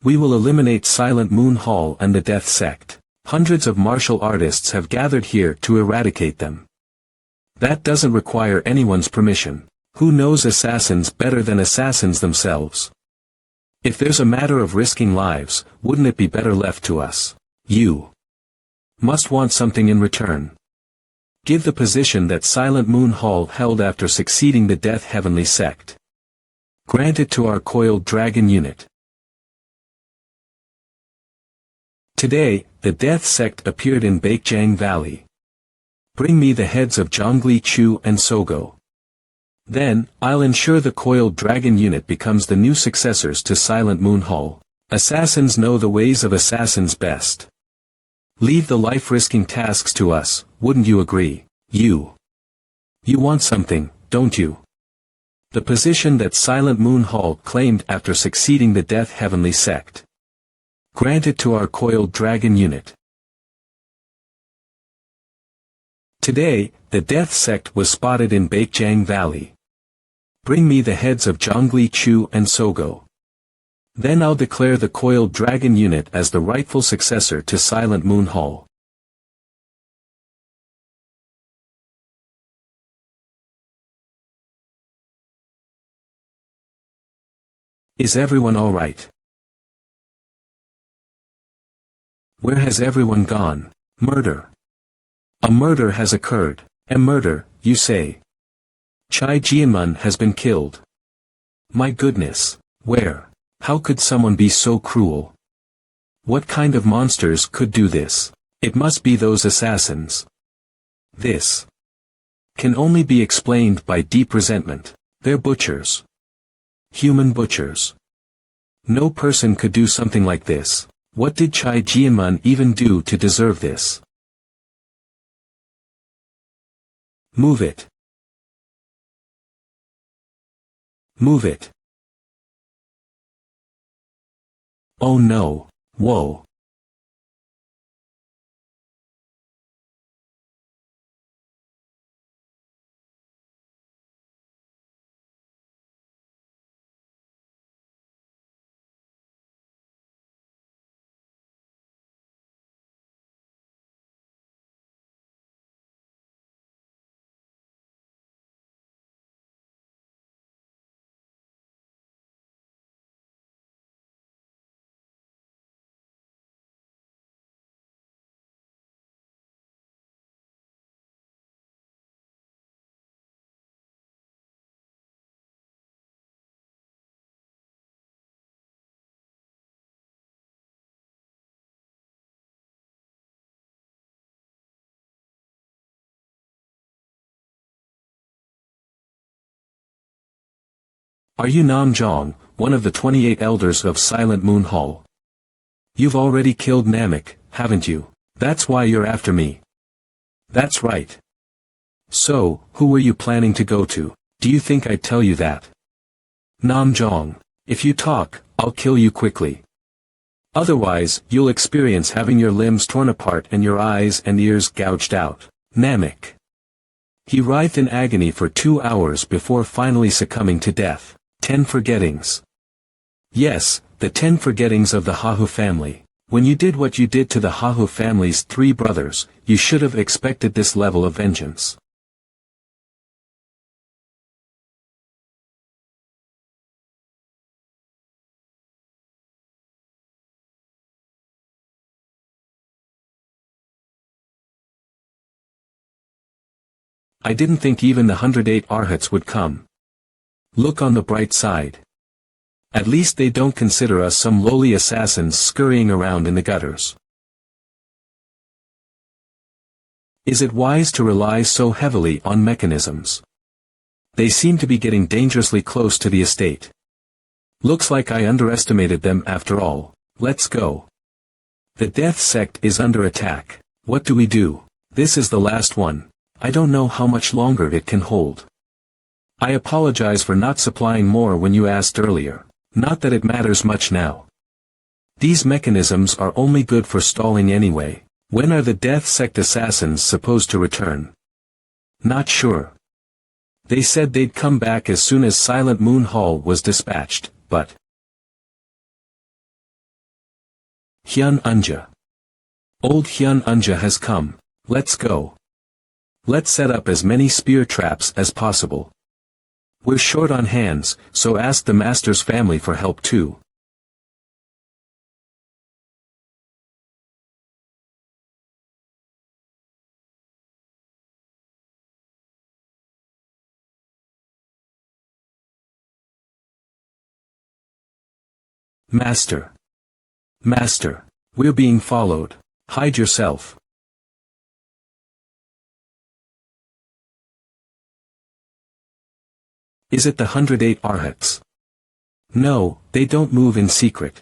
[SPEAKER 1] We will eliminate Silent Moon Hall and the Death Sect. Hundreds of martial artists have gathered here to eradicate them. That doesn't require anyone's permission. Who knows assassins better than assassins themselves? If there's a matter of risking lives, wouldn't it be better left to us? You must want something in return. Give the position that Silent Moon Hall held after succeeding the Death Heavenly Sect. Grant it to our Coiled Dragon Unit. Today, the Death Sect appeared in Baekjang Valley. Bring me the heads of Zhongli Chu and Sogo. Then, I'll ensure the Coiled Dragon Unit becomes the new successors to Silent Moon Hall. Assassins know the ways of assassins best. Leave the life-risking tasks to us, wouldn't you agree? You want something, don't you? The position that Silent Moon Hall claimed after succeeding the Death Heavenly Sect. Grant it to our Coiled Dragon Unit. Today, the Death Sect was spotted in Baekjang Valley. Bring me the heads of Zhongli Chu and Sogo. Then I'll declare the Coiled Dragon Unit as the rightful successor to Silent Moon Hall. Is everyone all right? Where has everyone gone? Murder. A murder has occurred. A murder, you say? Chai Jianmun has been killed. My goodness. Where? How could someone be so cruel? What kind of monsters could do this? It must be those assassins. This can only be explained by deep resentment. They're butchers. Human butchers. No person could do something like this. What did Chai Jianmun even do to deserve this? Move it. Move it. Oh no. Whoa. Are you Nam Jong, one of the 28 elders of Silent Moon Hall? You've already killed Namek, haven't you? That's why you're after me. That's right. So, who were you planning to go to? Do you think I'd tell you that? Nam Jong. If you talk, I'll kill you quickly. Otherwise, you'll experience having your limbs torn apart and your eyes and ears gouged out. Namek. He writhed in agony for 2 hours before finally succumbing to death. 10 forgettings. Yes, the 10 forgettings of the Hahu family. When you did what you did to the Hahu family's 3 brothers, you should have expected this level of vengeance. I didn't think even the 108 Arhats would come. Look on the bright side. At least they don't consider us some lowly assassins scurrying around in the gutters. Is it wise to rely so heavily on mechanisms? They seem to be getting dangerously close to the estate. Looks like I underestimated them after all. Let's go. The death sect is under attack. What do we do? This is the last one. I don't know how much longer it can hold. I apologize for not supplying more when you asked earlier. Not that it matters much now. These mechanisms are only good for stalling anyway. When are the death sect assassins supposed to return? Not sure. They said they'd come back as soon as Silent Moon Hall was dispatched, but... Hyun Unja. Old Hyun Unja has come. Let's go. Let's set up as many spear traps as possible. We're short on hands, so ask the master's family for help too. Master. Master. We're being followed. Hide yourself. Is it the 108 Arhats? No, they don't move in secret.